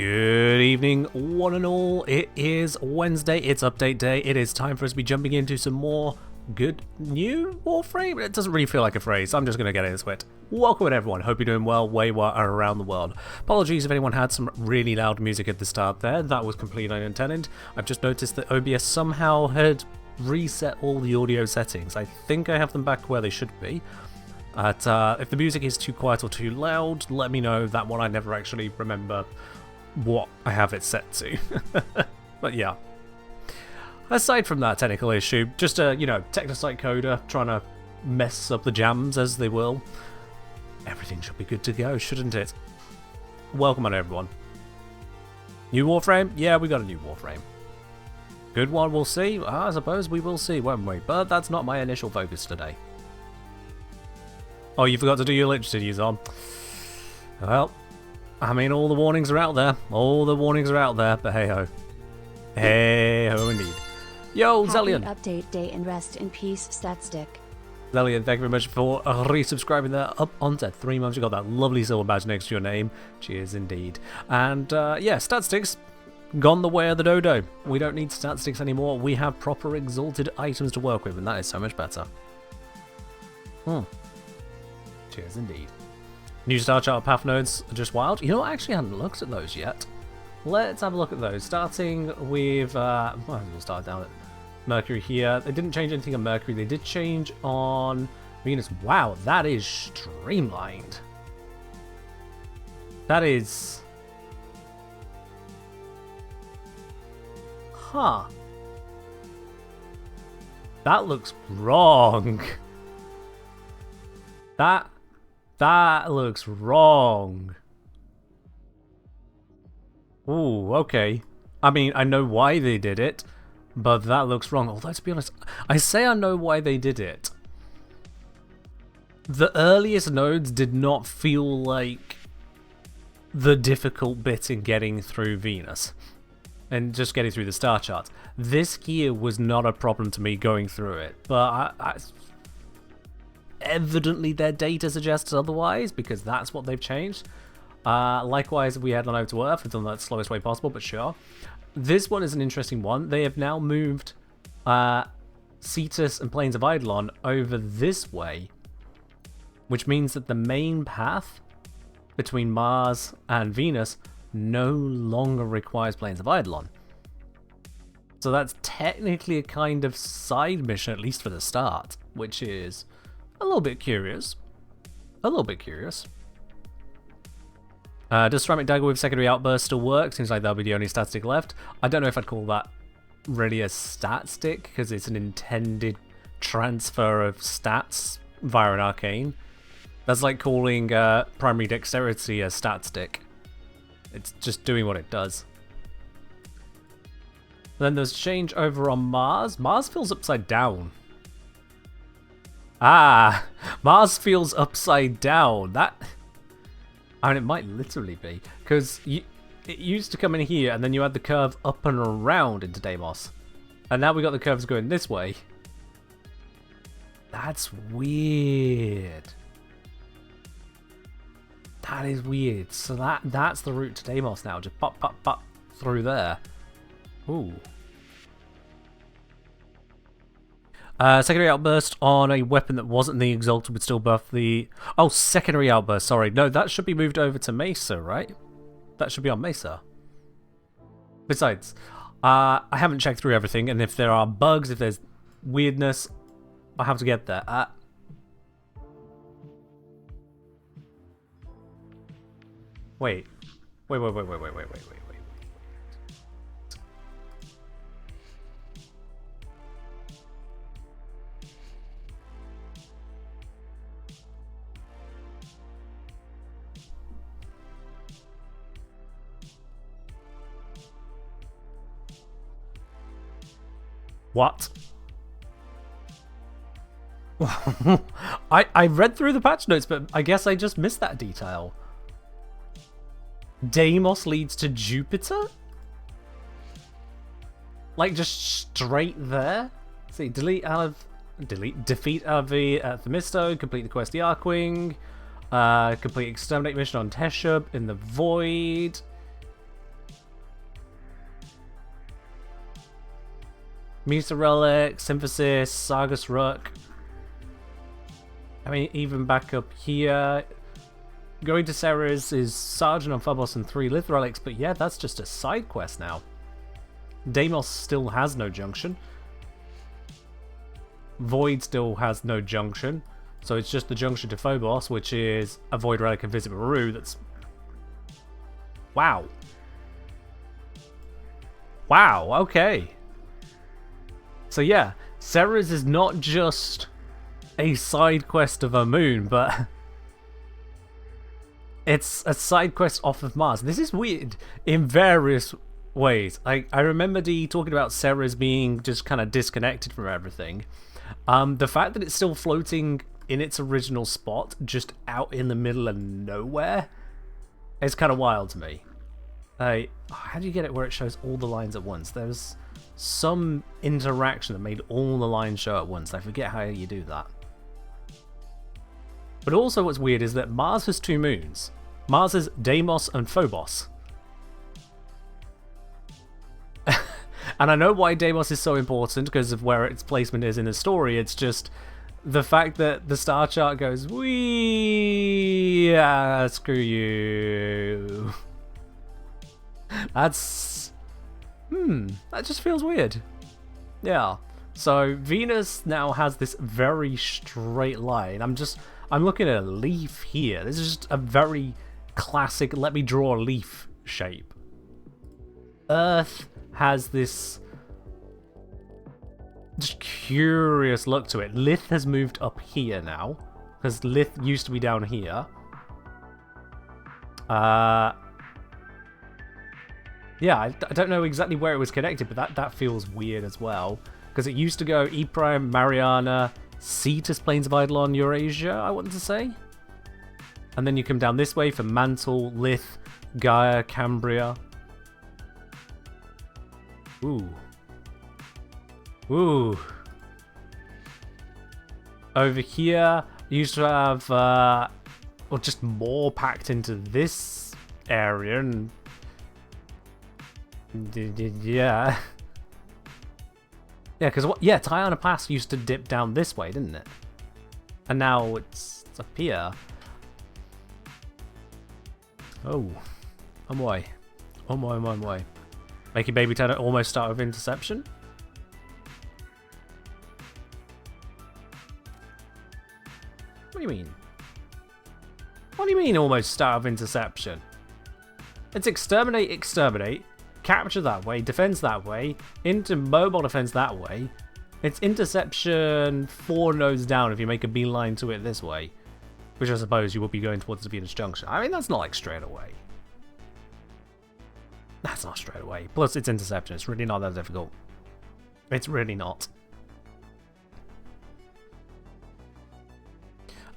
Good evening, one and all. It is Wednesday, it's update day. It is time for us to be jumping into some more good new Warframe. It doesn't really feel like a phrase, I'm just going to get into it. Welcome everyone, hope you're doing well where you are around the world. Apologies if anyone had some really loud music at the start there, that was completely unintended. I've just noticed that OBS somehow had reset all the audio settings. I think I have them back where they should be. But if the music is too quiet or too loud, let me know. That one I never actually remember what I have it set to. But yeah. Aside from that technical issue, just a, Technocyte Coda trying to mess up the jams as they will. Everything should be good to go, shouldn't it? Welcome on everyone. New Warframe? Yeah, we got a new Warframe. Good one, we'll see. I suppose we will see, won't we? But that's not my initial focus today. Oh, you forgot to do your literature, you on. Well, I mean, all the warnings are out there. All the warnings are out there, but hey-ho. Hey-ho indeed. Yo, Zellion! Happy update day and rest in peace, Statstick. Zellion, thank you very much for resubscribing there. Up onto 3 months, you got that lovely silver badge next to your name. Cheers indeed. And yeah, Statsticks, gone the way of the dodo. We don't need Statsticks anymore. We have proper exalted items to work with, and that is so much better. Cheers indeed. New star chart path nodes are just wild. You know, I actually hadn't looked at those yet. Let's have a look at those. Starting with, we'll start down at Mercury here. They didn't change anything on Mercury. They did change on Venus. Wow, that is streamlined. That is... Huh. That looks wrong. That looks wrong. Ooh, okay. I mean, I know why they did it, but that looks wrong. Although, to be honest, I say I know why they did it. The earliest nodes did not feel like the difficult bit in getting through Venus. And just getting through the star charts. This gear was not a problem to me going through it, but evidently their data suggests otherwise, because that's what they've changed. Likewise, we head on over to Earth. It's done that the slowest way possible, but sure. This one is an interesting one. They have now moved Cetus and Plains of Eidolon over this way, which means that the main path between Mars and Venus no longer requires Plains of Eidolon. So that's technically a kind of side mission, at least for the start, which is a little bit curious. A little bit curious. Does Ceramic Dagger with Secondary Outburst still work? Seems like that'll be the only stat stick left. I don't know if I'd call that really a stat stick, because it's an intended transfer of stats via an arcane. That's like calling Primary Dexterity a stat stick. It's just doing what it does. Then there's change over on Mars. Mars feels upside down. Ah, Mars feels upside down. I mean, it might literally be, because it used to come in here, and then you had the curve up and around into Deimos. And now we got the curves going this way. That's weird. That is weird. So that's the route to Deimos now. Just pop, pop, pop through there. Ooh. Secondary Outburst on a weapon that wasn't the Exalted would still buff the... Oh, Secondary Outburst, sorry. No, that should be moved over to Mesa, right? That should be on Mesa. Besides, I haven't checked through everything, and if there are bugs, if there's weirdness, I'll have to get there. Wait. What? I read through the patch notes, but I guess I just missed that detail. Deimos leads to Jupiter? Like, just straight there? See, defeat Alvi at Themisto, complete the quest the Arkwing, complete exterminate mission on Teshub in the Void. Mesa Relic, Synthesis, Sargus Rook. I mean, even back up here, going to Ceres is Sergeant on Phobos and 3 Lith Relics, but yeah, that's just a side quest now. Deimos still has no junction. Void still has no junction, so it's just the junction to Phobos, which is a Void Relic and Visit Maru. That's... wow. Wow, okay. So yeah, Ceres is not just a side quest of a moon, but it's a side quest off of Mars. This is weird in various ways. I remember Dee talking about Ceres being just kind of disconnected from everything. The fact that it's still floating in its original spot, just out in the middle of nowhere, is kind of wild to me. How do you get it where it shows all the lines at once? There's some interaction that made all the lines show at once. I forget how you do that. But also what's weird is that Mars has 2 moons. Mars has Deimos and Phobos. And I know why Deimos is so important, because of where its placement is in the story. It's just the fact that the star chart goes, wee, screw you. That's... that just feels weird. Yeah. So Venus now has this very straight line. I'm looking at a leaf here. This is just a very classic, let me draw a leaf shape. Earth has this just curious look to it. Lith has moved up here now, because Lith used to be down here. Yeah, I don't know exactly where it was connected, but that feels weird as well. Because it used to go E Prime, Mariana, Cetus, Plains of Eidolon, Eurasia, I wanted to say. And then you come down this way for Mantle, Lith, Gaia, Cambria. Ooh. Ooh. Over here, you used to have, well, just more packed into this area, and yeah. Yeah, because Tiana Pass used to dip down this way, didn't it? And now it's up here. Oh. Oh my. Oh my, my, my. Making Baby Tenor almost start with Interception? What do you mean? What do you mean almost start with Interception? It's exterminate, exterminate, capture that way, defense that way, into mobile defense that way. It's interception 4 nodes down if you make a beeline to it this way. Which I suppose you will be going towards the Venus Junction. I mean, that's not like straight away. That's not straight away. Plus, it's interception. It's really not that difficult. It's really not.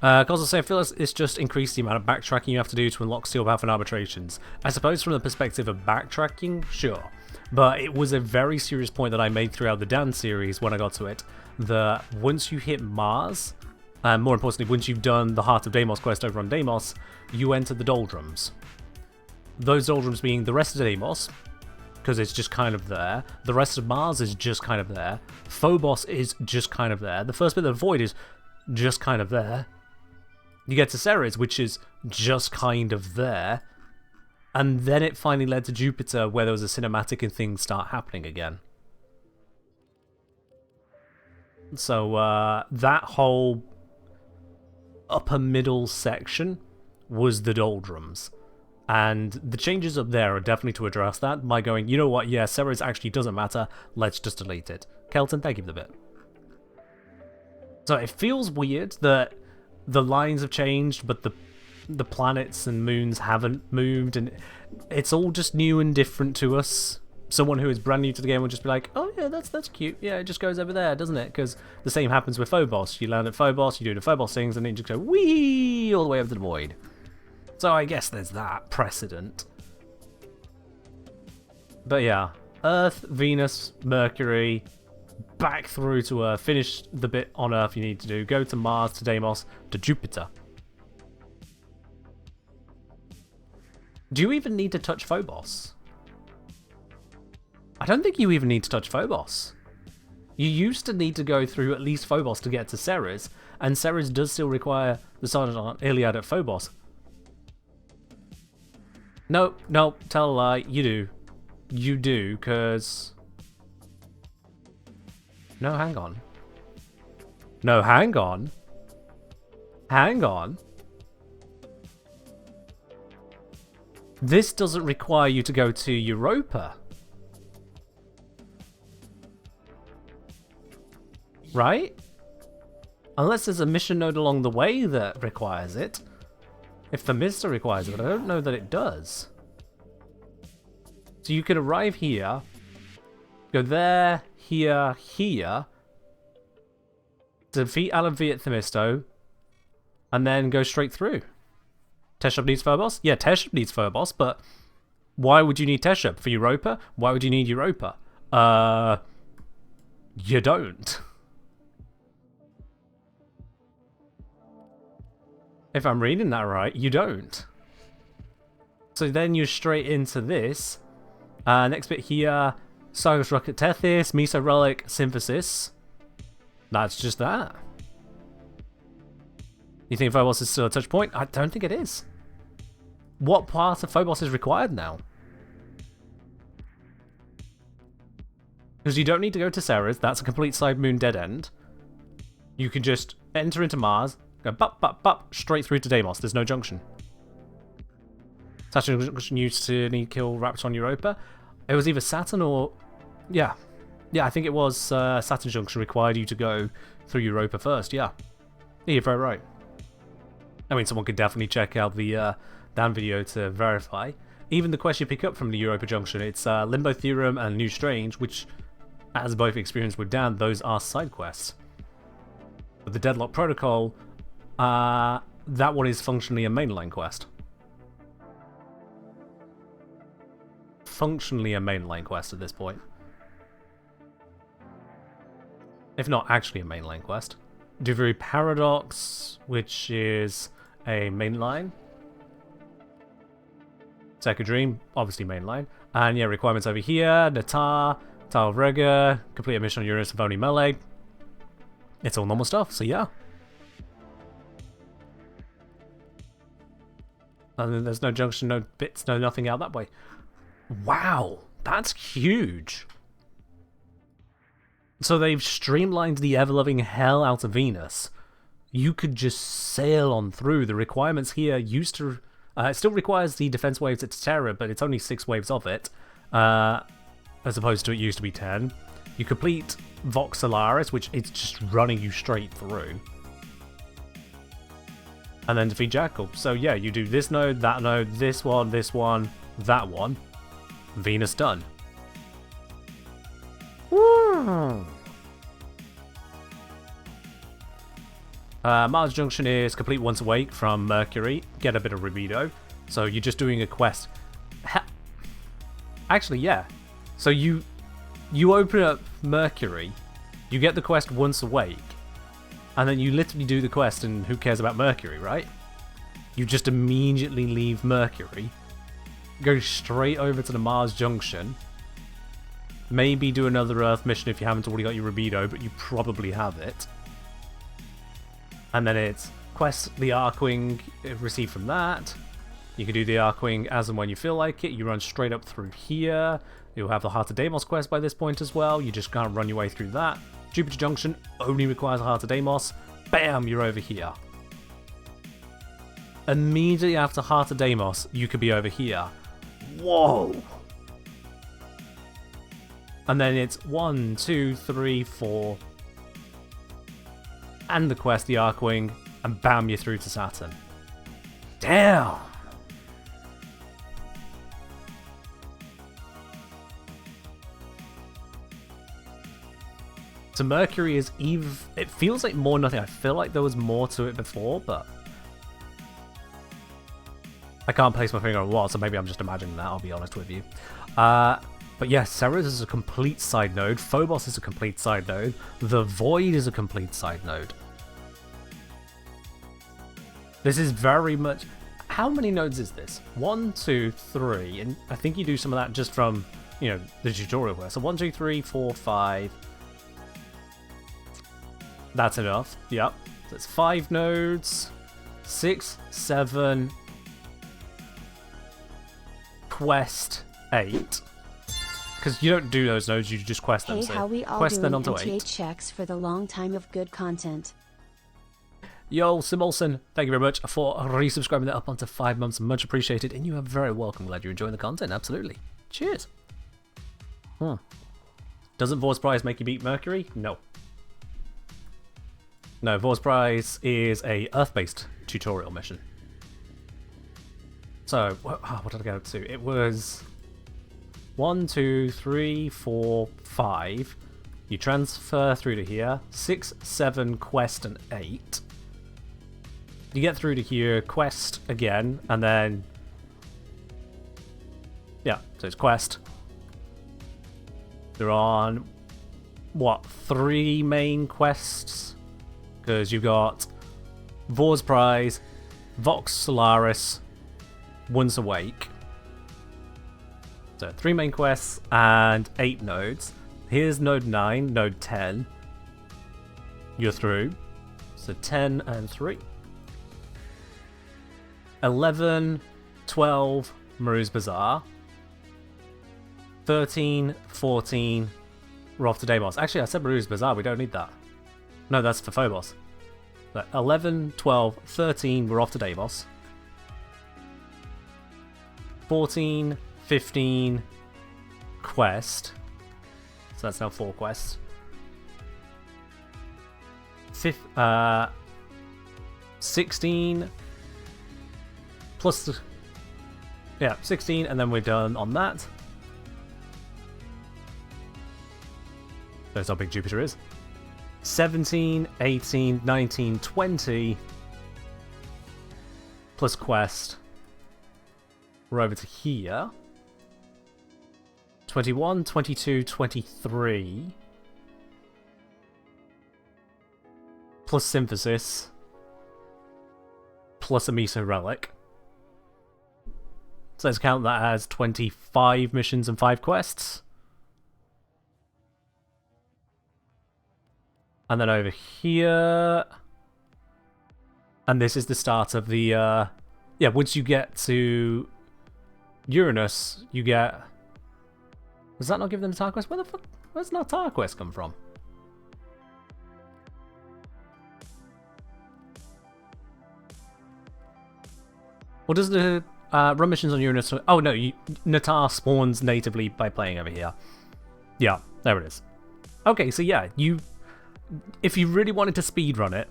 Cause I say, I feel it's just increased the amount of backtracking you have to do to unlock Steel Path and arbitrations. I suppose from the perspective of backtracking, sure. But it was a very serious point that I made throughout the Dan series when I got to it, that once you hit Mars, and more importantly, once you've done the Heart of Deimos quest over on Deimos, you enter the Doldrums. Those Doldrums being the rest of Deimos, because it's just kind of there. The rest of Mars is just kind of there. Phobos is just kind of there. The first bit of the Void is just kind of there. You get to Ceres, which is just kind of there. And then it finally led to Jupiter, where there was a cinematic and things start happening again. So that whole upper middle section was the Doldrums. And the changes up there are definitely to address that by going, you know what, yeah, Ceres actually doesn't matter, let's just delete it. Kelton, thank you for the bit. So it feels weird that the lines have changed, but the planets and moons haven't moved, and it's all just new and different to us. Someone who is brand new to the game will just be like, oh yeah, that's cute, yeah, it just goes over there, doesn't it? Because the same happens with Phobos. You land at Phobos, you do the Phobos things, and then you just go whee all the way up to the Void. So I guess there's that precedent. But yeah, Earth, Venus, Mercury, back through to Earth, finish the bit on Earth you need to do, go to Mars, to Deimos, to Jupiter. Do you even need to touch Phobos? I don't think you even need to touch Phobos. You used to need to go through at least Phobos to get to Ceres, and Ceres does still require the Sergeant Iliad at Phobos. No, no, tell a lie. You do. You do, because... No, hang on. No, hang on. Hang on. This doesn't require you to go to Europa. Right? Unless there's a mission node along the way that requires it. If the Mister requires it, but I don't know that it does. So you could arrive here, go there, here, here, defeat Alan V at Themisto, and then go straight through. Teshub needs Phobos? Yeah, Teshub needs Phobos, but why would you need Teshub? For Europa? Why would you need Europa? You don't. If I'm reading that right, you don't. So then you're straight into this. Next bit here, Sargus Rocket Tethys, Miso Relic, Synthesis. That's just that. You think Phobos is still a touch point? I don't think it is. What part of Phobos is required now? Because you don't need to go to Ceres, that's a complete side moon dead end. You can just enter into Mars, go bup, straight through to Deimos. There's no junction. Saturn junction used to need to kill Raptor on Europa. It was either Saturn or... Yeah. Yeah, I think it was Saturn junction required you to go through Europa first, yeah. Yeah, you're very right. I mean, someone could definitely check out the Dan video to verify. Even the quest you pick up from the Europa junction, it's Limbo Theorem and New Strange, which, as both experienced with Dan, those are side quests. But the Deadlock Protocol, that one is functionally a mainline quest. Functionally a mainline quest at this point. If not actually a mainline quest. Duviri Paradox, which is a mainline. Second Dream, obviously mainline. And yeah, requirements over here. Natar, Talvrega, complete a mission on Uranus with only melee. It's all normal stuff, so yeah. And then there's no junction, no bits, no nothing out that way. Wow, that's huge. So they've streamlined the ever-loving hell out of Venus. You could just sail on through. The requirements here used to... it still requires the defense waves at Terra, but it's only 6 waves of it. As opposed to it used to be 10. You complete Vox Solaris, which it's just running you straight through. And then defeat Jackal. So yeah, you do this node, this one, that one. Venus done. Woo! Mars Junction is complete once awake from Mercury. Get a bit of Rubido. So you're just doing a quest. Actually, yeah. So you open up Mercury, you get the quest once awake, and then you literally do the quest and who cares about Mercury, right? You just immediately leave Mercury, go straight over to the Mars Junction, maybe do another Earth mission if you haven't already got your Rubido, but you probably have it. And then it's quest the Archwing received from that. You can do the Archwing as and when you feel like it. You run straight up through here. You'll have the Heart of Deimos quest by this point as well. You just can't run your way through that. Jupiter Junction only requires a Heart of Deimos. Bam, you're over here. Immediately after Heart of Deimos, you could be over here. Whoa! And then it's 1, 2, 3, 4. And the quest, the Archwing, and bam, you're through to Saturn. Damn! So Mercury is it feels like more nothing. I feel like there was more to it before, but I can't place my finger on what, so maybe I'm just imagining that, I'll be honest with you. But yeah, Ceres is a complete side node, Phobos is a complete side node, the Void is a complete side node. This is very much... How many nodes is this? 1, 2, 3, and I think you do some of that just from, you know, the tutorial quest. So 1, 2, 3, 4, 5... That's enough. Yep. So it's 5 nodes, 6, 7, quest 8. Because you don't do those nodes, you just quest them. Hey, So how we all quest doing? then onto MTA 8. checks for the long time of good content. Yo, Simolson, thank you very much for resubscribing that up onto 5 months. Much appreciated, and you are very welcome. Glad you're enjoying the content. Absolutely. Cheers. Doesn't Vor's Prize make you beat Mercury? No. No, Vor's Prize is a Earth-based tutorial mission. So, what did I go to? It was 1, 2, 3, 4, 5. You transfer through to here. 6, 7, quest, and 8. You get through to here, quest again, and then... yeah, so it's quest. They're on, what, 3 main quests? Because you've got Vor's Prize, Vox Solaris, Once Awake. So 3 main quests and 8 nodes. Here's node 9, node 10. You're through. So 10 and 3. 11, 12, Maru's Bazaar. 13, 14, we're off to Deimos. Actually, I said Maru's Bazaar, we don't need that. No, that's for Phobos. But 11, 12, 13, we're off to Deimos. 14, 15, quest. So that's now 4 quests. 16, plus... yeah, 16, and then we're done on that. That's how big Jupiter is. 17, 18, 19, 20, plus quest. We're over to here. 21, 22, 23, plus synthesis, plus a Miso relic. So let's count that as 25 missions and 5 quests. And then over here... and this is the start of the... yeah, once you get to Uranus, you get... does that not give them a Tar Quest? Where the fuck... where's not Tar Quest come from? What does the run missions on Uranus... oh no, Natar spawns natively by playing over here. Yeah, there it is. Okay, so yeah, if you really wanted to speedrun it,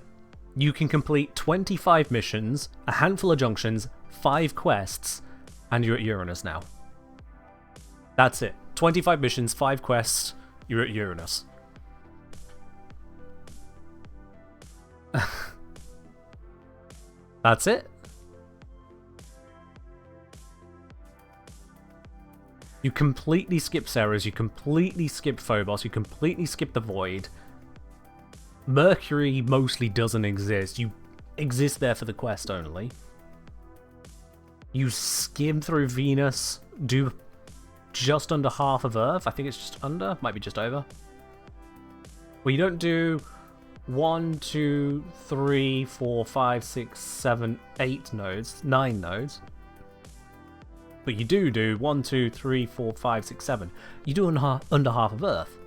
you can complete 25 missions, a handful of junctions, 5 quests, and you're at Uranus now. That's it. 25 missions, 5 quests, you're at Uranus. That's it. You completely skip Ceres, you completely skip Phobos, you completely skip the Void. Mercury mostly doesn't exist. You exist there for the quest only. You skim through Venus, do just under half of Earth. I think it's just under, might be just over. Well, you don't do 1, 2, 3, 4, 5, 6, 7, 8 nodes, 9 nodes. But you do 1, 2, 3, 4, 5, 6, 7. You do under half of Earth.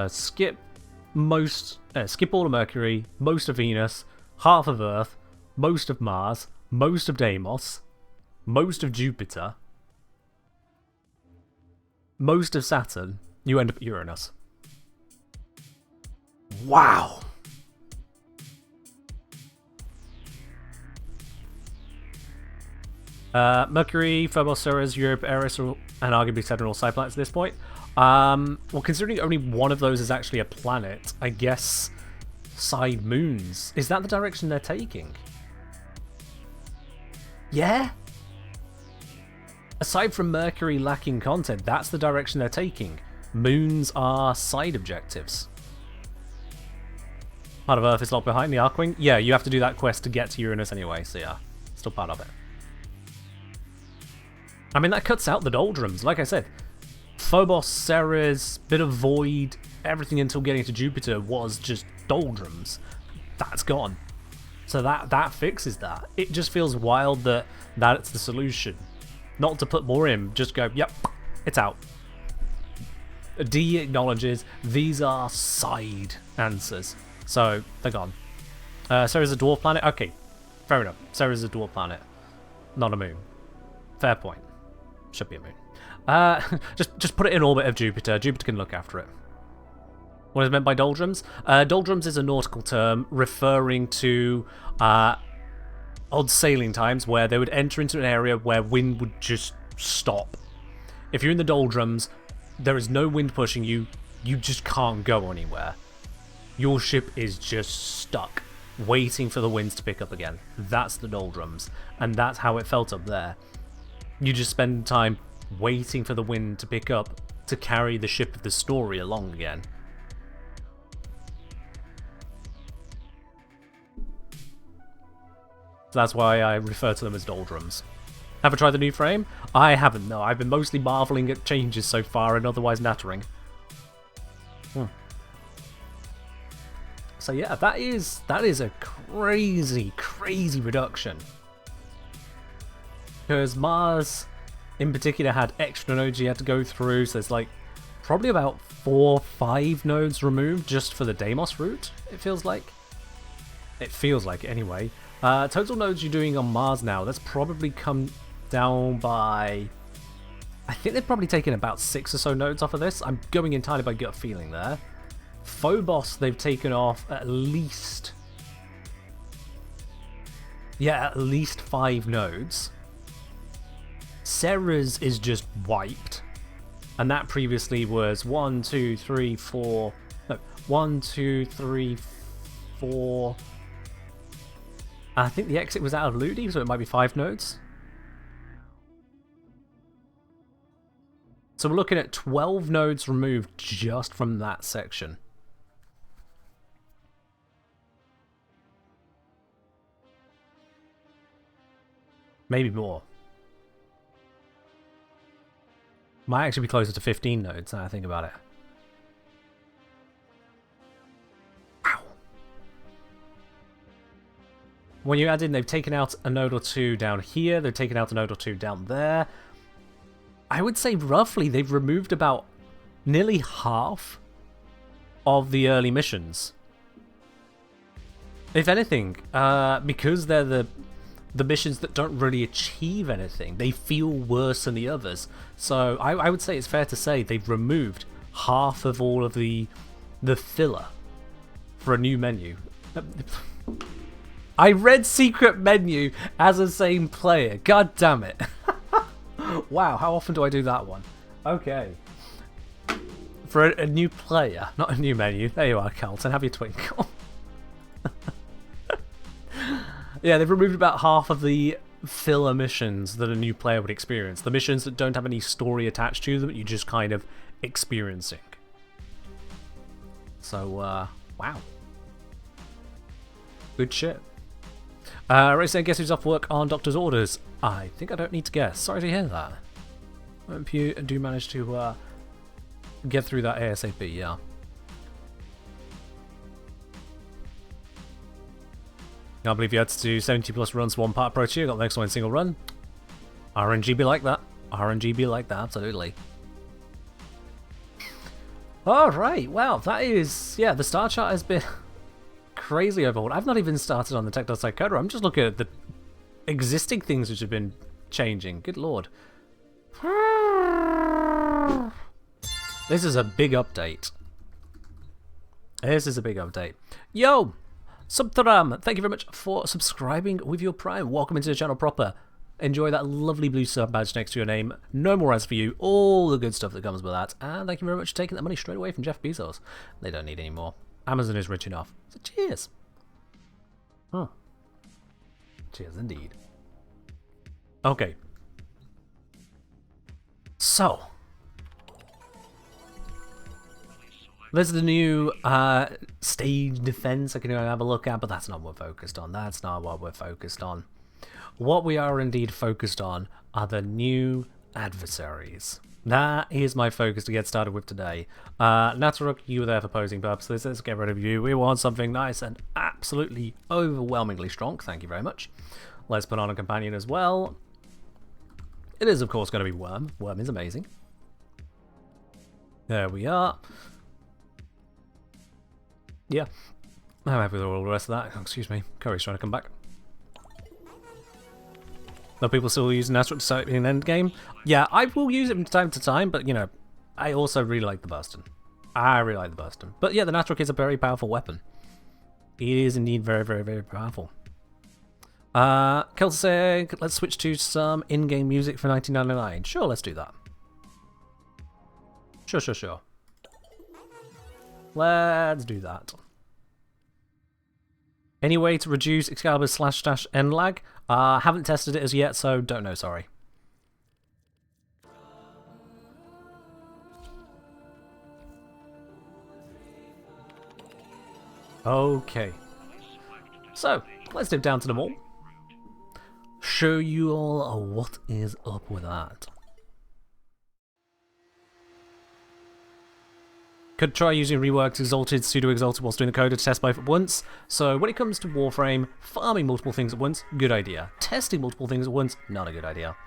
Skip all of Mercury, most of Venus, half of Earth, most of Mars, most of Deimos, most of Jupiter, most of Saturn, you end up at Uranus. Wow! Mercury, Phobos, Ceres, Europe, Eris, and arguably Saturn are all side planets at this point. Well, considering only one of those is actually a planet, I guess side moons. Is that the direction they're taking? Yeah? Aside from Mercury lacking content, that's the direction they're taking. Moons are side objectives. Part of Earth is locked behind the Arcwing. Yeah, you have to do that quest to get to Uranus anyway, so yeah, still part of it. I mean, that cuts out the doldrums, like I said. Phobos, Ceres, bit of Void, everything until getting to Jupiter was just doldrums. That's gone. So that fixes that. It just feels wild that that's the solution. Not to put more in, just go, yep, it's out. D acknowledges these are side answers. So they're gone. Ceres is a dwarf planet? Okay, fair enough. Ceres is a dwarf planet. Not a moon. Fair point. Should be a moon. Just put it in orbit of Jupiter. Jupiter can look after it. What is meant by doldrums? Doldrums is a nautical term referring to odd sailing times where they would enter into an area where wind would just stop. If you're in the doldrums, there is no wind pushing you. You just can't go anywhere. Your ship is just stuck, waiting for the winds to pick up again. That's the doldrums, and that's how it felt up there. You just spend time waiting for the wind to pick up to carry the ship of the story along again. So that's why I refer to them as doldrums. Have I tried the new frame? I haven't, no. I've been mostly marveling at changes so far and otherwise nattering. So yeah, that is a crazy, crazy reduction. Because Mars, in particular, had extra nodes you had to go through, so there's like probably about 4 or 5 nodes removed just for the Deimos route, it feels like. It feels like it anyway. Total nodes you're doing on Mars now, that's probably come down by... I think they've probably taken about 6 or so nodes off of this. I'm going entirely by gut feeling there. Phobos, they've taken off at least... yeah, at least 5 nodes. Ceres is just wiped. And that previously was 1, 2, 3, 4... no, 1, 2, 3, 4... I think the exit was out of Ludi, so it might be 5 nodes. So we're looking at 12 nodes removed just from that section. Maybe more. Might actually be closer to 15 nodes now I think about it. When you add in, they've taken out a node or 2 down here, they've taken out a node or 2 down there. I would say roughly they've removed about nearly half of the early missions. If anything, because they're the missions that don't really achieve anything, they feel worse than the others. So I would say it's fair to say they've removed half of all of the filler for a new menu. I read secret menu as a same player. God damn it. Wow, how often do I do that one? Okay. For a new player, not a new menu. There you are, Carlton. Have your twinkle. Yeah, they've removed about half of the filler missions that a new player would experience. The missions that don't have any story attached to them, you're just kind of experiencing. So, wow. Good shit. Racing, guess who's off work on doctor's orders? I think I don't need to guess. Sorry to hear that. I hope you do manage to get through that ASAP, yeah. I believe you had to do 70 plus runs for one part approach here. Got the next one in single run. RNG be like that. RNG be like that, absolutely. Alright, wow, that is... yeah, the star chart has been... crazy overhauled. I've not even started on the Technocyte Coda. I'm just looking at the existing things which have been changing. Good lord. This is a big update. This is a big update. Yo! Subtaram, thank you very much for subscribing with your Prime. Welcome into the channel proper. Enjoy that lovely blue sub badge next to your name. No more ads for you. All the good stuff that comes with that. And thank you very much for taking that money straight away from Jeff Bezos. They don't need any more. Amazon is rich enough. So cheers. Huh. Cheers indeed. Okay. So. There's the new stage defense I can have a look at, but that's not what we're focused on. That's not what we're focused on. What we are indeed focused on are the new adversaries. That is my focus to get started with today. Nataruk, you were there for posing purposes. Let's get rid of you. We want something nice and absolutely overwhelmingly strong. Thank you very much. Let's put on a companion as well. It is, of course, going to be Worm. Worm is amazing. There we are. Yeah. I'm happy with all the rest of that. Oh, excuse me. Curry's trying to come back. Are people still using Nataruk in endgame? Yeah, I will use it from time to time, but, you know, I also really like the Burston. I really like the Burston. But yeah, the Nataruk is a very powerful weapon. It is indeed very, very, very powerful. Kelsey, let's switch to some in-game music for 1999. Sure, let's do that. Sure. Let's do that. Any way to reduce Excalibur / end lag? Haven't tested it as yet, so don't know, sorry. Okay. So, let's dip down to the mall. Show you all what is up with that. Could try using reworked Exalted, pseudo-exalted whilst doing the Coda to test both at once. So when it comes to Warframe, farming multiple things at once, good idea. Testing multiple things at once, not a good idea.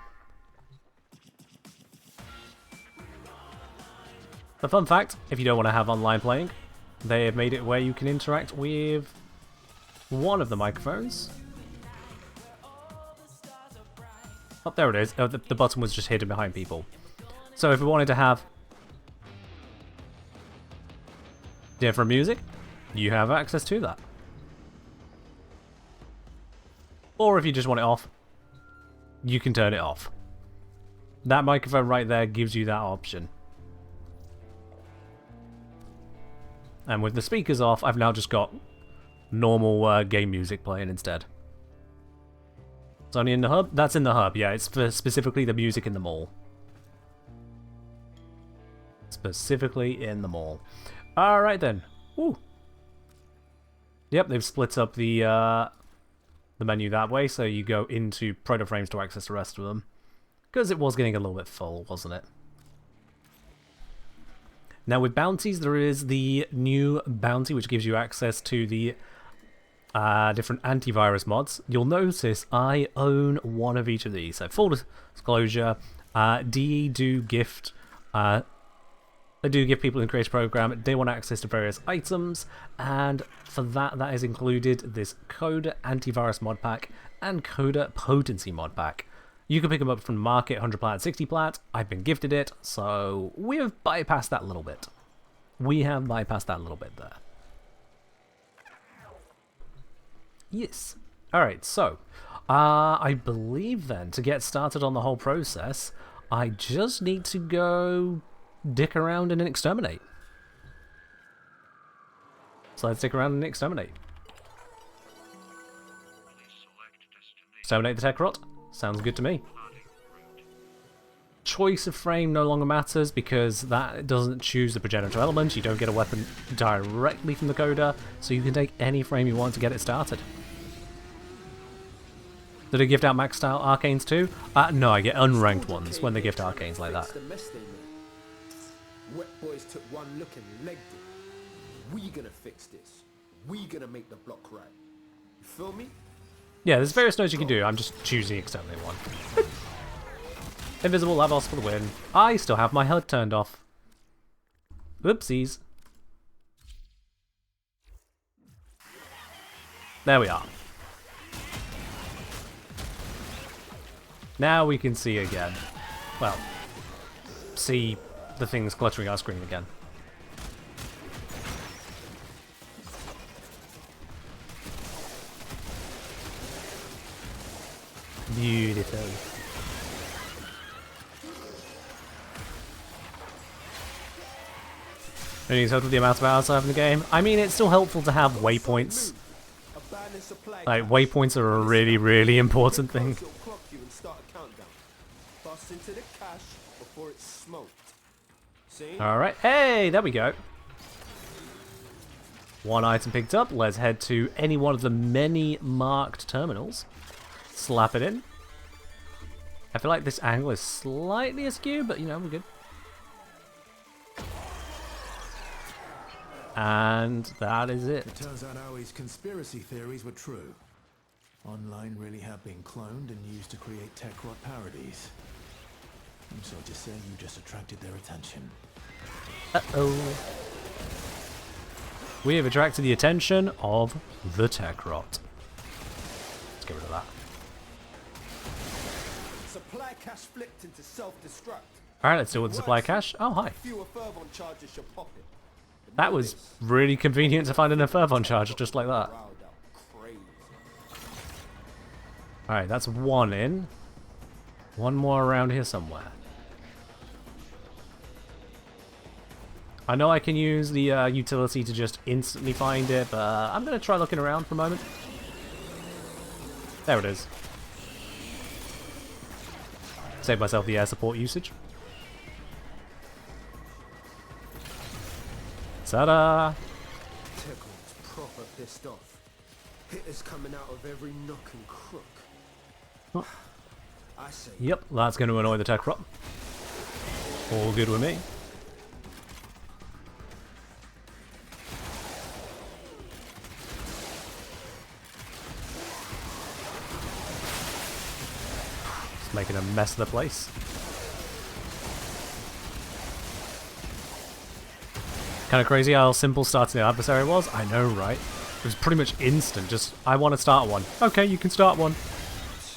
The fun fact, if you don't want to have online playing, they have made it where you can interact with one of the microphones. Oh, there it is. Oh, the button was just hidden behind people. So if we wanted to have different music, you have access to that. Or if you just want it off, you can turn it off. That microphone right there gives you that option. And with the speakers off, I've now just got normal game music playing instead. It's only in the hub? That's in the hub, yeah. It's for specifically the music in the mall. Specifically in the mall. Alright then. Woo. Yep, they've split up the menu that way, so you go into proto frames to access the rest of them. Because it was getting a little bit full, wasn't it? Now with bounties, there is the new bounty which gives you access to the different antivirus mods. You'll notice I own one of each of these. So full disclosure, DE do gift, they do give people in the Creator Program day one access to various items, and for that is included this Coda antivirus mod pack and Coda potency mod pack. You can pick them up from the market, 100 plat, 60 plat. I've been gifted it, so we have bypassed that a little bit. We have bypassed that a little bit there. Yes. Alright, so, I believe then, to get started on the whole process, I just need to go dick around and exterminate. So let's dick around and exterminate. Exterminate the tech rot? Sounds good to me. Choice of frame no longer matters because that doesn't choose the progenitor element. You don't get a weapon directly from the Coda, so you can take any frame you want to get it started. Did they gift out max style arcanes too? No, I get unranked ones when they gift arcanes like that. Wet boys took one look and legged it. We gonna fix this. We gonna make the block right. You feel me? Yeah, there's various nodes you can do. I'm just choosing exterminate one. Invisible Lavos for the win. I still have my HUD turned off. Whoopsies. There we are. Now we can see again. Well, see the things cluttering our screen again. Beautiful. Anything's helpful with the amount of hours I have in the game? I mean, it's still helpful to have waypoints. Like, waypoints are a really, really important thing. Alright, hey, there we go. One item picked up. Let's head to any one of the many marked terminals. Slap it in. I feel like this angle is slightly askew, but you know, we're good. And that is it. It turns out Owie's conspiracy theories were true. Online really have been cloned and used to create Techrot parodies. I'm sorry to say you just attracted their attention. Uh-oh. We have attracted the attention of the Techrot. Let's get rid of that. Supply cache flipped into self-destruct. Alright, let's deal with the supply cache. Oh, hi. Fewer fervon charges should pop it. That was really convenient to find in a fervon charge just like that. Riled out crazy. Alright, that's one in. One more around here somewhere. I know I can use the utility to just instantly find it, but I'm going to try looking around for a moment. There it is. Save myself the air support usage. Ta-da! Techrot's proper pissed off. Hitters coming out of every nook and crook. Huh. I say, Yep, that's going to annoy the Techrot. All good with me. Just making a mess of the place. Kind of crazy how simple starting the adversary was. I know, right? It was pretty much instant. Just, I want to start one. Okay, you can start one.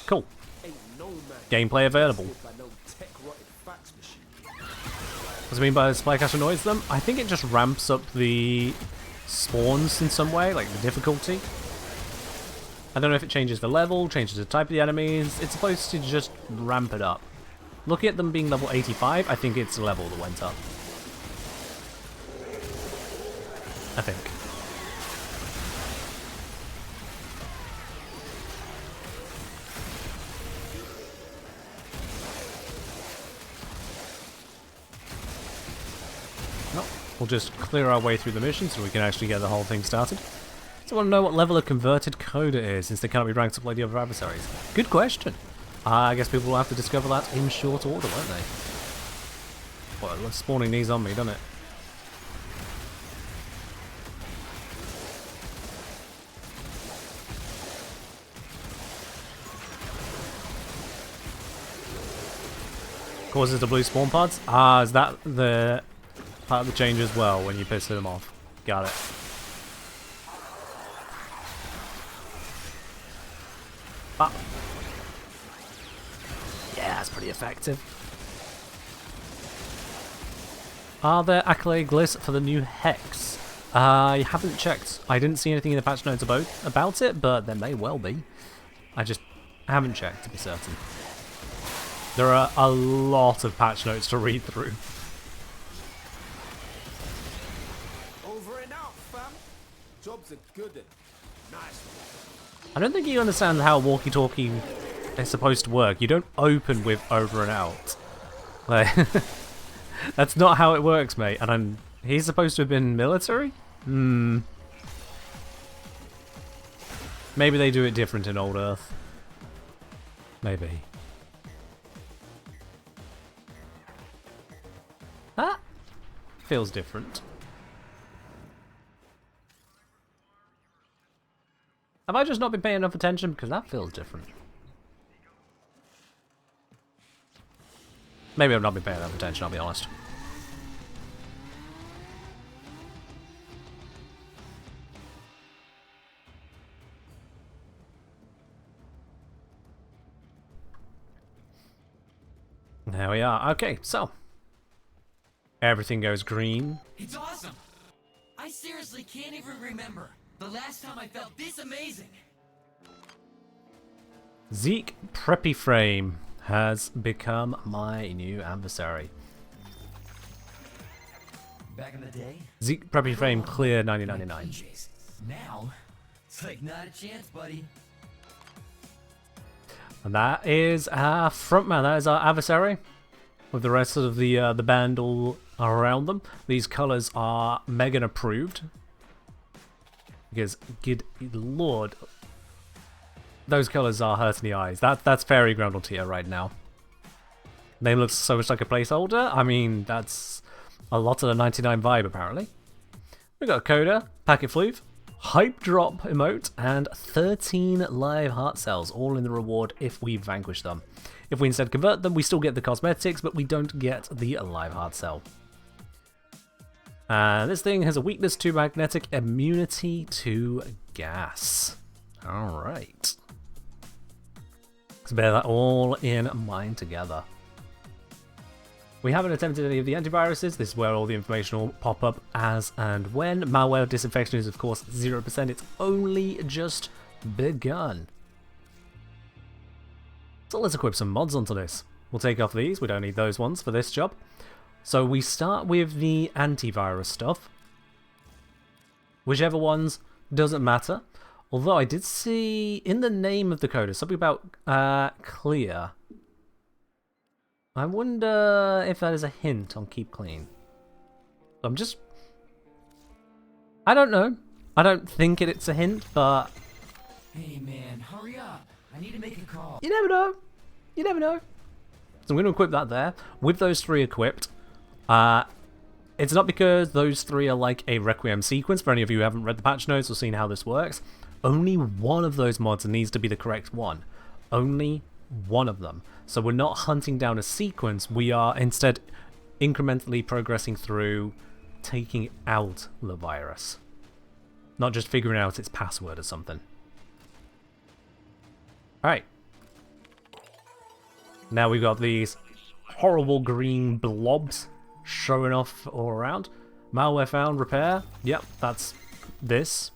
Cool. ain't no man Gameplay available. by no tech-rotted fax machine. What do I mean by supply cache annoys them? I think it just ramps up the spawns in some way, like the difficulty. I don't know if it changes the level, changes the type of the enemies. It's supposed to just ramp it up. Looking at them being level 85, I think it's the level that went up. I think. No, we'll just clear our way through the mission so we can actually get the whole thing started. So I want to know what level a converted Coda is, since they cannot be ranked up like the other adversaries. Good question. I guess people will have to discover that in short order, won't they? Well, it looks spawning these on me, doesn't it? Causes the blue spawn pods? Ah, is that the part of the change as well when you piss them off? Got it. Ah. Yeah, that's pretty effective. Are there accolade lists for the new Hex? I haven't checked. I didn't see anything in the patch notes about it, but there may well be. I just haven't checked to be certain. There are a lot of patch notes to read through. Over and out, fam. Jobs are good and nice. I don't think you understand how walkie-talkie is supposed to work. You don't open with over and out. Like, that's not how it works, mate. And he's supposed to have been military? Hmm. Maybe they do it different in Old Earth. Maybe. Ah! Feels different. Have I just not been paying enough attention? Because that feels different. Maybe I've not been paying enough attention, I'll be honest. There we are. Okay, so. Everything goes green. It's awesome! I seriously can't even remember the last time I felt this amazing! Zeke Preppy Frame has become my new adversary. Back in the day? Zeke Preppy Frame clear 1999. PJs. Now, it's like not a chance, buddy. And that is our frontman, that is our adversary. With the rest of the band all around them. These colours are Megan approved. Because, good lord, those colours are hurting the eyes. That's fairy ground on tier right now. Name looks so much like a placeholder. I mean, that's a lot of the 99 vibe, apparently. We got a Coda, Packet Floof, Hype Drop emote, and 13 live heart cells, all in the reward if we vanquish them. If we instead convert them, we still get the cosmetics, but we don't get the live heart cell. This thing has a weakness to magnetic, immunity to gas. Alright. Let's bear that all in mind together. We haven't attempted any of the antiviruses. This is where all the information will pop up as and when. Malware disinfection is of course 0%. It's only just begun. So let's equip some mods onto this. We'll take off these. We don't need those ones for this job. So we start with the antivirus stuff. Whichever ones, doesn't matter. Although I did see in the name of the Coda something about clear. I wonder if that is a hint on keep clean. I don't know. I don't think it's a hint, but... Hey man, hurry up. I need to make a call. You never know. You never know. So I'm going to equip that there. With those 3 equipped, it's not because those 3 are like a Requiem sequence. For any of you who haven't read the patch notes or seen how this works, only one of those mods needs to be the correct one. Only one of them. So we're not hunting down a sequence, we are instead incrementally progressing through taking out the virus. Not just figuring out its password or something. Alright. Now we've got these horrible green blobs showing off all around. Malware found, repair. Yep, that's this.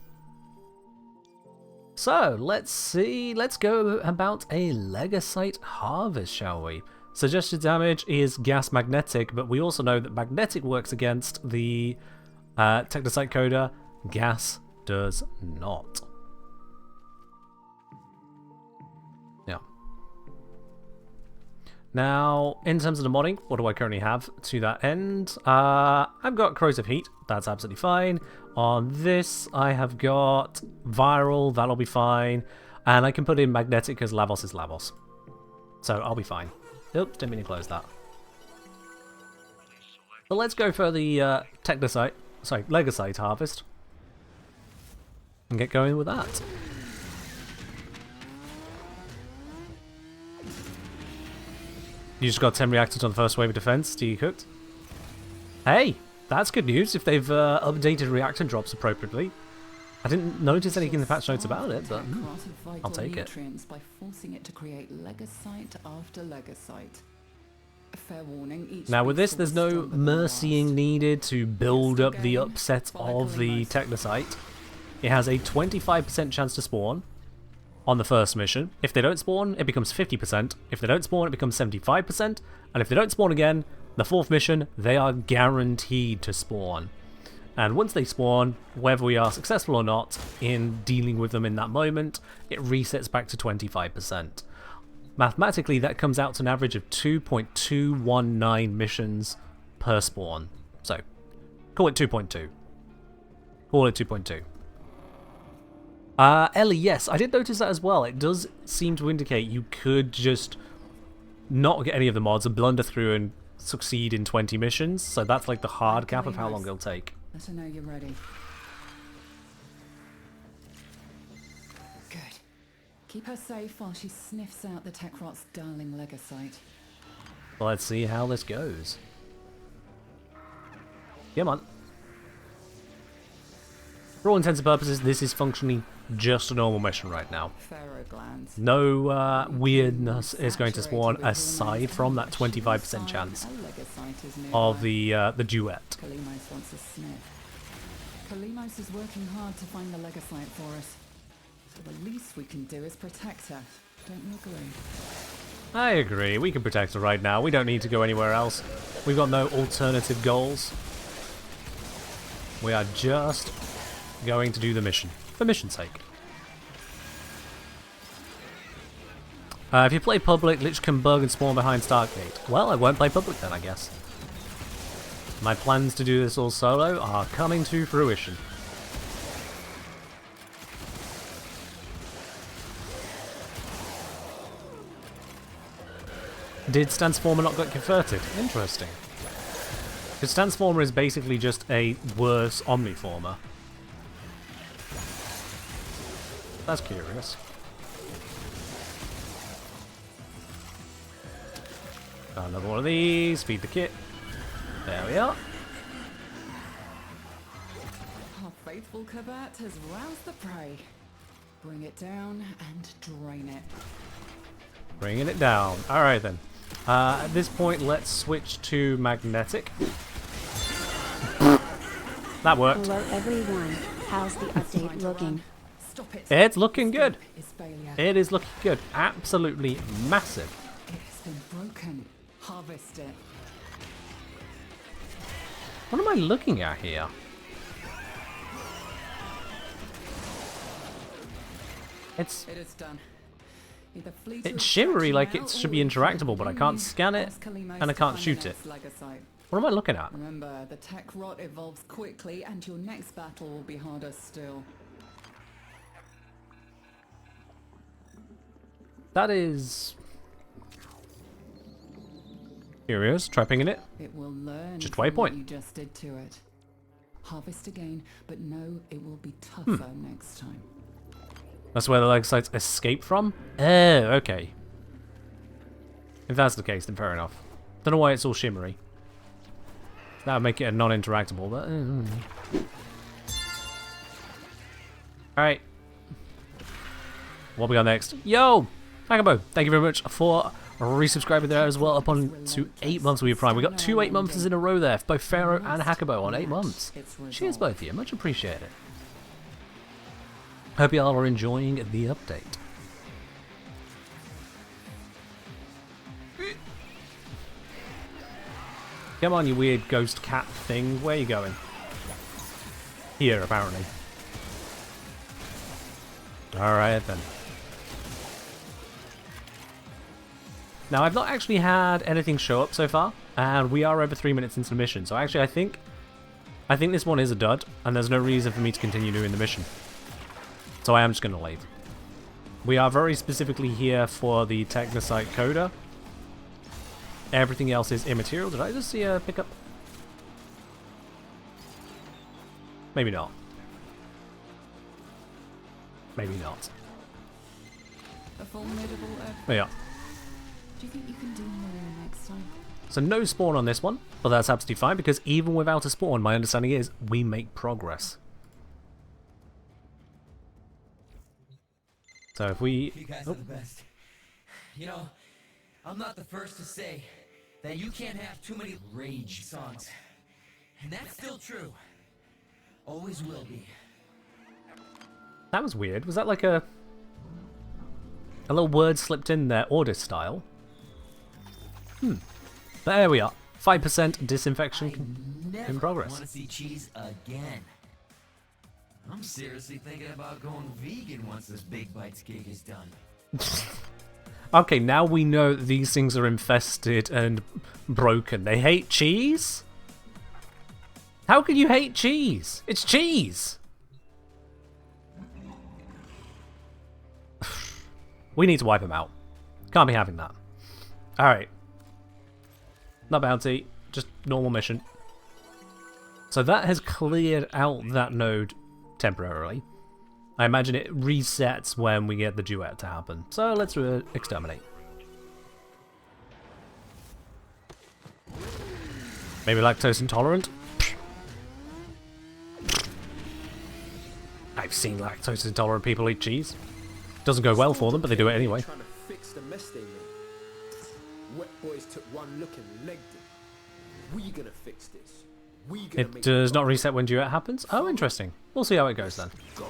So, let's see, let's go about a Legocyte harvest, shall we? Suggested damage is gas magnetic, but we also know that magnetic works against the Technocyte Coda, gas does not. Yeah. Now, in terms of the modding, what do I currently have to that end? I've got corrosive heat, that's absolutely fine. On this, I have got viral, that'll be fine. And I can put in magnetic because Lavos is Lavos. So I'll be fine. Oops, didn't mean to close that. But let's go for the Legocyte harvest. And get going with that. You just got 10 reactors on the first wave of defense. Do you cooked? Hey, that's good news if they've updated reactor drops appropriately. I didn't notice anything in the patch notes about it, but I'll take it. By forcing it to create Legocyte after Legocyte. Fair warning, each now with this, there's no mercying needed to build up the upset of the Technocyte. It has a 25% chance to spawn on the first mission. If they don't spawn, it becomes 50%. If they don't spawn, it becomes 75%. And if they don't spawn again, the 4th mission, they are guaranteed to spawn. And once they spawn, whether we are successful or not in dealing with them in that moment, it resets back to 25%. Mathematically, that comes out to an average of 2.219 missions per spawn. So, call it 2.2. Call it 2.2. Ellie, yes, I did notice that as well. It does seem to indicate you could just not get any of the mods and blunder through and succeed in 20 missions. So that's like the hard cap of how long it'll take. Let her know you're ready. Good. Keep her safe while she sniffs out the Techrot's darling Legocyte. Let's see how this goes. Come on. For all intents and purposes, this is functioning just a normal mission right now. No weirdness is going to spawn aside from that 25% chance of the duet. Kalimos wants a sniff. Kalimos is working hard to find the Legocyte for us. So the least we can do is protect her. Don't you agree? I agree. We can protect her right now. We don't need to go anywhere else. We've got no alternative goals. We are just going to do the mission for mission's sake. If you play public, Lich can bug and spawn behind Stargate. Well, I won't play public then, I guess. My plans to do this all solo are coming to fruition. Did Transformer not get converted? Interesting. Because Transformer is basically just a worse Omniformer. That's curious. Got another one of these. Feed the kit. There we are. Our faithful Kabat has roused the prey. Bring it down and drain it. Bringing it down. Alright then. At this point, let's switch to magnetic. That worked. Hello everyone, how's the update looking? Stop it. It's looking good. It's failure. It is looking good. Absolutely massive. It has been broken. Harvest it. What am I looking at here? It's It is done. Either flee it's to shimmery, extraction like now, it should be or interactable, but I can't continue. scan it Ask Kalimos and I to can't find shoot the it. next Legocyte. What am I looking at? Remember, the tech rot evolves quickly, and your next battle will be harder still. That is curious. Try pinging it. It will learn Just from what waypoint. you just did to it. Harvest again, but know it will be tougher next time. That's where the Legocytes escape from? Okay. If that's the case, then fair enough. Don't know why it's all shimmery. That would make it a non-interactable, but... Alright. What we got next? Yo! Hakabo, thank you very much for resubscribing there as well, up on to 8 months with your Prime. We got 2 8 months in a row there, both Pharaoh and Hakabo on 8 months. Cheers both of you, much appreciated. Hope y'all are enjoying the update. Come on, you weird ghost cat thing. Where are you going? Here, apparently. Alright then. Now, I've not actually had anything show up so far, and we are over 3 minutes into the mission. So actually, I think this one is a dud, and there's no reason for me to continue doing the mission. So I am just going to leave. We are very specifically here for the Technocyte Coda. Everything else is immaterial. Did I just see a pickup? Maybe not. Maybe not. A formidable There you are. Do you think you can do more next time? So no spawn on this one, but that's absolutely fine because even without a spawn, my understanding is we make progress. So if we... You guys are the best. You know, I'm not the first to say that you can't have too many rage songs. And that's still true. Always will be. That was weird. Was that like a little word slipped in there, order style? There we are. 5% disinfection in progress. Want to see cheese again? I'm seriously thinking about going vegan once this Big Bites gig is done. Okay, now we know that these things are infested and broken. They hate cheese? How can you hate cheese? It's cheese! We need to wipe them out. Can't be having that. Alright. Not bounty, just normal mission. So that has cleared out that node temporarily. I imagine it resets when we get the duet to happen. So let's exterminate. Maybe lactose intolerant? I've seen lactose intolerant people eat cheese. Doesn't go well for them, but they do it anyway. Trying to fix the mess they made. Wet boys took one look and legged it. We gonna fix this. We gonna It make does not reset when duet happens? Oh, interesting. We'll see how it goes then. go.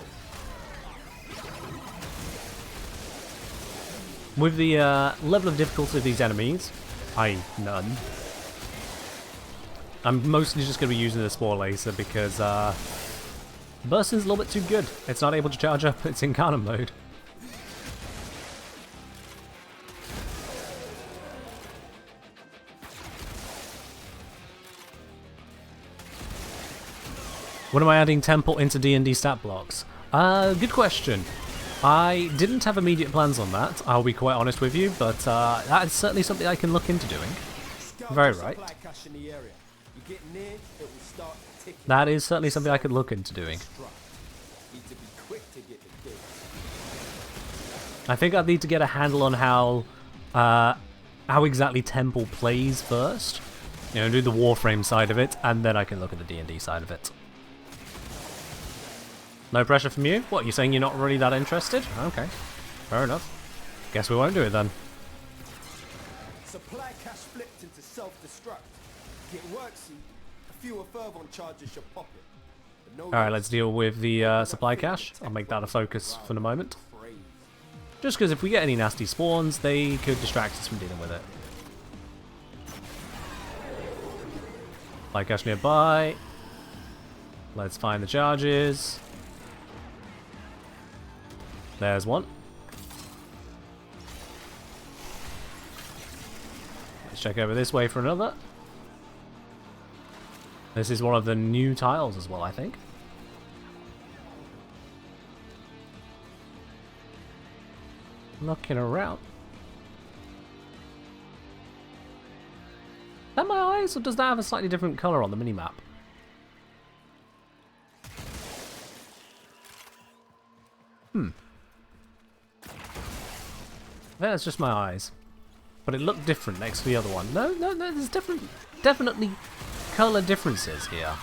With the level of difficulty of these enemies, i.e. none, I'm mostly just going to be using the Spore Laser because Bursting's a little bit too good. It's not able to charge up its Incarnate mode. When am I adding Temple into D&D stat blocks? Good question. I didn't have immediate plans on that, I'll be quite honest with you, but that is certainly something I can look into doing. Very right. That is certainly something I could look into doing. I think I'd need to get a handle on how exactly Temple plays first. You know, do the Warframe side of it, and then I can look at the D&D side of it. No pressure from you? What, you saying you're not really that interested? Okay, fair enough. Guess we won't do it then. Supply cache flipped into self-destruct. Get work, see? A fewer fervor charges your pocket. Alright, let's deal with the supply cache. I'll make that a focus for the moment. Just because if we get any nasty spawns, they could distract us from dealing with it. Supply cache nearby. Let's find the charges. There's one. Let's check over this way for another. This is one of the new tiles as well, I think. Looking around. Is that my eyes, or does that have a slightly different colour on the minimap? I think that's just my eyes. But it looked different next to the other one. No, there's definitely colour differences here.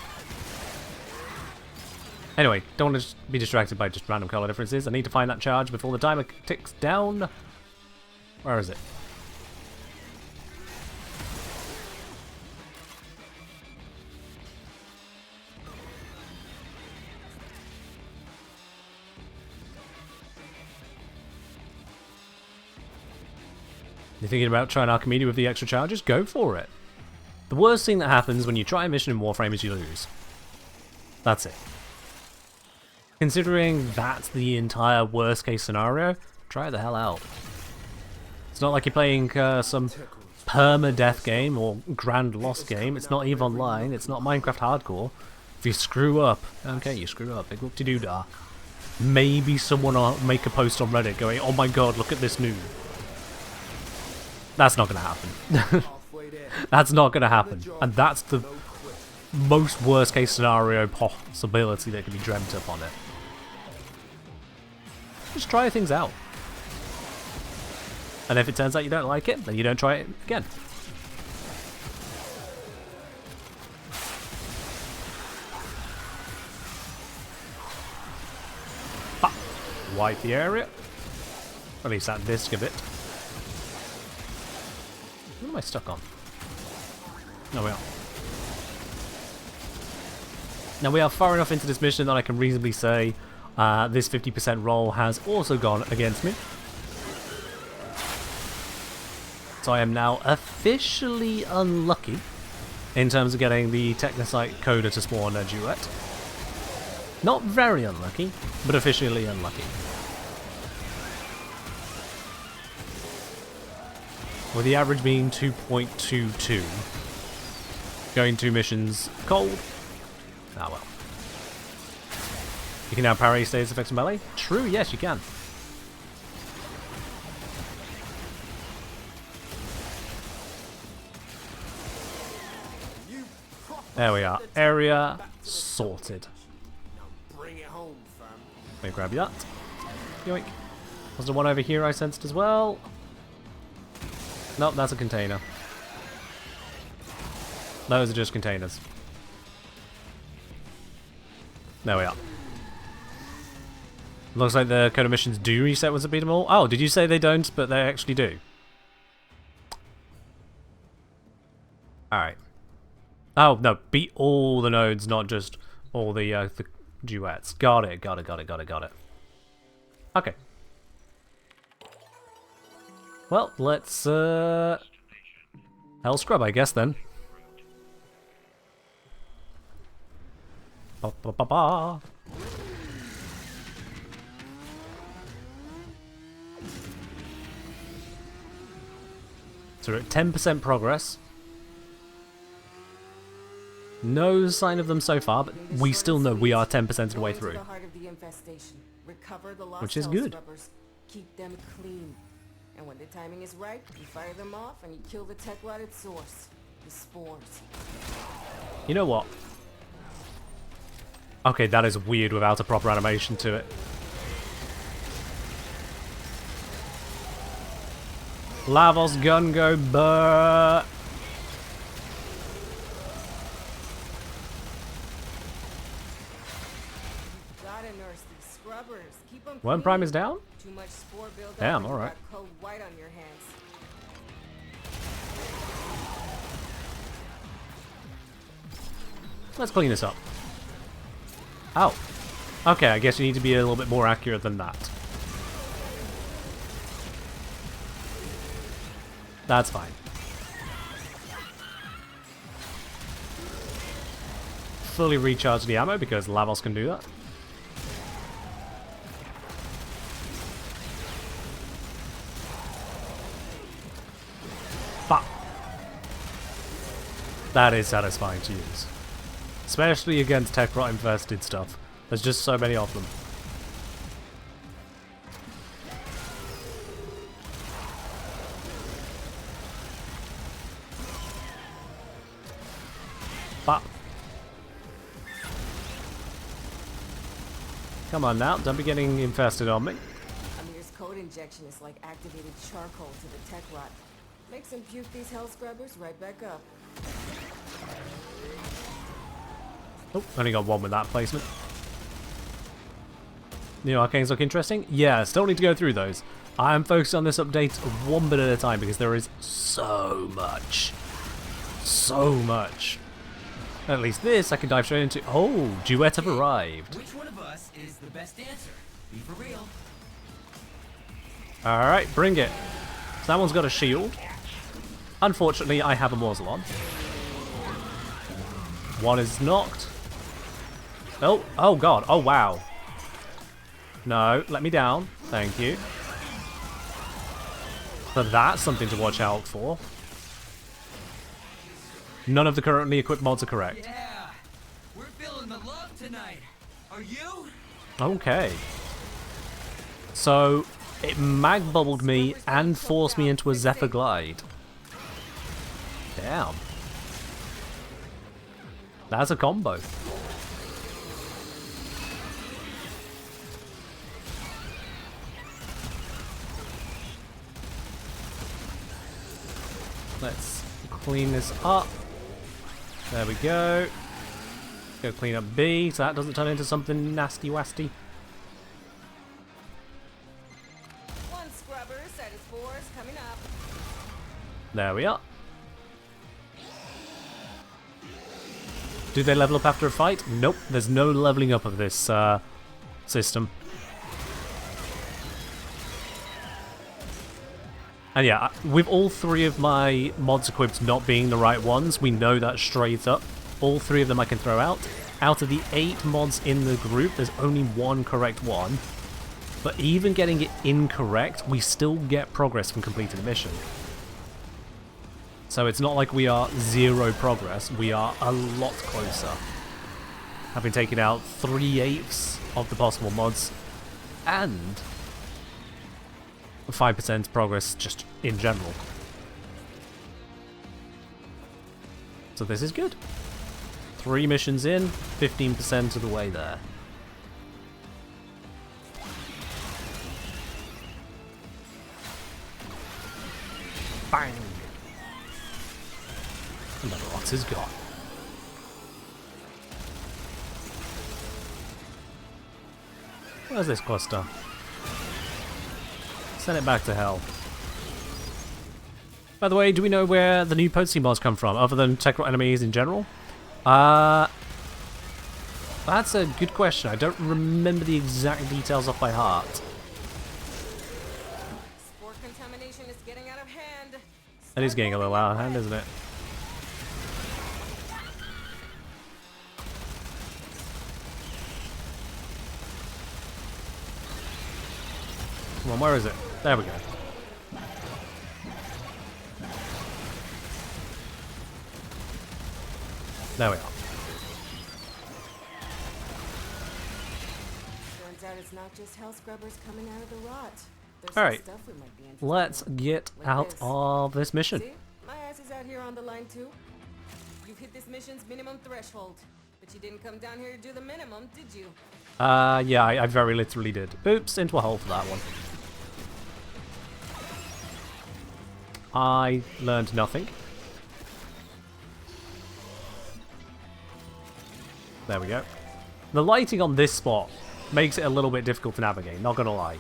Anyway, don't want to be distracted by just random colour differences. I need to find that charge before the timer ticks down. Where is it? You're thinking about trying Archimedes with the extra charges? Go for it. The worst thing that happens when you try a mission in Warframe is you lose. That's it. Considering that's the entire worst case scenario, try the hell out. It's not like you're playing some perma-death game or grand loss game. It's not EVE Online. It's not Minecraft Hardcore. If you screw up, okay, you screw up. Big whoop-de-doo-dah. Maybe someone will make a post on Reddit going, oh my god, look at this noob. That's not going to happen. That's not going to happen. And that's the most worst case scenario possibility that can be dreamt up on it. Just try things out. And if it turns out you don't like it, then you don't try it again. Ah, wipe the area. At least that disc a bit. What am I stuck on? No, we are. Now we are far enough into this mission that I can reasonably say this 50% roll has also gone against me. So I am now officially unlucky in terms of getting the Technocyte Coda to spawn a duet. Not very unlucky, but officially unlucky. With the average being 2.22. Going 2 missions cold. Ah well. You can now parry status effects in melee? True, yes you can. There we are. Area sorted. Bring it home, fam. Let me grab that. Yoink. Was there one over here I sensed as well? Nope, that's a container. Those are just containers. There we are. Looks like the Coda missions do reset once I beat them all. Oh, did you say they don't, but they actually do? Alright. Oh, no, beat all the nodes, not just all the duets. Got it. Okay. Well, let's, hell scrub, I guess, then. Ba, ba, ba, ba. So we're at 10% progress. No sign of them so far, but we still know we are 10% of the way through. The heart of the infestation. Recover the lost Which is cell good. scrubbers. Keep them clean. And when the timing is right, you fire them off and you kill the tech rot at source. The spores. You know what? Okay, that is weird without a proper animation to it. Lavos gun go burr. Gotta nurse these scrubbers. Keep them One clean. prime is down? Too much spore buildup. Damn, and you alright. got cold white on your hands. Let's clean this up. Oh. Okay, I guess you need to be a little bit more accurate than that. That's fine. Fully recharge the ammo because Lavos can do that. But that is satisfying to use. Especially against tech rot infested stuff. There's just so many of them. But come on now, don't be getting infested on me. Amir's code injection is like activated charcoal to the tech rot. Makes him puke these hell scrubbers right back up. Oh, only got one with that placement. New arcanes look interesting. Yeah, still need to go through those. I am focused on this update one bit at a time because there is so much. So much. At least this I can dive straight into. Oh, duet have arrived. Which one of us is the best answer? Be for real. Alright, bring it. So that one's got a shield. Unfortunately, I have a Morzelon. One is knocked. Oh, oh god, oh wow. No, let me down. Thank you. So that's something to watch out for. None of the currently equipped mods are correct. Yeah, we're feeling the love tonight. Are you? Okay. So, it mag bubbled me and forced me into a Zephyr Glide. Damn. That's a combo. Let's clean this up. There we go. Go clean up B so that doesn't turn into something nasty wasty. One scrubber, set of spores coming up. There we are. Do they level up after a fight? Nope, there's no leveling up of this system. And yeah, with all three of my mods equipped not being the right ones, we know that straight up. All three of them I can throw out. Out of the 8 mods in the group, there's only one correct one. But even getting it incorrect, we still get progress from completing the mission. So it's not like we are 0 progress, we are a lot closer. Having taken out 3/8 of the possible mods, and 5% progress just in general. So this is good. 3 missions in, 15% of the way there. Bang! Another Ox is gone. Where's this cluster? Send it back to hell. By the way, do we know where the new potency mods come from, other than tech rot enemies in general? That's a good question. I don't remember the exact details off by heart. Spore contamination is getting out of hand. It is getting a little out of hand, isn't it? Come on, where is it? There we go. There we are. Turns out it's not just hell scrubbers coming out of the rot. There's Alright, some stuff we might be interested let's in. get Like out this. of this mission. See? My ass is out here on the line too. You've hit this mission's minimum threshold. But you didn't come down here to do the minimum, did you? Yeah, I very literally did. Oops, into a hole for that one. I learned nothing. There we go. The lighting on this spot makes it a little bit difficult to navigate, not gonna lie.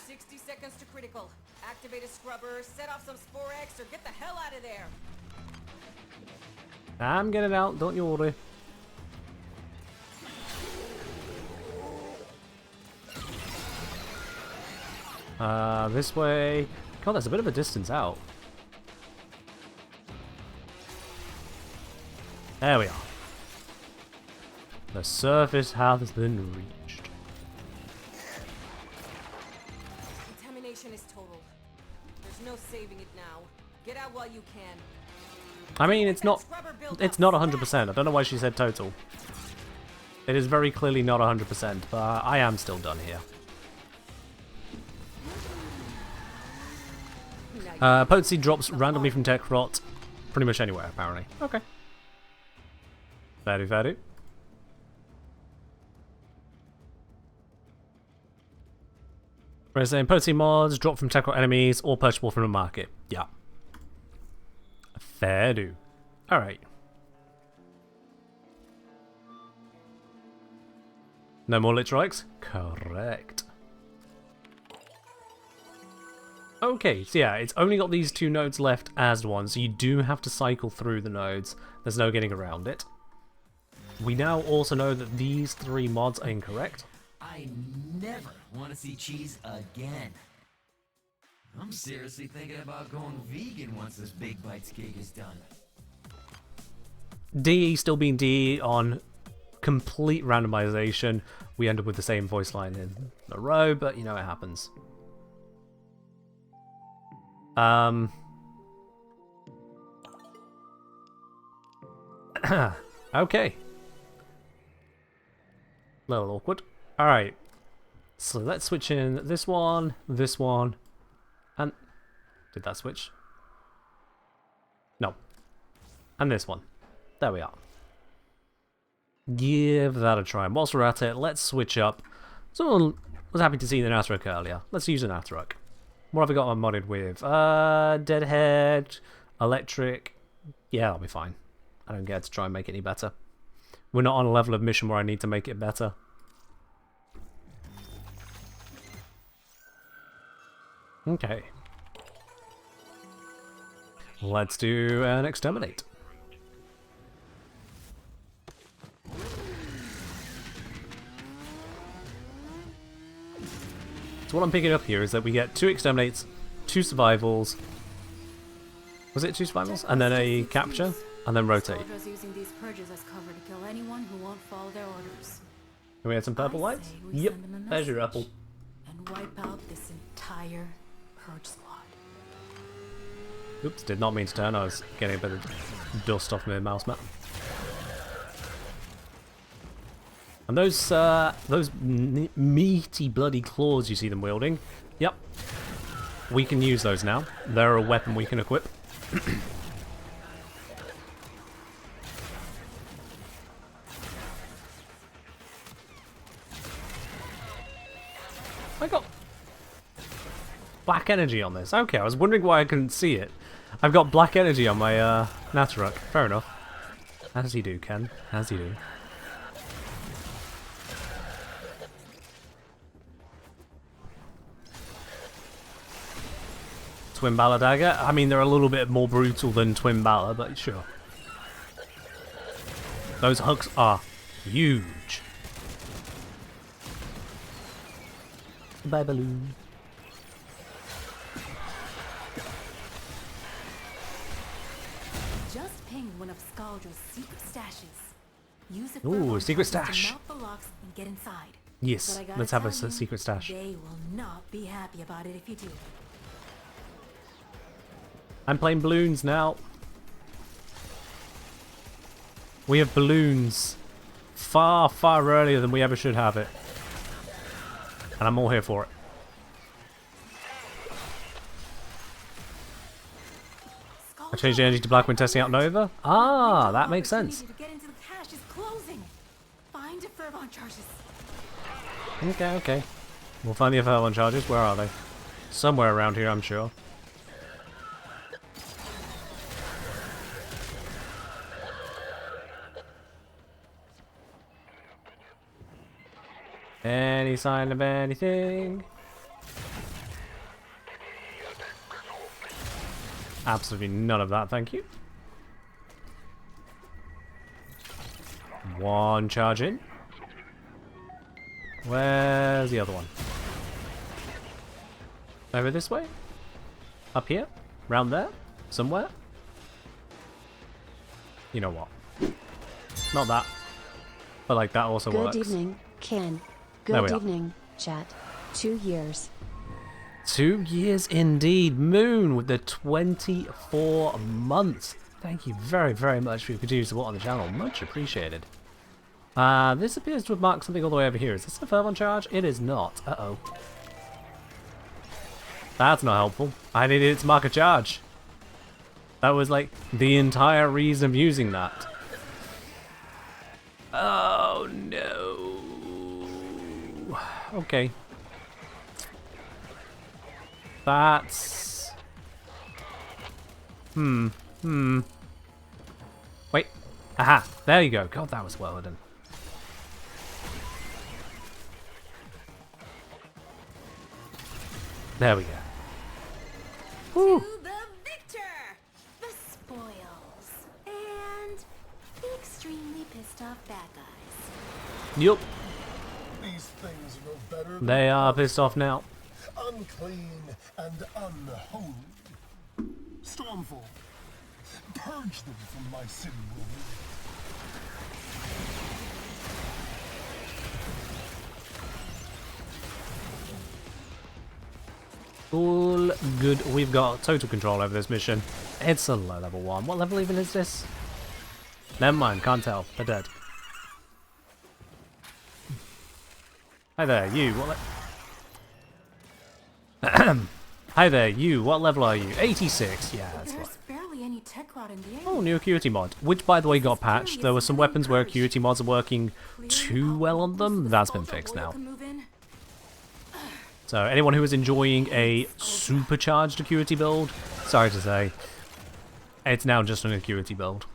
60 seconds to critical. Activate a scrubber, set off some Spore X, or get the hell out of there. I'm getting out, don't you worry. This way. God, there's a bit of a distance out. There we are. The surface has been reached. Contamination is total. There's no saving it now. Get out while you can. I mean, it's not 100%. I don't know why she said total. It is very clearly not 100%, but I am still done here. Potency drops randomly from tech rot pretty much anywhere, apparently. Okay. Very, very. We're saying potency mods drop from tech rot enemies or purchasable from the market. Yeah. Fair do. Alright. No more lit strikes? Correct. Okay, so yeah, it's only got these two nodes left as one, so you do have to cycle through the nodes. There's no getting around it. We now also know that these three mods are incorrect. I never want to see cheese again. I'm seriously thinking about going vegan once this Big Bites gig is done. DE still being DE on complete randomization. We end up with the same voice line in a row, but you know it happens. Okay. Little awkward. Alright. So let's switch in this one, and... Did that switch? No. And this one. There we are. Give that a try. And whilst we're at it, let's switch up. Someone was happy to see the Nathruk earlier. Let's use an Nathruk. What have I got modded with? Deadhead, Electric. Yeah, that'll be fine. I don't get to try and make it any better. We're not on a level of mission where I need to make it better. Okay. Let's do an exterminate. So what I'm picking up here is that we get 2 exterminates, 2 survivals. Was it 2 survivals? And then a capture, and then rotate. Soldiers using these purges as cover to kill anyone who won't follow their orders. Can we add some purple lights? say we Yep, send them a there's your message. apple. And wipe out this entire purge squad. Oops, did not mean to turn. I was getting a bit of dust off my mouse mat. And those meaty bloody claws you see them wielding, yep, we can use those now. They're a weapon we can equip. I got black energy on this. Okay, I was wondering why I couldn't see it. I've got black energy on my Nathruk. Fair enough. As you do, Ken. As you do. Twin Bala Dagger. I mean, they're a little bit more brutal than Twin Bala, but sure. Those hooks are huge. Bye, balloon. Just ping one of Scaldra's secret stashes. Use it Ooh, for secret to stash. melt the locks and get inside. Yes, But I gotta let's have a tell you, secret stash. They will not be happy about it if you do. I'm playing balloons now. We have balloons far, far earlier than we ever should have it. And I'm all here for it. I changed the energy to black when testing out Nova. Ah, that makes sense. To get into the cache is closing. Find the fervon charges. Okay, okay. We'll find the F1 charges. Where are they? Somewhere around here, I'm sure. Any sign of anything? Absolutely none of that, thank you. One charge in. Where's the other one? Over this way? Up here? Round there? Somewhere? You know what? Not that. But like that also works. Good evening, Ken. There we Good are. evening, chat. 2 years. 2 years indeed. Moon with the 24 months. Thank you very, very much for your continued support on the channel. Much appreciated. This appears to have marked something all the way over here. Is this a fervon charge? It is not. Uh-oh. That's not helpful. I needed it to mark a charge. That was like the entire reason of using that. Oh no. Okay. That's... Wait. Aha. There you go. God, that was well done. There we go. Woo. To the victor! The spoils. And the extremely pissed off bad guys. Yup. These things are no better They are pissed off now. unclean and unholy. Stormfall, purge them from my city world. All good. We've got total control over this mission. It's a low level one. What level even is this? Never mind. Can't tell. They're dead. Hi there, you. What Hi there, you. What level are you? 86. Yeah, that's right. There's barely any tech rod in the air. Oh, new acuity mod, which by the way got patched. There were some weapons where acuity mods are working too well on them. That's been fixed now. So anyone who is enjoying a supercharged acuity build, sorry to say, it's now just an acuity build.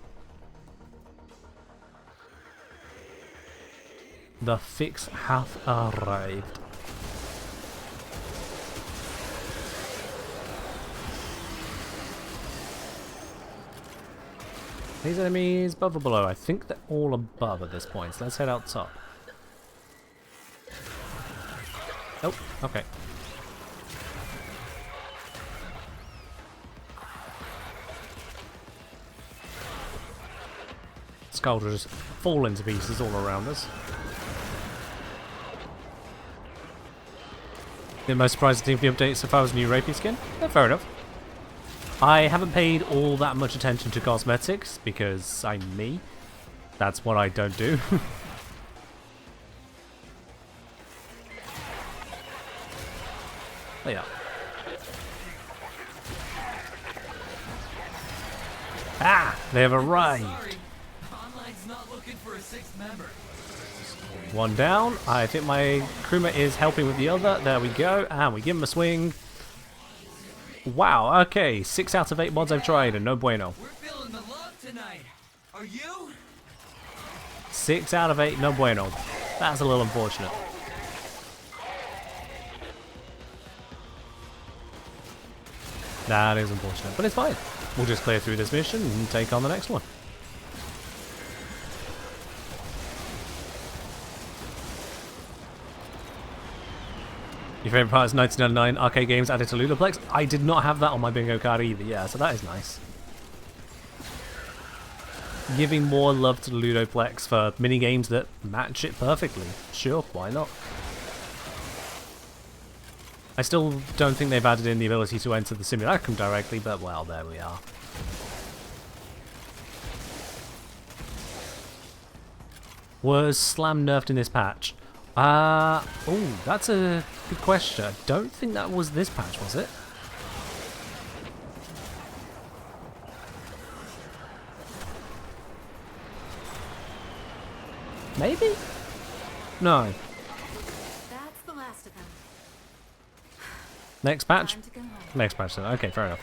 The fix hath arrived. These enemies above or below? I think they're all above at this point, so let's head out top. Oh, okay. Skulls will just fall into pieces all around us. The most surprising thing for the update so far was a new Rapey skin. Yeah, fair enough. I haven't paid all that much attention to cosmetics because I'm me. That's what I don't do. Oh, yeah. Ah! They have arrived! Sorry, Online's not looking for a sixth member. One down. I think my crewmate is helping with the other. There we go. And we give him a swing. Wow, okay. 6 out of 8 mods I've tried and no bueno. We're feeling the love tonight. Are you? 6 out of 8, no bueno. That's a little unfortunate. That is unfortunate, but it's fine. We'll just clear through this mission and take on the next one. Your favourite part is 1999 arcade games added to Ludoplex? I did not have that on my bingo card either, yeah, so that is nice. Giving more love to the Ludoplex for minigames that match it perfectly. Sure, why not? I still don't think they've added in the ability to enter the simulacrum directly, but well, there we are. Was Slam nerfed in this patch? Oh, that's a good question. I don't think that was this patch, was it? Maybe? No. That's the last of them. Next patch? Time to go home. Next patch then. Okay, fair enough.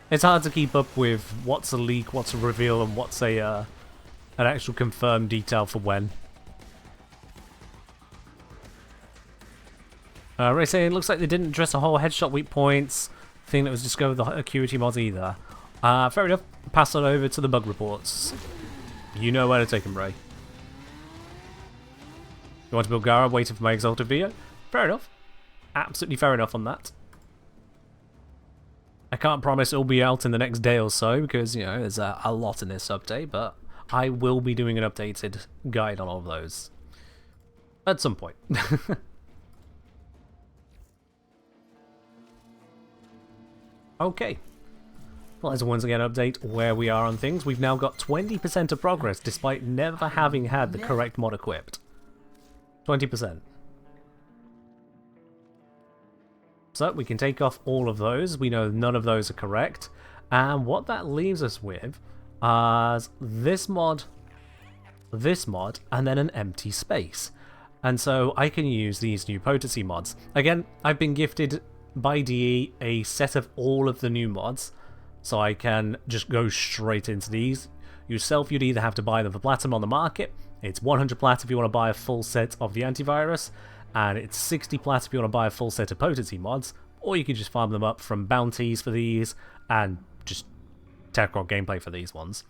It's hard to keep up with what's a leak, what's a reveal, and what's a an actual confirmed detail for when. Ray saying, looks like they didn't address a whole headshot weak points thing that was discovered with the Acuity mods either. Fair enough. Pass it over to the bug reports. You know where to take them, Ray. You want to build Gara waiting for my Exalted video? Fair enough. Absolutely fair enough on that. I can't promise it'll be out in the next day or so because, you know, there's a lot in this update, but I will be doing an updated guide on all of those at some point. Okay. Well, let's once again update where we are on things. We've now got 20% of progress despite never having had the correct mod equipped. 20%. So we can take off all of those. We know none of those are correct. And what that leaves us with is this mod, and then an empty space. And so I can use these new potency mods. Again, I've been gifted by DE a set of all of the new mods, so I can just go straight into these. Yourself, you'd either have to buy them for platinum on the market. It's 100 plat if you want to buy a full set of the antivirus, and it's 60 plat if you want to buy a full set of potency mods, or you can just farm them up from bounties for these, and just Techrot gameplay for these ones.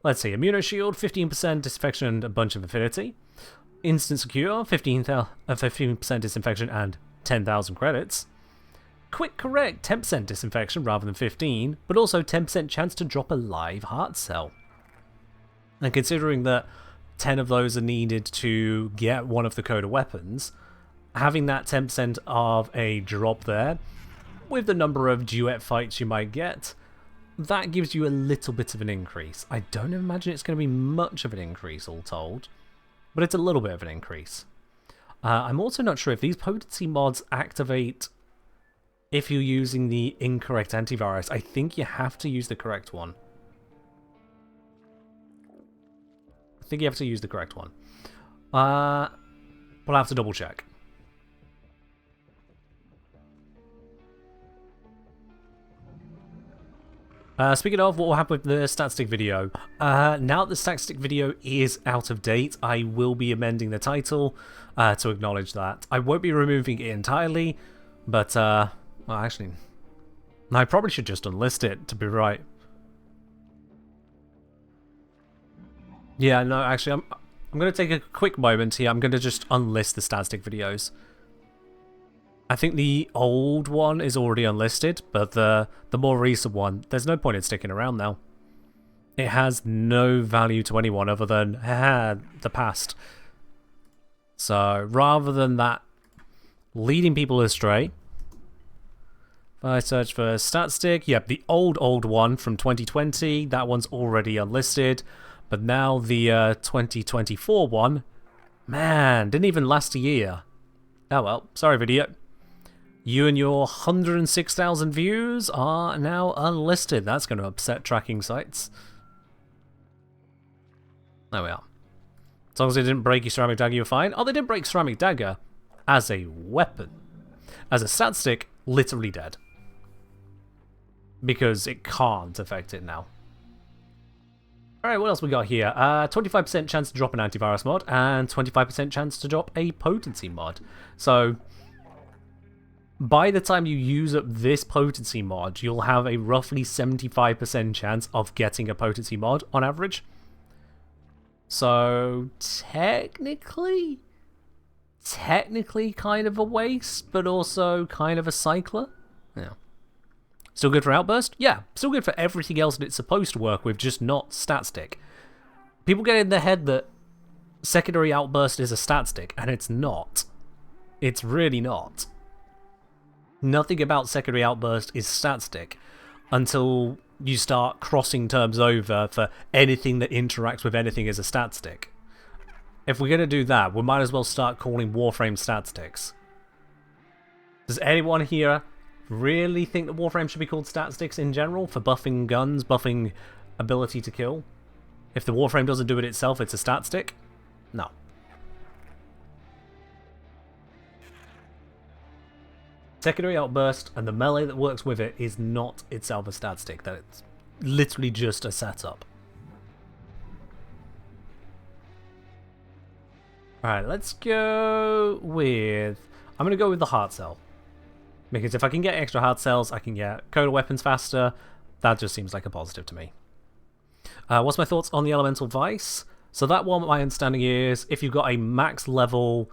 Let's see, Immunoshield, 15% disinfection and a bunch of affinity. Instant Secure, 15% disinfection and 10,000 credits. Quick Correct, 10% disinfection rather than 15, but also 10% chance to drop a live heart cell. And considering that 10 of those are needed to get one of the Coda weapons, having that 10% of a drop there, with the number of duet fights you might get, that gives you a little bit of an increase. I don't imagine it's going to be much of an increase all told, but it's a little bit of an increase. I'm also not sure if these potency mods activate if you're using the incorrect antivirus. I think you have to use the correct one. I think you have to use the correct one. We'll have to double check. Speaking of, what will happen with the statistic video? Now that the statistic video is out of date, I will be amending the title to acknowledge that. I won't be removing it entirely, but, well, actually, I probably should just unlist it, to be right. Yeah, no, actually, I'm going to take a quick moment here. I'm going to just unlist the statistic videos. I think the old one is already unlisted, but the more recent one, there's no point in sticking around now. It has no value to anyone other than the past. So rather than that leading people astray, if I search for statistic, yep, the old one from 2020, that one's already unlisted, but now the 2024 one, man, didn't even last a year. Oh well, sorry video. You and your 106,000 views are now unlisted. That's going to upset tracking sites. There we are. As long as they didn't break your ceramic dagger, you're fine. Oh, they didn't break ceramic dagger as a weapon. As a stat stick, literally dead. Because it can't affect it now. Alright, what else we got here? 25% chance to drop an antivirus mod and 25% chance to drop a potency mod. So by the time you use up this potency mod, you'll have a roughly 75% chance of getting a potency mod on average. So technically kind of a waste, but also kind of a cycler. Yeah. Still good for Outburst? Yeah, still good for everything else that it's supposed to work with, just not stat stick. People get in their head that secondary Outburst is a stat stick, and it's not. It's really not. Nothing about secondary Outburst is stat stick until you start crossing terms over for anything that interacts with anything as a stat stick. If we're going to do that, we might as well start calling Warframe stat sticks. Does anyone here really think that Warframe should be called stat sticks in general for buffing guns, buffing ability to kill? If the Warframe doesn't do it itself, it's a stat stick? No. Secondary outburst and the melee that works with it is not itself a stat stick. That's literally just a setup. Alright, let's go with... I'm going to go with the heart cell. Because if I can get extra heart cells, I can get Coda weapons faster. That just seems like a positive to me. What's my thoughts on the Elemental Vice? So that one, my understanding is, if you've got a max level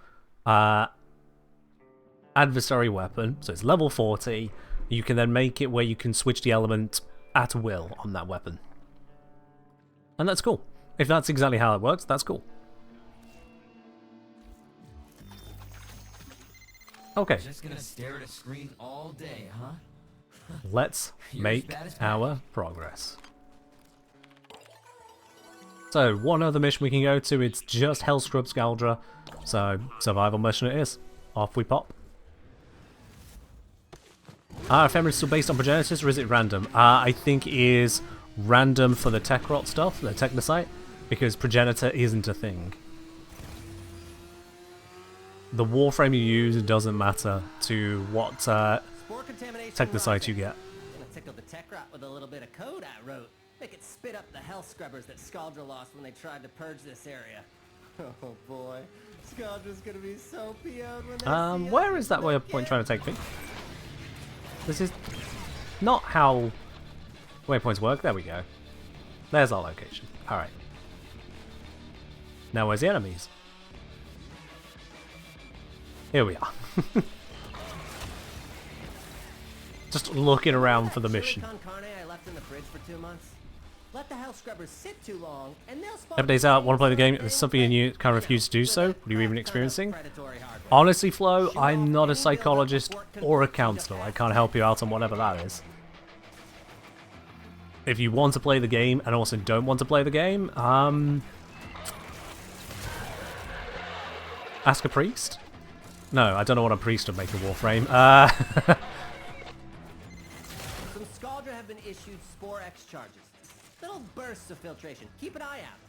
adversary weapon, so it's level 40, you can then make it where you can switch the element at will on that weapon. And that's cool. If that's exactly how it works, that's cool. Okay. Just gonna stare at a screen all day, huh? Let's make our progress. So, one other mission we can go to, it's just Hellscrub Scaldra. So, survival mission it is. Off we pop. Ephemeris is still based on Progenitors, or is it random? I think it is random for the Techrot stuff, the Technocyte, because Progenitor isn't a thing. The Warframe you use doesn't matter to what Technocyte you get. Gonna tickle the Techrot with a little bit of code I wrote. Make it spit up the hell scrubbers that Scaldra lost when they tried to purge this area. Oh boy, Scaldra's gonna be so PO'd when they see where is that waypoint trying to take me? This is not how waypoints work. There we go. There's our location. Alright. Now where's the enemies? Here we are. Just looking around for the mission. I left in the fridge for 2 months. Let the hell scrubbers sit too long, and they'll spawn. Updates out. Want to play the game? There's something in you that kind of refuse to do so. What are you even experiencing? Honestly, Flo, I'm not a psychologist or a counselor. I can't help you out on whatever that is. If you want to play the game and also don't want to play the game, ask a priest. No, I don't know what a priest would make a Warframe. Some Scaldra have been issued Spore X charges. Little bursts of filtration. Keep an eye out.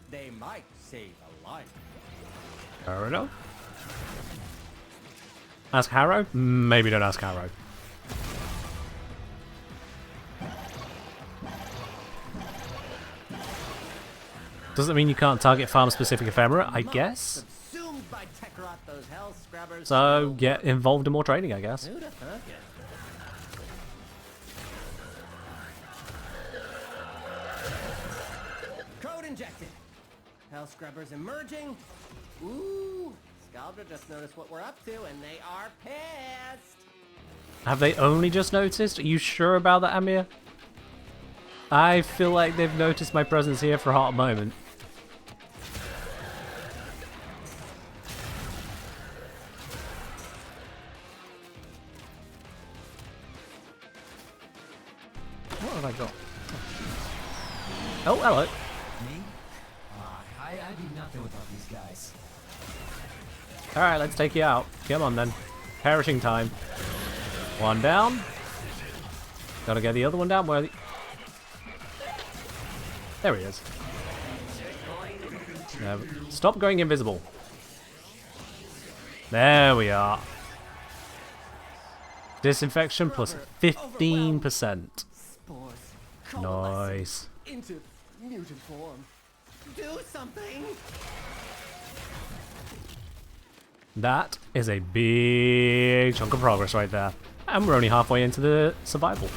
They might save a life. Fair enough. Ask Harrow? Maybe don't ask Harrow. Does that mean you can't target farm-specific ephemera? I guess. By Techrot, those hell scrubbers. So get involved in more training, I guess. Code injected. Hell scrubbers emerging. Ooh, Scaldra just noticed what we're up to, and they are pissed. Have they only just noticed? Are you sure about that, Amir? I feel like they've noticed my presence here for a hot moment. What have I got? Oh, hello. Me? I do nothing without these guys. Alright, let's take you out. Come on then. Perishing time. One down. Gotta get the other one down. Where are the... There he is. Stop going invisible. There we are. Disinfection plus 15%. Nice. Into mutant form. Do something. That is a big chunk of progress right there. And we're only halfway into the survival.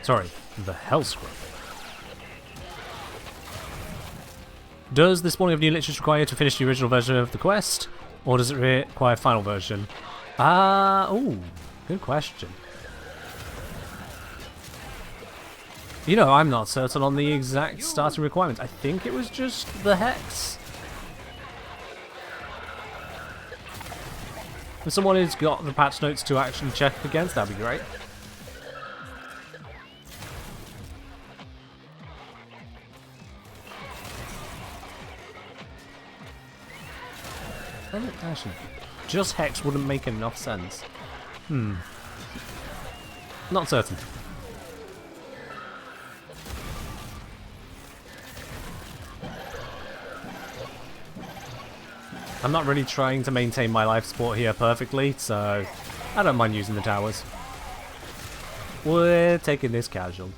Sorry, the hell scrub. Does the spawning of new liches require you to finish the original version of the quest? Or does it require a final version? Ooh, good question. You know, I'm not certain on the exact starting requirements. I think it was just the hex. If someone has got the patch notes to actually check against, that'd be great. Actually, just Hex wouldn't make enough sense. Not certain. I'm not really trying to maintain my life support here perfectly, so I don't mind using the towers. We're taking this casual.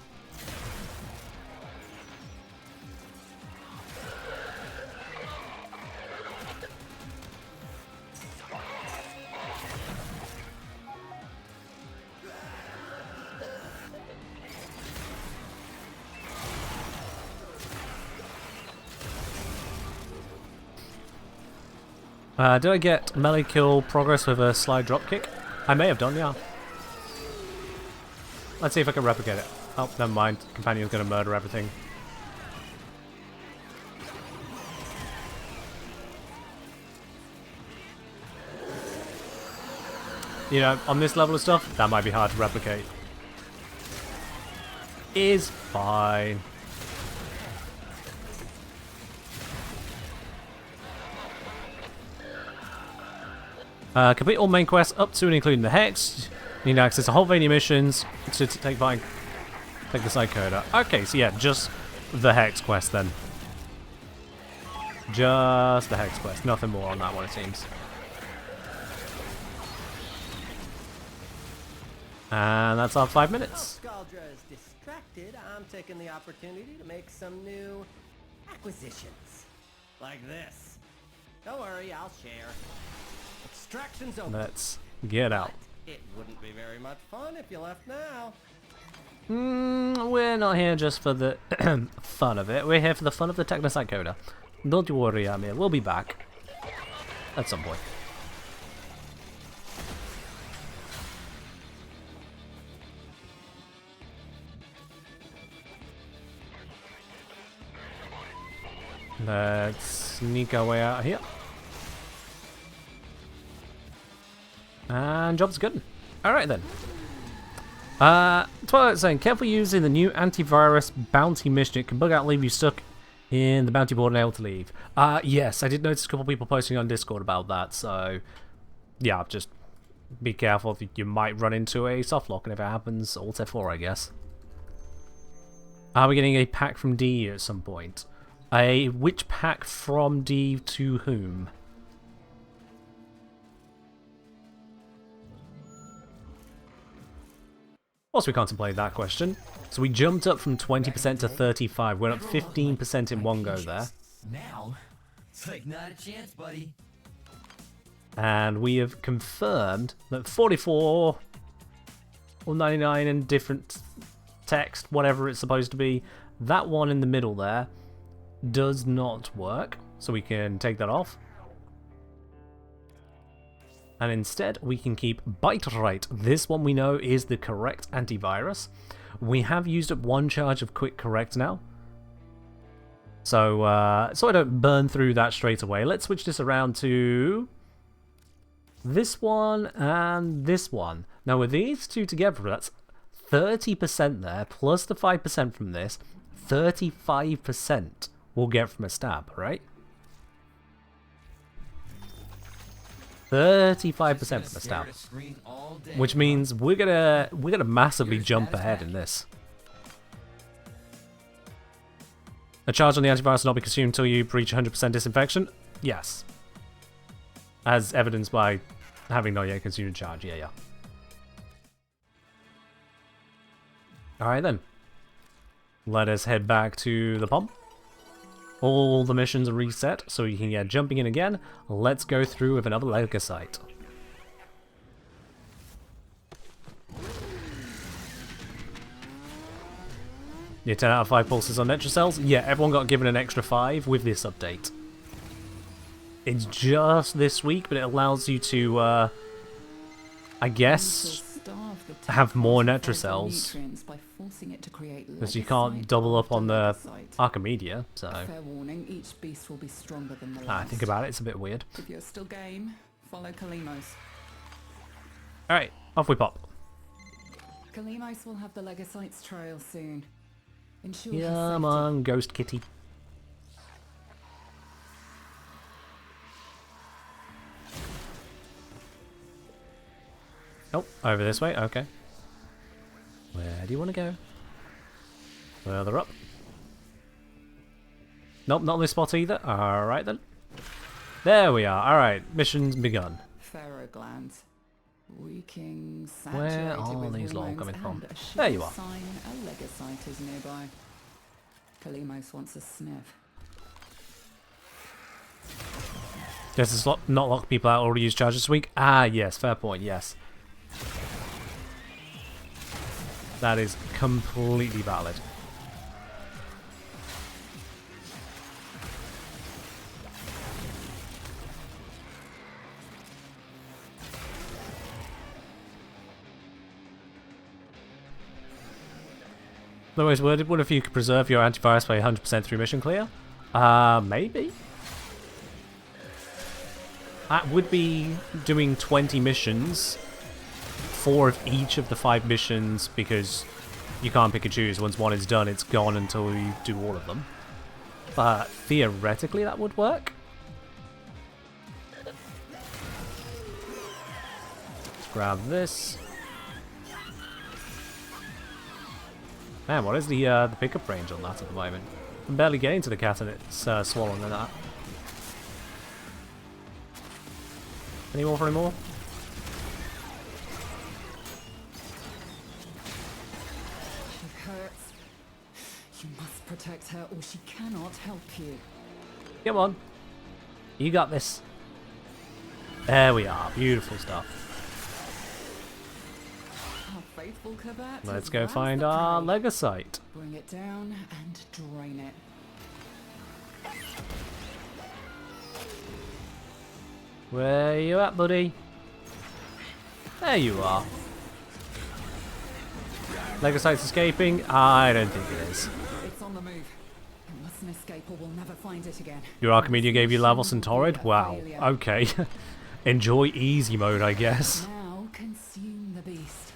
Did I get melee kill progress with a slide dropkick? I may have done, yeah. Let's see if I can replicate it. Oh, never mind. Companion's gonna murder everything. You know, on this level of stuff, that might be hard to replicate. Is fine. Complete all main quests up to and including the Hex. You need access to whole vein missions to take the side Coda. Okay, so yeah, just the Hex quest then. Just the Hex quest. Nothing more on that one, it seems. And that's our 5 minutes. While Scaldra is distracted, I'm taking the opportunity to make some new acquisitions. Like this. Don't worry, I'll share. Extraction's over. Let's get out. It wouldn't be very much fun if you left now. We're not here just for the fun of it. We're here for the fun of the Technocyte Coda. Don't you worry, Amir. We'll be back. At some point. Let's sneak our way out here. And job's good. Alright then. Twilight's saying, careful using the new antivirus bounty mission. It can bug out and leave you stuck in the bounty board and able to leave. Yes, I did notice a couple people posting on Discord about that, so yeah, just be careful. You might run into a soft lock, and if it happens, Alt F4, I guess. Are we getting a pack from D at some point? Which pack from D to whom? Whilst we contemplate that question, so we jumped up from 20% to 35. We're up 15% in one go there. Now, it's like not a chance, buddy. And we have confirmed that 44 or 99 in different text, whatever it's supposed to be, that one in the middle there does not work. So we can take that off. And instead, we can keep Bite-Right. This one we know is the correct antivirus. We have used up one charge of Quick Correct now. So I don't burn through that straight away. Let's switch this around to this one and this one. Now with these two together, that's 30% there, plus the 5% from this. 35% we'll get from a stab, right? 35% from a stab, which means we're gonna massively jump ahead in this. A charge on the antivirus will not be consumed until you breach 100% disinfection. Yes, as evidenced by having not yet consumed a charge. Yeah. All right then. Let us head back to the pump. All the missions are reset, so you can get jumping in again. Let's go through with another Technocyte. Yeah, 10 out of 5 pulses on Netrocells. Yeah, everyone got given an extra 5 with this update. It's just this week, but it allows you to, I guess, have more Netrocells. Because you can't double up on the Archimedia, so... Fair warning, each beast will be stronger than the last. I think about it, it's a bit weird. If you're still game, follow Kalimos. Alright, off we pop. Kalimos will have the Legocytes trail soon. Ensure Come on, Ghost Kitty. Oh, over this way, okay. Where do you want to go? Further up. Nope, not this spot either. Alright then. There we are. Alright, mission's begun. Pharaoh glands. Reeking, Where saturated are with these all hormones, coming from? and a There you sure are. sign a legocyte is nearby. Kalimos wants a sniff. Does this not lock people out already use charges this week? Ah, yes, fair point, yes. That is completely valid. Otherwise worded, what if you could preserve your antivirus by 100% through mission clear? Maybe. That would be doing 20 missions, 4 of each of the 5 missions, because you can't pick and choose. Once one is done, it's gone until you do all of them. But theoretically that would work. Let's grab this. Man, what is the pickup range on that at the moment? I'm barely getting to the cat and it's swallowing that. Any more for any more? She hurts. You must protect her or she cannot help you. Come on. You got this. There we are. Beautiful stuff. Our faithful Kabat Let's has go roused find the our prey. Legocyte. Bring it down and drain it. Where you at, buddy? There you are. Legocyte's escaping? I don't think it is. It's on the move. It mustn't escape or we'll never find it again. Your Archimedia gave you Lavos and Torrid? Wow. Okay. Enjoy easy mode, I guess. Now consume the beast.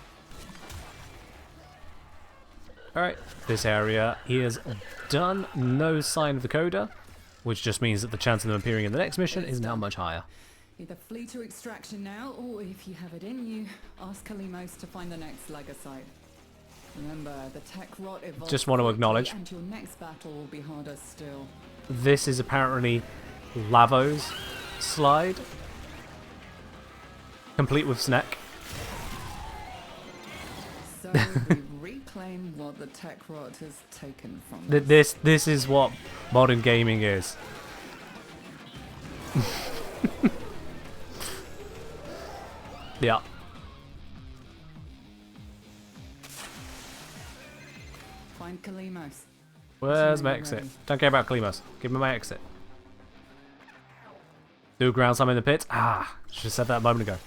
Alright, this area is done. No sign of the Coda, which just means that the chance of them appearing in the next mission is now much higher. Either flee to extraction now, or if you have it in you, ask Kalimos to find the next Legocyte. Remember, the tech rot evolves Just want to quickly, acknowledge. and your next battle will be harder still. This is apparently Lavo's slide, complete with snack. So we reclaim what the tech rot has taken from us. This is what modern gaming is. Yeah. Find Kalimos. Where's my Ready. exit? Don't care about Kalimos. Give me my exit. Do a ground slam in the pit? Ah, should have said that a moment ago.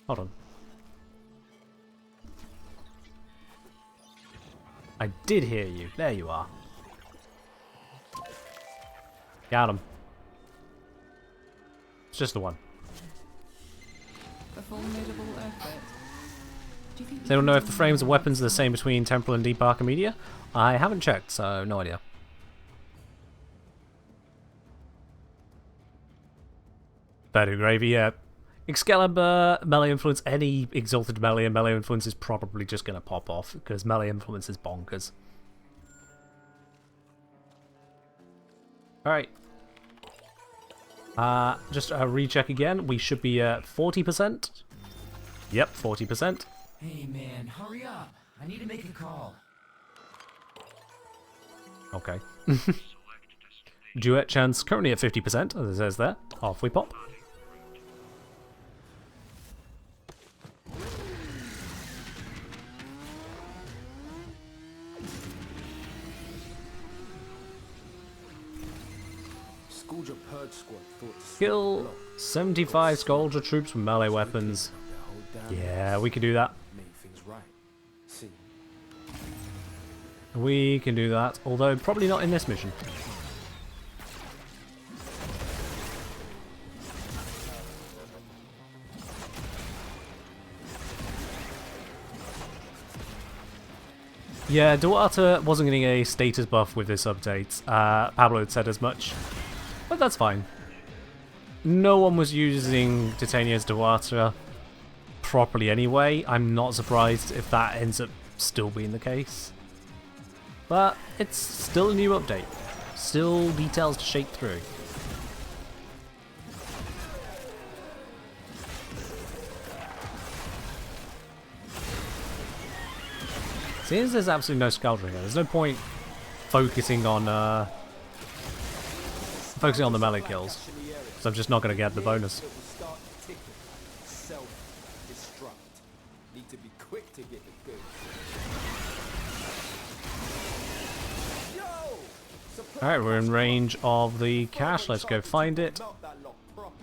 Hold on. I did hear you. There you are. Got him. It's just the one. A formidable effort. Do you think Does anyone know if the frames of weapons are the same between Temporal and Deep Archimedia? I haven't checked, so no idea. Better gravy, yeah. Excalibur, melee influence, any exalted melee and melee influence is probably just going to pop off, because melee influence is bonkers. Alright. Just a recheck again. We should be at 40%. Yep, 40%. Hey man, hurry up. I need to make a call. Okay. Duet chance currently at 50%, as it says there. Off we pop. Scourger Purge Squad thought to Kill 75 Scourger troops with melee weapons. Yeah, we can do that. make things right. See, We can do that, although probably not in this mission. Yeah, Duarte wasn't getting a status buff with this update. Pablo had said as much, but that's fine. no one was using Titania's Dewata properly anyway. I'm not surprised if that ends up still being the case. But it's still a new update. Still details to shake through. Since there's absolutely no Scaldra here, there's no point focusing on the melee kills. So I'm just not going to get the bonus. It will start ticking. Self-destruct. Need to be quick to get the goods. Alright, we're in range of the cache. Let's go find it. Melt that lot proper.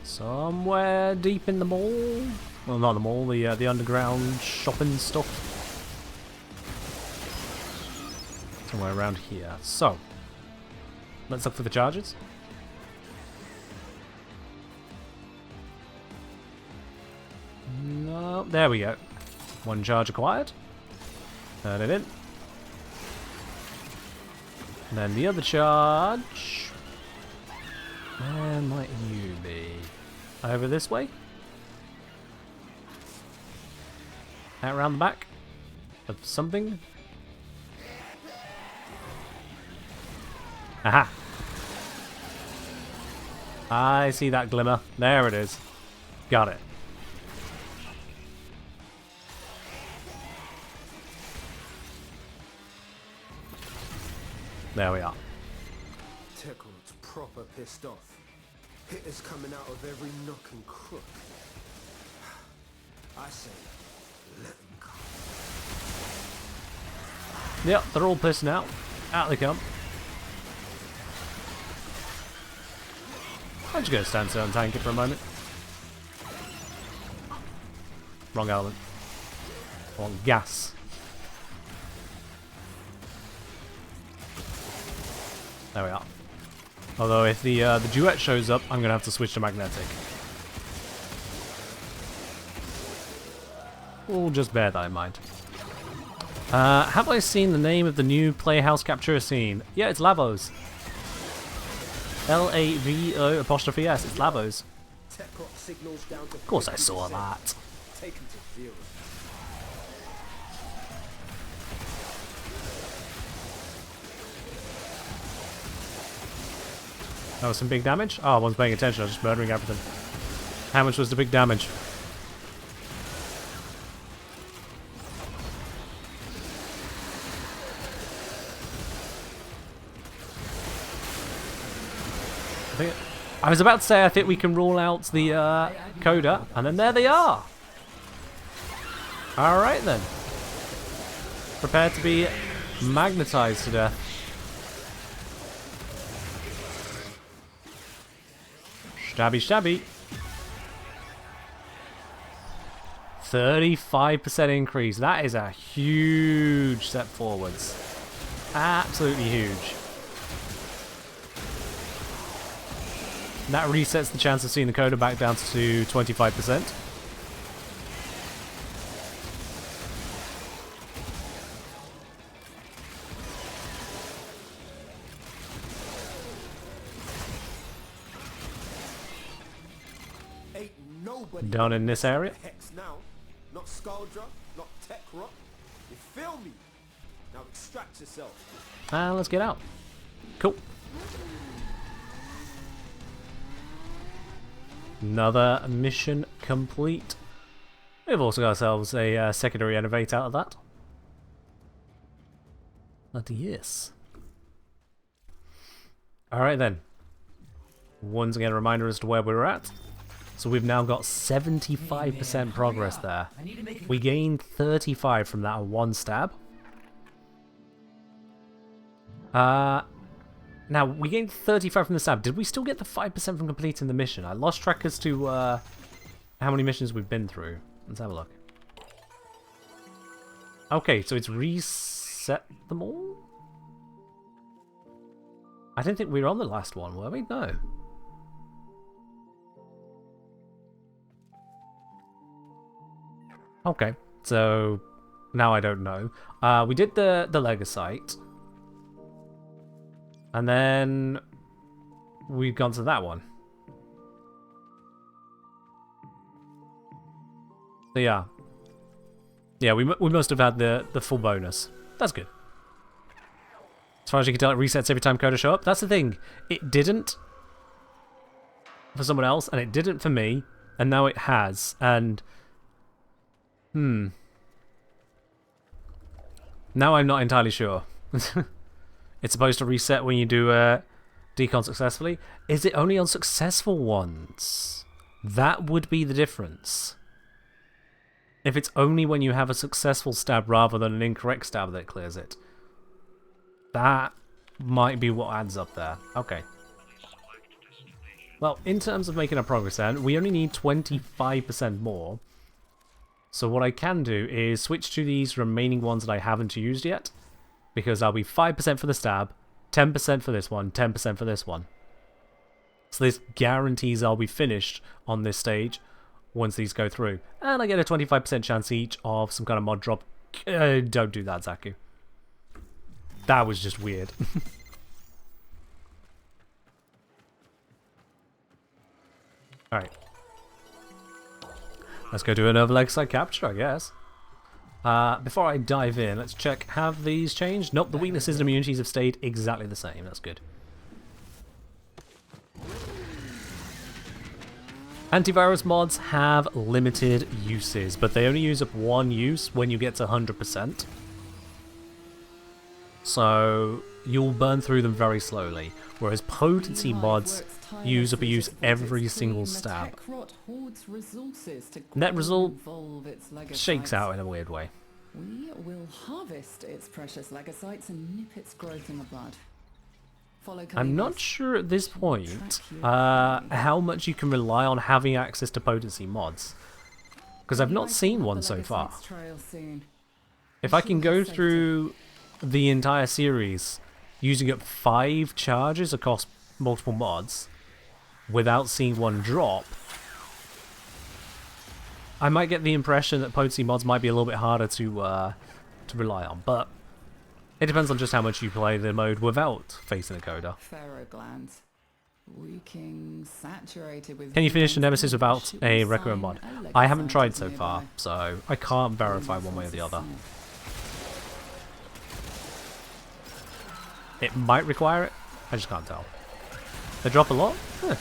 Somewhere deep in the mall. Well, not the mall, the underground shopping stuff. Somewhere around here. So, let's look for the charges. No, there we go. One charge acquired. Turn it in. And then the other charge. Where might you be? Over this way? Out around the back? Of something? Aha! I see that glimmer. There it is. Got it. There we are. Technocite's proper pissed off. Hitters coming out of every nook and crook. I say, let them come. Yep, they're all pissing out. Out they come. I'm just going to stand still and tank it for a moment. Wrong element. Wrong gas. There we are. Although if the duet shows up, I'm going to have to switch to magnetic. We'll just bear that in mind. Have I seen the name of the new Playhouse Capture scene? Yeah, it's Lavos. L-A-V-O''S. It's Lavos. Of course I saw that. Taken to 0. That was some big damage? Oh, I wasn't paying attention, I was just murdering everything. How much was the big damage? I was about to say I think we can rule out the Coda, and then there they are! Alright then. Prepare to be magnetized to death. Stabby stabby. 35% increase. That is a huge step forwards. Absolutely huge. That resets the chance of seeing the Coda back down to 25%. Down in this area. Hex now, not Scaldra, not Techrot. You feel me? Now extract yourself. And let's get out. Cool. Another mission complete. We've also got ourselves a secondary innovate out of that. But yes. Alright then. Once again, a reminder as to where we were at. So we've now got 75% progress there. We gained 35 from that one stab. Now, we gained 35 from the stab. Did we still get the 5% from completing the mission? I lost track as to how many missions we've been through. Let's have a look. Okay, so it's reset them all? I didn't think we were on the last one, were we? No. Okay, so Now I don't know. We did the Legosite. And then we've gone to that one. So yeah. Yeah, we must have had the full bonus. That's good. As far as you can tell, it resets every time Coda show up. That's the thing. It didn't for someone else, and it didn't for me, and now it has. And now I'm not entirely sure. It's supposed to reset when you do decon successfully. Is it only on successful ones? That would be the difference. If it's only when you have a successful stab rather than an incorrect stab that clears it. That might be what adds up there. Okay. Well, in terms of making our progress then, we only need 25% more. So what I can do is switch to these remaining ones that I haven't used yet. Because that'll be 5% for the stab, 10% for this one, 10% for this one. So this guarantees I'll be finished on this stage once these go through. And I get a 25% chance each of some kind of mod drop. Don't do that, Zaku. That was just weird. Alright. Let's go do another Legosite capture, I guess. Before I dive in, let's check, have these changed? Nope, the weaknesses and immunities have stayed exactly the same. That's good. Antivirus mods have limited uses, but they only use up one use when you get to 100%. So you'll burn through them very slowly, whereas potency mods use up a use every single stab. Net result shakes out in a weird way. We will harvest its precious Legosites and nip its growth in the bud. I'm not sure at this point how much you can rely on having access to potency mods, because I've not seen one so far. If I can go through the entire series using up 5 charges across multiple mods without seeing one drop, I might get the impression that potency mods might be a little bit harder to rely on, but it depends on just how much you play the mode without facing a Coda. Can you finish the Nemesis without a Requiem mod? I haven't tried so far, so I can't verify one way or the other. It might require it, I just can't tell. They drop a lot? Huh.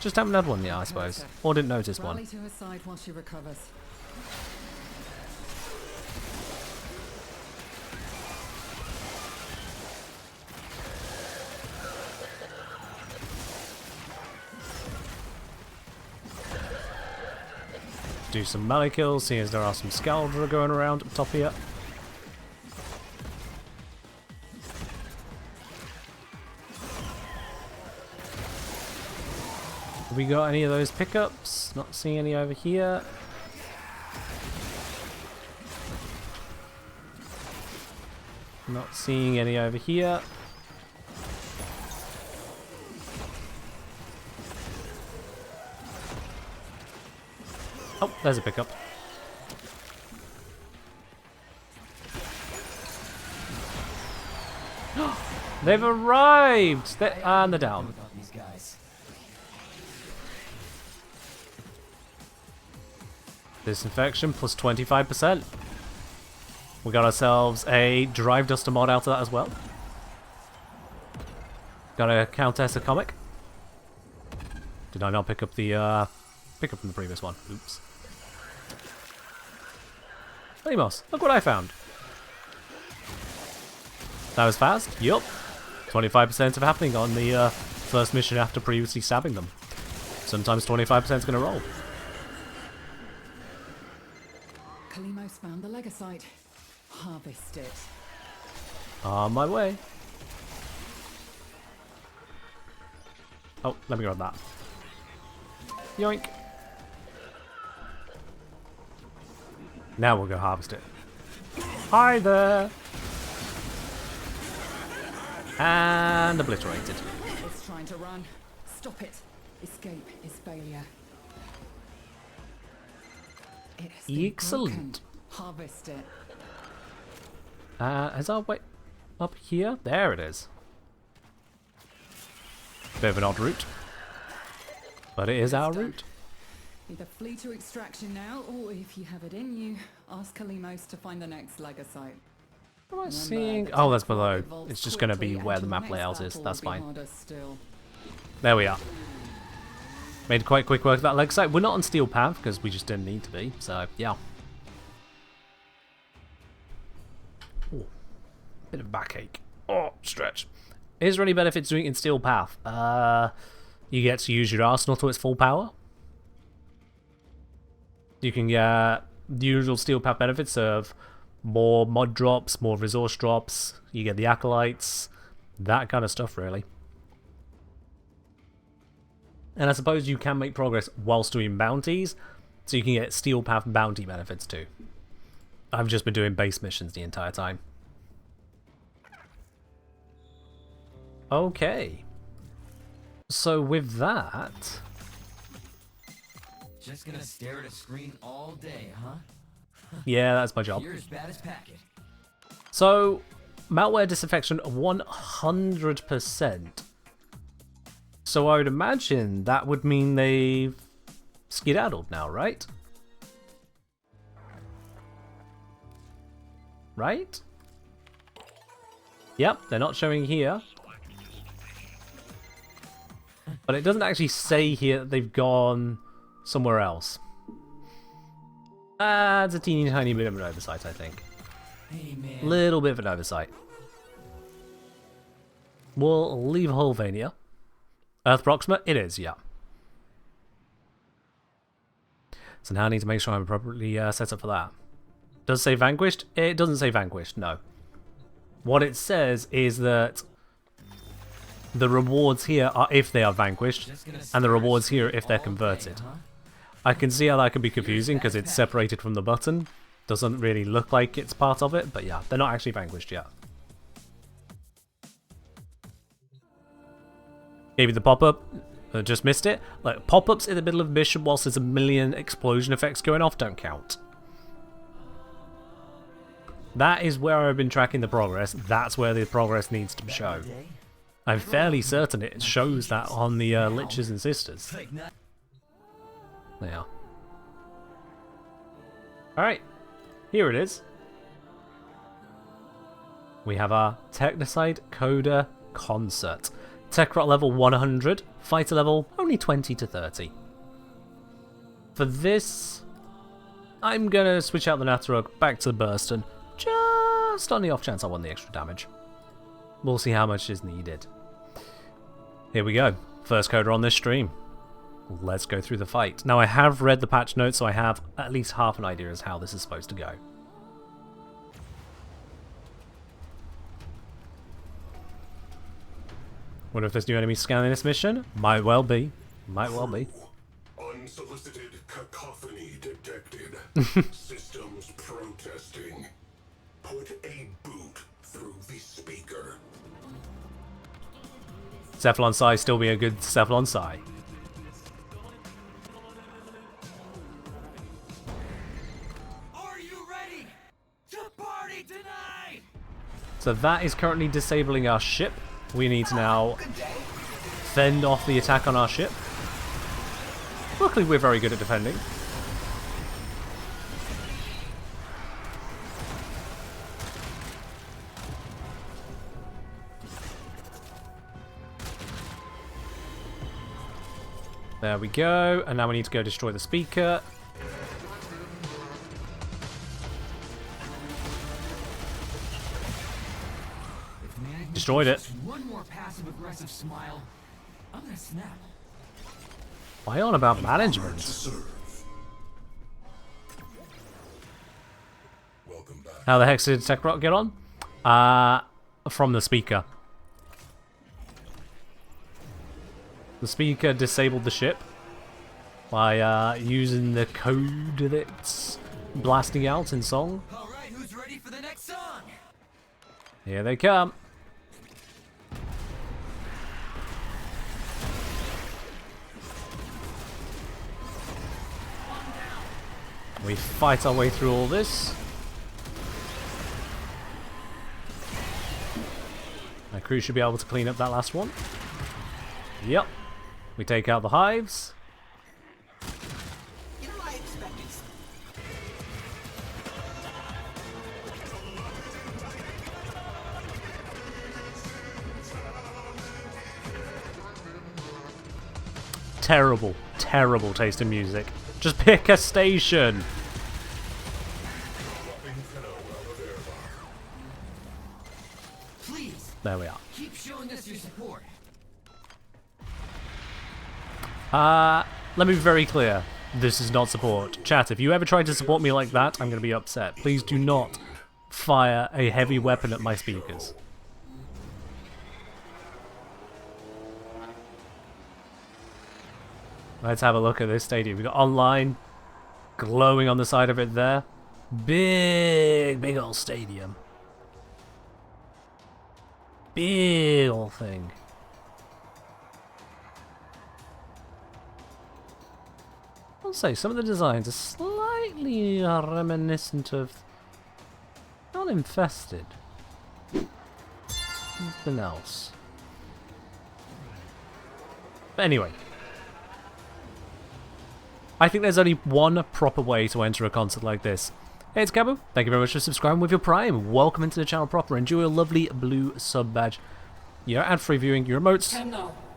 Just haven't had one yet, I suppose. Or didn't notice one. Do some melee kills, seeing as there are some Scaldra going around up top here. Have we got any of those pickups? Not seeing any over here. Not seeing any over here. Oh, there's a pickup. They've arrived! And they're down. Disinfection plus 25%. We got ourselves a Drive Duster mod out of that as well. Got a Countess of Comic. Did I not pick up the pick up from the previous one? Oops. Limos, look what I found. That was fast? Yup. 25% of happening on the first mission after previously stabbing them. Sometimes 25% is going to roll. Kalimos found the Legosite. Harvest it. On my way. Oh, let me grab that. Yoink. Now we'll go harvest it. Hi there! And obliterated. It's trying to run. Stop it. Escape is failure. Excellent. Harvest it. Is our way up here? There it is. Bit of an odd route. But it is our route. Either flee to extraction now, or if you have it in you, ask Kalimos to find the next Legasite. What am I seeing? Oh, that's below. It's just going to be where the map layout is. That's fine. There we are. Made quite quick work of that Legasite. We're not on Steel Path because we just didn't need to be. So, yeah. Ooh, bit of backache. Oh, stretch. Is there any benefits doing it in Steel Path? You get to use your arsenal to its full power. You can get the usual Steel Path benefits of more mod drops, more resource drops. You get the acolytes, that kind of stuff, really. And I suppose you can make progress whilst doing bounties, so you can get Steel Path bounty benefits too. I've just been doing base missions the entire time. Okay. So with that... Just gonna stare at a screen all day, huh? Yeah, that's my job. You're as bad as Packet. So, malware disaffection 100%. So I would imagine that would mean they've skedaddled now, right? Right? Yep, they're not showing here. But it doesn't actually say here that they've gone somewhere else. It's a teeny tiny bit of an oversight, I think. Hey, man. Little bit of an oversight. We'll leave Hulvania. Earth Proxima? It is, yeah. So now I need to make sure I'm appropriately set up for that. Does it say Vanquished? It doesn't say Vanquished, no. What it says is that the rewards here are if they are vanquished, and the rewards here if they're converted. I can see how that can be confusing because it's separated from the button. Doesn't really look like it's part of it, but yeah, they're not actually vanquished yet. Gave you the pop-up, just missed it. Like, pop-ups in the middle of a mission whilst there's a million explosion effects going off don't count. That is where I've been tracking the progress. That's where the progress needs to show. I'm fairly certain it shows that on the Liches and Sisters. They are. Alright, here it is. We have our Technocyte Coda concert. Techrot level 100, fighter level only 20 to 30. For this, I'm gonna switch out the Natharok back to the Burston, just on the off chance I want the extra damage. We'll see how much is needed. Here we go. First Coda on this stream. Let's go through the fight. Now I have read the patch notes, so I have at least half an idea as how this is supposed to go. Wonder if there's new enemies scanning this mission? Might well be. Might well be. Unsolicited cacophony detected. Systems protesting. Put a boot through the speaker. Cephalon Psi still be a good Cephalon Psi. Are you ready to party tonight? So that is currently disabling our ship. We need to now fend off the attack on our ship. Luckily we're very good at defending. There we go, and now we need to go destroy the speaker. Destroyed it. One more passive aggressive smile. I'm gonna snap. Why on about management? How the heck did Techrot get on? From the speaker. The speaker disabled the ship by using the code that's blasting out in song. Alright, who's ready for the next song? Here they come. We fight our way through all this. My crew should be able to clean up that last one. Yep. We take out the hives. You know, I expected. Terrible, terrible taste in music. Just pick a station. Please, There we are. keep showing us your support. Let me be very clear. This is not support. Chat, if you ever try to support me like that, I'm going to be upset. Please do not fire a heavy weapon at my speakers. Let's have a look at this stadium. We've got online, glowing on the side of it there. Big old stadium. Big old thing. I'll say some of the designs are slightly reminiscent of... not infested. Something else. But anyway. I think there's only one proper way to enter a concert like this. Hey, it's Cabu. Thank you very much for subscribing with your Prime. Welcome into the channel proper. Enjoy a lovely blue sub badge. Your ad-free viewing, your emotes,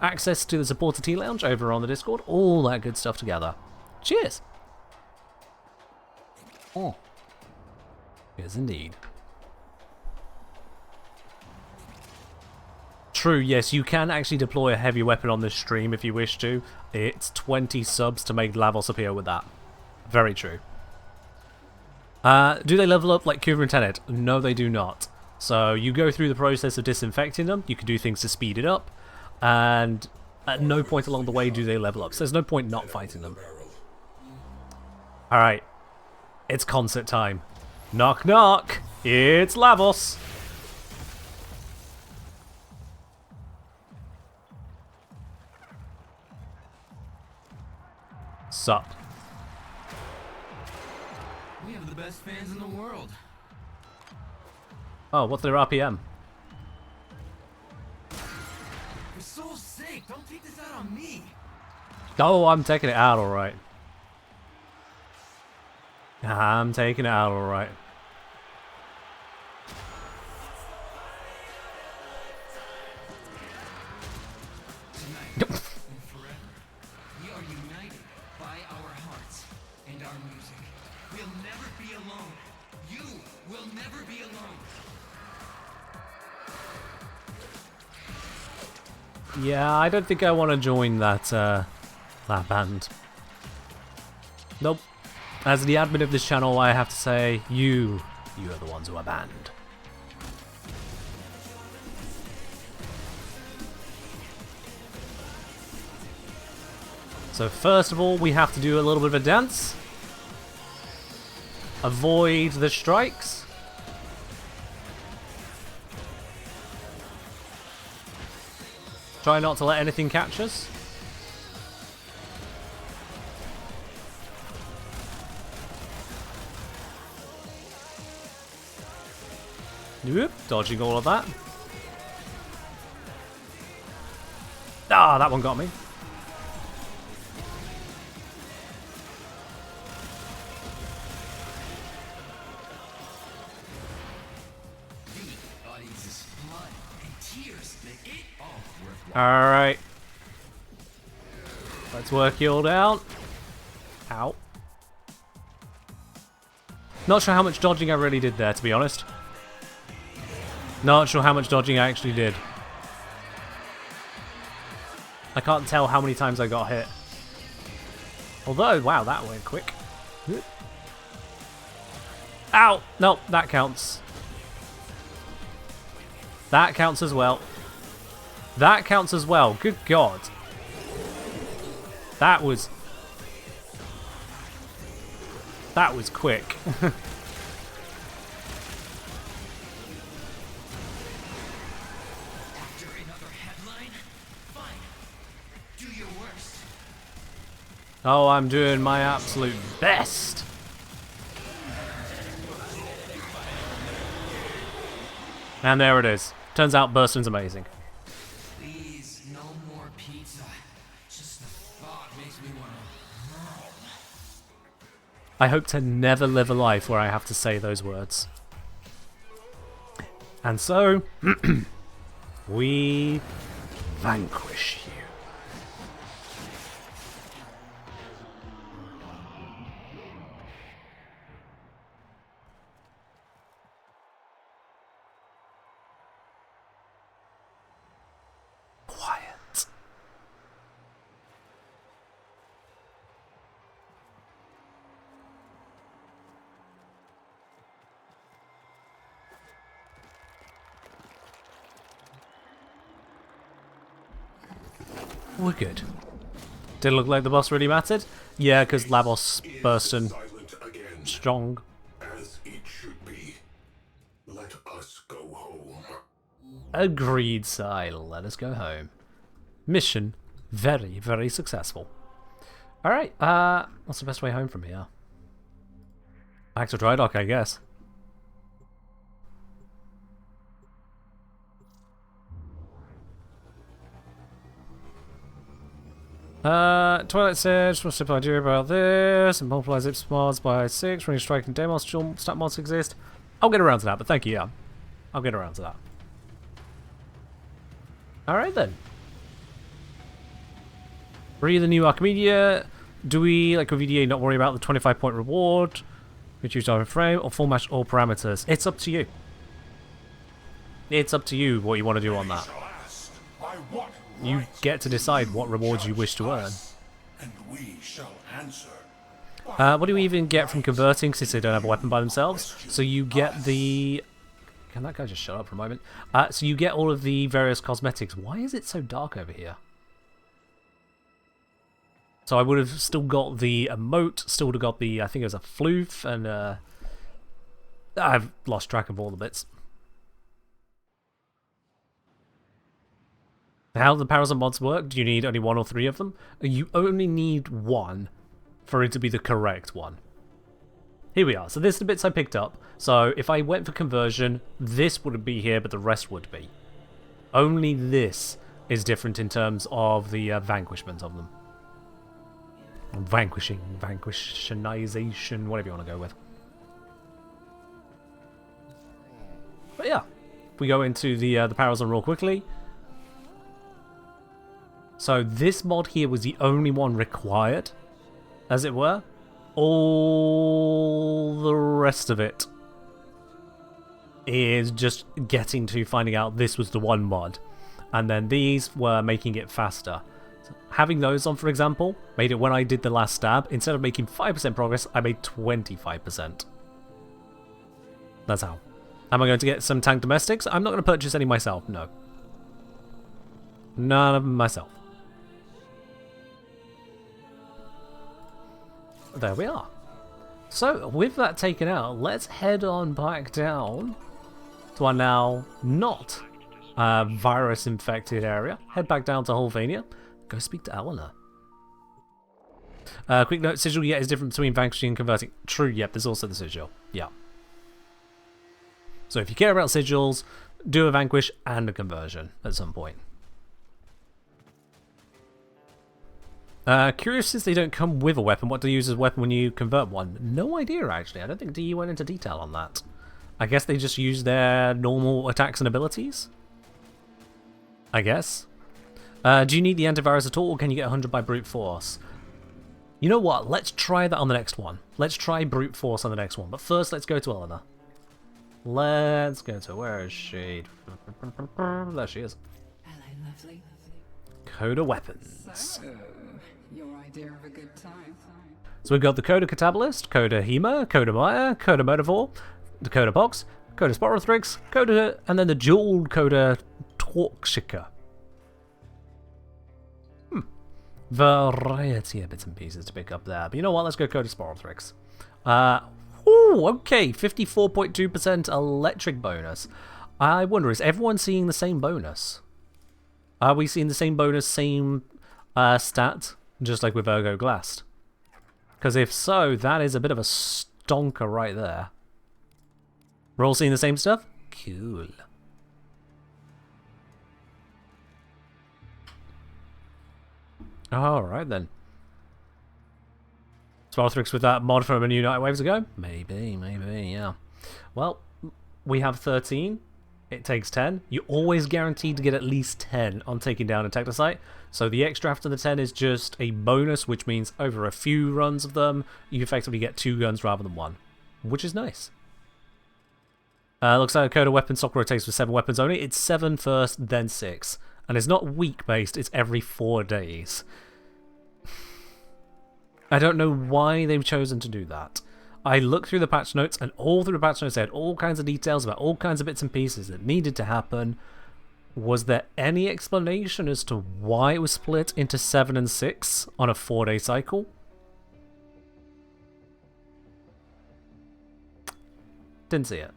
access to the supporter tea lounge over on the Discord, all that good stuff together. Cheers. Oh. Yes, indeed. True, yes, you can actually deploy a heavy weapon on this stream if you wish to. It's 20 subs to make Lavos appear with that. Very true. Do they level up like Cuba and Tenet? No, they do not. So you go through the process of disinfecting them. You can do things to speed it up. And at no point along the way do they level up. So there's no point not fighting them. Alright. It's concert time. Knock knock. It's Lavos. Sup? We have the best fans in the world. Oh, what's their RPM? For soul's sake, don't take this out on me. Oh, I'm taking it out alright. I'm taking it out alright. Yeah, I don't think I want to join that band. Nope. As the admin of this channel, I have to say, you are the ones who are banned. So first of all, we have to do a little bit of a dance. Avoid the strikes. Try not to let anything catch us. Whoop, dodging all of that. Ah, that one got me. Alright. Let's work you all down. Ow. Not sure how much dodging I really did there, to be honest. Not sure how much dodging I actually did. I can't tell how many times I got hit. Although, wow, that went quick. Ow! No, that counts. That counts as well. That counts as well. Good God. That was quick. After another headline? Fine. Do your worst. Oh, I'm doing my absolute best. And there it is. Turns out Burston's amazing. Please, no more pizza. Just the thought makes me want to. I hope to never live a life where I have to say those words. And so, we vanquish you. Quiet. We're good. Did it look like the boss really mattered? Yeah, because Labos, Burston, strong. As it should be. Let us go home. Agreed, Si. Let us go home. Mission very, very successful. Alright, what's the best way home from here? Back to dry dock, I guess. Twilight Sage, what's the idea about this? And multiply zip mods by 6, range strike and demos stat mods exist. I'll get around to that, but thank you, yeah. I'll get around to that. Alright then. Read the new Archimedia. Do we, like with VDA, not worry about the 25-point reward? We choose Warframe or full match all parameters. It's up to you. It's up to you what you want to do on that. You get to decide what rewards you wish to earn. And we shall answer. What do we even get from converting since they don't have a weapon by themselves? So you get the... Can that guy just shut up for a moment? So you get all of the various cosmetics. Why is it so dark over here? So I would have still got the emote, still would have got the, I think it was a floof, and I've lost track of all the bits. How do the powers and mods work? Do you need only 1 or 3 of them? You only need 1 for it to be the correct one. Here we are. So this is the bits I picked up. So if I went for conversion, this wouldn't be here, but the rest would be. Only this is different in terms of the vanquishment of them. Vanquishing, vanquishionization, whatever you want to go with. But yeah, if we go into the powers on real quickly. So this mod here was the only one required, as it were. All the rest of it is just getting to finding out this was the one mod. And then these were making it faster. So having those on, for example, made it when I did the last stab, instead of making 5% progress, I made 25%. That's how. Am I going to get some tank domestics? I'm not going to purchase any myself, no. None of them myself. There we are. So, with that taken out, let's head on back down to our now not virus-infected area. Head back down to Holvania. Go speak to Eleanor. Quick note, sigil yet is different between vanquishing and converting. True, yep, there's also the sigil. Yeah. So if you care about sigils, do a vanquish and a conversion at some point. Curious since they don't come with a weapon, what do you use as a weapon when you convert one? No idea, actually. I don't think DE went into detail on that. I guess they just use their normal attacks and abilities? I guess. Do you need the antivirus at all, or can you get 100 by brute force? You know what? Let's try that on the next one. Let's try brute force on the next one. But first, let's go to Eleanor. Let's go to... Where is she? There she is. Hello, lovely. Coda weapons. So, your idea of a good time. So we've got the Coda Catabolist, Coda Hema, Coda Maya, Coda Motivore, the Coda Box, Coda Sporothrix, Coda, and then the dual Coda Torkshiker. Variety of bits and pieces to pick up there. But you know what? Let's go Coda Sporothrix. Ooh, okay. 54.2% electric bonus. I wonder, is everyone seeing the same bonus? Are we seeing the same bonus, same stat, just like with Ergo Glassed? Because if so, that is a bit of a stonker right there. We're all seeing the same stuff? Cool. Alright then. Spellthrix with that mod from a new Night Waves ago? Maybe, yeah. Well, we have 13. It takes 10. You're always guaranteed to get at least 10 on taking down a Technocyte. So the extra after the 10 is just a bonus, which means over a few runs of them, you effectively get 2 guns rather than 1. Which is nice. Looks like a Coda weapon stock rotates with 7 weapons only. It's 7 first, then 6. And it's not week-based, it's every 4 days. I don't know why they've chosen to do that. I looked through the patch notes, and all through the patch notes they had all kinds of details about all kinds of bits and pieces that needed to happen. Was there any explanation as to why it was split into 7 and 6 on a 4-day cycle? Didn't see it.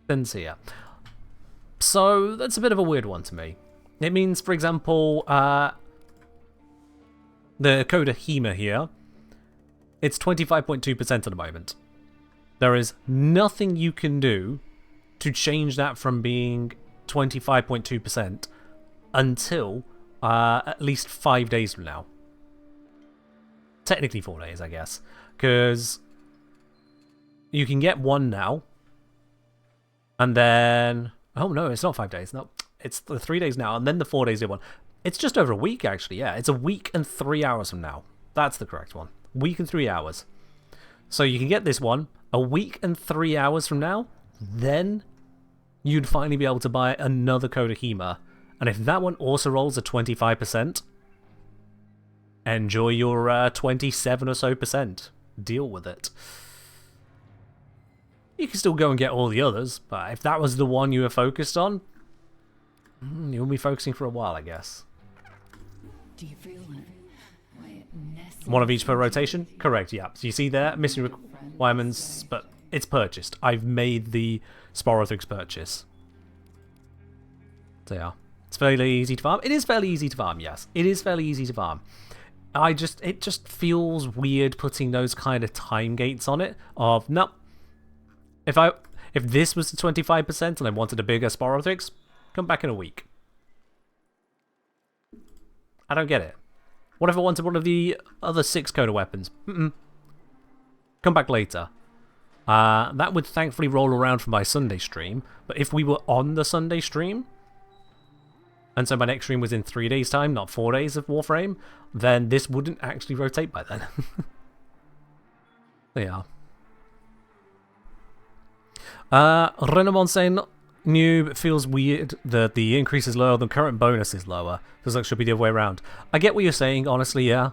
Didn't see it. So that's a bit of a weird one to me. It means, for example, the Coda HEMA here, it's 25.2% at the moment. There is nothing you can do to change that from being 25.2% until at least 5 days from now. Technically 4 days, I guess. Because you can get 1 now. And then... Oh no, it's not 5 days. No, it's the 3 days now. And then the 4 days did 1. It's just over a week, actually. Yeah, it's a week and 3 hours from now. That's the correct one. Week and 3 hours. So you can get this one a week and 3 hours from now. Then you'd finally be able to buy another Coda HEMA. And if that one also rolls a 25%, enjoy your 27 or so percent. Deal with it. You can still go and get all the others, but if that was the one you were focused on, you'll be focusing for a while, I guess. Do you feel it? One of each per rotation? Correct, yeah. So you see there, missing requirements, but it's purchased. I've made the Sporothrix purchase. So yeah, it's fairly easy to farm. It is fairly easy to farm, yes. It is fairly easy to farm. It just feels weird putting those kind of time gates on it of, nope. If this was the 25% and I wanted a bigger Sporothrix, come back in a week. I don't get it. What if I wanted one of the other 6 Coda weapons? Come back later. That would thankfully roll around for my Sunday stream, but if we were on the Sunday stream, and so my next stream was in 3 days' time, not 4 days of Warframe, then this wouldn't actually rotate by then. There you are. Renomon saying, Noob, feels weird that the increase is lower, the current bonus is lower. Feels like it should be the other way around. I get what you're saying, honestly, yeah.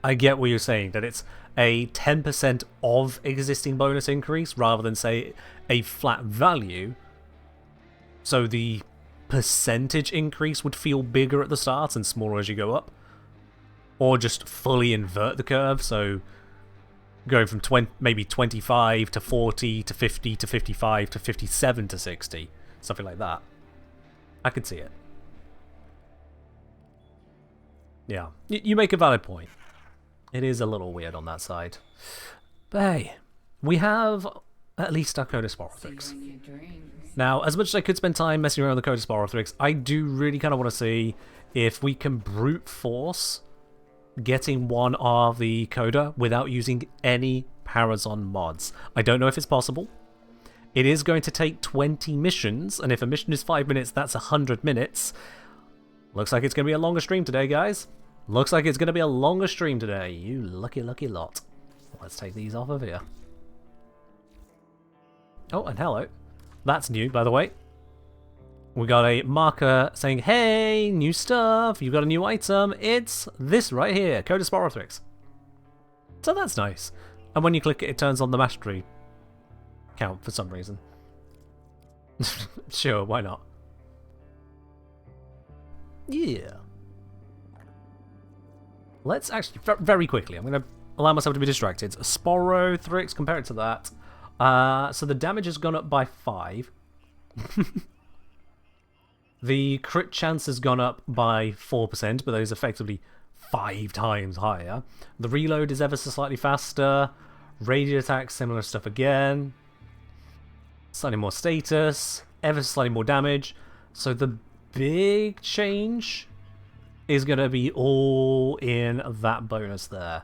I get what you're saying, that it's a 10% of existing bonus increase rather than, say, a flat value. So the percentage increase would feel bigger at the start and smaller as you go up. Or just fully invert the curve, so going from maybe 25 to 40 to 50 to 55 to 57 to 60. Something like that. I could see it. Yeah, you make a valid point. It is a little weird on that side. But hey, we have at least our Coda Sporothrix. Now, as much as I could spend time messing around with the Coda Sporothrix, I do really kind of want to see if we can brute force getting one of the Coda without using any Parazon mods. I don't know if it's possible. It is going to take 20 missions, and if a mission is 5 minutes, that's 100 minutes. Looks like it's going to be a longer stream today, guys. Looks like it's going to be a longer stream today. You lucky, lucky lot. Let's take these off of here. Oh, and hello. That's new, by the way. We got a marker saying, hey, new stuff. You've got a new item. It's this right here, Coda Sporothrix. So that's nice. And when you click it, it turns on the mastery count for some reason. Sure, why not? Yeah. Let's actually, very quickly, I'm going to allow myself to be distracted. Sporothrix, compare it to that. So the damage has gone up by 5. The crit chance has gone up by 4%, but that is effectively 5 times higher. The reload is ever so slightly faster. Radiant attack, similar stuff again. Slightly more status. Ever so slightly more damage. So the big change is going to be all in that bonus there.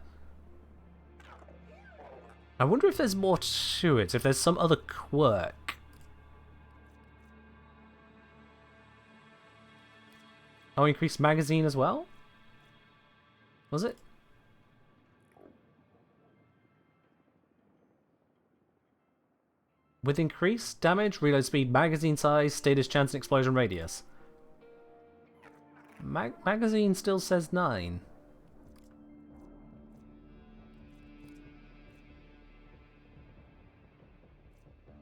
I wonder if there's more to it, if there's some other quirk. Oh, increased magazine as well? Was it? With increased damage, reload speed, magazine size, status chance, and explosion radius. Magazine still says 9.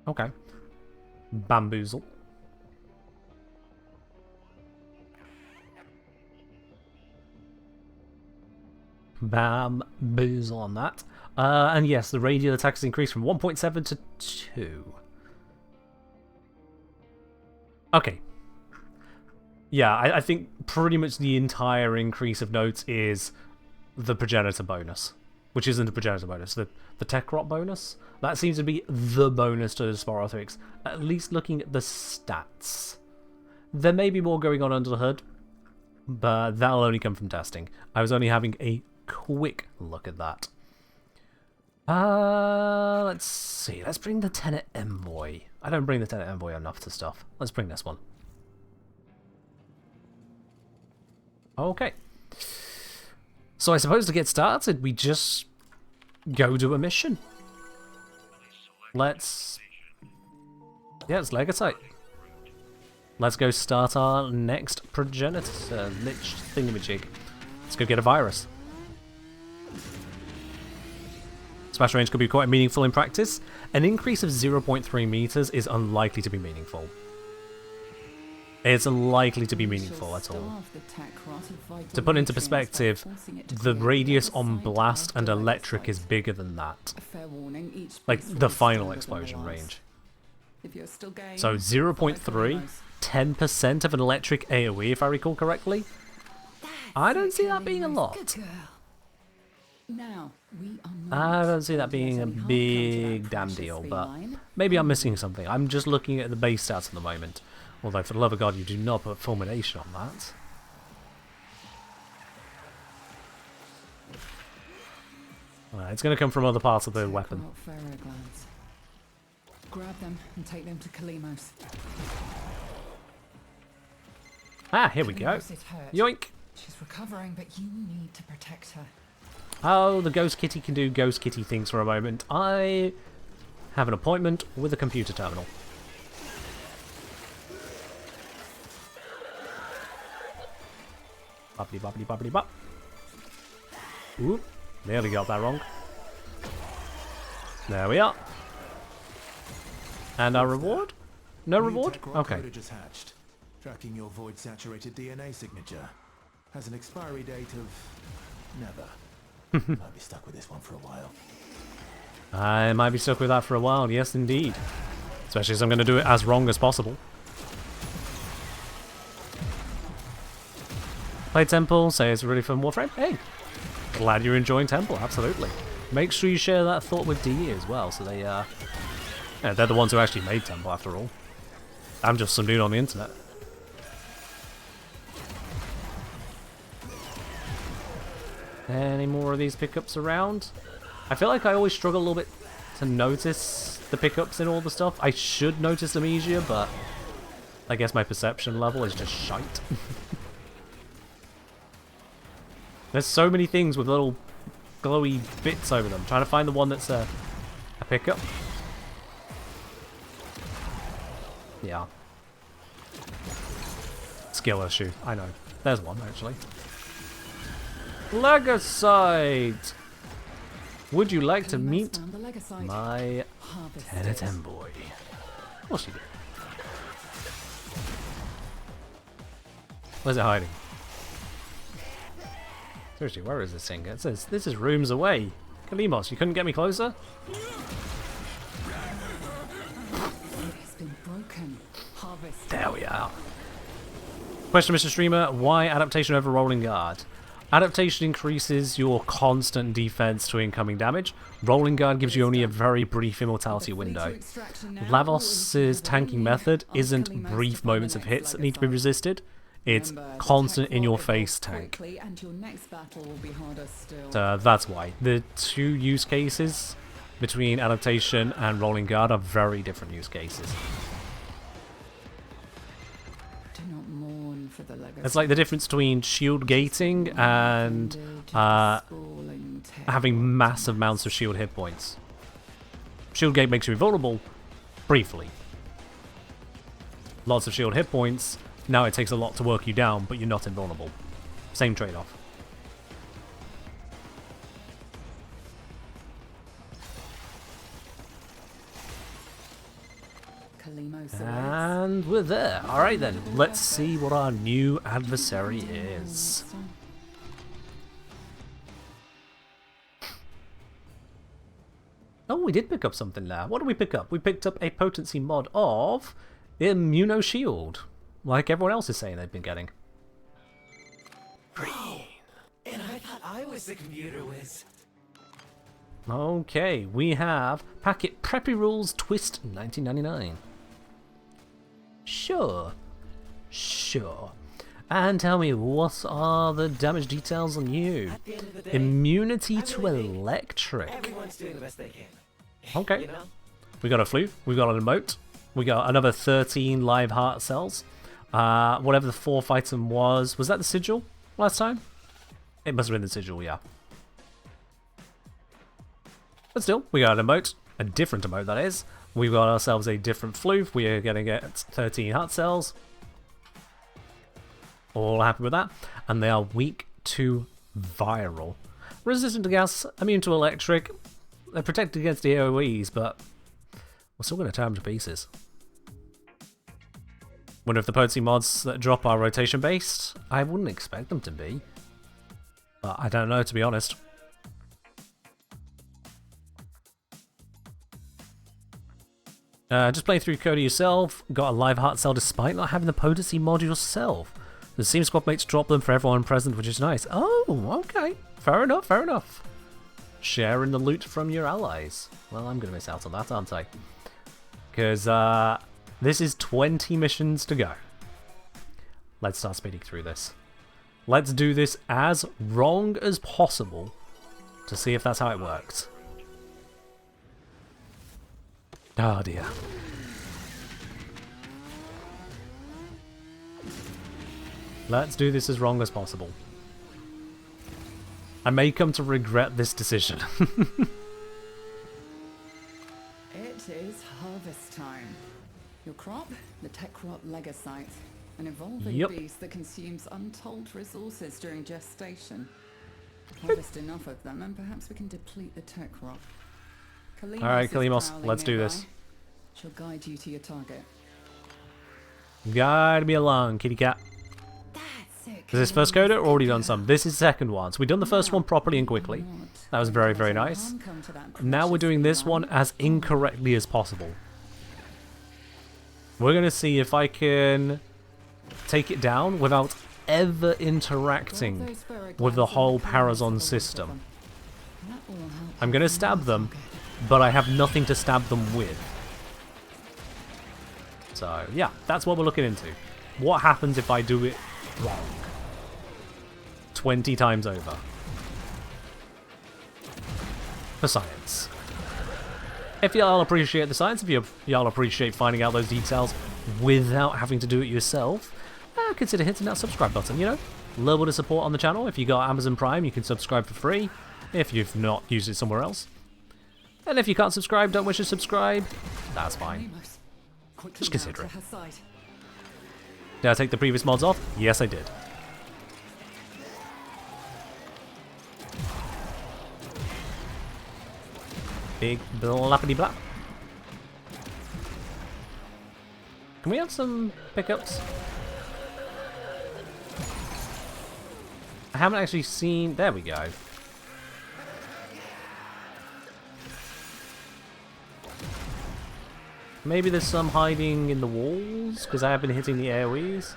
Okay. Bamboozle. Bamboozle on that. And yes, the radial attack is increased from 1.7 to 2. Okay. Yeah, I think pretty much the entire increase of notes is the progenitor bonus. Which isn't a progenitor bonus, the Techrot bonus. That seems to be the bonus to the Sporothrix, at least looking at the stats. There may be more going on under the hood, but that'll only come from testing. I was only having a quick look at that. Let's see. Let's bring the Tenet Envoy. I don't bring the Tenet Envoy enough to stuff. Let's bring this one. Okay. So I suppose to get started, we just go do a mission. Let's... Yeah, it's Legocyte. Let's go start our next progenitor lich thingamajig. Let's go get a virus. Smash range could be quite meaningful in practice. An increase of 0.3 meters is unlikely to be meaningful. It's unlikely to be meaningful at all. To put into perspective, the radius on blast and electric is bigger than that. Like the final explosion range. So 0.3, 10% of an electric AoE if I recall correctly. I don't see that being a lot. I don't see that being a big damn deal, but maybe I'm missing something. I'm just looking at the base stats at the moment. Although, for the love of God, you do not put fulmination on that. It's going to come from other parts of the weapon. Grab them and take them to Kalimos. Ah, here we go. Yoink! She's recovering, but you need to protect her. Oh, the Ghost Kitty can do Ghost Kitty things for a moment. I have an appointment with a computer terminal. Bobbly bobbly bobbly bop. Ooh, nearly got that wrong. There we are. And our reward? No reward? Okay. Coda just hatched. Tracking your void-saturated DNA signature. Has an expiry date of... never. Might be stuck with this one for a while. I might be stuck with that for a while, yes indeed. Especially as I'm going to do it as wrong as possible. Play Temple, say it's really fun Warframe. Hey, glad you're enjoying Temple, absolutely. Make sure you share that thought with DE as well, so they, yeah, they're the ones who actually made Temple after all. I'm just some dude on the internet. Any more of these pickups around? I feel like I always struggle a little bit to notice the pickups in all the stuff. I should notice them easier, but I guess my perception level is just shite. There's so many things with little glowy bits over them. Trying to find the one that's a pickup. Yeah. Skill issue, I know. There's one, actually. Legocyte! Would you like to meet my Tenet Envoy? Of course you do. Where's it hiding? Seriously, where is this thing? It says, this is rooms away. Kalimos, you couldn't get me closer? There we are. Question, Mr. Streamer, why adaptation over rolling guard? Adaptation increases your constant defense to incoming damage. Rolling guard gives you only a very brief immortality window. Lavos' tanking method isn't brief moments of hits that need to be resisted. It's Remember, the constant tech in your rod face evolves tank. quickly, and your next battle will be harder still. So that's why. The two use cases between adaptation and rolling guard are very different use cases. Do not mourn for the legacy. It's like the difference between shield gating and having massive amounts of shield hit points. Shield gate makes you invulnerable briefly. Lots of shield hit points. Now it takes a lot to work you down, but you're not invulnerable. Same trade-off. And we're there. Alright then, let's see what our new adversary is. Oh, we did pick up something there. What did we pick up? We picked up a potency mod of Immuno Shield, like everyone else is saying they've been getting. Green. And I thought I was the computer whiz. Okay, we have Packet Preppy Rules Twist 1999. Sure. And tell me, what are the damage details on you? At the end of the day, Immunity to electric. everyone's doing the best they can. Okay. You know? We got a floof, we got an emote, we got another 13 live heart cells. Whatever the fourth item was that the sigil last time? It must have been the sigil, yeah. But still, we got an emote, a different emote that is. We've got ourselves a different floof, we are going to get 13 heart cells. All happy with that. And they are weak to viral. Resistant to gas, immune to electric. They're protected against the AoEs, but we're still going to tear them to pieces. Wonder if the potency mods that drop are rotation based? I wouldn't expect them to be. But I don't know, to be honest. Just playing through Coda yourself, got a live heart cell despite not having the potency mod yourself. The Steam squad mates drop them for everyone present, which is nice. Oh, okay. Fair enough, fair enough. Sharing the loot from your allies. Well, I'm going to miss out on that, aren't I? Because this is 20 missions to go. Let's start speeding through this. Let's do this as wrong as possible to see if that's how it works. Oh dear. Let's do this as wrong as possible. I may come to regret this decision. It is harvest time. Your crop, the Techrot Legocyte, an evolving beast that consumes untold resources during gestation. Harvest enough of them, and perhaps we can deplete the Techrot. Alright, Kalimos, let's do this. She'll guide you to your target. Guide me along, kitty cat. Is this first Coda or already done some? This is second one. So we've done the first one properly and quickly. That was very, very nice. Now we're doing this one as incorrectly as possible. We're going to see if I can take it down without ever interacting with the whole Parazon system. I'm going to stab them, but I have nothing to stab them with. So, yeah, that's what we're looking into. What happens if I do it wrong? 20 times over. For science. If y'all appreciate the science, if y'all appreciate finding out those details without having to do it yourself, consider hitting that subscribe button, you know? A little bit of support on the channel. If you got Amazon Prime, you can subscribe for free, if you've not used it somewhere else. And if you can't subscribe, don't wish to subscribe, that's fine. Just consider it. Did I take the previous mods off? Yes, I did. Big blappity blap. Can we have some pickups? I haven't actually seen... There we go. Maybe there's some hiding in the walls, because I have been hitting the AoEs.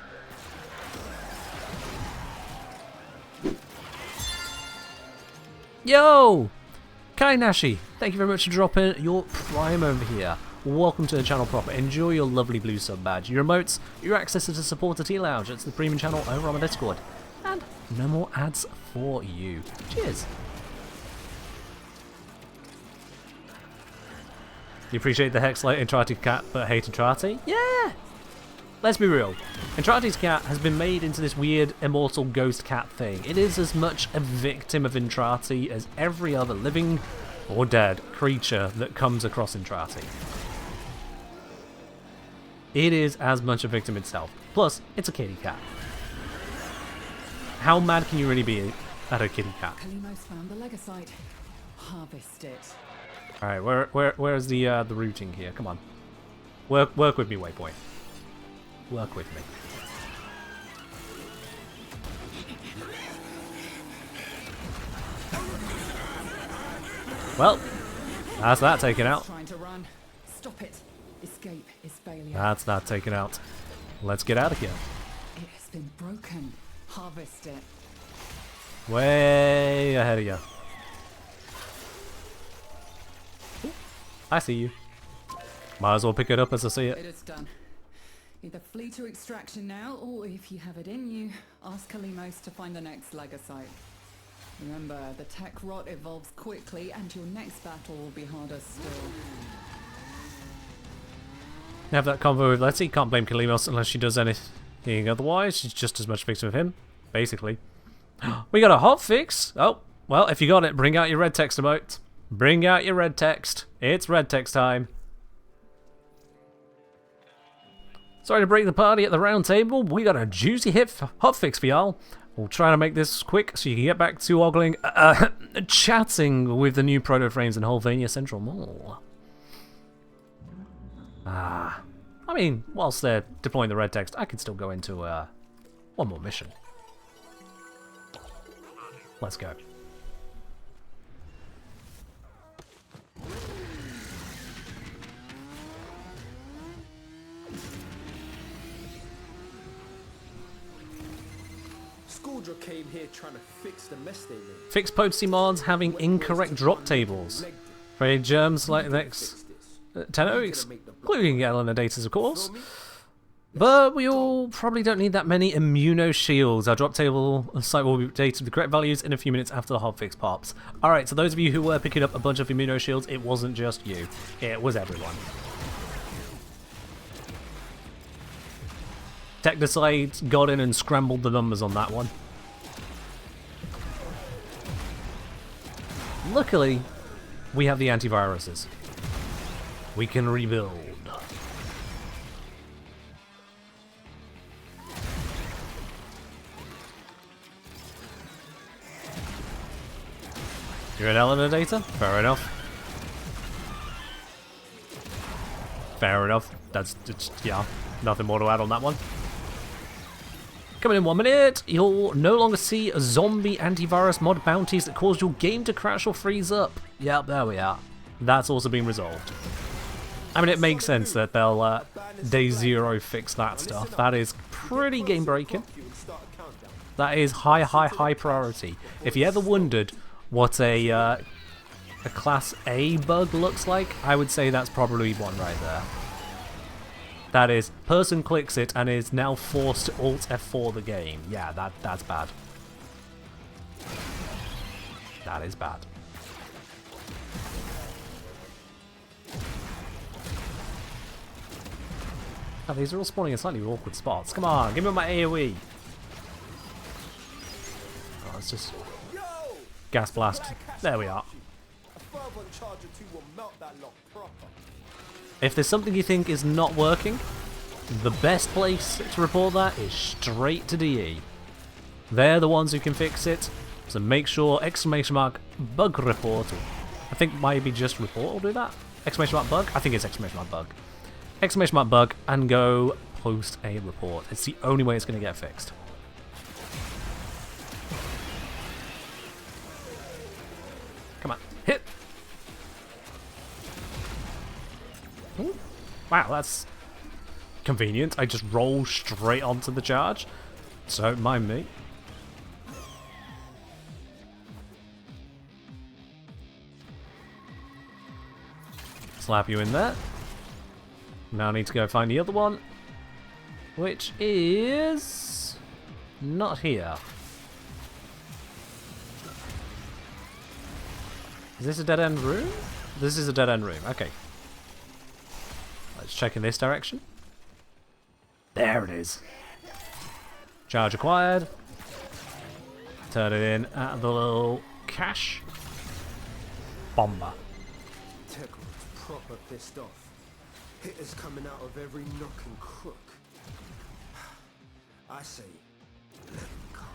Yo! Kainashi, thank you very much for dropping your Prime over here. welcome to the channel proper. Enjoy your lovely blue sub badge, your emotes, your access to the supporter tea lounge. It's the premium channel over on my Discord. And no more ads for you. Cheers. You appreciate the Hex like Entrati's cat but hate Entrati? Yeah! Let's be real. Entrati's cat has been made into this weird immortal ghost cat thing. It is as much a victim of Entrati as every other living or dead creature that comes across Entrati. It is as much a victim itself. Plus, it's a kitty cat. How mad can you really be at a kitty cat? Kalimos found the Legosite. Harvest it. Alright, where's the routing here? Come on. Work with me, Waypoint. Work with me. Well, that's that taken out. Trying to run. Stop it. Escape is failure. That's that taken out. Let's get out of here. It has been broken. Harvest it. Way ahead of you. I see you. Might as well pick it up as I see It it. is done. Either flee to extraction now, or if you have it in you, ask Kalimos to find the next Legosite. Remember, the tech rot evolves quickly, and your next battle will be harder still. Have that convo with Letty. Can't blame Kalimos unless she does anything otherwise. She's just as much victim of him, basically. We got a hotfix. Oh, well, if you got it, bring out your red text emote. Bring out your red text. It's red text time. Sorry to break the party at the round table. We got a juicy hotfix for y'all. We'll try to make this quick so you can get back to ogling, chatting with the new proto frames in Holvania Central Mall. I mean, whilst they're deploying the red text, I can still go into one more mission. Let's go. Scoldra came here trying to fix the mess they made. Fix potency mods having incorrect drop tables. For germs like the next 10 weeks, including Eleanor datas, of course. But we all probably don't need that many immuno shields. Our drop table site will be updated with the correct values in a few minutes after the hotfix pops. Alright, so those of you who were picking up a bunch of immuno shields, it wasn't just you. It was everyone. Technocyte got in and scrambled the numbers on that one. Luckily, we have the antiviruses. We can rebuild. You're an Eleanor data? Fair enough. Fair enough. That's yeah, nothing more to add on that one. Coming in 1 minute, you'll no longer see zombie antivirus mod bounties that cause your game to crash or freeze up. Yep, there we are. That's also been resolved. I mean, it makes sense that they'll day zero fix that stuff. That is pretty game breaking. That is high priority. If you ever wondered what a class A bug looks like, I would say that's probably one right there. That is, person clicks it and is now forced to Alt F4 the game. Yeah, that's bad. That is bad. Oh, these are all spawning in slightly awkward spots. Come on, give me my AoE. Oh, it's just gas blast. There we are. If there's something you think is not working, the best place to report that is straight to DE. They're the ones who can fix it, so make sure !bug report, I think maybe just report will do that. !bug? I think it's !bug. !bug and go post a report. It's the only way it's going to get fixed. Come on, hit! Ooh. Wow, that's convenient. I just roll straight onto the charge. So don't mind me. Slap you in there. Now I need to go find the other one, which is not here. Is this a dead-end room? This is a dead-end room. Okay. Let's check in this direction. There it is. Charge acquired. Turn it in at the little cache. Bomber. Techrod's proper pissed off. Hitters coming out of every nook and crook. I say, let them come.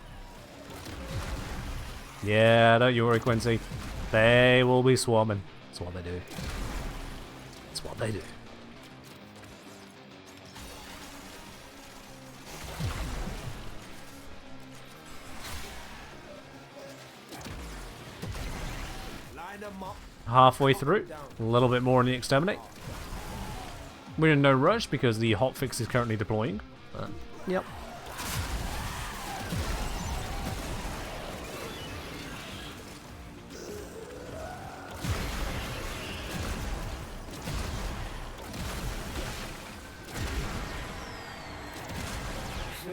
Yeah, don't you worry, Quincy. They will be swarming. That's what they do. That's what they do. Line them up. Halfway through. A little bit more in the exterminate. We're in no rush because the hotfix is currently deploying. Yep.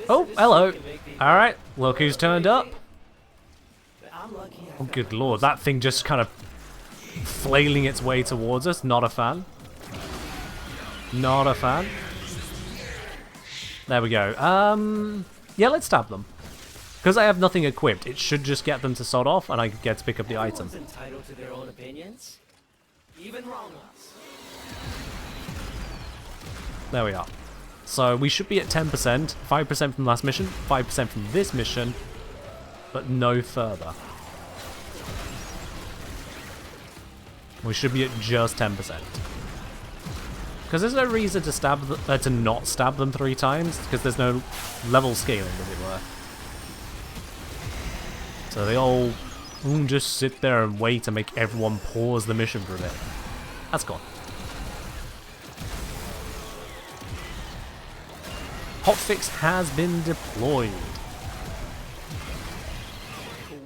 Oh, hello. Alright, look who's turned up. Oh, good lord, that thing just kind of flailing its way towards us. Not a fan. Not a fan. There we go. Yeah, let's stab them. Because I have nothing equipped, it should just get them to sod off and I get to pick up the item. Everyone's entitled to their own opinions, even wrong ones. There we are. So we should be at 10%, 5% from last mission, 5% from this mission, but no further. We should be at just 10%. Because there's no reason to to not stab them 3 times, because there's no level scaling, as it were. So they all just sit there and wait to make everyone pause the mission for a bit. That's gone. Hotfix has been deployed.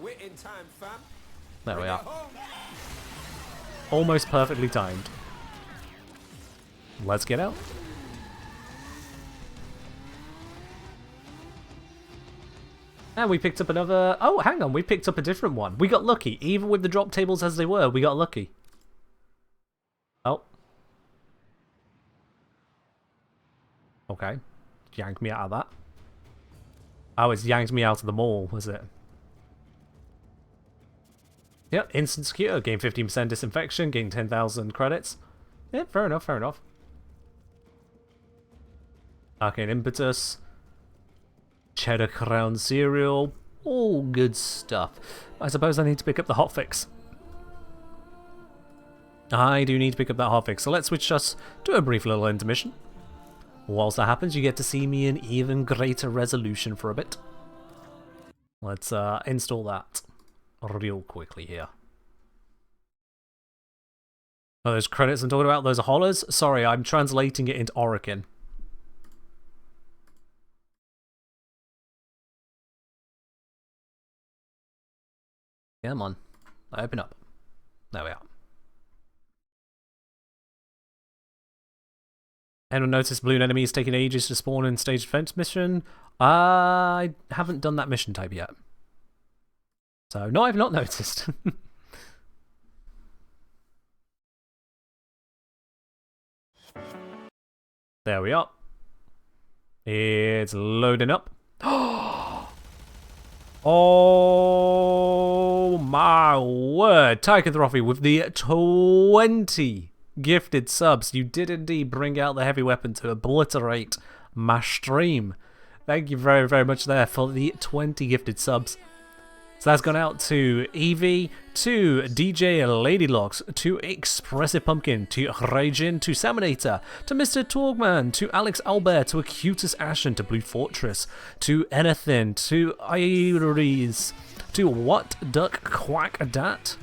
Quitting time, fam. There we are. Almost perfectly timed. Let's get out. And we picked up another... Oh, hang on. We picked up a different one. We got lucky. Even with the drop tables as they were, we got lucky. Oh. Okay. Yanked me out of that. Oh, it's yanked me out of the mall, was it? Yep, instant secure. Gain 15% disinfection. Gain 10,000 credits. Yeah, fair enough, fair enough. Arcane impetus. Cheddar crown cereal. All good stuff. I suppose I need to pick up the hotfix. I do need to pick up that hotfix, so let's switch us to a brief little intermission. Whilst that happens, you get to see me in even greater resolution for a bit. Let's install that real quickly here. Oh, those credits I'm talking about, those are hollers? Sorry, I'm translating it into Orokin. Come on, open up. There we are. Anyone notice balloon enemies taking ages to spawn in stage defense mission? I haven't done that mission type yet. So, no, I've not noticed. There we are. It's loading up. Oh my word. Tychotrophy with the 20 gifted subs. You did indeed bring out the heavy weapon to obliterate my stream. Thank you very, very much there for the 20 gifted subs. So that's gone out to Evie, to DJ Ladylocks, to Expressive Pumpkin, to Ragin, to Salmonator, to Mr. Torgman, to Alex Albert, to Acutus Ashen, to Blue Fortress, to Anything, to Iris, to What Duck Quack Dat.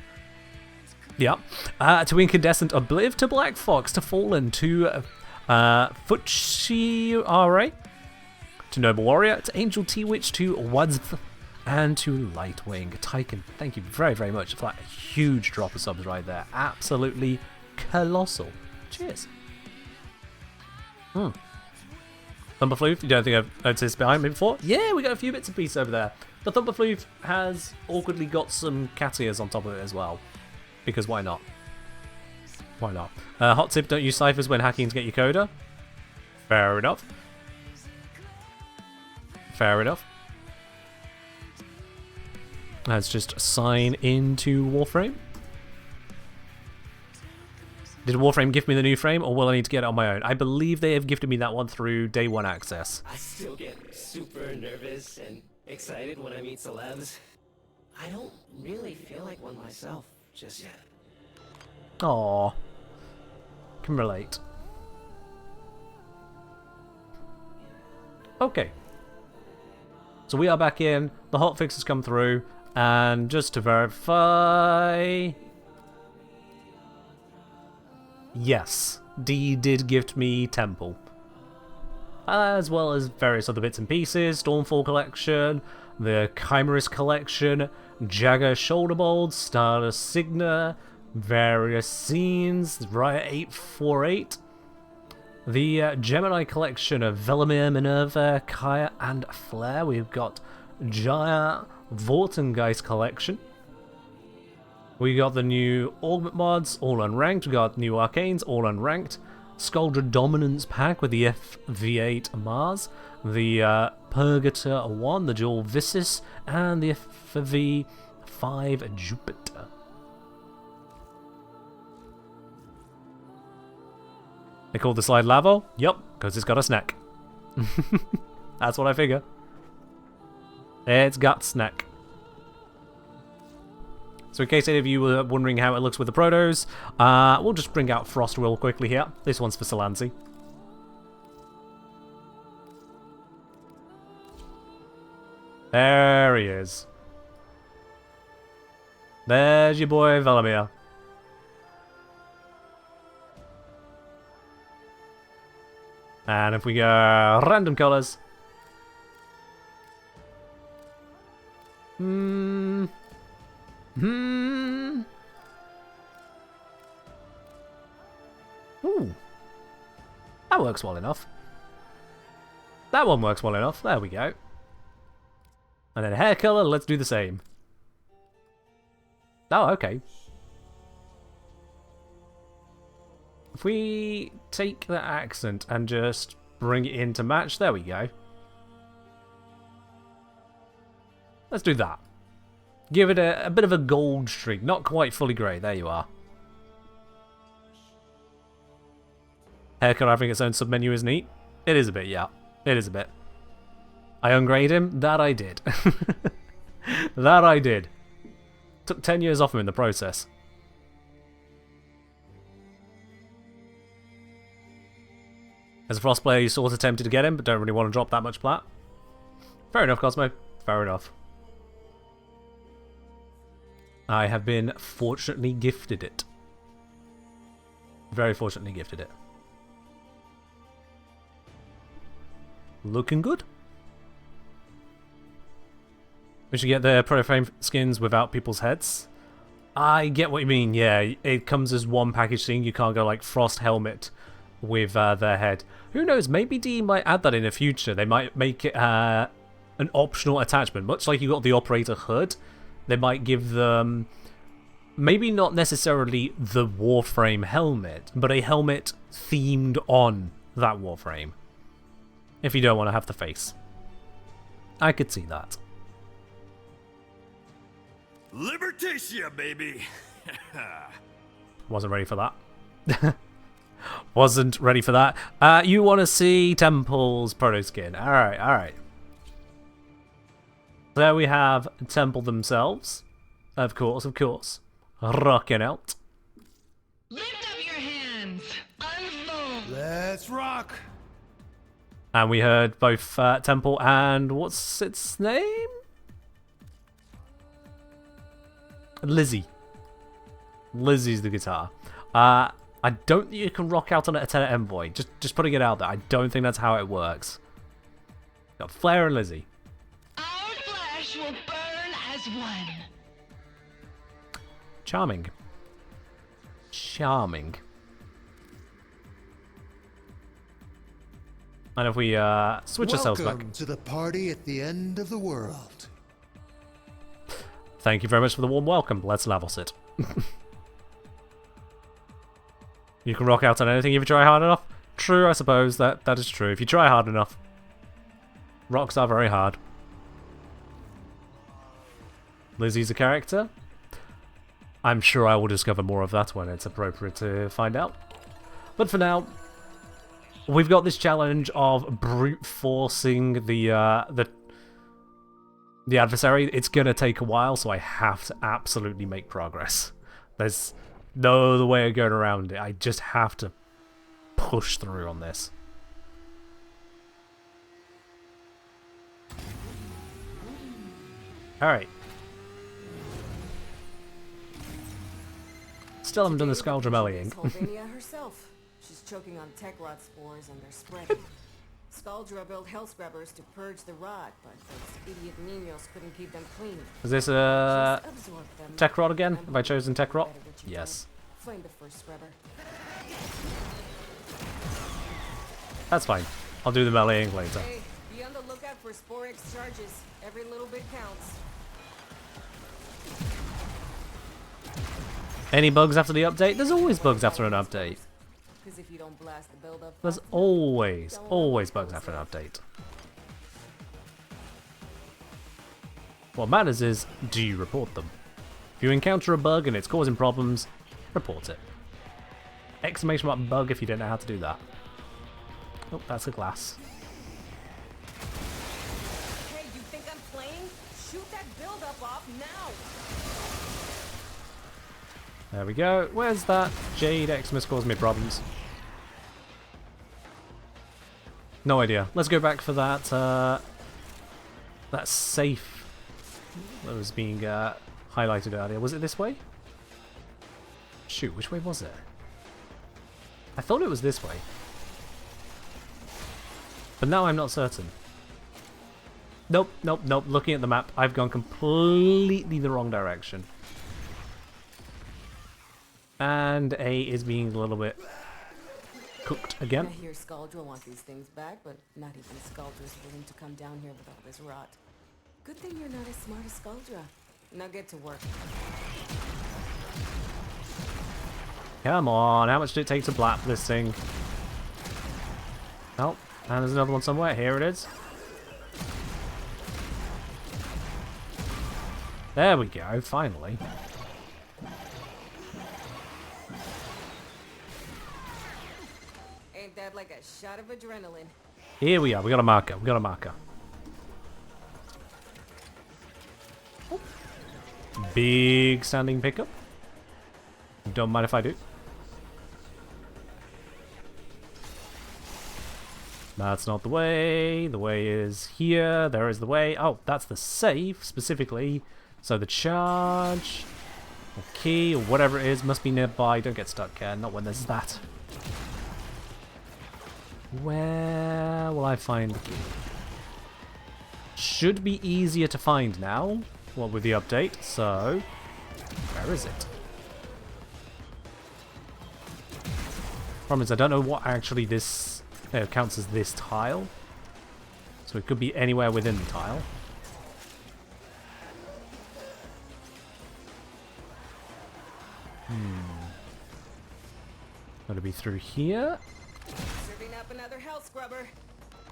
Yep. To Incandescent Obliv, to Black Fox, to Fallen, to Fuchi RA, to Noble Warrior, to Angel T-Witch, to Wadzv, and to Lightwing. Tyken, thank you very, very much for that huge drop of subs right there. Absolutely colossal. Cheers. Thumperfloof, you don't think I've noticed this behind me before? Yeah, we got a few bits and pieces over there. The Thumperfloof has awkwardly got some cat ears on top of it as well. Because why not? Why not? Hot tip, don't use ciphers when hacking to get your coda. Fair enough. Fair enough. Let's just sign into Warframe. Did Warframe give me the new frame, or will I need to get it on my own? I believe they have gifted me that one through day one access. I still get super nervous and excited when I meet celebs. I don't really feel like one myself just yet. Aww. Can relate. Okay. So we are back in. The hotfix has come through. And just to verify... Yes, D did gift me Temple. As well as various other bits and pieces. Stormfall Collection, the Chimerus Collection, Jagger Shoulder Bolts, Stardust Signa, various scenes, Riot 848, the Gemini Collection of Velemir, Minerva, Kaya, and Flare. We've got Jaya Vortengeist Collection. We got the new Augment mods, all unranked. We got new Arcanes, all unranked. Skuldra Dominance pack with the FV8 Mars, the Purgator 1, the Dual Vissus, and the FV5 Jupiter. They called the slide Lavo? Yup, because it's got a snack. That's what I figure. It's got snack. So in case any of you were wondering how it looks with the Protos, we'll just bring out Frost real quickly here. This one's for Solanzi. There he is. There's your boy Velemir. And if we go random colours. Ooh. That works well enough. That one works well enough. There we go. And then hair colour, let's do the same. Oh, okay. If we take the accent and just bring it in to match, there we go. Let's do that. Give it a bit of a gold streak, not quite fully grey. There you are. Haircut having its own submenu is neat. It is a bit, yeah. It is a bit. I ungrade him. That I did. That I did. Took 10 years off him in the process. As a Frost player, you sort of tempted to get him, but don't really want to drop that much plat. Fair enough, Cosmo. Fair enough. I have been fortunately gifted it. Very fortunately gifted it. Looking good. We should get the Protoframe skins without people's heads. I get what you mean, yeah. It comes as one package thing. You can't go like Frost Helmet with their head. Who knows, maybe D might add that in the future. They might make it an optional attachment. Much like you got the Operator Hood, they might give them, maybe not necessarily the Warframe helmet, but a helmet themed on that Warframe. If you don't want to have the face. I could see that. Libertatia, baby! Wasn't ready for that. Wasn't ready for that. You want to see Temple's proto skin. Alright, alright. There we have Temple themselves. Of course, of course. Rocking out. Lift up your hands. Unfold. Let's rock! And we heard both Temple and what's its name? Lizzie. Lizzie's the guitar. I don't think you can rock out on a Tenor Envoy. Just putting it out there. I don't think that's how it works. Got Flair and Lizzie. Our flesh will burn as one. Charming. Charming. And if we switch ourselves back. Welcome to the party at the end of the world. Thank you very much for the warm welcome. Let's level sit. You can rock out on anything if you try hard enough. True, I suppose. That is true. If you try hard enough. Rocks are very hard. Lizzie's a character. I'm sure I will discover more of that when it's appropriate to find out. But for now, we've got this challenge of brute forcing the adversary. It's gonna take a while, so I have to absolutely make progress. There's no other way of going around it. I just have to push through on this. Alright. Still haven't done the Scaldra Mellying. herself. She's choking on tech rot spores and they're spreading. Scaldra built hell scrubbers to purge the rot, but those idiot menials couldn't keep them clean. Is this tech rot again? Have I chosen tech rot? Yes. Flame the first scrubber. That's fine. I'll do the meleeing later. Hey, be on the lookout for spore X charges. Every little bit counts. Any bugs after the update? There's always bugs after an update. If you don't blast the build up, There's always bugs after an update. What matters is, do you report them? If you encounter a bug and it's causing problems, report it. Exclamation mark bug if you don't know how to do that. Oh, that's a glass. Hey, you think I'm playing? Shoot that build up off now. There we go. Where's that? Jade Xmas causing me problems. No idea. Let's go back for that that safe that was being highlighted earlier. Was it this way? Shoot, which way was it? I thought it was this way. But now I'm not certain. Nope, nope, nope. Looking at the map, I've gone completely the wrong direction. And A is being a little bit cooked again. I hear Scaldra want these things back, but not even Scaldra's willing to come down here with all this rot. Good thing you're not as smart as Scaldra. Now get to work. Come on, how much did it take to blap this thing? Oh, and there's another one somewhere. Here it is. There we go, finally. Ain't that like a shot of adrenaline? Here we are, we got a marker, we got a marker. Big standing pickup. Don't mind if I do. That's not the way. The way is here. There is the way. Oh, that's the safe, specifically. So the charge, or key, or whatever it is, must be nearby. Don't get stuck here. Not when there's that. Where will I find the key? Should be easier to find now. Well, with the update. So, where is it? Problem is, I don't know what actually this counts as this tile. So it could be anywhere within the tile. Gotta be through here. Serving up another hell scrubber.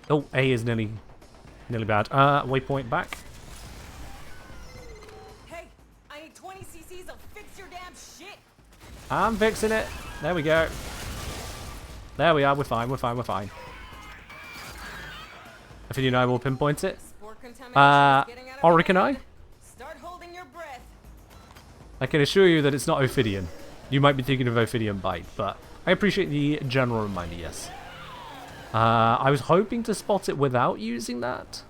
Oh, A is nearly bad. Waypoint back. Hey, I need 20 cc's of fix your damn shit. I'm fixing it. There we go. There we are. We're fine. We're fine. We're fine. If you know, I will pinpoint it. Oricanai? Start holding your breath. I can assure you that it's not Ophidian. You might be thinking of Ophidian Bite, but I appreciate the general reminder, yes. I was hoping to spot it without using that.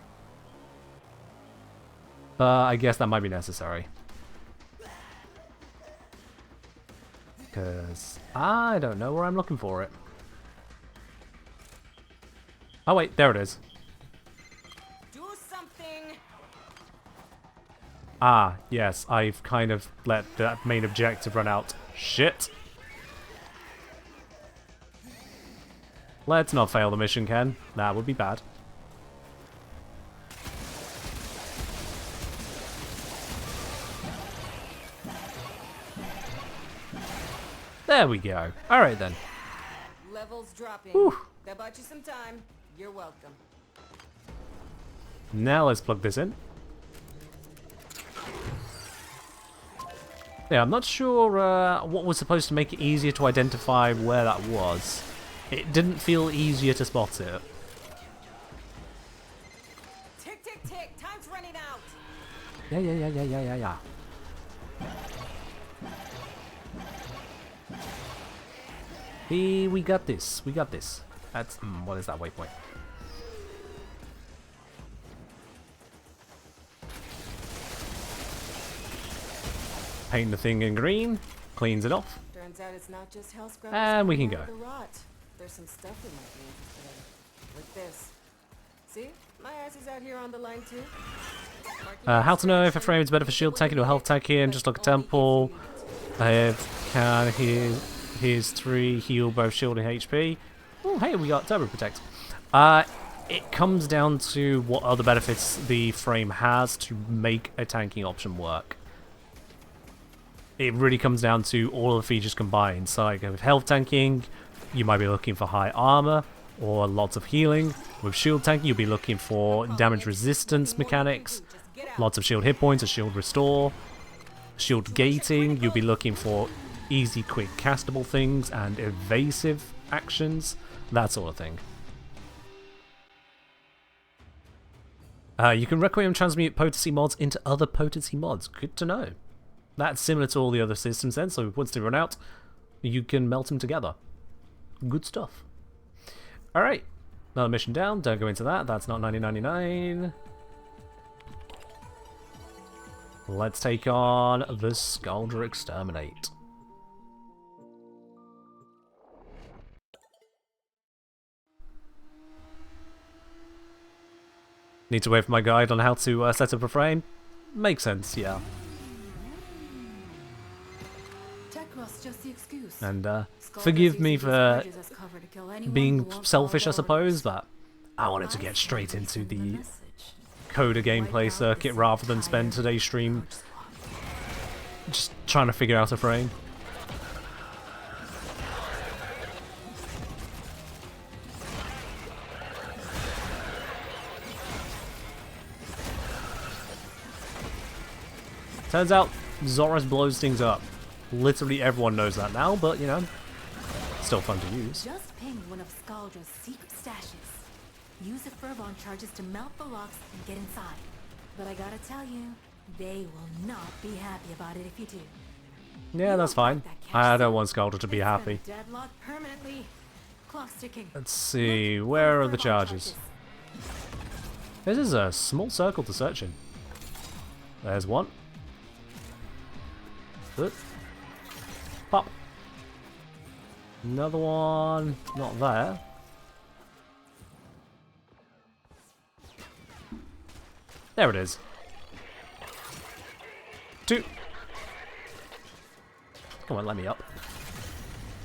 I guess that might be necessary. Because I don't know where I'm looking for it. Oh wait, there it is. Do something. Ah, yes, I've kind of let that main objective run out. Shit. Let's not fail the mission, Ken. That would be bad. There we go. Alright then. Levels dropping. Whew. That bought you some time. You're welcome. Now let's plug this in. Yeah, I'm not sure what was supposed to make it easier to identify where that was. It didn't feel easier to spot it. Tick, tick, tick. Time's running out. Yeah. We got this. We got this. That's what is that waypoint? Paint the thing in green, cleans it off, Turns out it's not just hell scrubbers and we can coming go. out of the rot. There's some stuff we might be interested in. Like this. See? My ass is out here on the line too. How to know if a frame is better for shield tanking or health tanking? Just like a temple. I have here's 3 heal both shield and HP. Oh, hey, we got turbo protect. It comes down to what other benefits the frame has to make a tanking option work. It really comes down to all of the features combined. So like with health tanking, you might be looking for high armor or lots of healing. With shield tanking, you'll be looking for damage resistance mechanics, lots of shield hit points, a shield restore. Shield gating, you'll be looking for easy, quick castable things and evasive actions, that sort of thing. You can Requiem transmute potency mods into other potency mods. Good to know. That's similar to all the other systems then, so once they run out, you can melt them together. Good stuff. Alright, another mission down, don't go into that, that's not 1999. Let's take on the Skuldra Exterminate. Need to wait for my guide on how to set up a frame? Makes sense, yeah. And forgive me for being selfish, I suppose, but I wanted to get straight into the Coda gameplay circuit rather than spend today's stream just trying to figure out a frame. Turns out Zoras blows things up. Literally everyone knows that now, but you know, still fun to use. Just ping one of Skaldra's secret stashes. Use the Fervon charges to melt the locks and get inside. But I gotta tell you, they will not be happy about it if you do. Yeah, that's fine. I don't want Skuldra to be happy. Deadlock permanently. Clock's ticking. Let's see, where are the charges? This is a small circle to search in. There's one. Good. Pop. Another one. Not there. There it is. 2. Come on, let me up.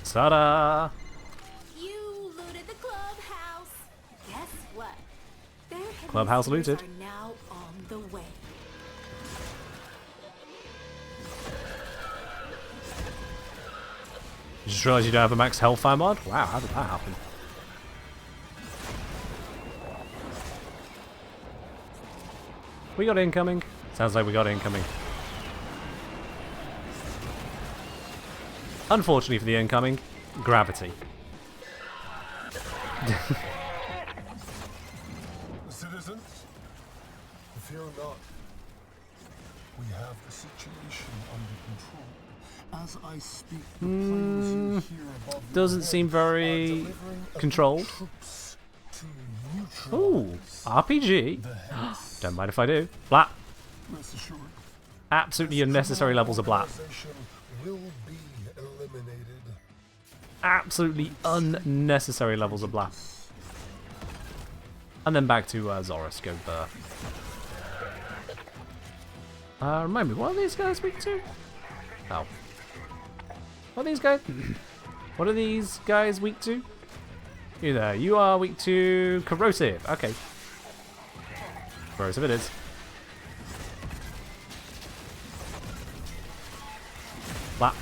Ta-da! You looted the clubhouse. Guess what? Their Clubhouse looted. are now on the way. You just realised you don't have a max hellfire mod? Wow, how did that happen? We got incoming. Sounds like we got incoming. Unfortunately for the incoming, gravity. Citizens, fear not. We have the situation under control. As I speak, the planes you hear above Doesn't seem very controlled. Ooh, RPG. Don't mind if I do. Blat. Absolutely unnecessary levels of blat. Will be eliminated. Absolutely unnecessary levels of blat. And then back to Zoras. Go Burr. Remind me, what are these guys weak to? Oh. What are these guys? What are these guys weak to? You there. You are weak to corrosive. Okay. Corrosive it is. Blah.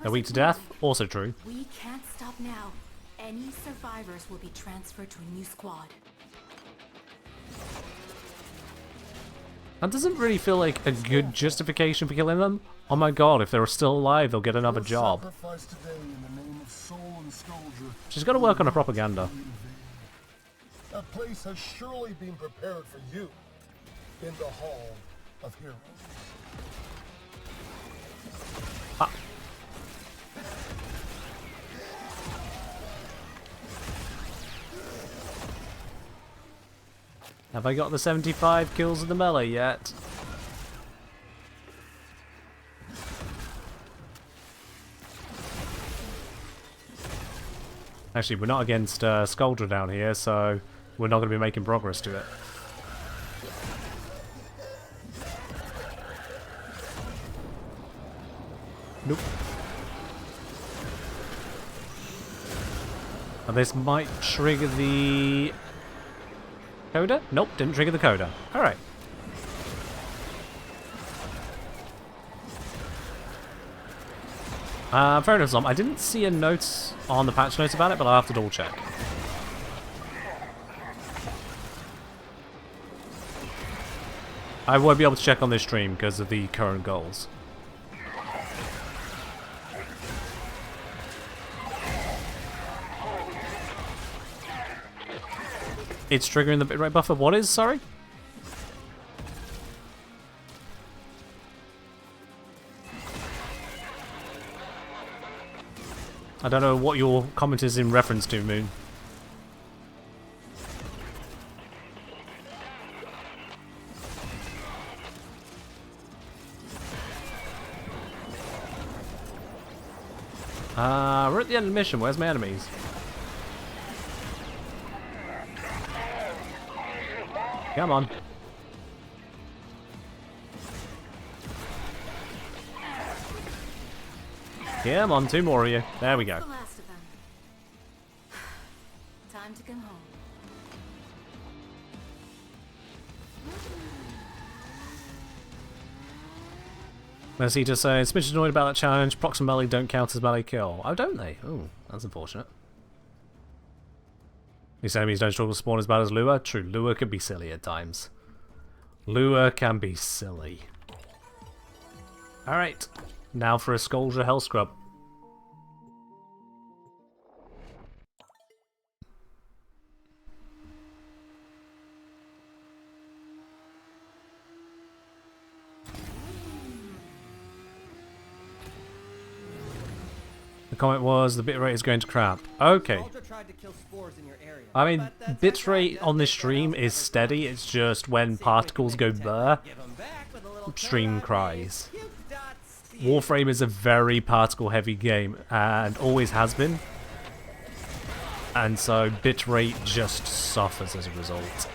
They're weak to death. Also true. We can't stop now. Any survivors will be transferred to a new squad. That doesn't really feel like a good justification for killing them. Oh my god, if they're still alive, they'll get another job. She's got to work on her propaganda. That place has surely been prepared for you in the Hall of Heroes. Ah. Have I got the 75 kills of the melee yet? Actually, we're not against Skuldra down here, so we're not going to be making progress to it. Nope. And this might trigger the Coda? Nope, didn't trigger the Coda. Alright. Fair enough, Zom. I didn't see a note on the patch notes about it, but I'll have to double check. I won't be able to check on this stream because of the current goals. It's triggering the bitrate buffer. What is, sorry? I don't know what your comment is in reference to, Moon. We're at the end of the mission. Where's my enemies? Come on. Come on, two more of you. There we go. The last of them. Time to come home. Mercy just says, Smidge annoyed about that challenge. Prox and melee don't count as melee kill. Oh, don't they? Oh, that's unfortunate. These enemies don't struggle to spawn as bad as Lure. True, Lure can be silly at times. Lure can be silly. Alright, now for a Skuldra Hell Scrub. The comment was the bitrate is going to crap. Okay. I mean, bitrate on this stream is steady, it's just when particles go blur, stream cries. Warframe is a very particle heavy game, and always has been. And so bitrate just suffers as a result.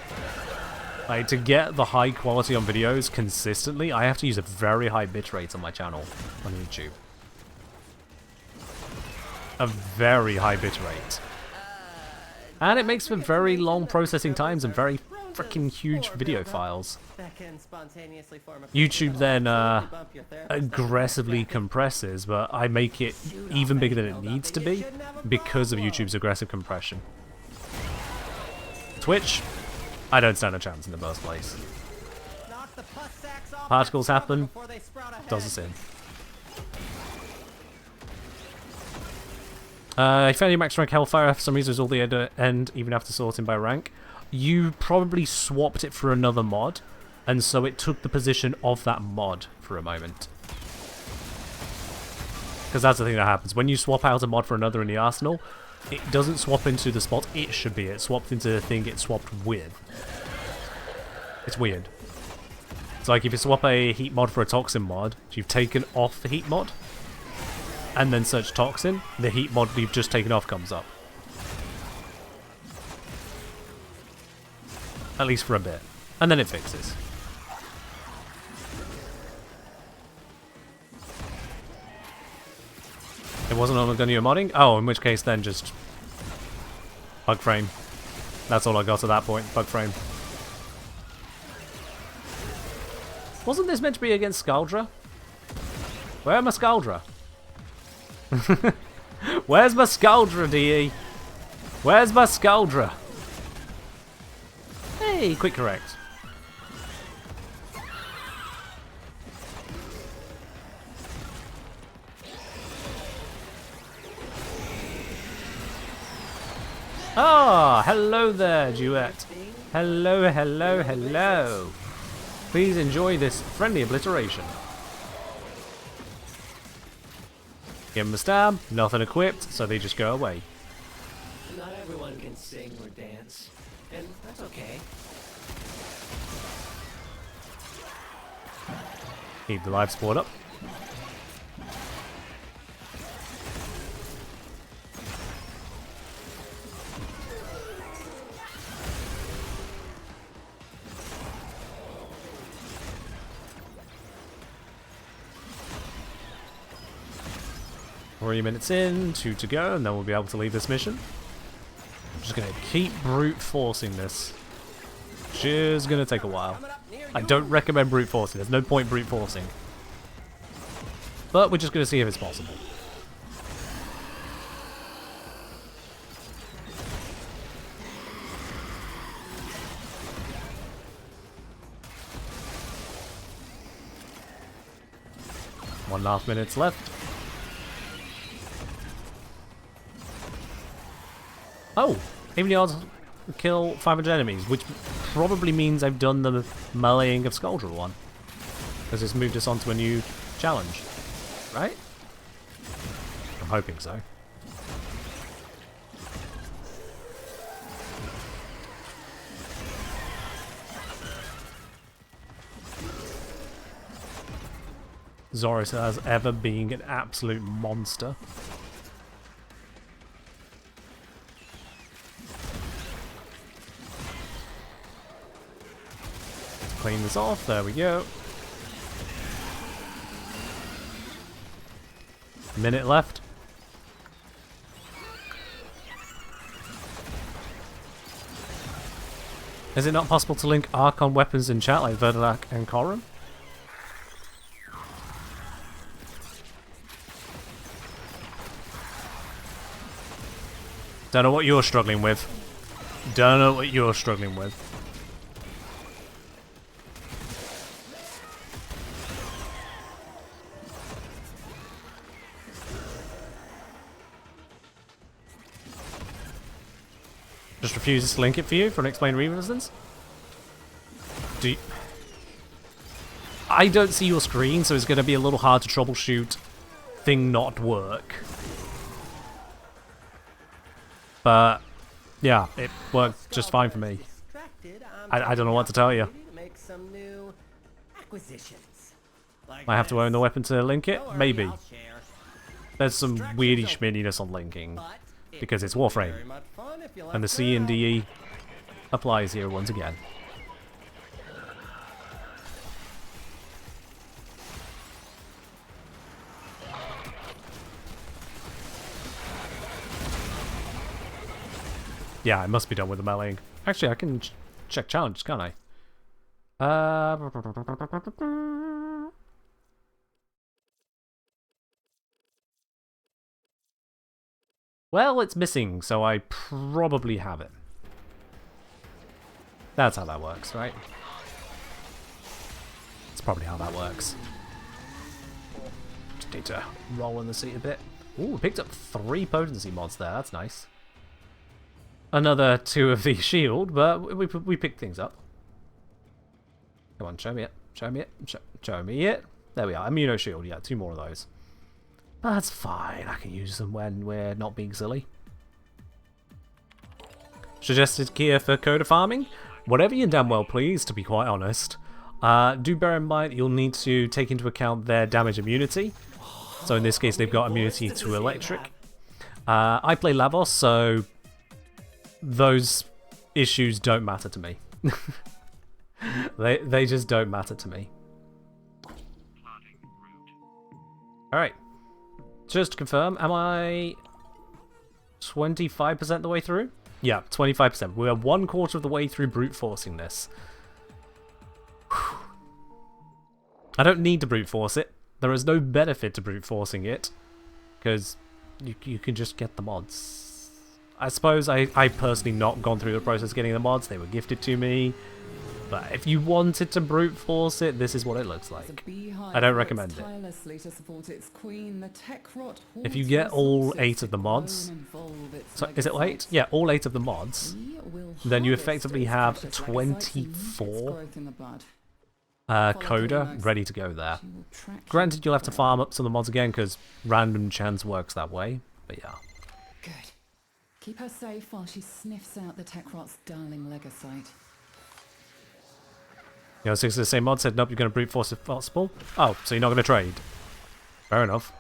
Like, to get the high quality on videos consistently, I have to use a very high bitrate on my channel on YouTube. A very high bitrate. And it makes for very long processing times and very freaking huge video files. YouTube then aggressively compresses, but I make it even bigger than it needs to be because of YouTube's aggressive compression. Twitch, I don't stand a chance in the first place. Particles happen, does the same. I found your max rank Hellfire for some reason was all the end even after sorting by rank. You probably swapped it for another mod, and so it took the position of that mod for a moment. Because that's the thing that happens. When you swap out a mod for another in the arsenal, it doesn't swap into the spot it should be. It swapped into the thing it swapped with. It's weird. It's like if you swap a heat mod for a toxin mod, you've taken off the heat mod, and then search toxin, the heat mod you've just taken off comes up. At least for a bit. And then it fixes. It wasn't on the gun you were modding? Oh, in which case then just bug frame. That's all I got at that point, bug frame. Wasn't this meant to be against Scaldra? Where are my Scaldra? Where's my Scaldra, DE? Where's my Scaldra? Hey, quick correct. Ah, hello there, Duet. Hello, hello, hello. Please enjoy this friendly obliteration. Give them a stab, nothing equipped, so they just go away. Not everyone can sing or dance, and that's okay. Keep the life support up. Minutes in, 2 to go, and then we'll be able to leave this mission. I'm just gonna keep brute forcing this. Just gonna take a while. I don't recommend brute forcing. There's no point brute forcing. But we're just gonna see if it's possible. One and a half minutes left. Oh, even the odds kill 500 enemies, which probably means I've done the meleeing of Scaldra one. Because it's moved us on to a new challenge. Right? I'm hoping so. Zoris as ever being an absolute monster. Clean this off, there we go. Minute left. Is it not possible to link Archon weapons in chat like Verdelak and Corum? Don't know what you're struggling with. Don't know what you're struggling with. Just refuses to link it for you for unexplained reasons. I don't see your screen, so it's going to be a little hard to troubleshoot thing not work. But yeah, it worked just fine for me. I don't know what to tell you. I have to own the weapon to link it? Maybe. There's some weirdy schmiddiness on linking because it's Warframe. And the C and DE applies here once again. Yeah, I must be done with the meleeing. Actually, I can check challenges, can't I? Well, it's missing, so I probably have it. That's how that works, right? That's probably how that works. Just need to roll in the seat a bit. Ooh, picked up 3 potency mods there. That's nice. Another 2 of the shield, but we picked things up. Come on, show me it. Show me it. Show me it. There we are. Immuno shield. Yeah, 2 more of those. But that's fine. I can use them when we're not being silly. Suggested gear for Coda farming? Whatever you damn well please, to be quite honest. Do bear in mind you'll need to take into account their damage immunity. So in this case they've got immunity to electric. I play Lavos, so those issues don't matter to me. They just don't matter to me. Alright. Just to confirm, am I 25% the way through? Yeah, 25%. We're 1/4 of the way through brute forcing this. Whew. I don't need to brute force it. There is no benefit to brute forcing it, because you can just get the mods. I suppose I personally not gone through the process of getting the mods. They were gifted to me. But if you wanted to brute force it, this is what it looks like. I don't recommend it. If you get all 8 of the mods, so is it 8? Yeah, all 8 of the mods, then you effectively have 24 Coda ready to go there. Granted, you'll have to farm up some of the mods again because random chance works that way, but yeah. Good. Keep her safe while she sniffs out the Techrot's darling Legocyte. You know, 6 of the same mod said, nope, you're going to brute force if possible. Oh, so you're not going to trade. Fair enough.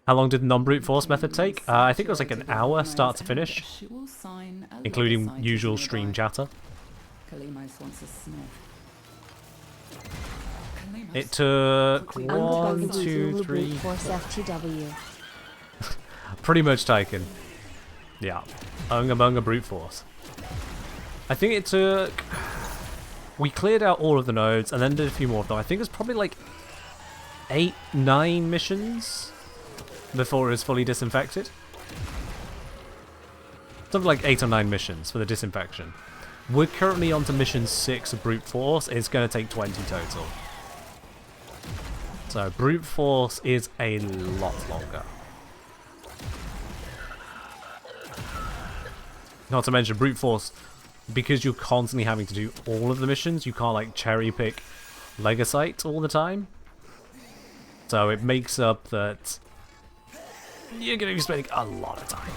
How long did the non-brute force method take? I think it was like an hour, start to finish. Including usual stream chatter. It took 1, 2, 3... Pretty much taken. Yeah. Unga brute force. I think it took... We cleared out all of the nodes and then did a few more though. I think it's probably like 8, 9 missions before it was fully disinfected. Something like 8 or 9 missions for the disinfection. We're currently on to mission 6 of brute force. It's going to take 20 total. So brute force is a lot longer. Not to mention brute force, because you're constantly having to do all of the missions, you can't like cherry pick Legocyte all the time. So it makes up that you're going to be spending a lot of time.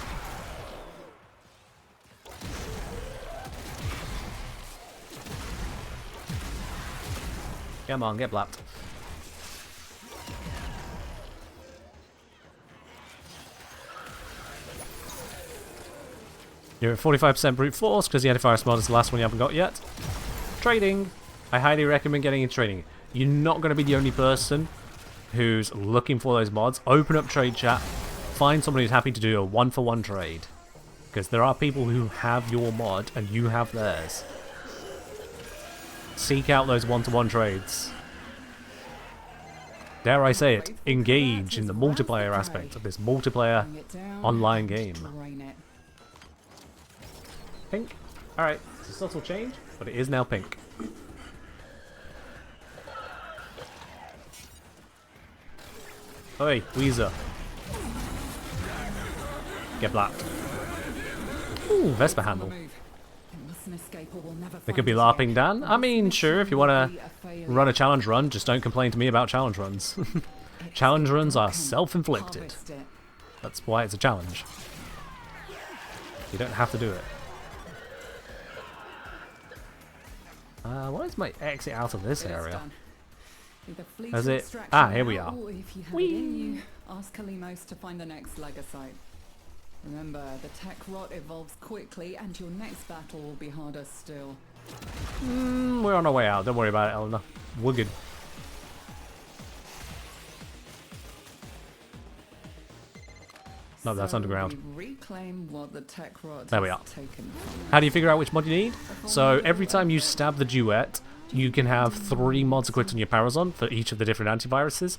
Come on, get blapped. You're at 45% brute force because the antivirus mod is the last one you haven't got yet. Trading. I highly recommend getting into trading. You're not going to be the only person who's looking for those mods. Open up trade chat. Find somebody who's happy to do a 1-for-1 trade. Because there are people who have your mod and you have theirs. Seek out those 1-to-1 trades. Dare I say it, engage in the multiplayer aspect of this multiplayer online game. Pink. Alright, it's a subtle change, but it is now pink. Oi, Weezer. Get blacked. Ooh, Vespa handle. They could be LARPing Dan. I mean, sure, if you want to run a challenge run, just don't complain to me about challenge runs. Challenge runs are self-inflicted. That's why it's a challenge. You don't have to do it. What is my exit out of this area? Is it? Ah, here we are. Whee! Ask Kalimos to find the next Legocyte. Remember, the Techrot evolves quickly, and your next battle will be harder still. We're on our way out. Don't worry about it, Eleanor. We're good. No, that's underground. Reclaim what the Techrot there we are. Taken. How do you figure out which mod you need? So every time you stab the duet, you can have 3 mods equipped on your Parazon for each of the different antiviruses.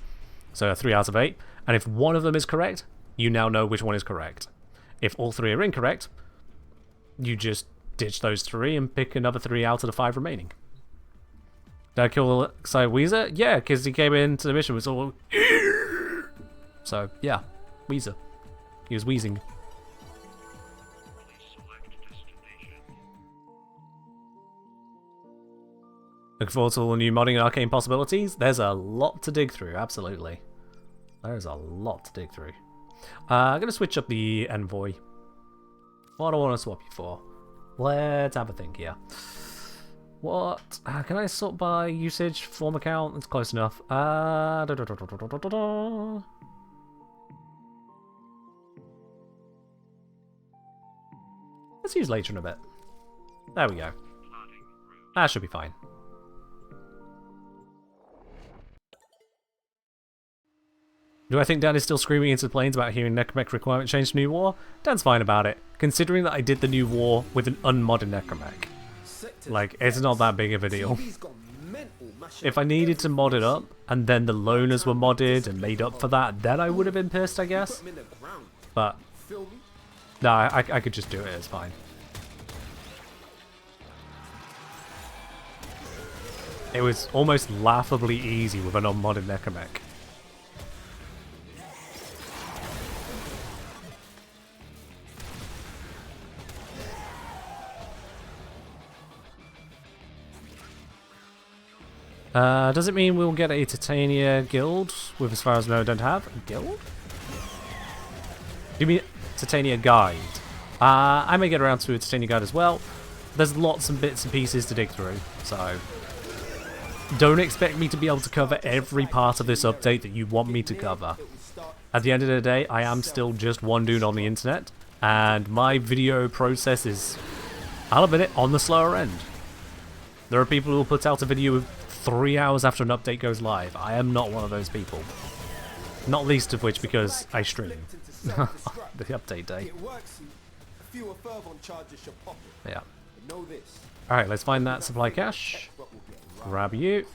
So 3 out of 8. And if one of them is correct, you now know which one is correct. If all 3 are incorrect, you just ditch those 3 and pick another 3 out of the 5 remaining. Did I kill Weezer? Yeah, because he came into the mission with all... So, yeah, Weezer. He was wheezing. Looking forward to all the new modding and arcane possibilities. There's a lot to dig through, absolutely. There's a lot to dig through. I'm going to switch up the envoy. What do I want to swap you for? Let's have a think here. What? Can I sort by usage, form account? That's close enough. Let's use later in a bit. There we go. That should be fine. Do I think Dan is still screaming into the planes about hearing Necromech requirement change to New War? Dan's fine about it, considering that I did the New War with an unmodded Necromech. Like, it's not that big of a deal. If I needed to mod it up, and then the loners were modded and made up for that, then I would have been pissed, I guess. But, no, I could just do it, it's fine. It was almost laughably easy with an unmodded Necromech. Does it mean we'll get a Titania guild? With, as far as I know, don't have a guild? You mean Titania guide? I may get around to a Titania guide as well. There's lots of bits and pieces to dig through, so don't expect me to be able to cover every part of this update that you want me to cover. At the end of the day, I am still just one dude on the internet, and my video process is, I'll admit it, on the slower end. There are people who will put out a video 3 hours after an update goes live. I am not one of those people. Not least of which because I stream. The update day. Yeah. Alright, let's find that supply cache. Grab you.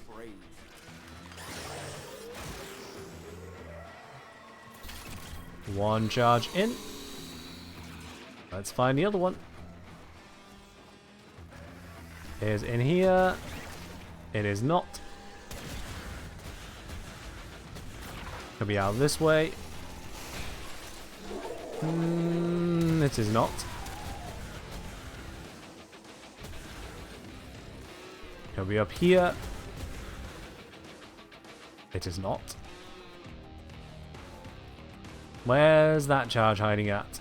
One charge in. Let's find the other one. Is in here. It is not. Could be out this way. It is not. Could be up here. It is not. Where's that charge hiding at?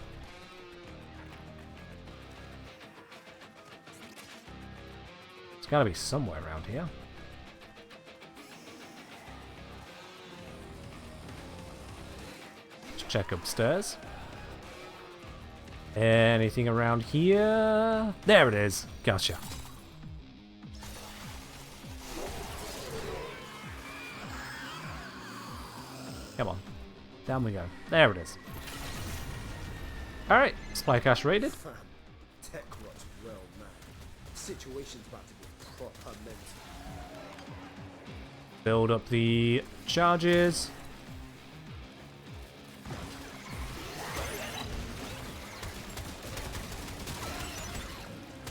It's gotta be somewhere around here. Let's check upstairs. Anything around here? There it is. Gotcha. Come on. Down we go. There it is. Alright, supply cache raided. Techrot's well, man. Situation's about to be proper mental. Build up the charges.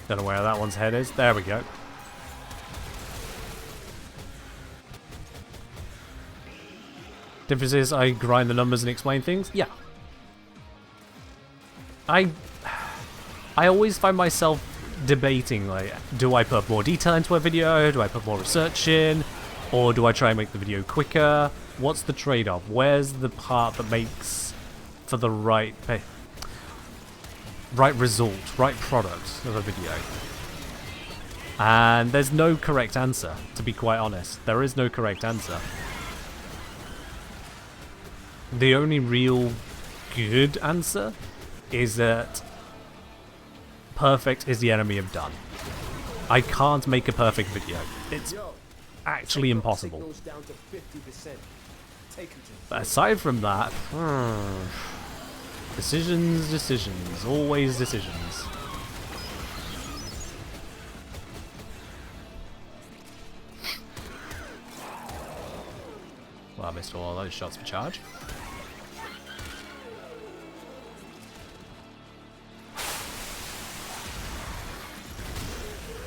Don't know where that one's head is. There we go. Difference is I grind the numbers and explain things. Yeah. I always find myself debating, like, do I put more detail into a video? Do I put more research in? Or do I try and make the video quicker? What's the trade-off? Where's the part that makes for the right result, right product of a video? And there's no correct answer, to be quite honest. There is no correct answer. The only real good answer is that perfect is the enemy of done. I can't make a perfect video. It's actually impossible. But aside from that, decisions, always decisions. Well, I missed all those shots for charge.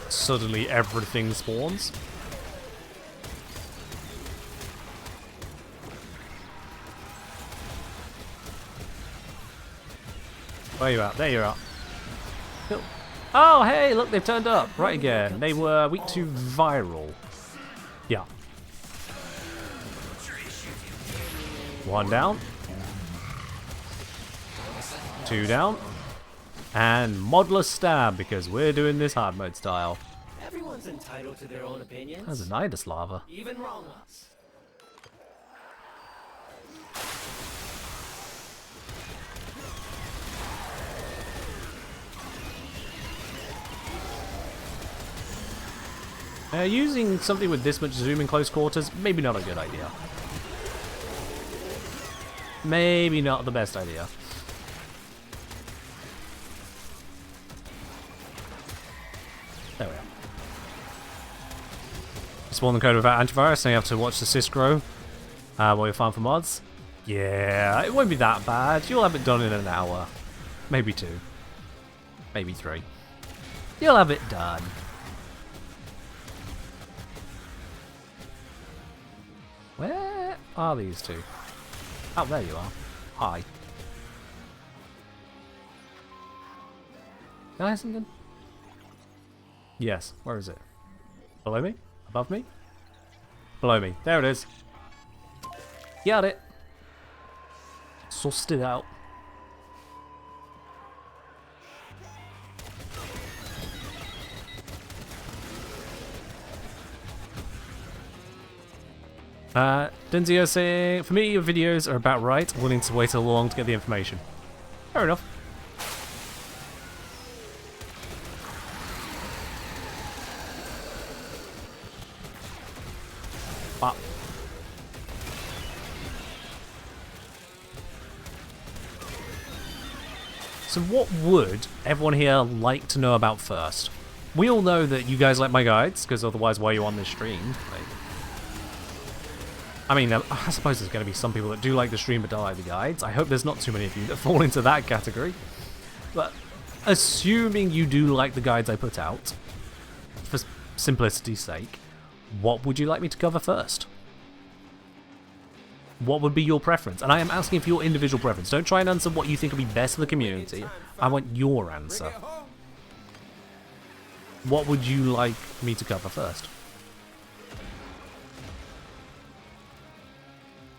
Suddenly everything spawns. Where you at? There you are. Cool. Oh, hey, look, they've turned up. Right again. They were weak to viral. Yeah. One down. Two down. And modular stab, because we're doing this hard mode style. Everyone's entitled to their own opinions. That's a Nidus lava. Even wrong ones. Using something with this much zoom in close quarters, maybe not a good idea. maybe not the best idea. There we are. Spawn the code without antivirus, and you have to watch the sys grow while you farm for mods. Yeah, it won't be that bad. You'll have it done in an hour. Maybe 2. Maybe 3. You'll have it done. Where are these two? Oh, there you are. Hi. Can I have something? Yes. Where is it? Below me? Above me? Below me. There it is. Got it. Sussed it out. Denzio saying, for me, your videos are about right. Willing to wait a long to get the information. Fair enough. Ah. So what would everyone here like to know about first? We all know that you guys like my guides, because otherwise why are you on this stream? Like, I mean, I suppose there's going to be some people that do like the stream but don't like the guides. I hope there's not too many of you that fall into that category. But assuming you do like the guides I put out, for simplicity's sake, what would you like me to cover first? What would be your preference? And I am asking for your individual preference. Don't try and answer what you think would be best for the community. I want your answer. What would you like me to cover first?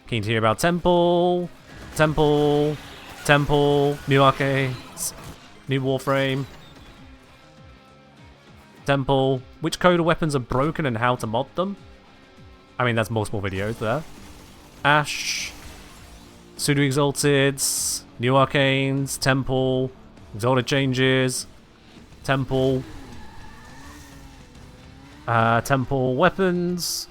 Keen to hear about Temple, new arcades, new Warframe, Temple, which Coda weapons are broken and how to mod them. I mean, that's multiple videos there. Ash, Pseudo Exalted, new arcanes, Temple, Exalted changes, Temple, Temple weapons,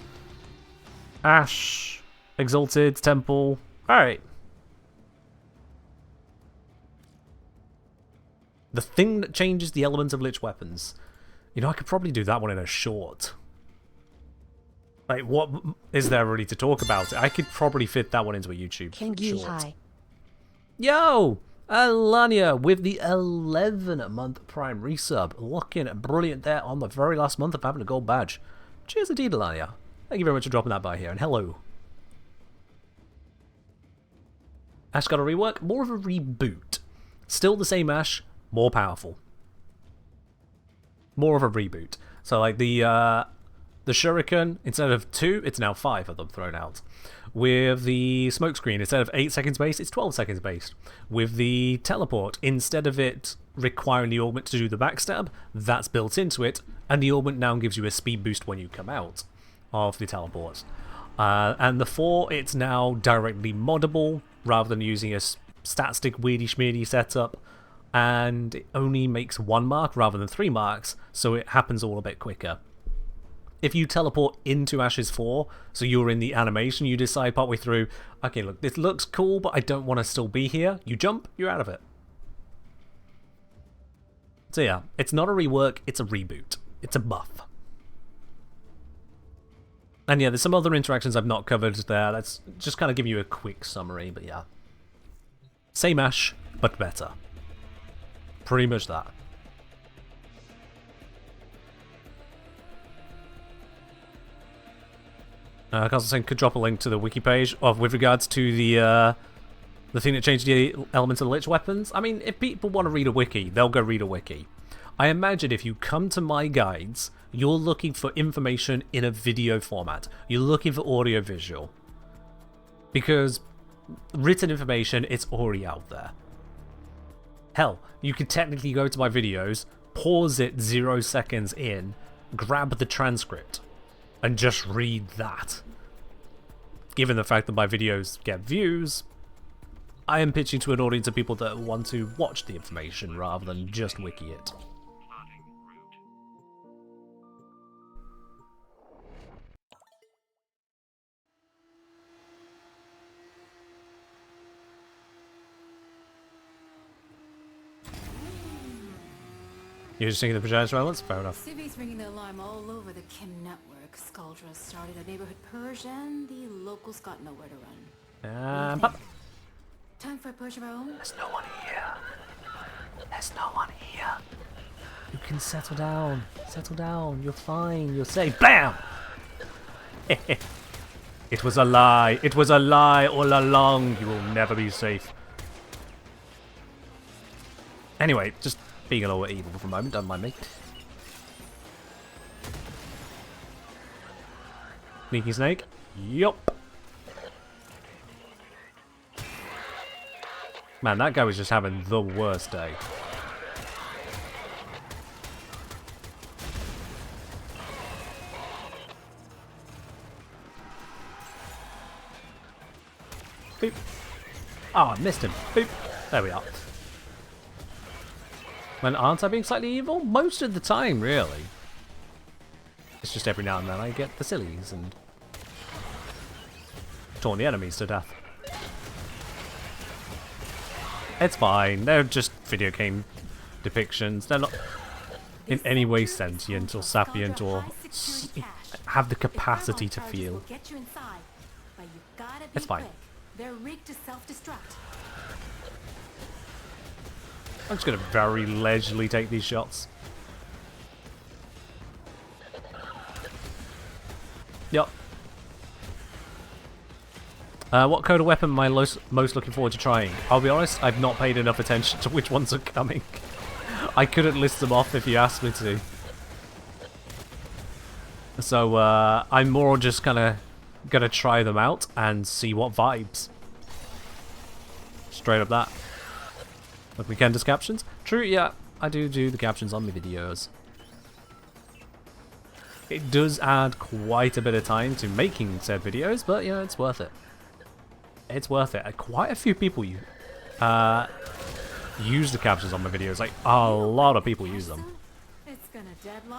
Ash, Exalted, Temple. Alright. The thing that changes the elements of Lich weapons. You know, I could probably do that one in a short. Like, what is there really to talk about? I could probably fit that one into a YouTube short. Yo! Alania with the 11-month Prime resub. Looking brilliant there on the very last month of having a gold badge. Cheers indeed, Alania. Thank you very much for dropping that by here, and hello. Ash got a rework, more of a reboot. Still the same Ash, more powerful. More of a reboot. So like the Shuriken, instead of 2, it's now 5 of them thrown out. With the smokescreen, instead of 8 seconds based, it's 12 seconds based. With the teleport, instead of it requiring the augment to do the backstab, that's built into it, and the augment now gives you a speed boost when you come out of the teleport. And the 4, it's now directly moddable, rather than using a stat-stick weirdy-schmeardy setup, and it only makes 1 mark rather than 3 marks, so it happens all a bit quicker. If you teleport into Ashes 4, so you're in the animation, you decide partway through, okay, look, this looks cool, but I don't want to still be here, you jump, you're out of it. So yeah, it's not a rework, it's a reboot. It's a buff. And yeah, there's some other interactions I've not covered there. Let's just kind of give you a quick summary, but yeah. Same Ash, but better. Pretty much that. Castle could drop a link to the wiki page with regards to the thing that changed the elements of the Lich weapons. I mean, if people want to read a wiki, they'll go read a wiki. I imagine if you come to my guides, you're looking for information in a video format. You're looking for audio visual. Because written information, it's already out there. Hell, you could technically go to my videos, pause it 0 seconds in, grab the transcript, and just read that. Given the fact that my videos get views, I am pitching to an audience of people that want to watch the information rather than just wiki it. You're just thinking the progenitor elements? Fair enough. Civi's ringing the alarm all over the Kim network. Skuldra started a neighborhood purge and the locals got nowhere to run. Pop. Time for a purge of our own? There's no one here. There's no one here. You can settle down. Settle down. You're fine. You're safe. BAM! It was a lie. It was a lie all along. You will never be safe. Anyway, just being a little bit evil for a moment. Don't mind me. Sneaky snake. Yup. Man, that guy was just having the worst day. Boop. Oh, I missed him. Boop. There we are. Man, aren't I being slightly evil? Most of the time, really. It's just every now and then I get the sillies and torn the enemies to death. It's fine. They're just video game depictions. They're not in any way sentient or sapient or have the capacity to feel. It's fine. They're rigged to self-destruct. I'm just gonna very leisurely take these shots. Yup. What Coda weapon am I most looking forward to trying? I'll be honest, I've not paid enough attention to which ones are coming. I couldn't list them off if you asked me to. So I'm more just gonna try them out and see what vibes. Straight up that. Like Weekend does captions? True, yeah, I do the captions on my videos. It does add quite a bit of time to making said videos, but you know, it's worth it. It's worth it. Quite a few people use the captions on my videos. Like, a lot of people use them.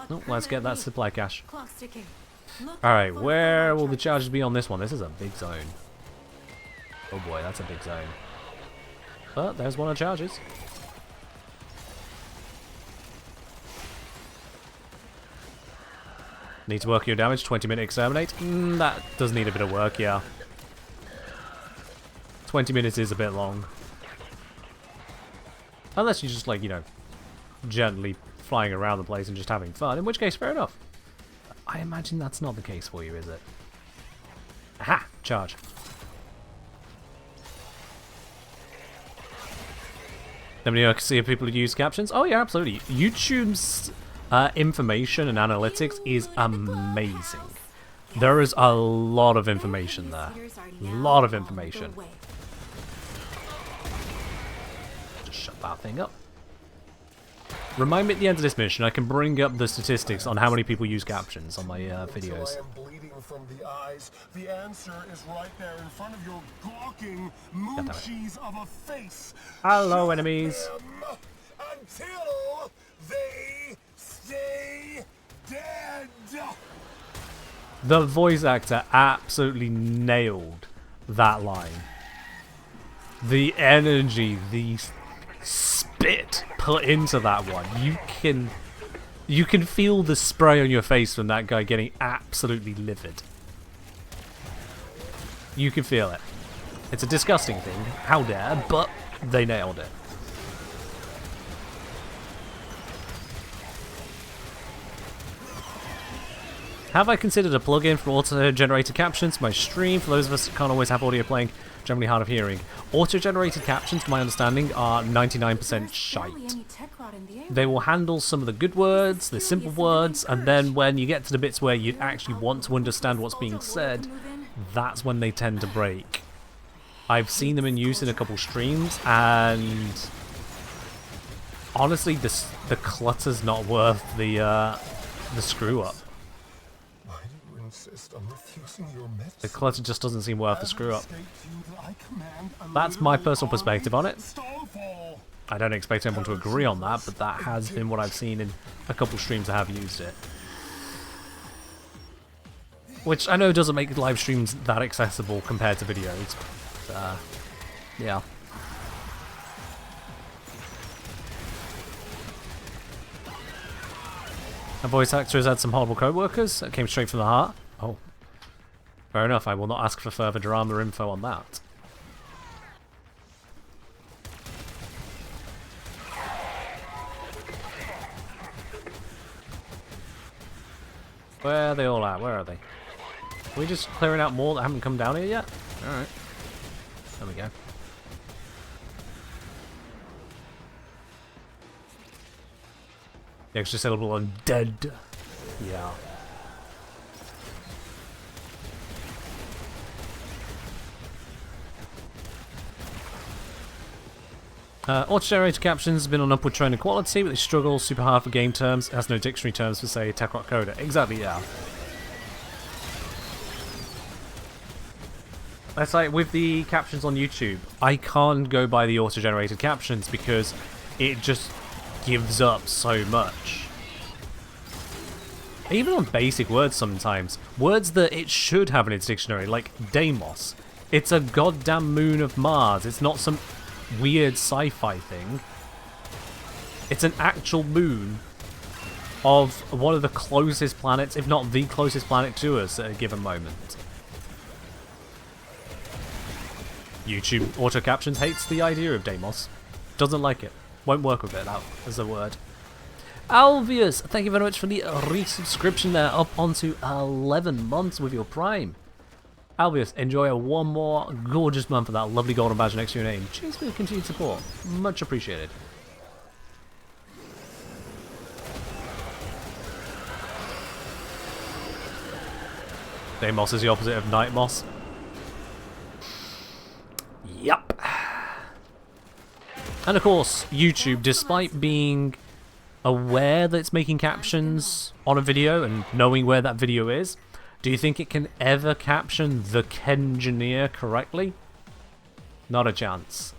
Oh, let's get that supply cache. Alright, where will the charges be on this one? This is a big zone. Oh boy, that's a big zone. But there's one of the charges. Need to work your damage, 20-minute exterminate. That does need a bit of work, yeah. 20 minutes is a bit long. Unless you're just like, you know, gently flying around the place and just having fun, in which case, fair enough. I imagine that's not the case for you, is it? Aha! Charge. Nobody else see people who use captions? Oh yeah, absolutely. YouTube's information and analytics is amazing. There is a lot of information there. A lot of information. Just shut that thing up. Remind me at the end of this mission, I can bring up the statistics on how many people use captions on my videos. I am bleeding from the eyes. The answer is right there in front of your gawking moon cheese of a face. Hello, enemies. Until they stay dead. The voice actor absolutely nailed that line. The energy, the spit put into that one. You can feel the spray on your face from that guy getting absolutely livid. You can feel it. It's a disgusting thing, how dare, but they nailed it. Have I considered a plugin for auto-generated captions? My stream, for those of us that can't always have audio playing, generally hard of hearing. Auto-generated captions, to my understanding, are 99% shite. They will handle some of the good words, the simple words, and then when you get to the bits where you actually want to understand what's being said, that's when they tend to break. I've seen them in use in a couple streams, and honestly, the clutter's not worth the screw-up. The clutcher just doesn't seem worth the screw-up. That's my personal perspective on it. I don't expect anyone to agree on that, but that has been what I've seen in a couple streams that have used it. Which I know doesn't make live streams that accessible compared to videos, but yeah. A voice actor has had some horrible co-workers. That came straight from the heart. Oh. Fair enough, I will not ask for further drama info on that. Where are they all at? Where are they? Are we just clearing out more that haven't come down here yet? Alright. There we go. The extra syllable on dead. Yeah. Auto-generated captions have been on upward trend in quality, but they struggle super hard for game terms. It has no dictionary terms for, say, Technocyte Coda. Exactly, yeah. That's like with the captions on YouTube. I can't go by the auto-generated captions because it just gives up so much. Even on basic words sometimes. Words that it should have in its dictionary, like Deimos. It's a goddamn moon of Mars. It's not some weird sci-fi thing. It's an actual moon of one of the closest planets, if not the closest planet to us at a given moment. YouTube auto captions hates the idea of Deimos. Doesn't like it. Won't work with it out as a word. Alvius, thank you very much for the resubscription there, up onto 11 months with your Prime. Alvius, enjoy one more gorgeous month of that lovely golden badge next to your name. Cheers for your continued support. Much appreciated. Deimos is the opposite of Night Moss. Yup. And of course, YouTube, despite being aware that it's making captions on a video and knowing where that video is, do you think it can ever caption the Kengineer correctly? Not a chance.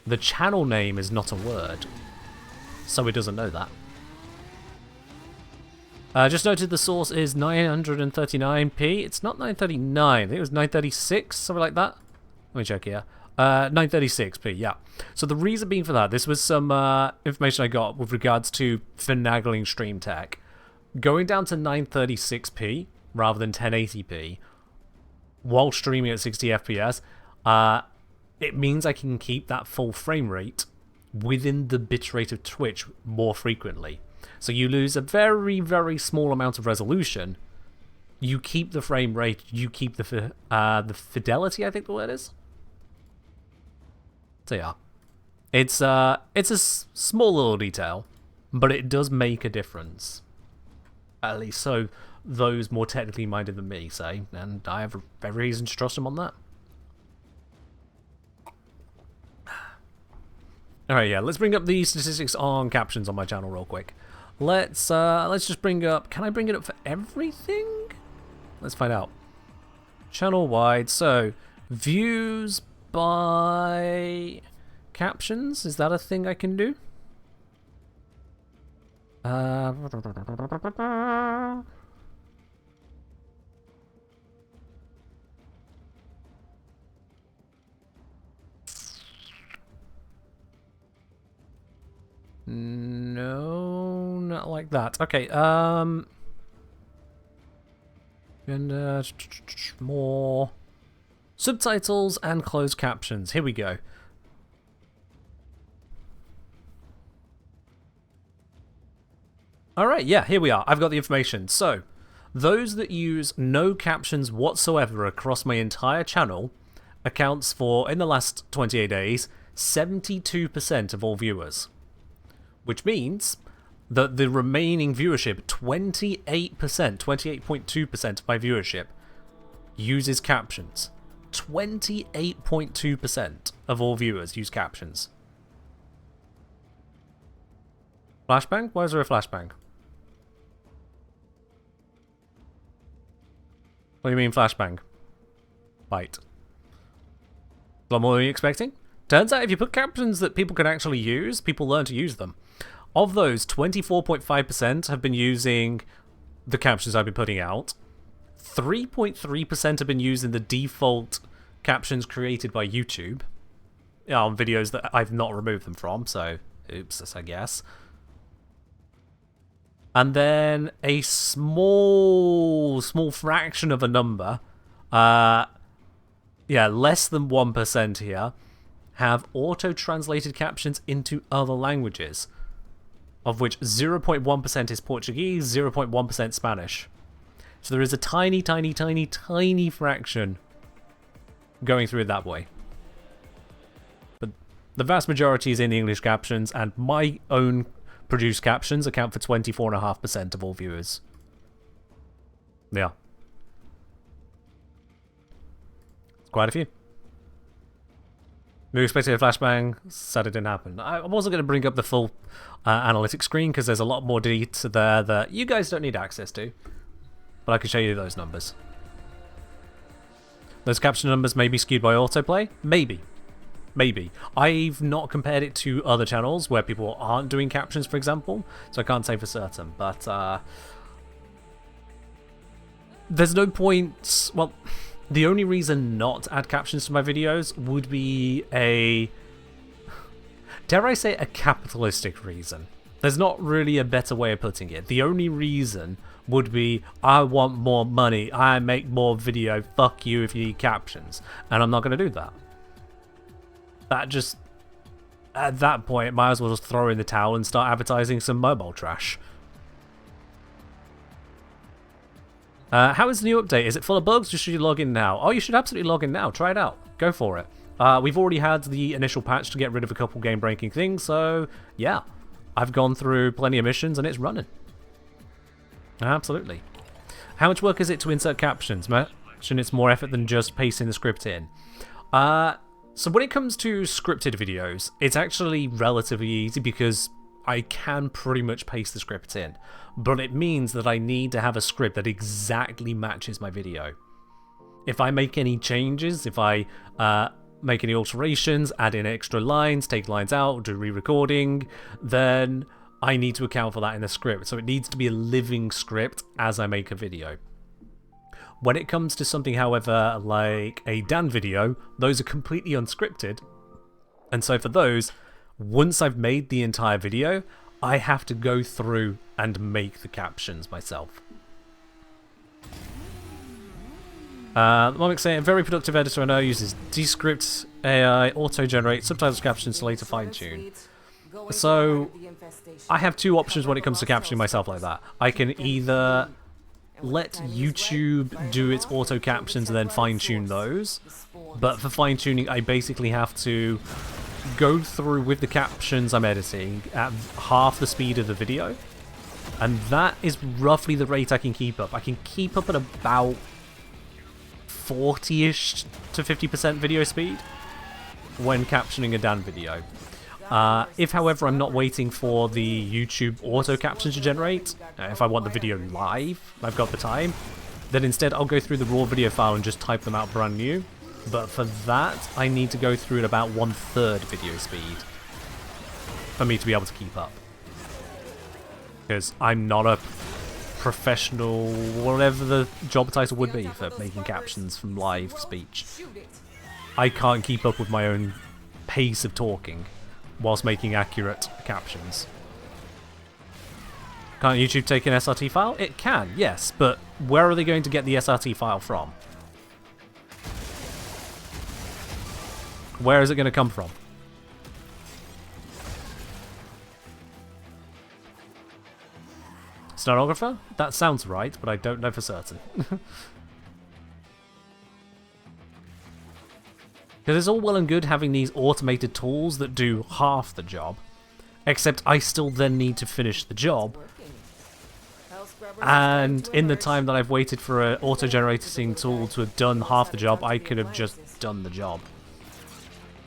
The channel name is not a word, so it doesn't know that. Just noted the source is 939p. It's not 939. I think it was 936, something like that. Let me check here. 936p, yeah. So the reason being for that, this was some information I got with regards to finagling stream tech. Going down to 936p rather than 1080p while streaming at 60 FPS, it means I can keep that full frame rate within the bitrate of Twitch more frequently. So you lose a very, very small amount of resolution. You keep the frame rate, you keep the fidelity, I think the word is. So yeah, it's a small little detail, but it does make a difference. At least so those more technically minded than me say, and I have every reason to trust them on that. Alright, yeah, let's bring up the statistics on captions on my channel real quick. Let's just bring up, can I bring it up for everything? Let's find out. Channel wide, so views by captions, is that a thing I can do? No, not like that. Okay, and more subtitles and closed captions. Here we go. Alright, yeah, here we are. I've got the information. So, those that use no captions whatsoever across my entire channel accounts for, in the last 28 days, 72% of all viewers. Which means that the remaining viewership, 28%, 28.2% of my viewership, uses captions. 28.2% of all viewers use captions. Flashbang? Why is there a flashbang? What do you mean flashbang? Bite. A lot more than you expecting? Turns out if you put captions that people can actually use, people learn to use them. Of those, 24.5% have been using the captions I've been putting out. 3.3% have been using the default captions created by YouTube. On videos that I've not removed them from, so oops, I guess. And then a small fraction of a number, yeah, less than 1% here, have auto-translated captions into other languages, of which 0.1% is Portuguese, 0.1% Spanish. So there is a tiny, tiny, tiny, tiny fraction going through it that way. But the vast majority is in the English captions, and my own produced captions account for 24.5% of all viewers. Yeah. Quite a few. We expected a flashbang, said it didn't happen. I wasn't going to bring up the full analytics screen because there's a lot more data there that you guys don't need access to. But I can show you those numbers. Those caption numbers may be skewed by autoplay. Maybe. Maybe. I've not compared it to other channels where people aren't doing captions, for example, so I can't say for certain. But there's no point... Well, the only reason not to add captions to my videos would be a... Dare I say a capitalistic reason. There's not really a better way of putting it. The only reason would be, I want more money, I make more video, fuck you if you need captions. And I'm not going to do that. That just... At that point, might as well just throw in the towel and start advertising some mobile trash. How is the new update? Is it full of bugs or should you log in now? Oh, you should absolutely log in now. Try it out. Go for it. We've already had the initial patch to get rid of a couple game-breaking things, so yeah. I've gone through plenty of missions and it's running. Absolutely. How much work is it to insert captions? Imagine it's more effort than just pasting the script in. So when it comes to scripted videos, it's actually relatively easy because I can pretty much paste the script in. But it means that I need to have a script that exactly matches my video. If I make any changes, if I make any alterations, add in extra lines, take lines out, do re-recording, then I need to account for that in the script. So it needs to be a living script as I make a video. When it comes to something, however, like a Dan video, those are completely unscripted. And so for those, once I've made the entire video, I have to go through and make the captions myself. Momik saying, a very productive editor I know uses Descript AI, auto-generate subtitles captions to later fine-tune. So, I have two options when it comes to captioning myself like that. I can either let YouTube do its auto captions and then fine-tune those, but for fine-tuning I basically have to go through with the captions I'm editing at half the speed of the video, and that is roughly the rate I can keep up. I can keep up at about 40-ish to 50% video speed when captioning a Dan video. If, however, I'm not waiting for the YouTube auto captions to generate, if I want the video live, I've got the time, then instead I'll go through the raw video file and just type them out brand new. But for that, I need to go through at about 1/3 video speed for me to be able to keep up. Because I'm not a professional, whatever the job title would be for making captions from live speech. I can't keep up with my own pace of talking whilst making accurate captions. Can't YouTube take an SRT file? It can, yes, but where are they going to get the SRT file from? Where is it going to come from? Stenographer? That sounds right, but I don't know for certain. Because it's all well and good having these automated tools that do half the job, except I still then need to finish the job. And in the time that I've waited for an auto-generating tool to have done half the job, I could have just done the job.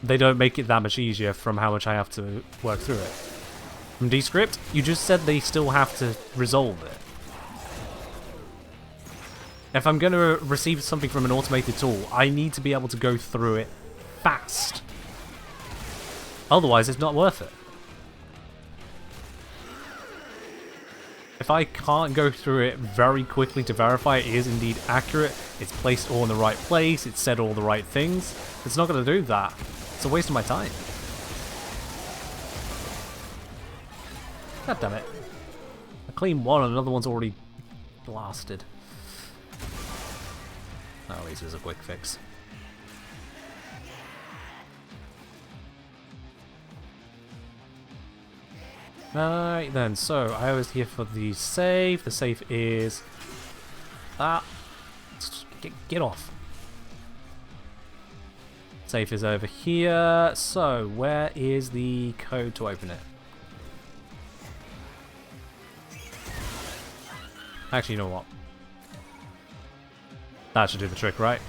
They don't make it that much easier from how much I have to work through it. From Descript, you just said they still have to resolve it. If I'm going to receive something from an automated tool, I need to be able to go through it fast. Otherwise, it's not worth it. If I can't go through it very quickly to verify it is indeed accurate, it's placed all in the right place, it's said all the right things, it's not going to do that. It's a waste of my time. God damn it. I clean one and another one's already blasted. Oh, at least it was a quick fix. Alright then, so I was here for the save. The save is... Get off. Safe is over here. So, where is the code to open it? Actually, you know what? That should do the trick, right?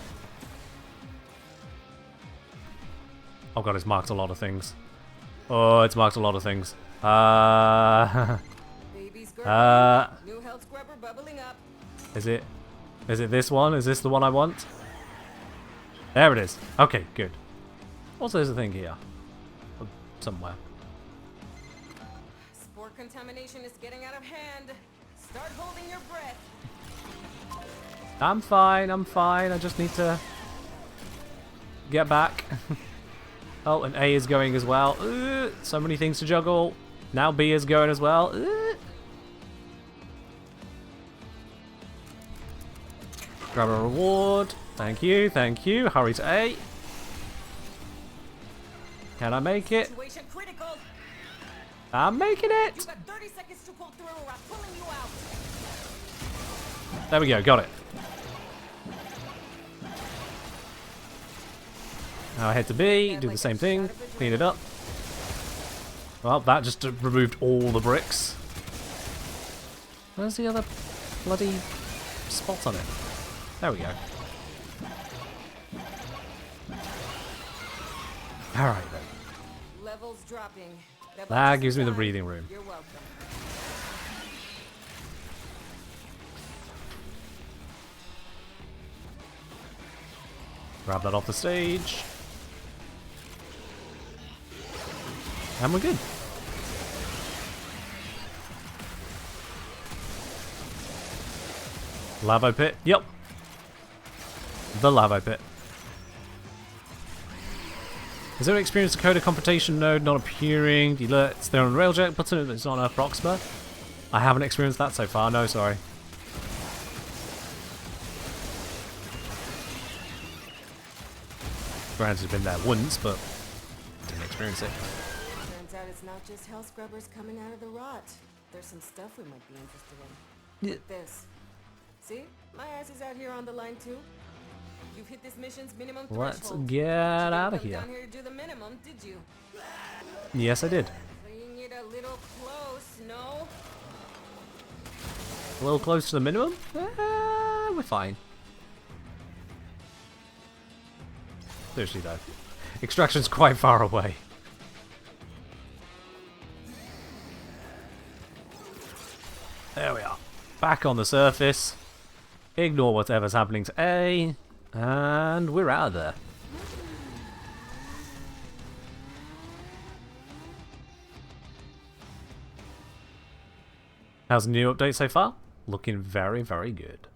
Oh god, it's marked a lot of things. Oh, it's marked a lot of things. New health scrubber bubbling up. Is it this one? Is this the one I want? There it is. Okay, good. Also, there's a thing here. Somewhere. Spore contamination is getting out of hand. Start holding your breath. I'm fine, I'm fine. I just need to get back. Oh, and A is going as well. So many things to juggle. Now B is going as well. Grab a reward. Thank you, thank you. Hurry to A. Can I make it? Situation critical. I'm making it. You got 30 seconds to pull through or I'm pulling you out. There we go, got it. Now I head to B, do the same thing, clean it up. Well, that just removed all the bricks. Where's the other bloody spot on it? There we go. Alright then. Levels dropping. That gives me the breathing room. You're welcome. Grab that off the stage. And we're good. Lavo pit. Yep. The lavo pit. Is there experience the Coda computation node not appearing? The alerts there on the railjet button, but it's not on Earth Proxima. I haven't experienced that so far, no, sorry. Granted, it's been there once, but didn't experience it. Turns out it's not just hell scrubbers coming out of the rot. There's some stuff we might be interested in. Yeah. Like this. See? My ass is out here on the line too. You've hit this mission's minimum threshold. Let's get out of here. Down here to do the minimum, did you? Yes, I did. Playing it a little close, no? A little close to the minimum? We're fine. Seriously though. Extraction's quite far away. There we are. Back on the surface. Ignore whatever's happening to A. And we're out of there. How's the new update so far? Looking very, very good.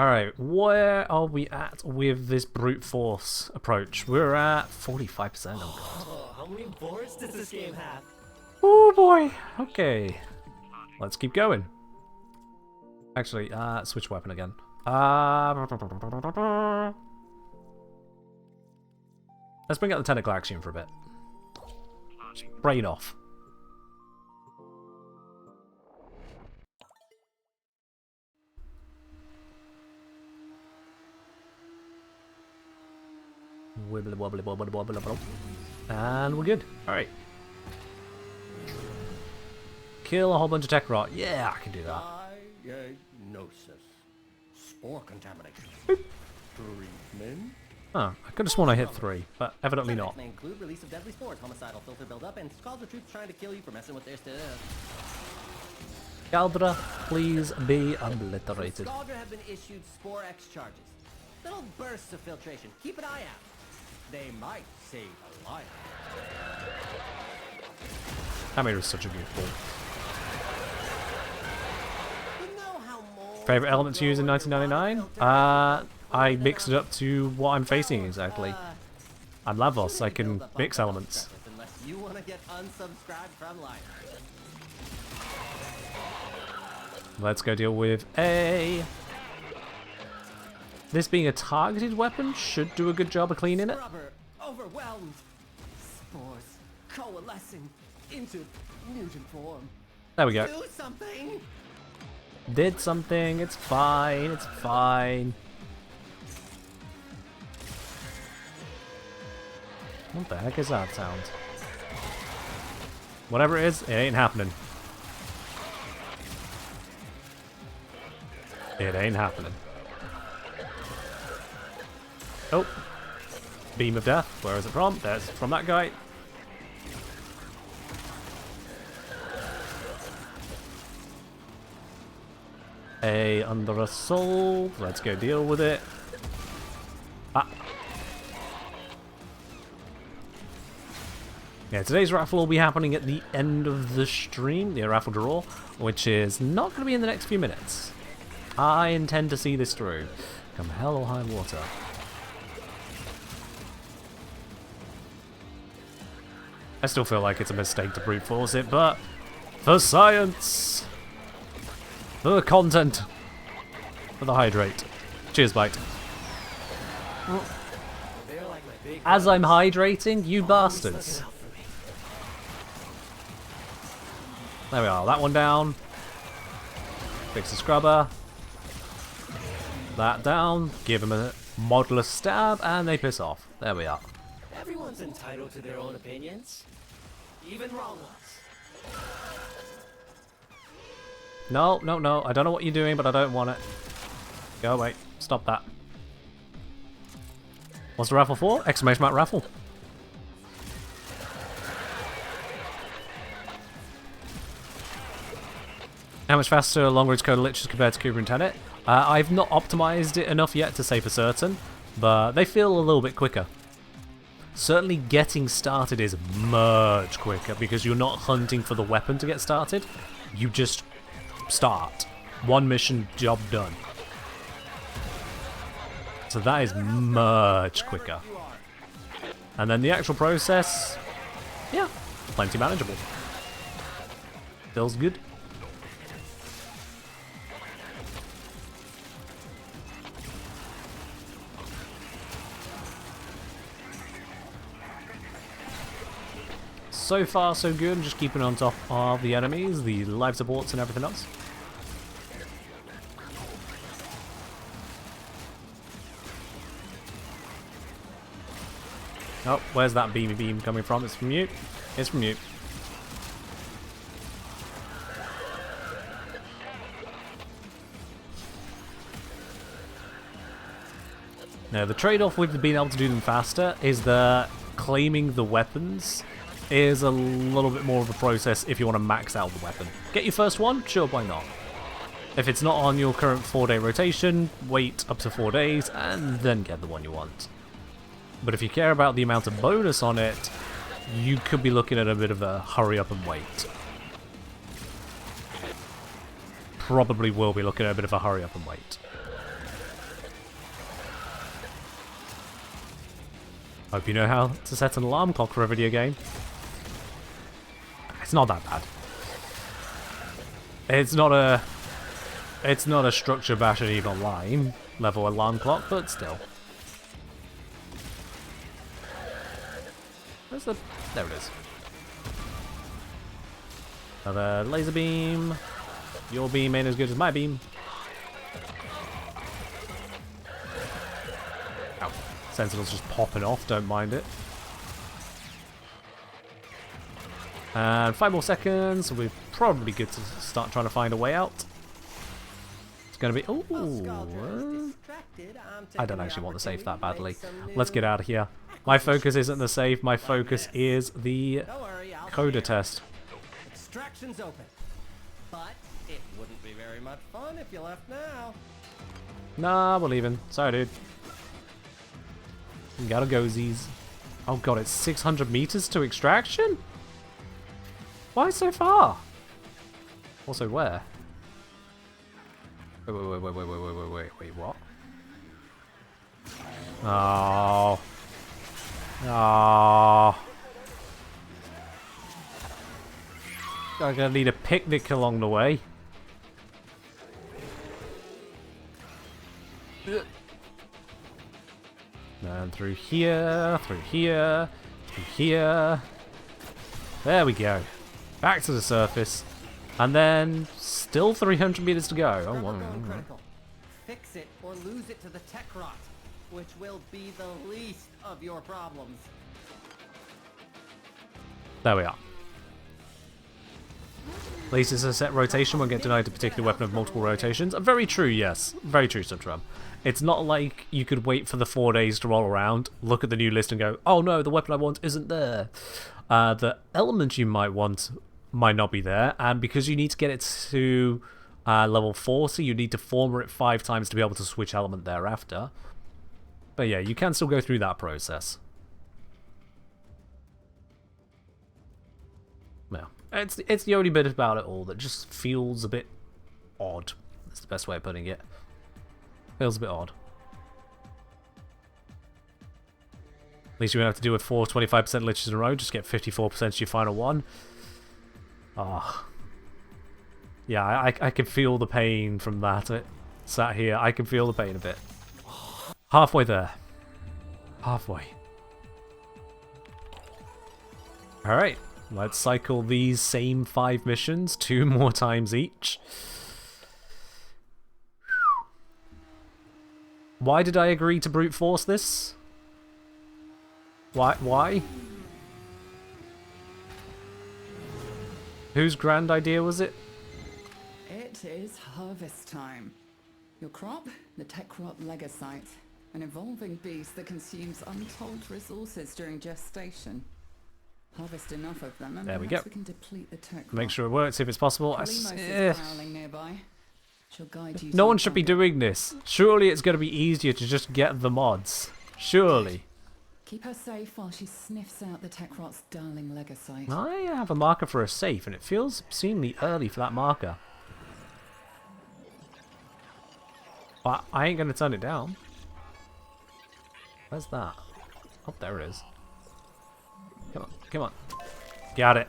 Alright, where are we at with this brute force approach? We're at 45%. Oh, Oh, how many boards does this game have? oh boy. Okay. Let's keep going. Actually, switch weapon again. Let's bring out the tentacle action for a bit. Just brain off. Wibbly wobbly wobbly wobbly wobbly. And we're good. Alright. Kill a whole bunch of tech rot. Yeah, I can do that. Diagnosis. Spore contamination. Treatment. Oh, I could have sworn I hit 3, but evidently not. May include release of deadly spores, homicidal filter buildup, and skulls of troops trying to kill you for messing with their stuff. Galdra, please be obliterated. Scaldra have been issued Spore X charges. Little bursts of filtration. Keep an eye out. They might save a life. That made it such a good ball. You know how more Favorite element to use in 1999? I mixed it up to what I'm facing exactly. I'm Lavos, I can mix elements. Unless you want to get unsubscribed from life. Let's go deal with A. This being a targeted weapon should do a good job of cleaning it. Scrubber, overwhelmed. Spores coalescing into mutant form. There we go. Do something. Did something. It's fine. It's fine. What the heck is that sound? Whatever it is, it ain't happening. It ain't happening. Oh. Beam of death. Where is it from? There's from that guy. A under assault. Let's go deal with it. Ah. Yeah, today's raffle will be happening at the end of the stream, the raffle draw, which is not going to be in the next few minutes. I intend to see this through, come hell or high water. I still feel like it's a mistake to brute force it, but for science, for the content, for the hydrate. Cheers, Bite. As I'm hydrating, you bastards. There we are, that one down. Fix the scrubber. That down, give him a modulus stab, and they piss off. There we are. Everyone's entitled to their own opinions, even wrong ones. No, no, no, I don't know what you're doing, but I don't want it. Go away, stop that. What's the raffle for? Exclamation mark raffle. How much faster long-range Coda lich is compared to Cooper and Tenet? I've not optimized it enough yet to say for certain, but they feel a little bit quicker. Certainly getting started is much quicker because you're not hunting for the weapon to get started. You just start. One mission, job done. So that is much quicker. And then the actual process, yeah, plenty manageable. Feels good. So far, so good. Just keeping on top of the enemies, the life supports, and everything else. Oh, where's that beamy beam coming from? It's from you. It's from you. Now, the trade-off with being able to do them faster is that claiming the weapons is a little bit more of a process if you want to max out the weapon. Get your first one? Sure, why not? If it's not on your current 4-day rotation, wait up to 4 days and then get the one you want. But if you care about the amount of bonus on it, you could be looking at a bit of a hurry up and wait. Probably will be looking at a bit of a hurry up and wait. Hope you know how to set an alarm clock for a video game. It's not that bad. It's not a structure basher even online level alarm clock, but still. Where's the... There it is. Another laser beam. Your beam ain't as good as my beam. Ow. Sentinel's just popping off, don't mind it. And 5 more seconds, we're probably good to start trying to find a way out. It's going to be... Ooh, I don't actually want the safe that badly. Let's get out of here. My focus isn't the safe, my focus is the Coda test. Extraction's open, but it wouldn't be very much fun if you left now. Nah, we're leaving. Sorry, dude. We gotta go, Z's. Oh god, it's 600 meters to extraction? Why so far? Also, where? Wait, what? Oh. Oh. I'm gonna need a picnic along the way. And through here, through here, through here. There we go. Back to the surface. And then still 300 meters to go. Oh, wow. Fix it or lose it to the tech rot, which will be the least of your problems. There we are. At least it's a set rotation. Won't get denied a particular weapon of multiple rotations. Very true, yes. Very true, Subtram. It's not like you could wait for the 4 days to roll around, look at the new list and go, oh no, the weapon I want isn't there. The element you might want might not be there, and because you need to get it to level 40, you need to former it 5 times to be able to switch element thereafter. But yeah, you can still go through that process. Well, it's the only bit about it all that just feels a bit odd. That's the best way of putting it. Feels a bit odd. At least you won't have to deal with 4 25% liches in a row. Just get 54% to your final one. Ah. Oh. Yeah, I can feel the pain from that. Sat here, I can feel the pain a bit. Halfway there. Halfway. Alright. Let's cycle these same 5 missions 2 more times each. Why did I agree to brute force this? Why? Whose grand idea was it? It is harvest time. Your crop, the Techrot Legocyte, an evolving beast that consumes untold resources during gestation. Harvest enough of them, and there we go. We can deplete the Techrot. Make sure it works if it's possible. Nearby. She'll guide you. No one should be doing this. Surely it's going to be easier to just get the mods. Surely. Keep her safe while she sniffs out the Techrot's darling Legocyte. I have a marker for a safe, and it feels obscenely early for that marker. But I ain't going to turn it down. Where's that? Oh, there it is. Come on, come on. Got it.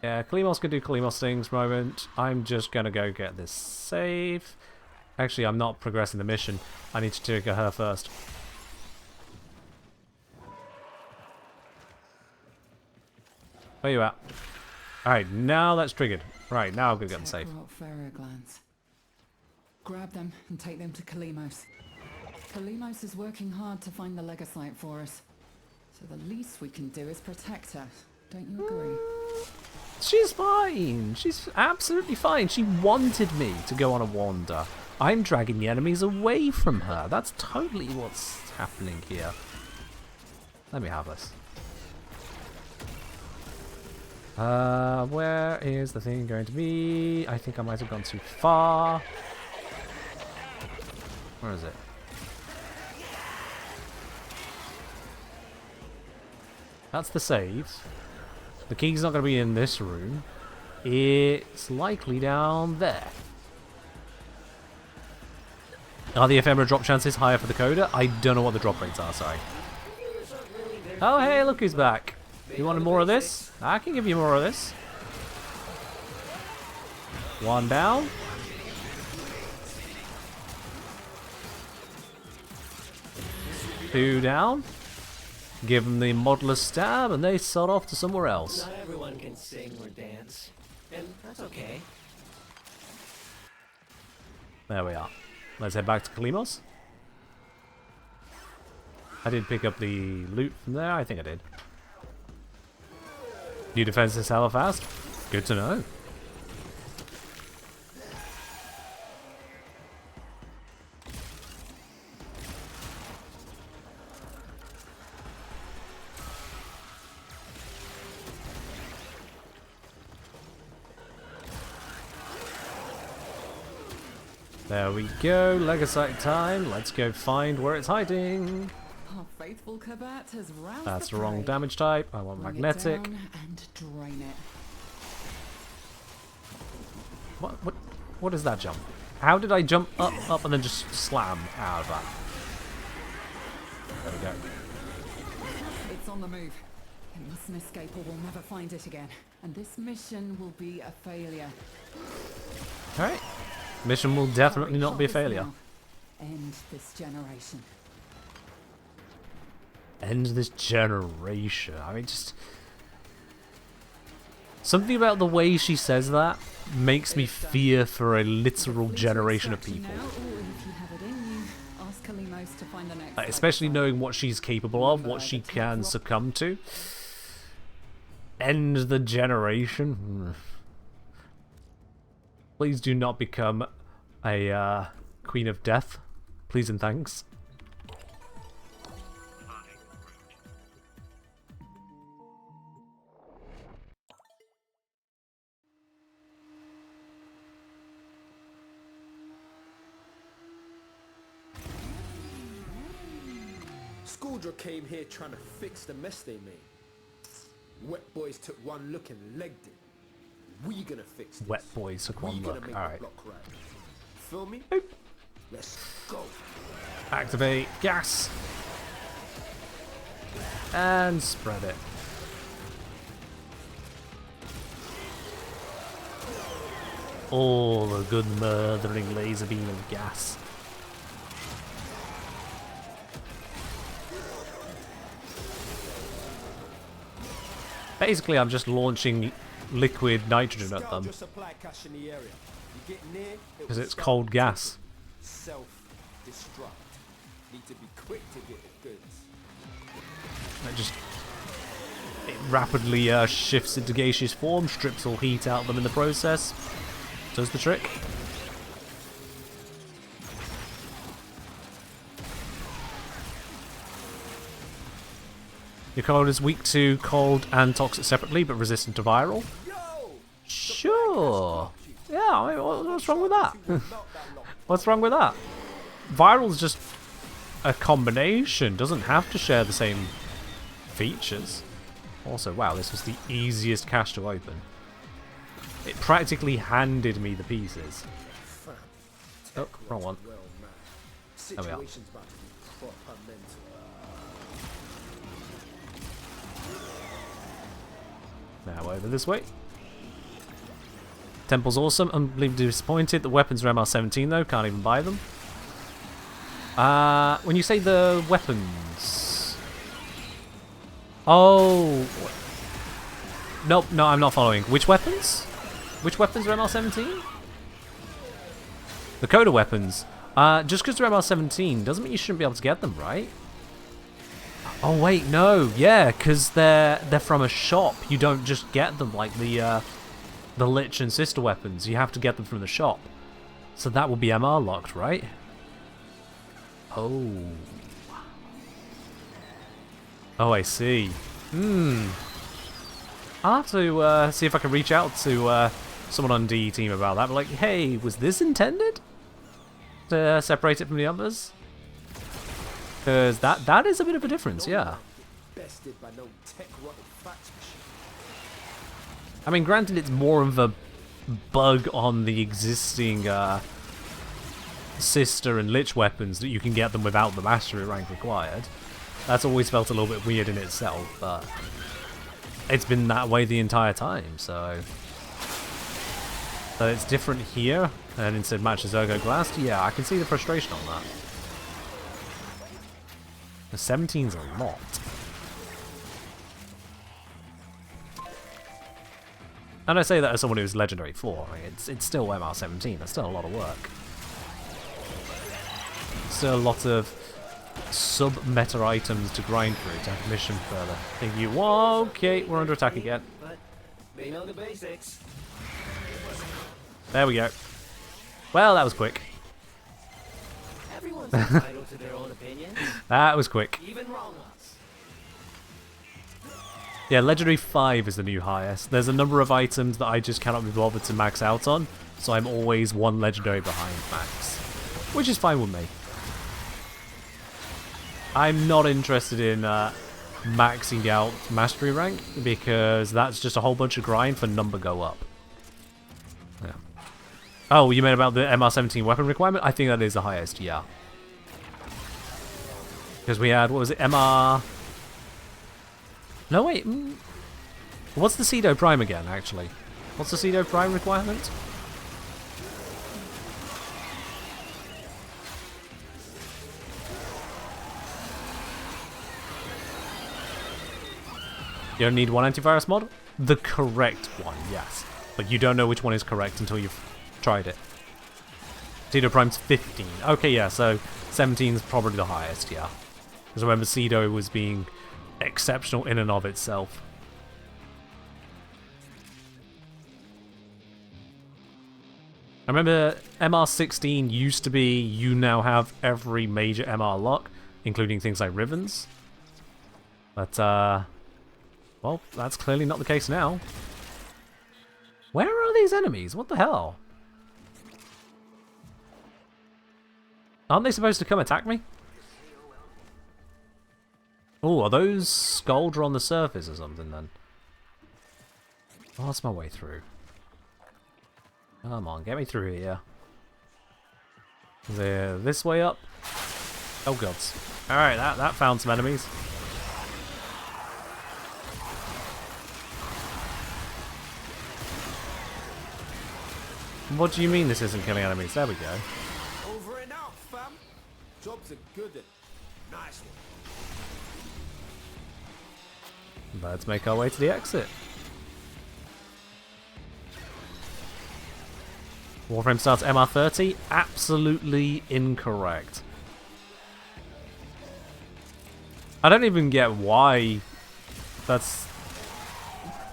Yeah, Kalimos can do Kalimos things for a moment. I'm just going to go get this save. Actually, I'm not progressing the mission. I need to trigger her first. Where you at? Alright, now that's triggered. Right, now I'm going to get the save. Grab them and take them to Kalimos. Kalimos is working hard to find the Legocyte for us. So the least we can do is protect her. Don't you agree? She's fine. She's absolutely fine. She wanted me to go on a wander. I'm dragging the enemies away from her. That's totally what's happening here. Let me have this. Where is the thing going to be? I think I might have gone too far. Where is it? That's the save. The key's not going to be in this room. It's likely down there. Are the ephemera drop chances higher for the Coda? I don't know what the drop rates are, sorry. Oh, hey, look who's back. You wanted more of this? I can give you more of this. 1 down. 2 down. Give them the modeless stab and they sod off to somewhere else. Not everyone can sing or dance, and that's okay. There we are. Let's head back to Kalimos. I did pick up the loot from there. I think I did. New defenses hella fast. Good to know. There we go, Legocyte time. Let's go find where it's hiding. Our faithful Kabat has roused That's the the wrong prey. damage type. I want Bring it magnetic. down and drain it. What is that jump? How did I jump up, and then just slam out of that? There we go. It's on the move. It mustn't escape or we'll never find it again. And this mission will be a failure. Alright. Mission will definitely not be a failure. Now. End this generation. End this generation. I mean, just... something about the way she says that makes me fear for a literal generation of people. Especially knowing what she's capable of, what she can succumb to. End the generation. Please do not become a Queen of Death. Please and thanks. Scoldra came here trying to fix the mess they made. Wet boys took one look and legged it. We gonna fix this. Wet boys took one look. Alright. Feel me? Boop. Let's go. Activate gas. And spread it. Oh, the good murdering laser beam of gas. Basically, I'm just launching liquid nitrogen at them. Because it's cold gas. Self-destruct. Need to be quick to get the goods. It rapidly shifts into gaseous form, strips all heat out of them in the process. Does the trick. Your cold is weak to cold and toxic separately, but resistant to viral. Sure. Yeah, I mean, what's wrong with that? What's wrong with that? Viral's just a combination. Doesn't have to share the same features. Also, wow, this was the easiest cache to open. It practically handed me the pieces. Oh, wrong one. There we are. Now over this way. Temple's awesome. Unbelievably disappointed. The weapons are MR17 though. Can't even buy them. When you say the weapons... Oh... Nope, no, I'm not following. Which weapons? Which weapons are MR17? The Coda weapons. Just because they're MR17 doesn't mean you shouldn't be able to get them, right? Oh wait, no, yeah, because they're from a shop. You don't just get them like the Lich and Sister weapons. You have to get them from the shop. So that will be MR locked, right? Oh. Oh, I see. I'll have to see if I can reach out to someone on D team about that. But like, hey, was this intended to separate it from the others? Because that is a bit of a difference, yeah. I mean, granted, it's more of a bug on the existing Sister and Lich weapons that you can get them without the Mastery rank required. That's always felt a little bit weird in itself, but it's been that way the entire time, so... But it's different here, and instead matches Ergo Glass, yeah, I can see the frustration on that. The 17's a lot. And I say that as someone who's Legendary 4. I mean, it's still MR17. That's still a lot of work. Still a lot of sub-meta items to grind through to have mission further. Think you... Okay, we're under attack again. But they know the basics. There we go. Well, that was quick. Everyone's entitled to their own opinions. That was quick. Even wrong ones. Yeah, Legendary 5 is the new highest. There's a number of items that I just cannot be bothered to max out on, so I'm always one Legendary behind max. Which is fine with me. I'm not interested in maxing out Mastery rank, because that's just a whole bunch of grind for number go up. Yeah. Oh, you meant about the MR17 weapon requirement? I think that is the highest, yeah. Because we had, what was it, MR... No, wait. What's the Cedo Prime again, actually? What's the Cedo Prime requirement? You don't need one antivirus mod? The correct one, yes. But you don't know which one is correct until you've tried it. Cedo Prime's 15. Okay, yeah, so 17 is probably the highest, yeah. Because remember, Cedo was being exceptional in and of itself. I remember MR16 used to be you now have every major MR lock, including things like Rivens. But, well, that's clearly not the case now. Where are these enemies? What the hell? Aren't they supposed to come attack me? Oh, are those Skuldra on the surface or something then? Oh, that's my way through. Come on, get me through here. There, this way up. Oh gods. Alright, that found some enemies. What do you mean this isn't killing enemies? There we go. Over and out, fam. Jobs are good at. Nice one. Let's make our way to the exit. Warframe starts MR30? Absolutely incorrect. I don't even get why that's...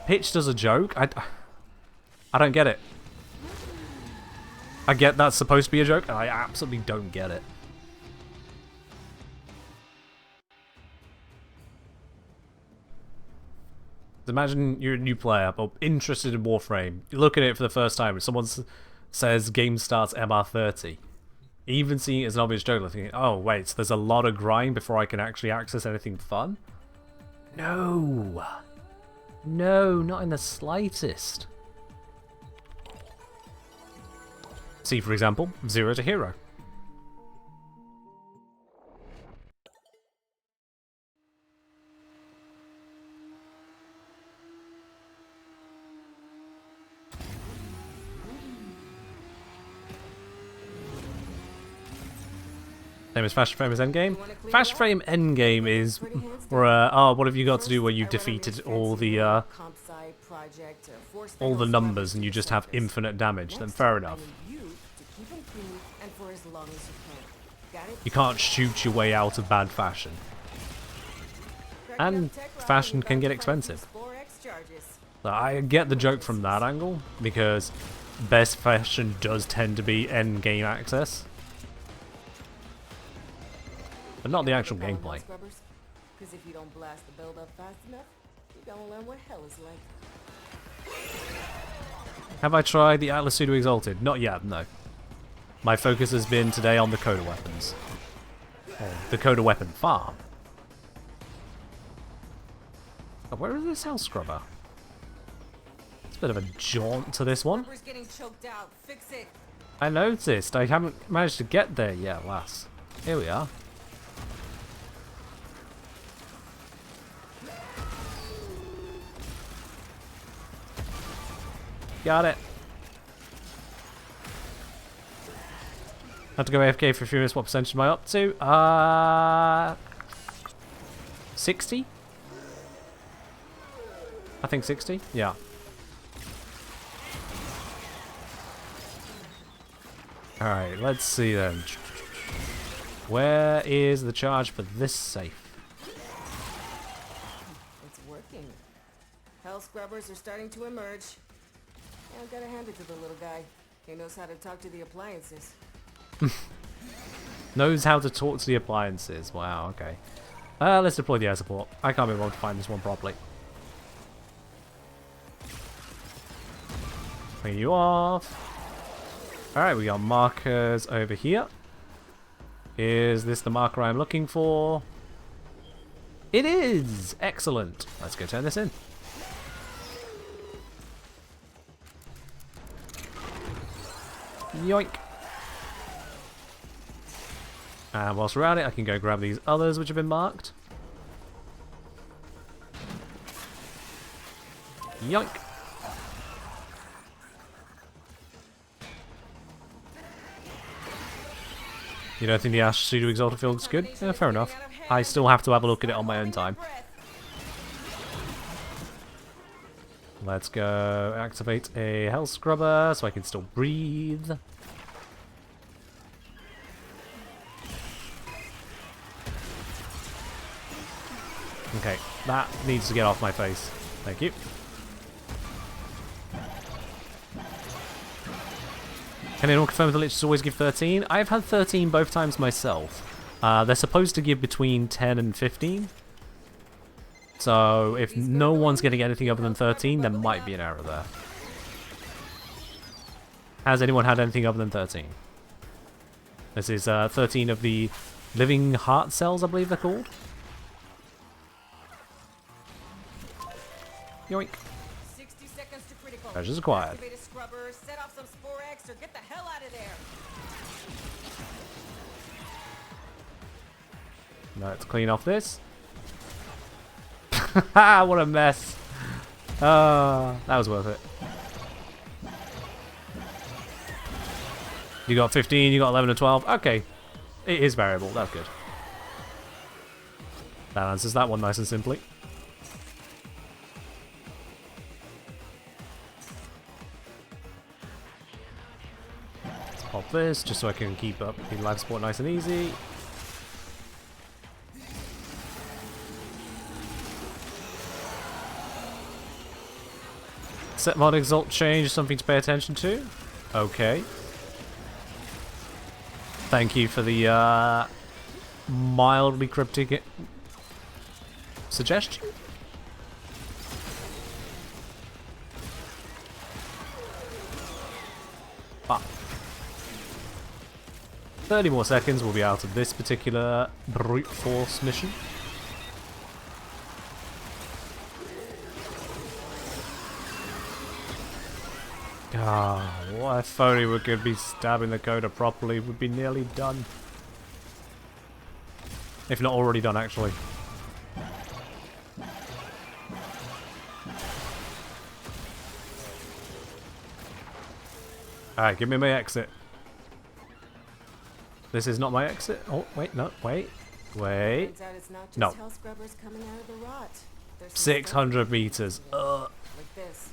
Pitch does a joke? I don't get it. I get that's supposed to be a joke, and I absolutely don't get it. Imagine you're a new player, but interested in Warframe. You look at it for the first time, and someone says game starts MR30. Even seeing it as an obvious joke, like thinking, oh wait, so there's a lot of grind before I can actually access anything fun? No! No, not in the slightest. See, for example, 0 to Hero. Same as Fast Frame as Endgame. Fast Frame Endgame is for oh, what have you got to do where you defeated all the numbers and you just have infinite damage? Then fair enough. You can't shoot your way out of bad fashion, and fashion can get expensive. So I get the joke from that angle because best fashion does tend to be end game access. But not the actual gameplay. Because if you don't blast the build up fast enough, you're gonna learn what hell is like. Have I tried the Atlas Pseudo Exalted? Not yet, no. My focus has been today on the Coda weapons. Oh, the Coda weapon farm. Oh, where is this house scrubber? It's a bit of a jaunt to this one. Getting choked out. Fix it. I noticed. I haven't managed to get there yet, lass. Here we are. Got it. Had to go AFK for a few minutes. What percentage am I up to? 60? I think 60? Yeah. Alright, let's see then. Where is the charge for this safe? It's working. Hell scrubbers are starting to emerge. Yeah, I've got to hand it to the little guy. He knows how to talk to the appliances. Knows how to talk to the appliances. Wow, okay. Let's deploy the air support. I can't be able to find this one properly. Clean you off. Alright, we got markers over here. Is this the marker I'm looking for? It is! Excellent. Let's go turn this in. Yoink. And whilst we're at it, I can go grab these others which have been marked. Yoink. You don't think the Ash Pseudo Exalted Field looks good? Yeah, fair enough. I still have to have a look at it on my own time. Let's go activate a Hell Scrubber so I can still breathe. Okay, that needs to get off my face. Thank you. Can anyone confirm the liches always give 13? I've had 13 both times myself. They're supposed to give between 10 and 15. So if no one's getting anything other than 13, there might be an error there. Has anyone had anything other than 13? This is 13 of the living heart cells, I believe they're called. Yoink. 60 seconds to critical. Treasures acquired. Activate a scrubber, set off some Spore X, or get the hell out of there. Let's clean off this. What a mess. That was worth it. You got 15, you got 11 and 12. Okay. It is variable. That's good. That answers that one nice and simply. Let's pop this just so I can keep up the life support nice and easy. Set mod exalt change, something to pay attention to. Okay. Thank you for the mildly cryptic suggestion. Ah. 30 more seconds, we'll be out of this particular brute force mission. Ah, what if only we could be stabbing the Coda properly, we'd be nearly done. If not already done, actually. Alright, give me my exit. This is not my exit. Oh, wait, no, wait. Wait. No. 600 meters. Like this.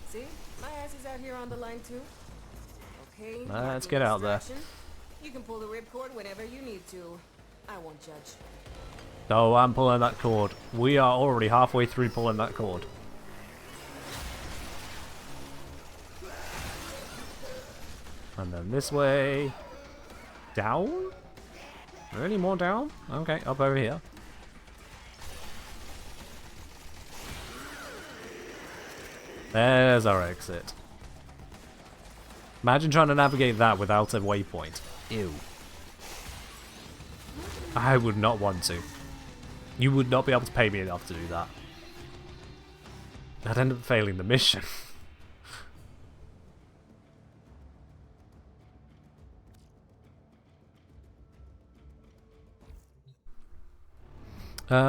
See? My ass is out here on the line too. Okay. Let's get out there. You can pull the ripcord whenever you need to. I won't judge. Oh, I'm pulling that cord. We are already halfway through pulling that cord. And then this way. Down? Really more down? Okay, up over here. There's our exit. Imagine trying to navigate that without a waypoint. Ew. I would not want to. You would not be able to pay me enough to do that. I'd end up failing the mission.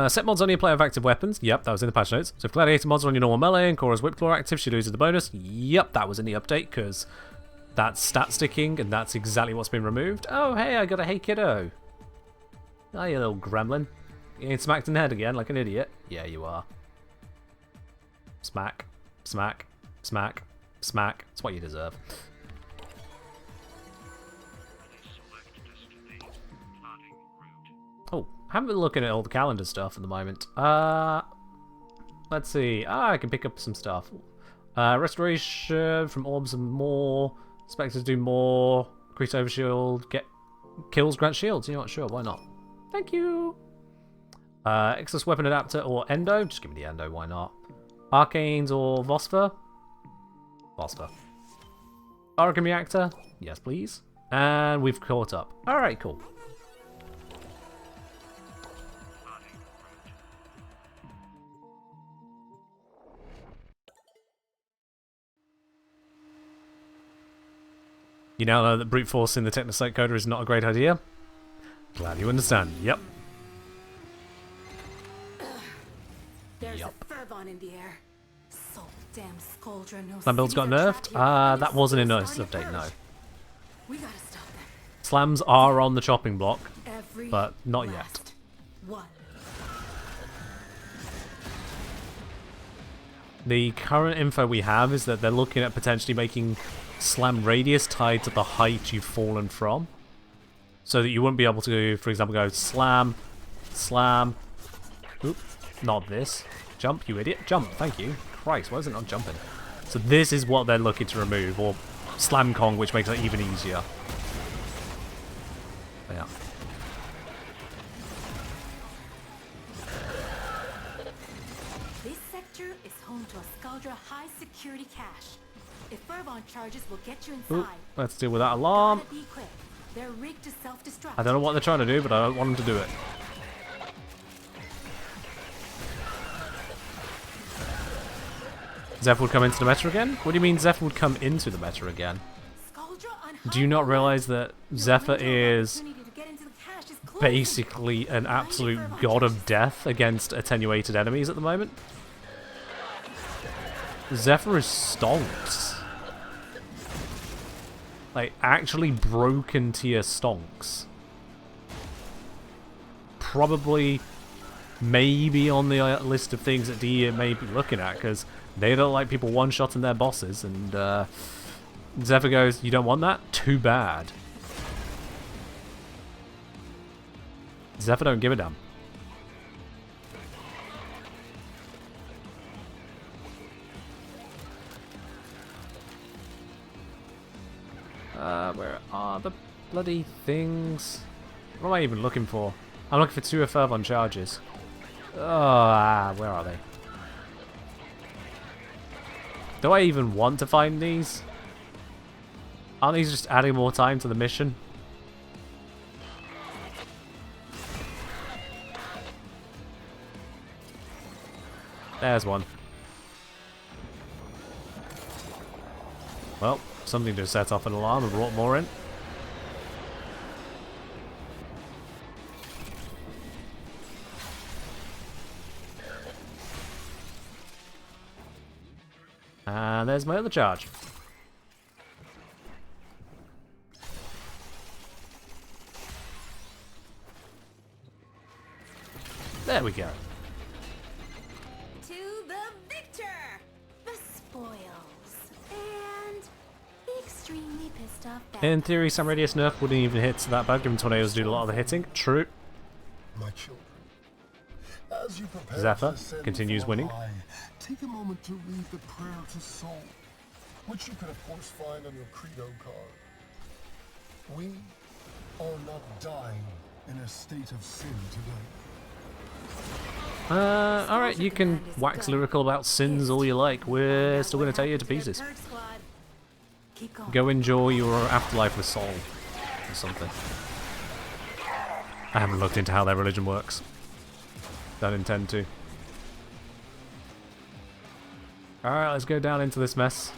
Set mods only apply with active weapons. Yep, that was in the patch notes. So if Gladiator mods are on your normal melee and Cora's Whip Claw active, she loses the bonus. Yep, that was in the update because that's stat sticking and that's exactly what's been removed. Oh, hey, I got a Hey Kiddo. Oh, you little gremlin. You getting smacked in the head again like an idiot? Yeah, you are. Smack, smack, smack, smack. It's what you deserve. Oh, I haven't been looking at all the calendar stuff at the moment. Let's see. I can pick up some stuff. Restoration from orbs and more. Spectres do more. Increase overshield. Get kills, grant shields. You know what? Sure, why not? Thank you. Exos weapon adapter or endo. Just give me the endo. Why not? Arcanes or Vosper. Vosper. Oracle reactor. Yes, please. And we've caught up. All right, cool. You now know that brute force in the Technocyte Coda is not a great idea. Glad you understand. Yep. There's a fervon in the air. So Damn Skuldra knows Slam builds got nerfed? That wasn't in this update, no. We gotta stop them. Slams are on the chopping block, Every but not yet. last one. The current info we have is that they're looking at potentially making slam radius tied to the height you've fallen from. So that you wouldn't be able to, for example, go slam, slam. Oop, not this. Jump, you idiot. Jump, thank you. Christ, why is it not jumping? So this is what they're looking to remove, or slam Kong, which makes it even easier. Yeah. This sector is home to a Skuldra high security cache. If Fervon charges will get you inside. Ooh, let's deal with that alarm. Gotta be quick. They're rigged to self-destruct. I don't know what they're trying to do, but I don't want them to do it. Zephyr would come into the meta again? What do you mean Zephyr would come into the meta again? Do you not realize that Zephyr is basically an absolute god of death against attenuated enemies at the moment? Zephyr is stonks. Like, actually broken tier stonks. Probably, maybe on the list of things that DE may be looking at, because they don't like people one-shotting their bosses, and Zephyr goes, you don't want that? Too bad. Zephyr don't give a damn. Where are the bloody things? What am I even looking for? I'm looking for 2 Fervon charges. Where are they? Do I even want to find these? Aren't these just adding more time to the mission? There's one. Well, something to set off an alarm and brought more in. And there's my other charge. There we go. To the victor! The spoils. And the extremely pissed off bad In theory, some radius nerf wouldn't even hit that bad, given tornadoes do a lot of the hitting. True. My children, as you prepare Zephyr to ascend continues from winning. high, take a moment to read the prayer to soul, which you can of course find on your credo card. We are not dying in a state of sin today. Alright, you can wax lyrical about sins all you like. We're still going to tear you to pieces. Go enjoy your afterlife with Soul or something. I haven't looked into how their religion works. Don't intend to. Alright, let's go down into this mess.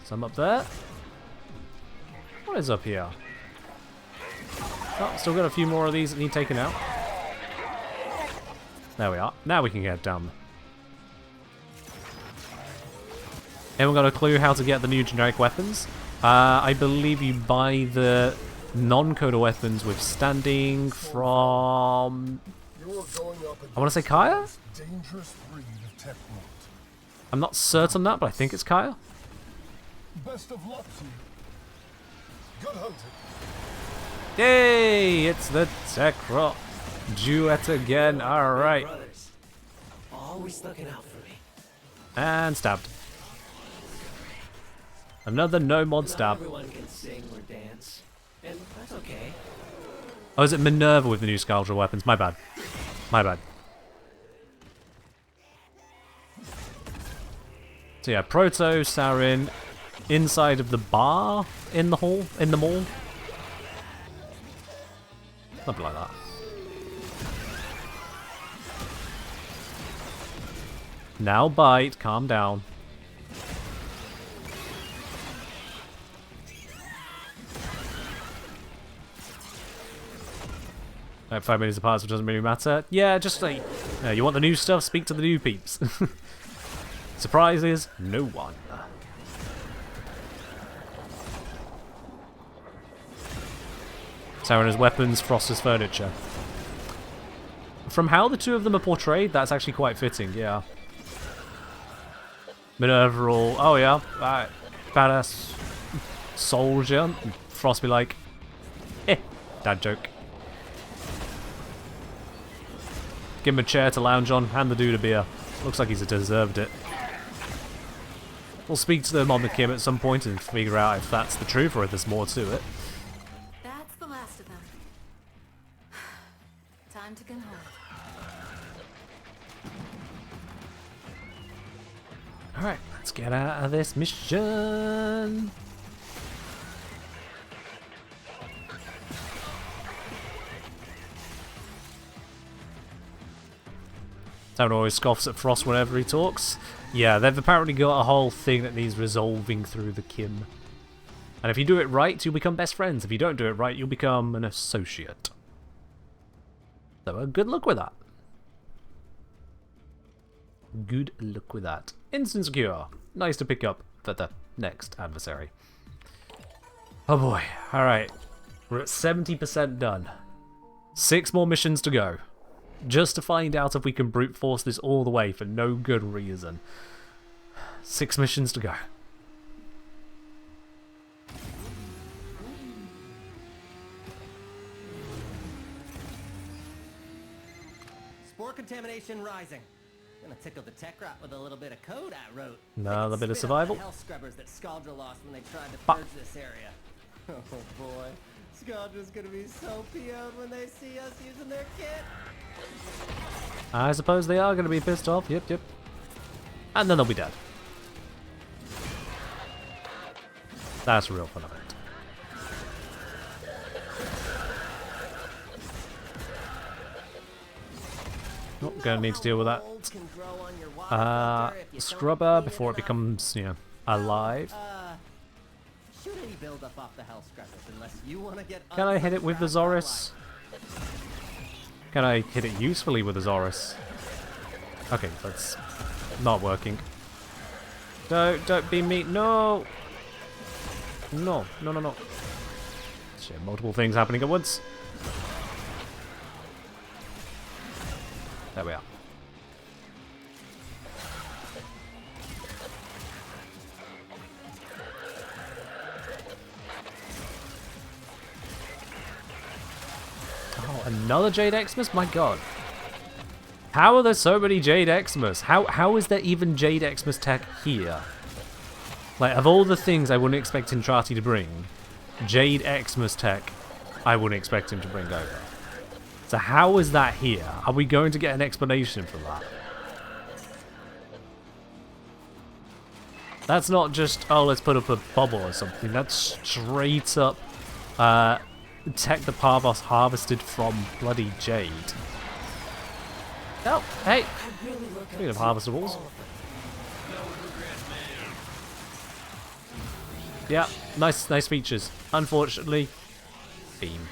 Some up there. What is up here? Oh, still got a few more of these that need taken out. There we are. Now we can get down. Anyone got a clue how to get the new generic weapons? I believe you buy the non-Coda weapons with standing from... I want to say Kaya? I'm not certain on that, but I think it's Kaya. Best of luck to you. Good hunting. Yay! It's the Technocyte duet again. Alright. Always looking out for me. And stabbed. Another no mod stab. Everyone can sing or dance, and that's okay. Oh, is it Minerva with the new Skuldra weapons? My bad. My bad. So yeah, Proto, Sarin, inside of the bar, in the hall, in the mall. Something like that. Now bite, calm down. Like 5 minutes apart, so it doesn't really matter. Yeah, just like, you want the new stuff, speak to the new peeps. Surprises, no one. Sarah's weapons, Froster's furniture. From how the two of them are portrayed, that's actually quite fitting, yeah. Minerva all, oh yeah, badass soldier. Frost be like, dad joke. Give him a chair to lounge on, hand the dude a beer. Looks like he's deserved it. We'll speak to them on the Kim at some point and figure out if that's the truth or if there's more to it. That's the last of them. Time to go home. Alright, let's get out of this mission. Town always scoffs at Frost whenever he talks. Yeah, they've apparently got a whole thing that needs resolving through the Kim. And if you do it right, you'll become best friends. If you don't do it right, you'll become an associate. So good luck with that. Good luck with that. Instant secure. Nice to pick up for the next adversary. Oh boy. Alright. We're at 70% done. 6 more missions to go. Just to find out if we can brute force this all the way for no good reason. 6 missions to go. Spore contamination rising. Gonna tickle the tech rot with a little bit of code I wrote. Another bit of survival. Hell scrubbers that Scaldra lost when they tried to purge this area. Oh boy. Scaldra's gonna be so PO'd when they see us using their kit. I suppose they are going to be pissed off. Yep. And then they'll be dead. That's real fun of it. Oh, gonna need to deal with that. Scrubber before it becomes, alive. Shoot any buildup off the hell scrubbers unless you want to get. Can I hit it with the Zorus? Can I hit it usefully with the Zorus? Okay, that's not working. Don't be me. No! No. Shit, multiple things happening at once. There we are. Oh, another Jade Xmas? My god. How are there so many Jade Xmas? How is there even Jade Xmas tech here? Like, of all the things I wouldn't expect Intrati to bring, Jade Xmas tech I wouldn't expect him to bring over. So how is that here? Are we going to get an explanation for that? That's not just, oh, let's put up a bubble or something. That's straight up tech the Parvos harvested from bloody Jade. Oh, hey! Speaking of harvestables. Yeah, nice features. Unfortunately, beam.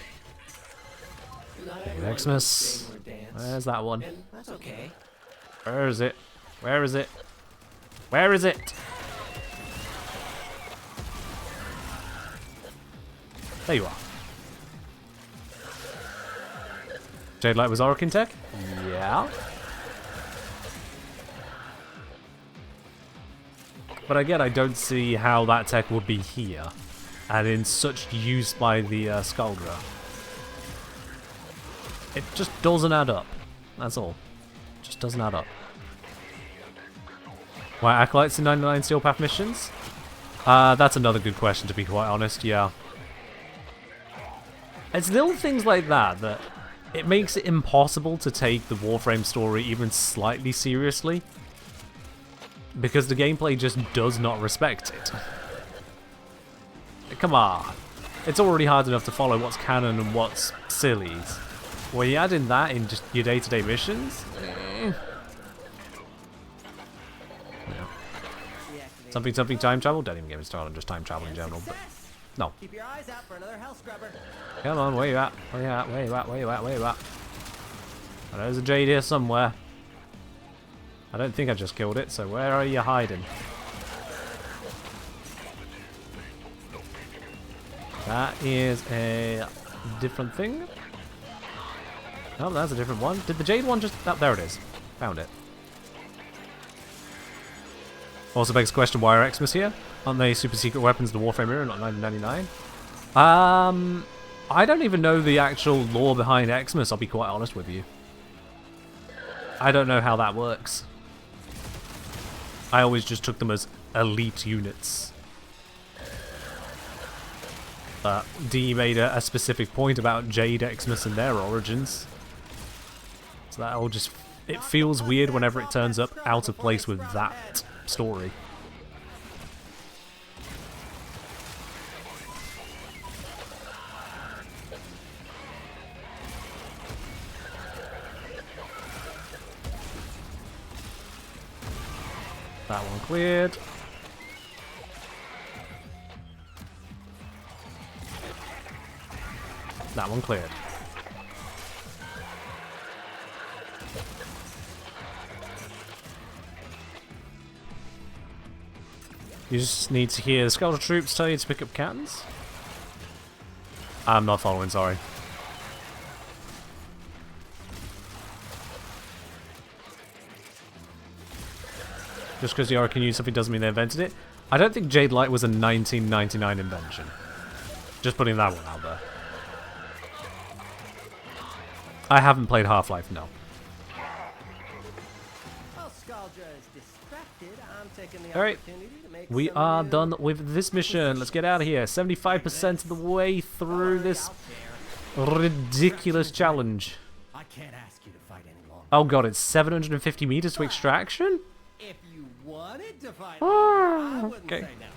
Xmas. Where's that one? That's okay. Where is it? Where is it? Where is it? There you are. Jade Light was Orokin tech? Yeah. But again, I don't see how that tech would be here and in such use by the Skuldra. It just doesn't add up. That's all. Just doesn't add up. Why Acolytes in 99 Steel Path missions? That's another good question, to be quite honest, yeah. It's little things like that that it makes it impossible to take the Warframe story even slightly seriously. Because the gameplay just does not respect it. Come on. It's already hard enough to follow what's canon and what's sillies. Well, you add in that in just your day-to-day missions? Yeah. Something time travel? Don't even get me started on just time travel in general, but No. Keep your eyes out for another hell scrubber. Come on, where you at? Where you at? Where you at? Where you at? Where you at? Oh, there's a jade here somewhere. I don't think I just killed it, so where are you hiding? That is a different thing. Oh, that's a different one. Did the jade one just... Oh, there it is. Found it. Also begs the question, why are Xmas here? Aren't they super secret weapons of the Warframe era, not 1999? I don't even know the actual lore behind Xmas, I'll be quite honest with you. I don't know how that works. I always just took them as elite units. But D made a specific point about Jade Xmas and their origins. So that all just... It feels weird whenever it turns up out of place with that story. That one cleared. That one cleared. You just need to hear the skeletal troops tell you to pick up cannons. I'm not following, sorry. Just because the Aura can use something doesn't mean they invented it. I don't think Jade Light was a 1999 invention. Just putting that one out there. I haven't played Half-Life, no. Alright, we are done with this mission. Let's get out of here. 75% of the way through this ridiculous challenge. I can't ask you to fight any longer. Oh god, it's 750 meters to extraction? If you wanted to fight I wouldn't say no.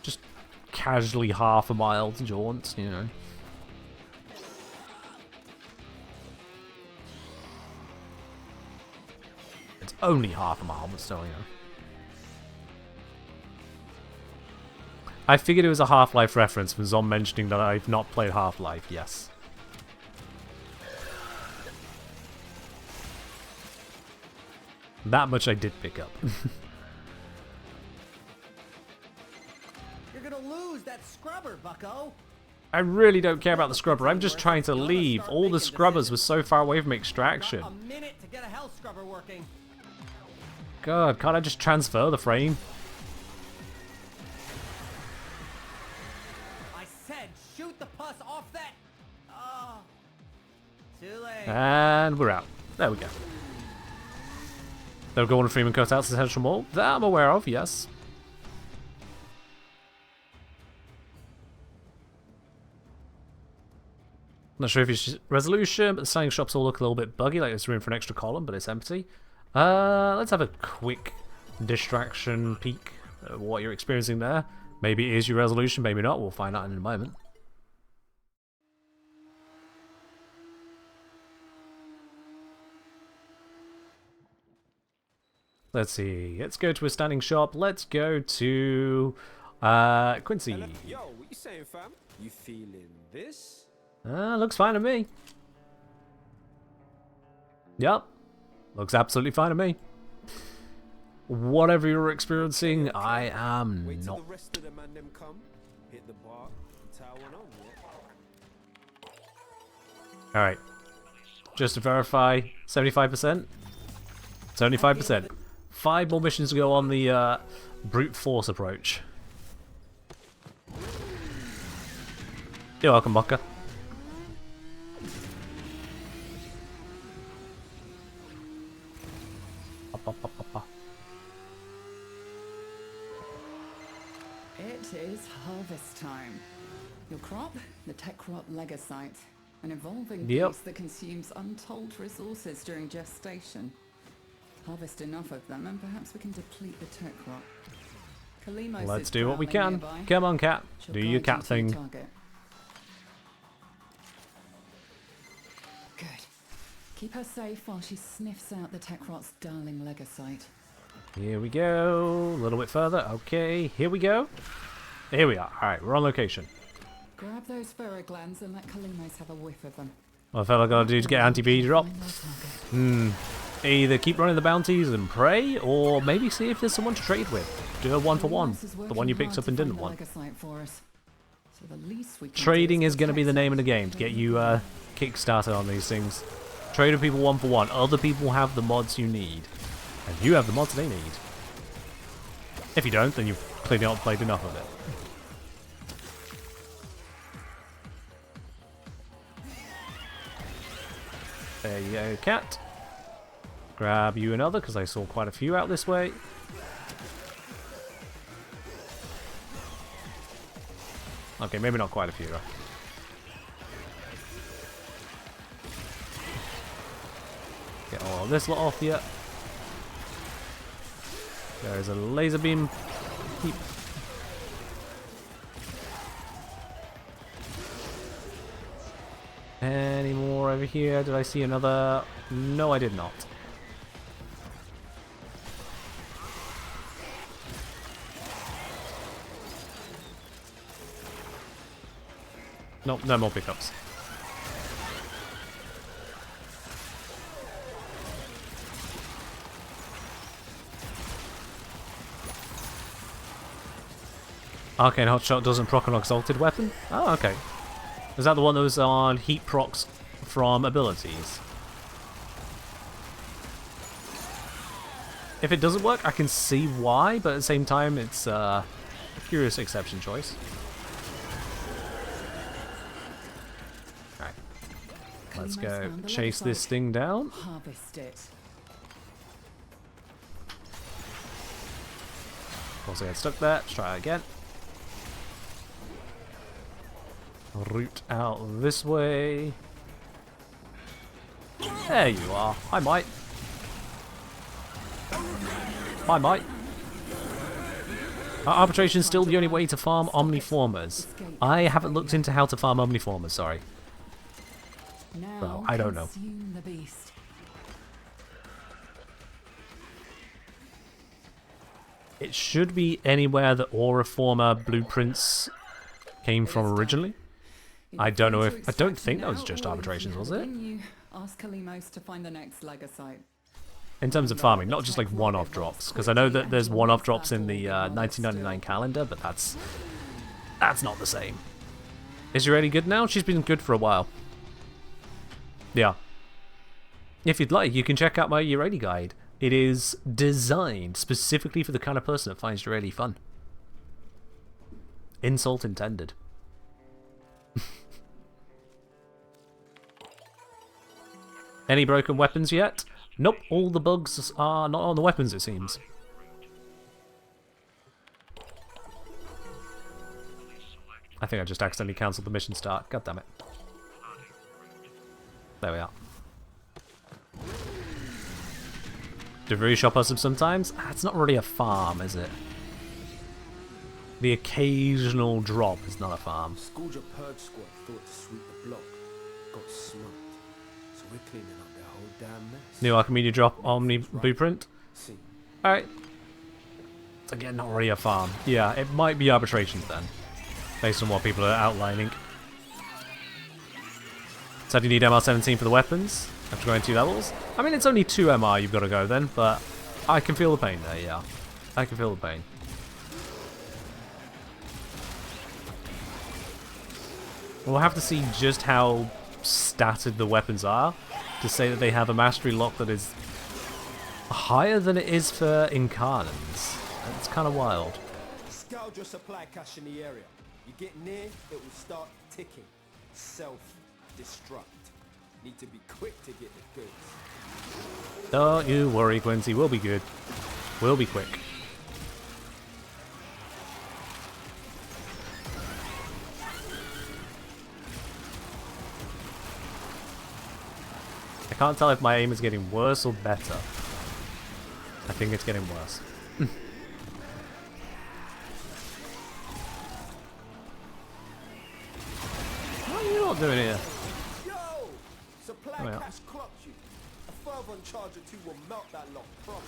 Just casually half a mile to jaunt, you know. It's only half a mile, but still, you know. I figured it was a Half-Life reference from Zom mentioning that I've not played Half-Life, yes. That much I did pick up. You're gonna lose that scrubber, bucko. I really don't care about the scrubber. I'm just trying to leave. All the scrubbers were so far away from extraction. A minute to get a hell scrubber working. God, can't I just transfer the frame? I said shoot the pus off that. Oh, too late. And we're out. There we go. They'll go on Freeman cutouts in Central Mall. That I'm aware of, yes. Not sure if it's resolution, but the standing shops all look a little bit buggy, like there's room for an extra column, but it's empty. Let's have a quick distraction peek at what you're experiencing there. Maybe it is your resolution, maybe not. We'll find out in a moment. Let's see. Let's go to a standing shop. Let's go to Quincy. Yo, what you saying, fam? You feeling this? Looks fine to me. Yep. Looks absolutely fine to me. Whatever you're experiencing, I am Wait till not. the rest of the man them come, hit the bar, towel on. Alright. Just to verify, 75%? 75%. 5 more missions to go on the brute force approach. You're welcome, Mocha. It is harvest time. Your crop, the Techrot Legocyte, an evolving beast that consumes untold resources during gestation. Harvest enough of them, and perhaps we can deplete the Techrot. Kalimos Let's is do what we prowling can. nearby. Come on, cat. She'll Do your guide cat you to your thing. target. Good. Keep her safe while she sniffs out the Techrot's darling Legocyte. Here we go. A little bit further. Okay, here we go. Here we are. Alright, we're on location. Grab those ferro glands and let Kalimos have a whiff of them. What the fella gotta do to get anti-bee drop? Either keep running the bounties and pray, or maybe see if there's someone to trade with. Do a one-for-one. The one you picked up and didn't want. Trading is gonna be the name of the game to get you kickstarted on these things. Trade with people one-for-one. Other people have the mods you need. And you have the mods they need. If you don't, then you've clearly not played enough of it. There you go, cat. Grab you another, because I saw quite a few out this way. Okay, maybe not quite a few, though. Get all this lot off here. There's a laser beam heap. Any more over here? Did I see another? No, I did not. Nope, no more pickups. Arcane Hotshot doesn't proc an exalted weapon? Oh, okay. Is that the one that was on heat procs from abilities? If it doesn't work, I can see why, but at the same time, it's a curious exception choice. Alright. Let's go chase this thing down. Harvest it. Of course I get stuck there. Let's try it again. Route out this way. There you are. I might. I might. Arbitration's still the only way to farm Omniformers. I haven't looked into how to farm Omniformers, sorry. Well, I don't know. It should be anywhere that Auraformer blueprints came from originally. I don't know if... I don't think that was just arbitrations, was it? Ask Kalimos to find the next Legasite. In terms of farming, not just like one-off drops, because I know that there's one-off drops in the 1999 calendar, but that's not the same. Is Ureli good now? She's been good for a while. Yeah. If you'd like, you can check out my Ureli guide. It is designed specifically for the kind of person that finds Ureli fun. Insult intended. Any broken weapons yet? Nope, all the bugs are not on the weapons, it seems. I think I just accidentally cancelled the mission start. God damn it. There we are. Do very shop us sometimes? It's not really a farm, is it? The occasional drop is not a farm. Scourger Purge Squad thought to sweep the block. Got smoked. So we're cleaning up their whole damn mess. New Archimedes drop Omni blueprint. Alright. It's again not really a farm. Yeah, it might be arbitrations then. Based on what people are outlining. Said you need MR17 for the weapons. After going 2 levels. I mean, it's only 2 MR you've got to go then, but I can feel the pain there, yeah. I can feel the pain. We'll have to see just how statted the weapons are to say that they have a mastery lock that is higher than it is for Incarnans. It's kind of wild. Scourge your supply cache in the area. You get near, it will start ticking. Self-destruct. Need to be quick to get the goods. Don't you worry, Quincy. We'll be good. We'll be quick. I can't tell if my aim is getting worse or better. I think it's getting worse. What are you not doing here? Yo! Supply cache clocked you. A further on Charger 2 will melt that lock properly.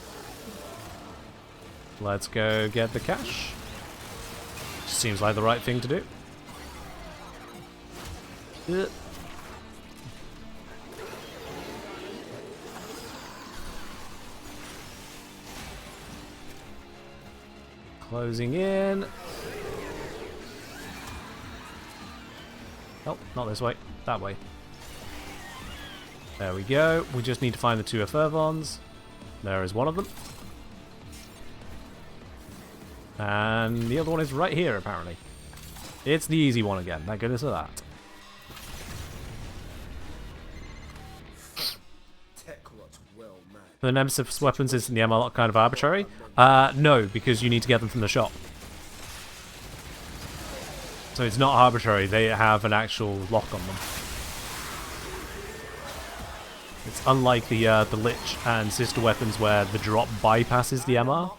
Let's go get the cash. Seems like the right thing to do. Closing in. Oh, not this way. That way. There we go. We just need to find the two Fervons. There is one of them. And the other one is right here, apparently. It's the easy one again. Thank goodness for that. The Nemesis weapons is in the ML kind of arbitrary? No, because you need to get them from the shop. So it's not arbitrary, they have an actual lock on them. It's unlike the Lich and sister weapons where the drop bypasses the MR.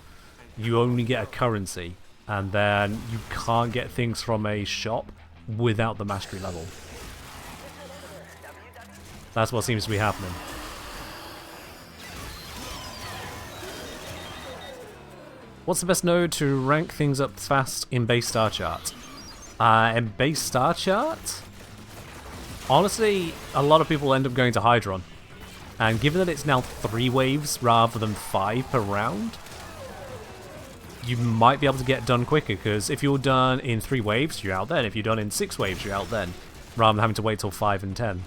You only get a currency, and then you can't get things from a shop without the mastery level. That's what seems to be happening. What's the best node to rank things up fast in base star chart? In base star chart? Honestly, a lot of people end up going to Hydron. And given that it's now 3 waves rather than 5 per round, you might be able to get done quicker, because if you're done in 3 waves, you're out then. If you're done in 6 waves, you're out then, rather than having to wait till 5 and 10.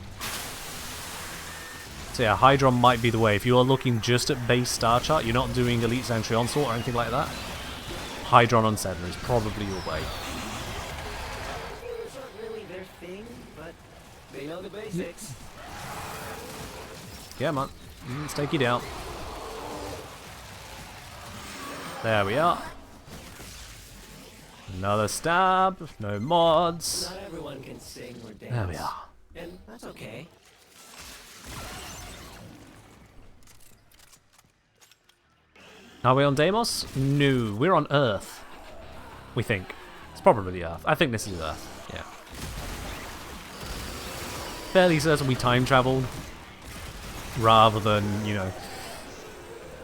So yeah, Hydron might be the way. If you are looking just at base star chart, you're not doing Elite Sanctuary Onslaught or anything like that, Hydron on 7 is probably your way. It's not really their thing, but they know the basics. Yeah, man. Let's take you down. There we are. Another stab. No mods. Not everyone can sing or dance. There we are. And that's okay. Are we on Deimos? No, we're on Earth. We think. It's probably the Earth. I think this is Earth. Yeah. Fairly certain we time traveled, rather than, you know,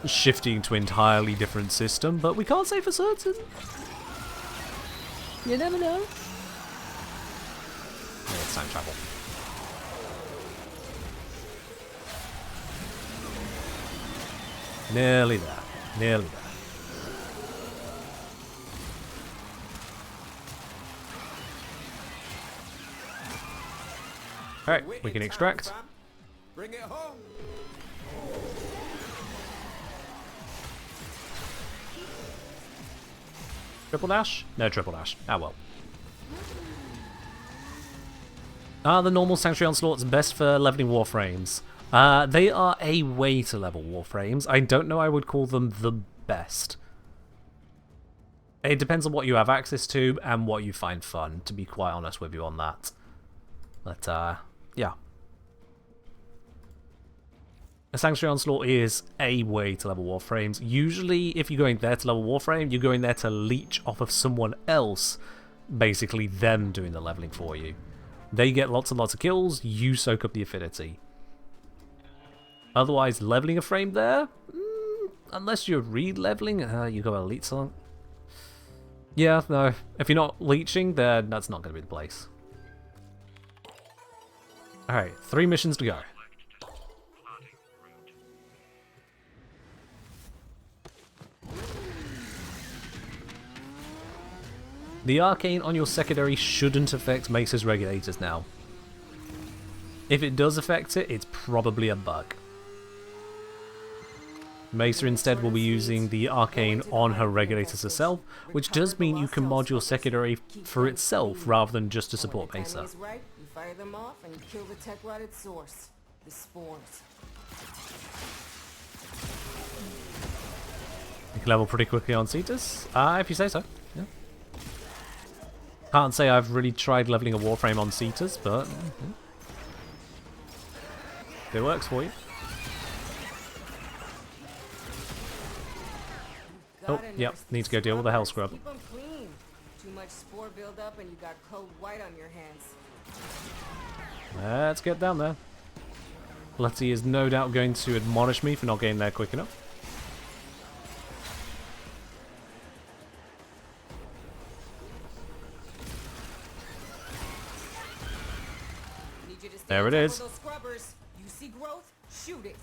shifting to an entirely different system, but we can't say for certain. You never know. Yeah, it's time travel. Nearly there. Nearly there. Alright, we can extract. Bring it home. Triple dash? No triple dash. Ah well. The normal Sanctuary Onslaught's best for leveling Warframes. They are a way to level Warframes. I don't know I would call them the best. It depends on what you have access to and what you find fun, to be quite honest with you on that. But, yeah. A Sanctuary Onslaught is a way to level Warframes. Usually, if you're going there to level Warframe, you're going there to leech off of someone else, basically them doing the leveling for you. They get lots and lots of kills, you soak up the affinity. Otherwise, leveling a frame there, unless you're re-leveling, you go Elite Song. Yeah, no, if you're not leeching, then that's not going to be the place. Alright, 3 missions to go. The arcane on your secondary shouldn't affect Mesa's regulators now. If it does affect it, it's probably a bug. Mesa instead will be using the arcane on her regulators herself, which does mean you can mod your secondary for itself rather than just to support Mesa. Right, you fire them off and kill the tech rot at source. The spores. You can level pretty quickly on Cetus, if you say so. Yeah. Can't say I've really tried leveling a Warframe on Cetus, but if it works for you. Oh, yep, need to go deal with the Hell Scrub. Keep them clean. Too much spore buildup and you got cold white on your hands. Let's get down there. Letty is no doubt going to admonish me for not getting there quick enough. There it is. You see growth? Shoot it.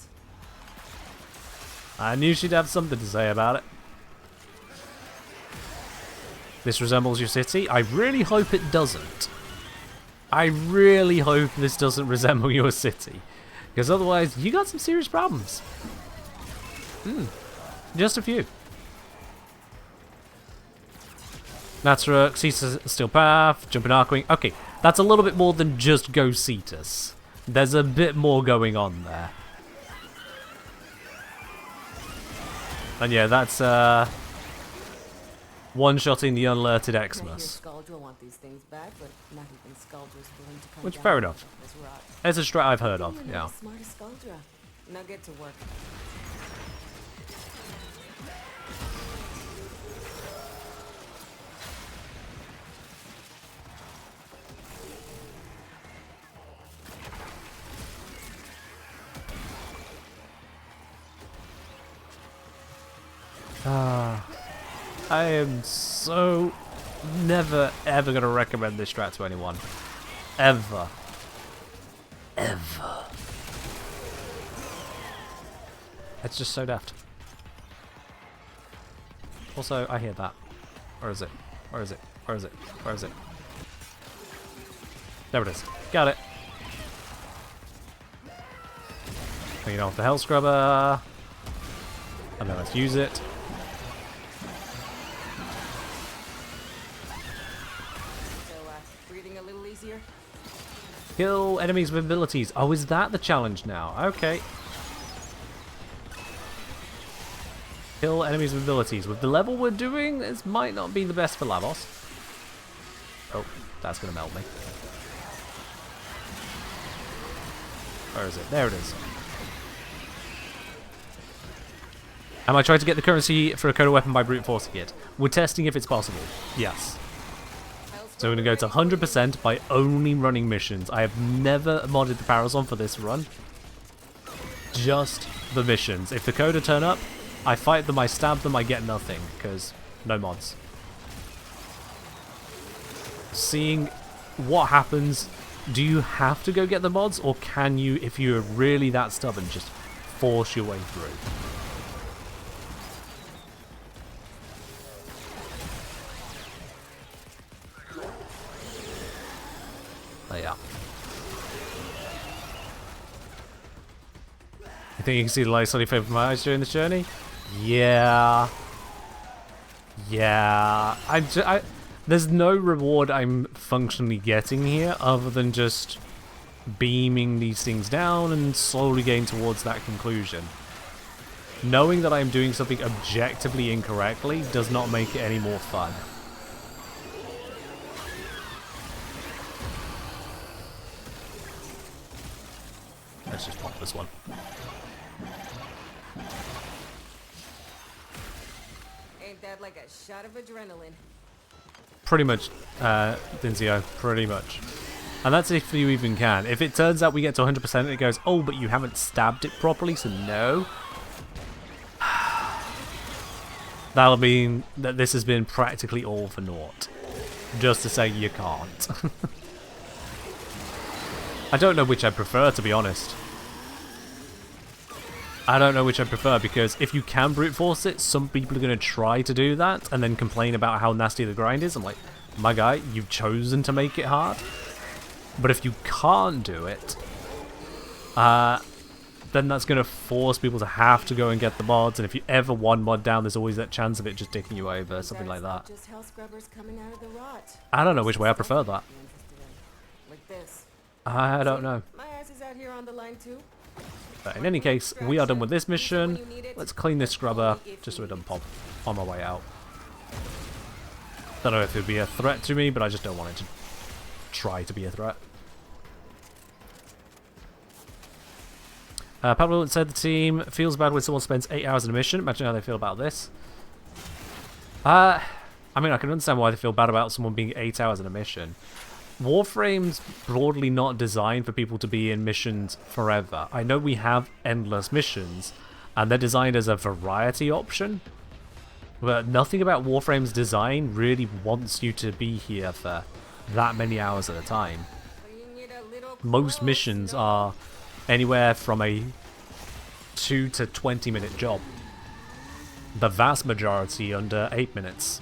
I knew she'd have something to say about it. This resembles your city? I really hope it doesn't. I really hope this doesn't resemble your city. Because otherwise, you got some serious problems. Just a few. Natsura, Cetus, Steel Path, Jumping Arcwing. Okay, that's a little bit more than just Go Cetus. There's a bit more going on there. And yeah, that's one-shotting the unlerted Xmas. Which, fair enough. It's a strat I've heard of, yeah. Now get to work. I am so never ever gonna recommend this strat to anyone. Ever. Ever. It's just so daft. Also, I hear that. Where is it? Where is it? Where is it? Where is it? There it is. Got it. Clean off the Hell Scrubber. And then let's use it. Breathing a little easier? Kill enemies with abilities. Oh, is that the challenge now? Okay. Kill enemies with abilities. With the level we're doing, this might not be the best for Lavos. Oh, that's going to melt me. Where is it? There it is. Am I trying to get the currency for a Coda weapon by brute forcing it? We're testing if it's possible. Yes. So we're going to go to 100% by only running missions. I have never modded the Parazon for this run. Just the missions. If the Coda turn up, I fight them, I stab them, I get nothing. Because no mods. Seeing what happens. Do you have to go get the mods? Or can you, if you're really that stubborn, just force your way through? Yeah. You think you can see the light slowly fade from my eyes during this journey? Yeah. Yeah. There's no reward I'm functionally getting here other than just beaming these things down and slowly getting towards that conclusion. Knowing that I'm doing something objectively incorrectly does not make it any more fun. Let's just pop this one. Ain't that like a shot of adrenaline? Pretty much, Dinzio, pretty much. And that's if you even can. If it turns out we get to 100% and it goes, oh, but you haven't stabbed it properly, so no. That'll mean that this has been practically all for naught. Just to say you can't. I don't know which I prefer, to be honest. I don't know which I prefer, because if you can brute force it, some people are going to try to do that and then complain about how nasty the grind is. I'm like, my guy, you've chosen to make it hard. But if you can't do it, then that's going to force people to have to go and get the mods. And if you ever one mod down, there's always that chance of it just dicking you over, something like that. Just hell scrubbers coming out of the rot. I don't know which way I prefer that. Like this. I don't know. My ass is out here on the line too. But in any case, we are done with this mission. Let's clean this scrubber, just so it doesn't pop on my way out. Don't know if it would be a threat to me, but I just don't want it to try to be a threat. Pablo said the team feels bad when someone spends 8 hours in a mission. Imagine how they feel about this. I mean, I can understand why they feel bad about someone being 8 hours in a mission. Warframe's broadly not designed for people to be in missions forever. I know we have endless missions, and they're designed as a variety option, but nothing about Warframe's design really wants you to be here for that many hours at a time. Most missions are anywhere from a 2 to 20-minute job. The vast majority under 8 minutes.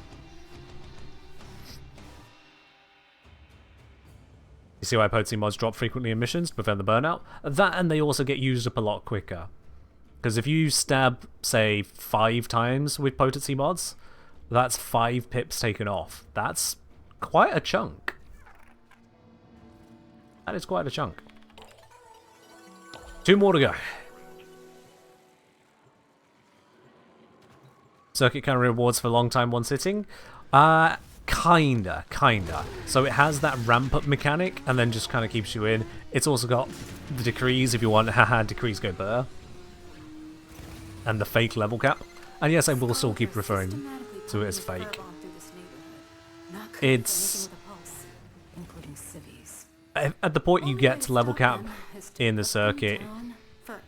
You see why potency mods drop frequently in missions to prevent the burnout? That, and they also get used up a lot quicker. Because if you stab, say, 5 times with potency mods, that's 5 pips taken off. That's quite a chunk. That is quite a chunk. 2 more to go. Circuit kind of rewards for long time one sitting. Kinda. So it has that ramp up mechanic and then just kind of keeps you in. It's also got the decrees if you want, haha, decrees go burr. And the fake level cap. And yes, I will still keep referring to it as fake. It's... At the point you get to level cap in the circuit,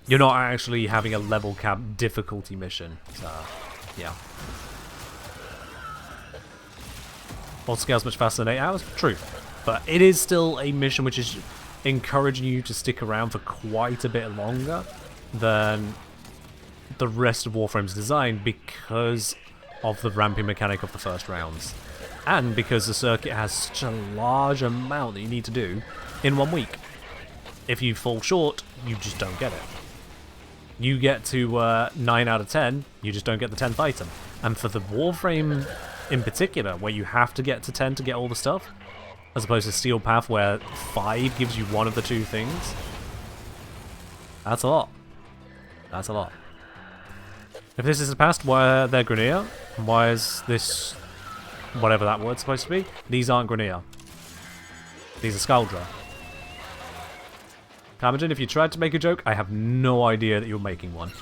you're not actually having a level cap difficulty mission. So, yeah. All scales much faster than 8 hours? True. But it is still a mission which is encouraging you to stick around for quite a bit longer than the rest of Warframe's design because of the ramping mechanic of the first rounds. And because the circuit has such a large amount that you need to do in 1 week. If you fall short, you just don't get it. You get to 9 out of 10, you just don't get the 10th item. And for the Warframe in particular, where you have to get to 10 to get all the stuff, as opposed to Steel Path where 5 gives you one of the 2 things, that's a lot. That's a lot. If this is the past, why are there Grineer? Why is this... whatever that word's supposed to be? These aren't Grineer. These are Skaldra. Carmagin, if you tried to make a joke, I have no idea that you're making one.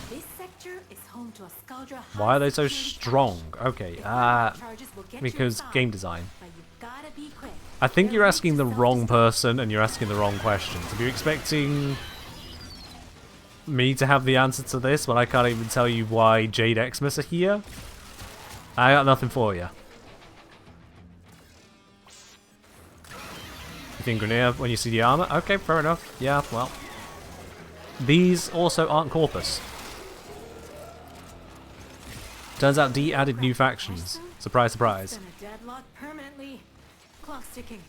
This sector is home to a Skaldra. Why are they so strong? Okay, because game design. I think you're asking the wrong person and you're asking the wrong questions. If you're expecting me to have the answer to this when I can't even tell you why Jade Xmas are here, I got nothing for you. You think Grineer when you see the armor? Okay, fair enough. Yeah, well. These also aren't Corpus. Turns out D added new factions. Surprise, surprise. Deadlock permanently. Clock ticking.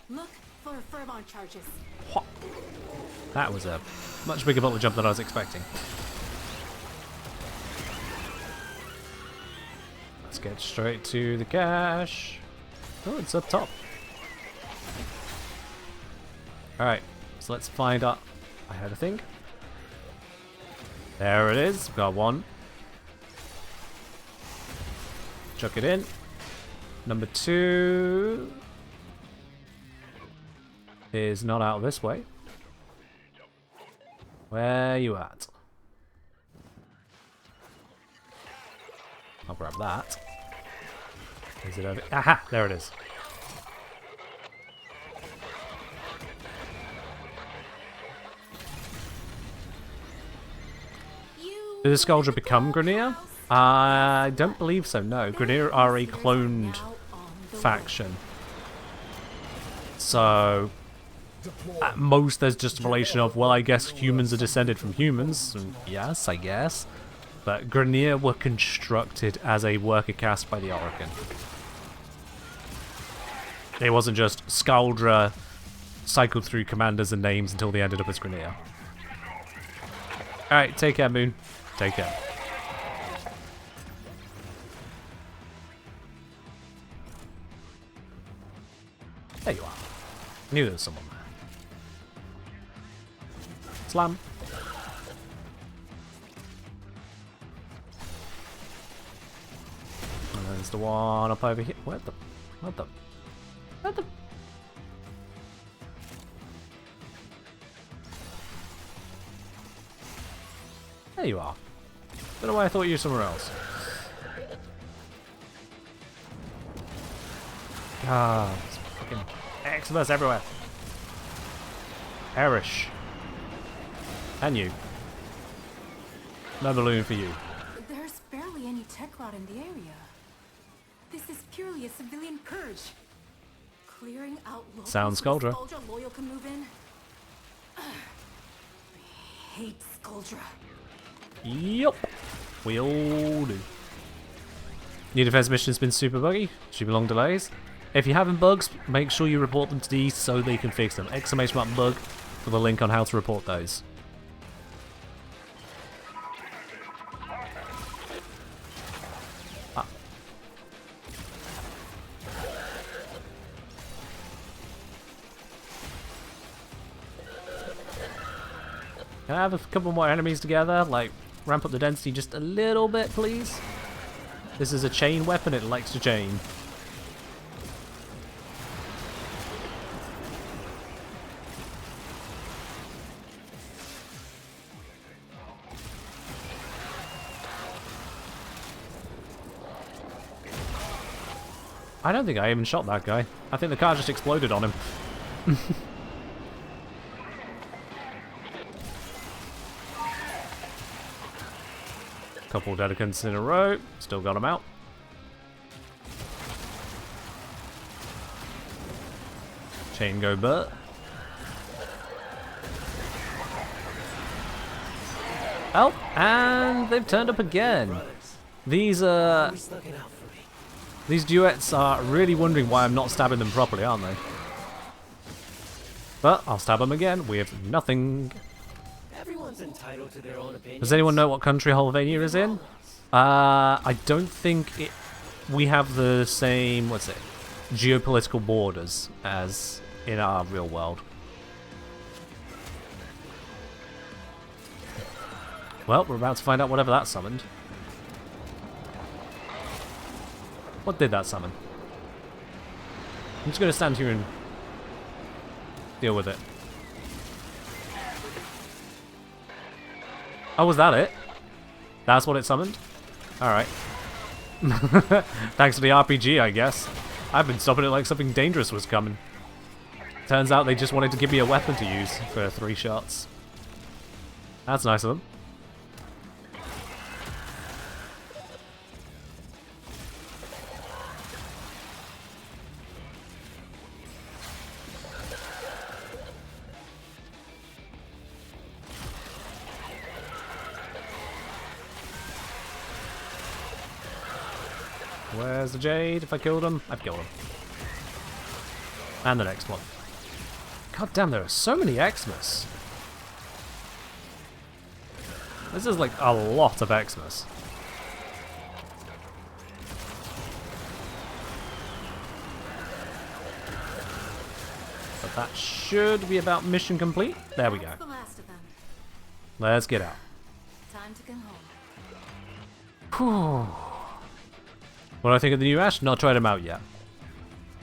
Look for Fervon charges. What? That was a much bigger butler jump than I was expecting. Let's get straight to the cache. Oh, it's up top. Alright, so let's find out. I had a thing. There it is. Got one. Chuck it in. Number 2 is not out this way. Where you at? I'll grab that. Is it over? Aha! There it is. Did the Skaldra become Grineer? I don't believe so, no. Grineer are a cloned faction. So, at most there's just a relation of, well, I guess humans are descended from humans. And yes, I guess. But Grineer were constructed as a worker caste by the Orokin. It wasn't just Skaldra cycled through commanders and names until they ended up as Grineer. Alright, take care, Moon. Take care. There you are. I knew there was someone there. Slam. And there's the one up over here. What the? There you are. Don't know why I thought you were somewhere else. Ah, Fucking Xmas everywhere. Perish. And you. No balloon for you. There's barely any tech rot in the area. This is purely a civilian purge. Clearing out locals Sounds so the Skuldra. Skuldra loyal can move in. I hate Skuldra. Yup. We all do. New defense mission's been super buggy. Should be long delays. If you're having bugs, make sure you report them to these so they can fix them. Exclamation mark bug with a link on how to report those. Can I have a couple more enemies together? Like, ramp up the density just a little bit, please? This is a chain weapon, it likes to chain. I don't think I even shot that guy. I think the car just exploded on him. Couple dedicants in a row. Still got him out. Chain go Bert. Oh, and they've turned up again. These duets are really wondering why I'm not stabbing them properly, aren't they? But I'll stab them again with nothing. Everyone's entitled to their own opinion. Does anyone know what country Holvania is in? I don't think we have the same, what's it, geopolitical borders as in our real world. Well, we're about to find out whatever that summoned. What did that summon? I'm just going to stand here and deal with it. Oh, was that it? That's what it summoned? Alright. Thanks to the RPG, I guess. I've been stopping it like something dangerous was coming. Turns out they just wanted to give me a weapon to use for 3 shots. That's nice of them. Where's the Jade? If I killed him, I've killed him. And the next one. God damn, there are so many Xmas. This is like a lot of Xmas. But that should be about mission complete. There we go. That's the last of them. Let's get out. Time to come home. Whew. What do I think of the new Ash? Not tried him out yet.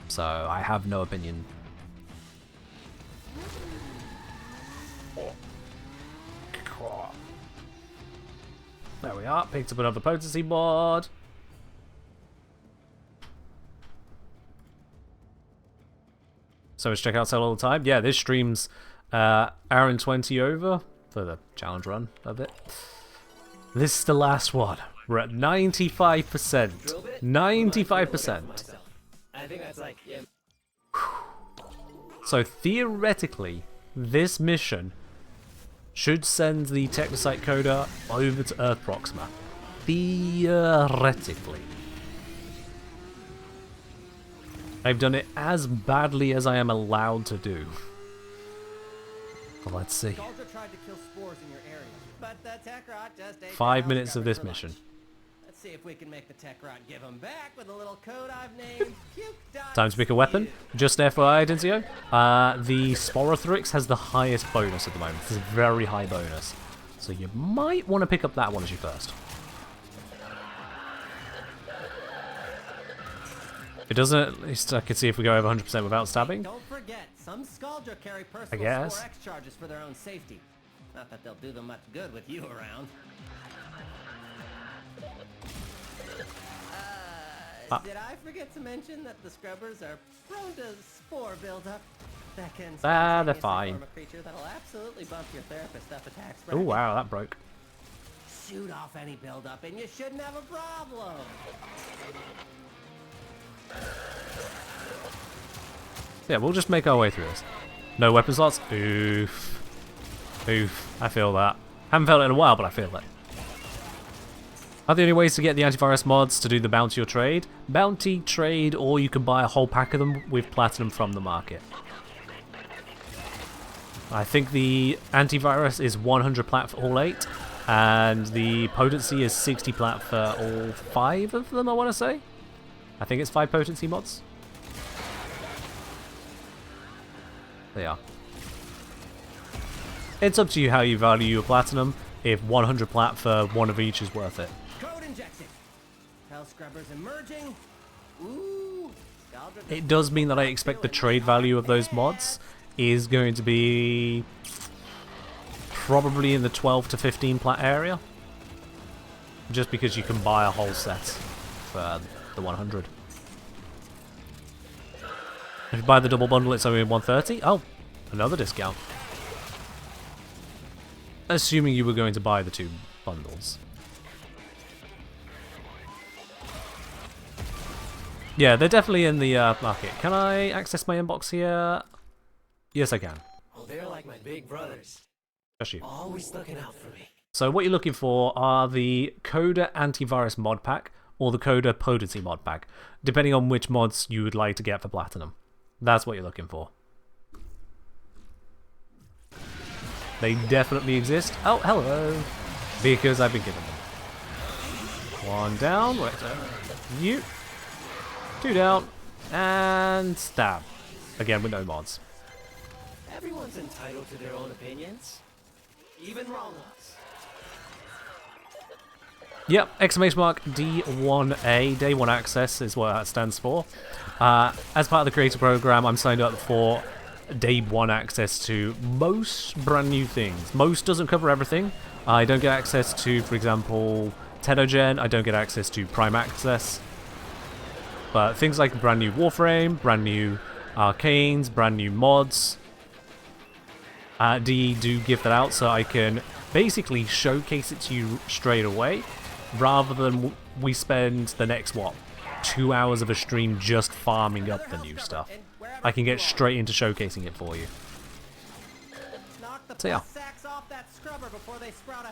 So I have no opinion. There we are. Picked up another potency board. So much checkout sale all the time. Yeah, this stream's hour and 20 over for the challenge run of it. This is the last one. We're at 95%. 95%. I think that's like, yeah. So theoretically, this mission should send the Technocyte Coda over to Earth Proxima. Theoretically. I've done it as badly as I am allowed to do. Well, let's see. 5 minutes of this mission. Let's see if we can make the tech rot give him back with a little code I've named Time to pick a weapon. Just FYI, Denzio. The Sporothrix has the highest bonus at the moment. It's a very high bonus. So you might want to pick up that one as your first. If it doesn't, at least I can see if we go over 100% without stabbing. Don't forget, some Skuldra carry I personal guess. score X charges for their own safety. Not that they'll do them much good with you around. Did I forget to mention that the scrubbers are prone to spore buildup? That can They're fine. form a creature that'll absolutely bump your therapist up attacks. Oh wow, that broke. Shoot off any buildup and you shouldn't have a problem. Yeah, we'll just make our way through this. No weapon slots? Oof. Oof. I feel that. Haven't felt it in a while, but I feel it. Are the only ways to get the antivirus mods to do the bounty or trade? Bounty, trade, or you can buy a whole pack of them with platinum from the market. I think the antivirus is 100 plat for all 8, and the potency is 60 plat for all 5 of them, I want to say. I think it's 5 potency mods. They are. It's up to you how you value your platinum, if 100 plat for one of each is worth it. Code injected. Hell scrubbers emerging. Ooh. It does mean that I expect the trade value of those mods is going to be probably in the 12 to 15 plat area. Just because you can buy a whole set for the 100. If you buy the double bundle, it's only 130. Oh, another discount. Assuming you were going to buy the 2 bundles. Yeah, they're definitely in the market. Can I access my inbox here? Yes, I can. Oh, they're like my big brothers. Just you. Always looking out for me. So what you're looking for are the Coda Antivirus mod pack or the Coda Potency mod pack, depending on which mods you would like to get for Platinum. That's what you're looking for. They definitely exist. Oh, hello. Because I've been given them. 1 down. Wait, you. 2 down. And stab. Again with no mods. Everyone's entitled to their own opinions. Even wrong ones. Yep, exclamation mark D1A, Day 1 Access is what that stands for. As part of the creator program, I'm signed up for Day 1 access to most brand new things. Most doesn't cover everything. I don't get access to, for example, Technogen. I don't get access to Prime Access. But things like brand new Warframe, brand new Arcanes, brand new mods, D do give that out so I can basically showcase it to you straight away, rather than we spend the next, 2 hours of a stream just farming up the new stuff. I can get straight into showcasing it for you. So yeah.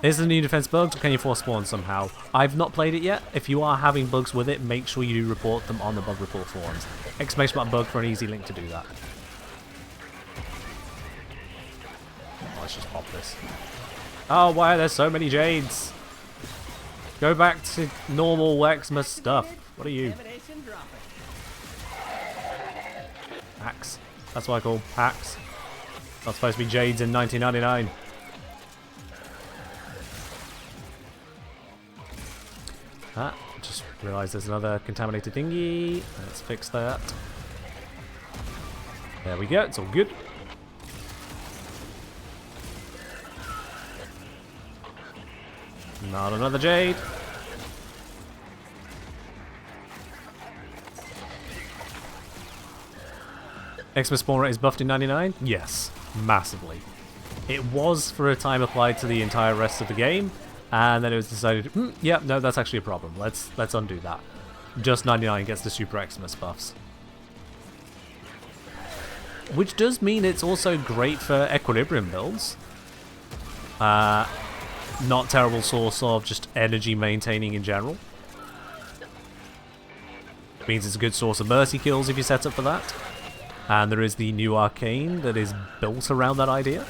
Is the new defense bugs, or can you force spawn somehow? I've not played it yet. If you are having bugs with it, make sure you do report them on the bug report forums. Exclamation mark bug for an easy link to do that. Let's just pop this. Oh, why are there so many Jades? Go back to normal Wexma stuff. What are you? Hacks. That's what I call hacks. Not supposed to be Jades in 1999. Just realised there's another contaminated thingy. Let's fix that. There we go. It's all good. Not another Jade. Xmas spawn rate is buffed in 99? Yes, massively. It was for a time applied to the entire rest of the game, and then it was decided, yeah, no, that's actually a problem. Let's undo that. Just 99 gets the Super Xmas buffs. Which does mean it's also great for Equilibrium builds. Not terrible source of just energy maintaining in general. It means it's a good source of mercy kills if you set up for that. And there is the new Arcane that is built around that idea.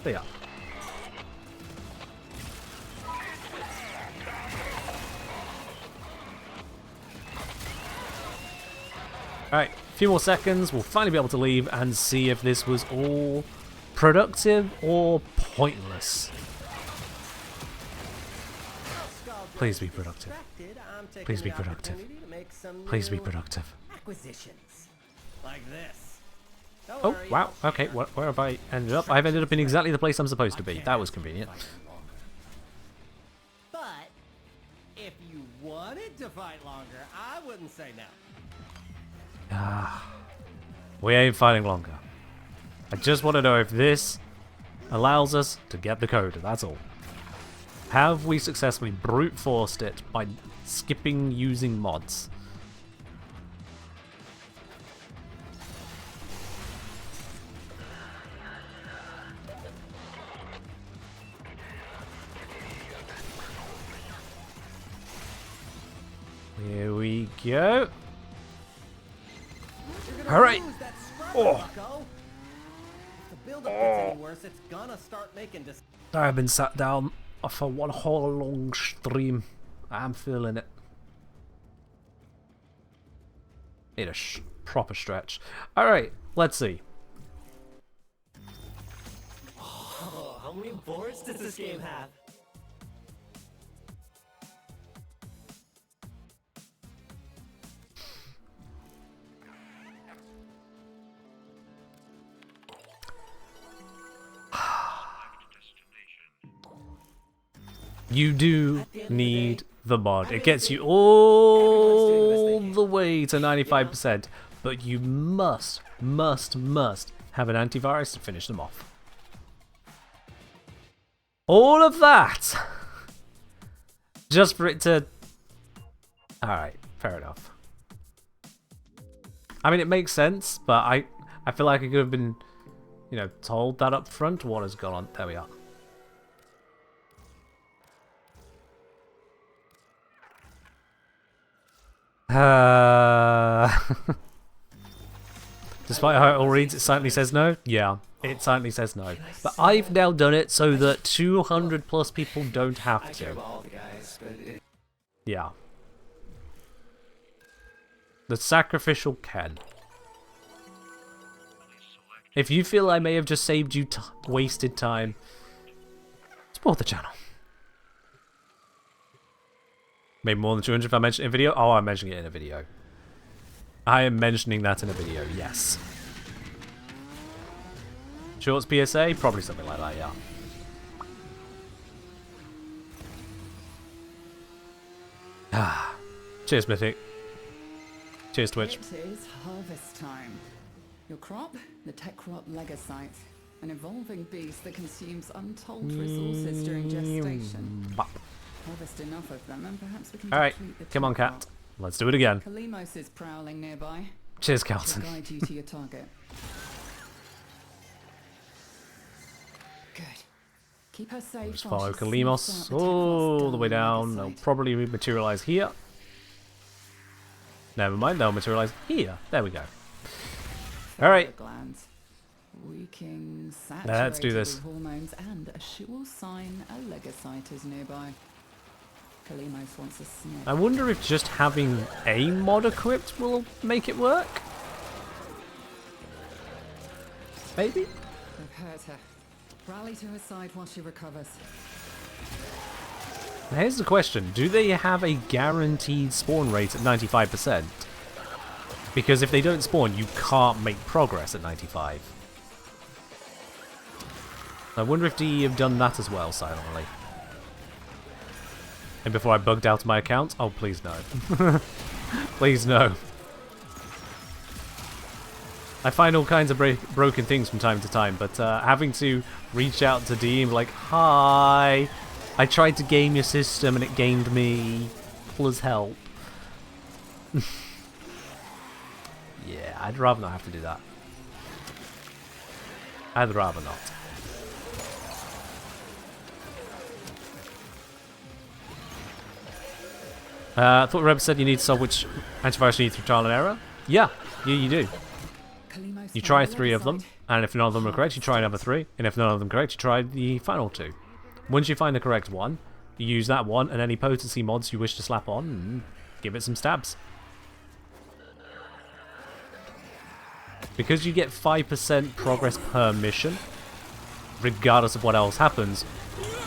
There you are. Alright, a few more seconds, we'll finally be able to leave and see if this was all productive or pointless. Please be productive. Please be productive. Please be productive. Acquisitions like this. Oh, wow. Okay, where have I ended up? I've ended up in exactly the place I'm supposed to be. That was convenient. But if you wanted to fight longer, I wouldn't say no. We ain't fighting longer. I just want to know if this allows us to get the Coda, that's all. Have we successfully brute forced it by skipping using mods? Here we go. Alright. Oh. If the build-up gets any worse, it's gonna start making I've been sat down for one whole long stream. I'm feeling it. Need a proper stretch. Alright, let's see. Oh, how many boards does this game have? You do need the mod. It gets you all the way to 95%, but you must have an antivirus to finish them off. All of that just for it to... Alright, fair enough. I mean, it makes sense, but I feel like I could have been, you know, told that up front. What has gone on? There we are. Despite how it all reads, it silently says no. Yeah, it silently says no. But I've now done it so that 200 plus people don't have to. Yeah. The sacrificial Ken. If you feel I may have just saved you wasted time, support the channel. Maybe more than 200 if I mention it in a video. Oh, I'm mentioning it in a video. I am mentioning that in a video, yes. Shorts PSA? Probably something like that, yeah. Ah. Cheers, Mythic. Cheers, Twitch. It is harvest time. Your crop, the Techrot Legosite, an evolving beast that consumes untold resources during gestation. Harvest enough of them, and perhaps we can complete the come on, cat. Let's do it again. Kalimos is prowling nearby. Cheers, Carlton. She'll guide you to your target. Good. Keep her safe. Just follow Kalimos all the way down. They'll probably materialize here. Never mind, they'll materialize here. There we go. All right. Let's do this. Hormones and a sure sign a Legosite is nearby. Kalimos wants a sniff. I wonder if just having a mod equipped will make it work? Maybe? They've hurt her. Rally to her side while she recovers. Now here's the question. Do they have a guaranteed spawn rate at 95%? Because if they don't spawn, you can't make progress at 95. I wonder if DE have done that as well, silently. And before I bugged out my account? Oh, please no. Please no. I find all kinds of broken things from time to time, but having to reach out to DE and be like, hi, I tried to game your system and it gamed me. Please help. Yeah, I'd rather not have to do that. I'd rather not. I thought Reb said you need to solve which antivirus you need through trial and error. Yeah, you do. You try 3 of them, and if none of them are correct, you try another 3, and if none of them are correct, you try the final 2. Once you find the correct one, you use that one and any potency mods you wish to slap on, and give it some stabs. Because you get 5% progress per mission, regardless of what else happens,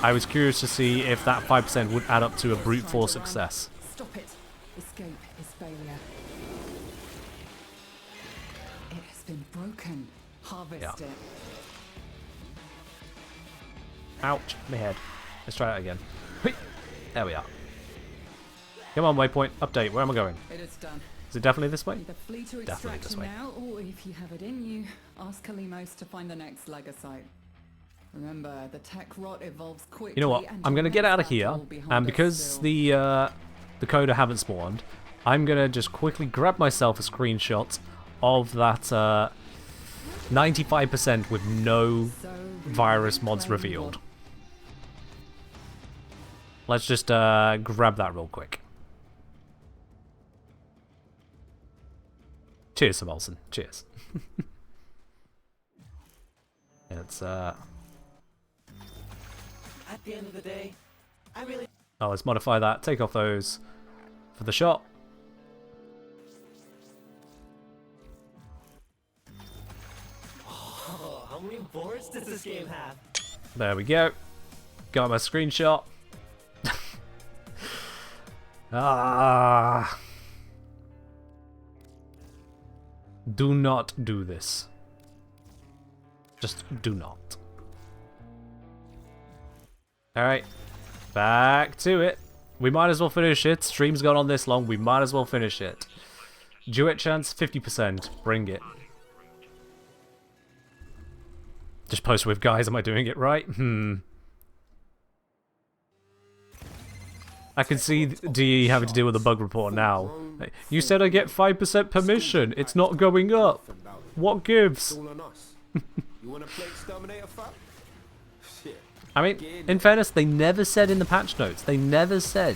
I was curious to see if that 5% would add up to a brute force success. Stop it. Escape is failure. It has been broken. Harvest it. Ouch, my head. Let's try that again. There we are. Come on, waypoint. Update. Where am I going? It is done. Is it definitely this way? Either flee to Definitely this extraction way. now, or if you have it in you, ask Kalimos to find the next Legasite. Remember, the tech rot evolves quickly. You know what? and I'm your gonna get next out of here, battle behind and us because still. the Coda haven't spawned, I'm gonna just quickly grab myself a screenshot of that 95% with no virus mods revealed. Let's just grab that real quick. Cheers, Sir Molson. Cheers. It's At the end of the day, I really... Oh, let's modify that. Take off those for the shot. Oh, how many boards does this game have? There we go. Got my screenshot. Ah. Do not do this. Just do not. Alright. Back to it. We might as well finish it. Stream's gone on this long. We might as well finish it. Duet chance, 50%. Bring it. Just post with guys. Am I doing it right? I can see DE having to deal with the bug report now. You said I get 5% permission. It's not going up. What gives? You wanna play Exterminator, fam? Shit. I mean, in fairness, they never said in the patch notes. They never said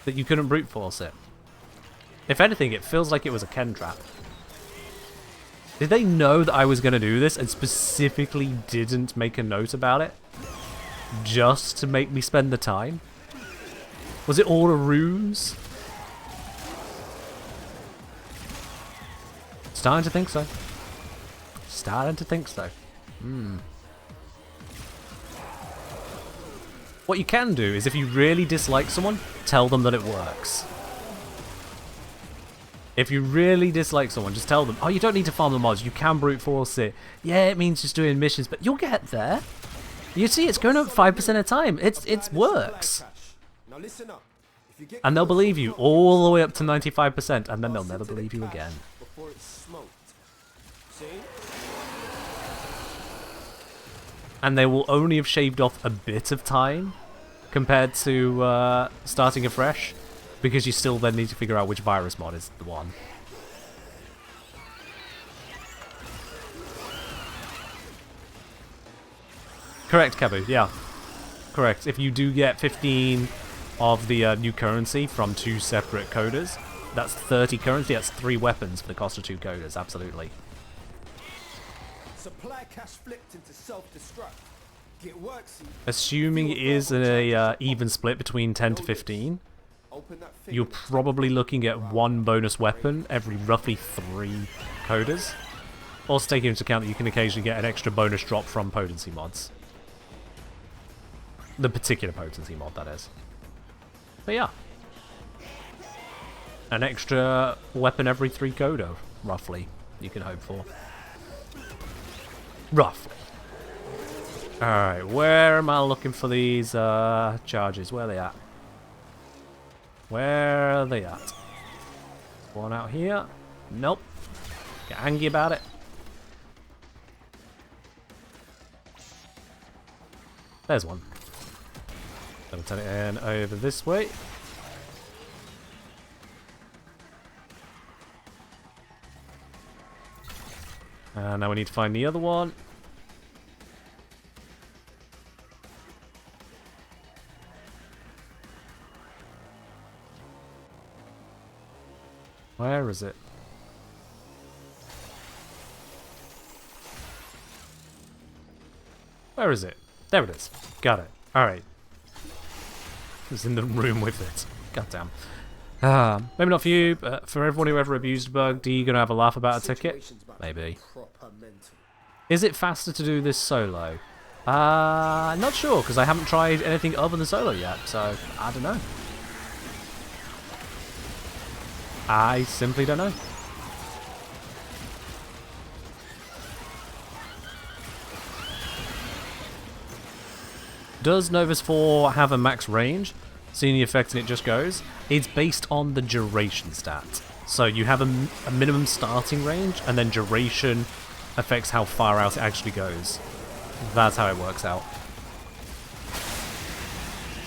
that you couldn't brute force it. If anything, it feels like it was a Ken trap. Did they know that I was going to do this and specifically didn't make a note about it? Just to make me spend the time? Was it all a ruse? Starting to think so. Starting to think so. What you can do is if you really dislike someone, tell them that it works. If you really dislike someone, just tell them, oh, you don't need to farm the mods, you can brute force it. Yeah, it means just doing missions, but you'll get there. You see, it's going up 5% of the time. It works. Now listen up. If you get And they'll believe you all the way up to 95%, and then they'll never believe you again. before it's smoked. See? And they will only have shaved off a bit of time compared to starting afresh, because you still then need to figure out which virus mod is the one. Correct, Kabu, yeah. Correct. If you do get 15 of the new currency from 2 separate coders, that's 30 currency, that's 3 weapons for the cost of 2 coders, absolutely. Supply cache flipped into self-destruct. Get work, see? Assuming it is a even split between 10 to 15, you're probably looking at 1 bonus weapon every roughly 3 coders. Also taking into account that you can occasionally get an extra bonus drop from potency mods. The particular potency mod, that is. But yeah. An extra weapon every 3 coder, roughly, you can hope for. Roughly. Alright, where am I looking for these charges? Where are they at? Where are they at? One out here? Nope. Get angry about it. There's one. I'll turn it in over this way. And now we need to find the other one. Where is it? Where is it? There it is. Got it. Alright. It's in the room with it. Goddamn. Maybe not for you, but for everyone who ever abused a bug, are you going to have a laugh about a ticket? Maybe. Is it faster to do this solo? Not sure, because I haven't tried anything other than solo yet, so I don't know. I simply don't know. Does Novus 4 have a max range? seeing the effect and it just goes. It's based on the duration stat. So you have a minimum starting range, and then duration affects how far out it actually goes. That's how it works out.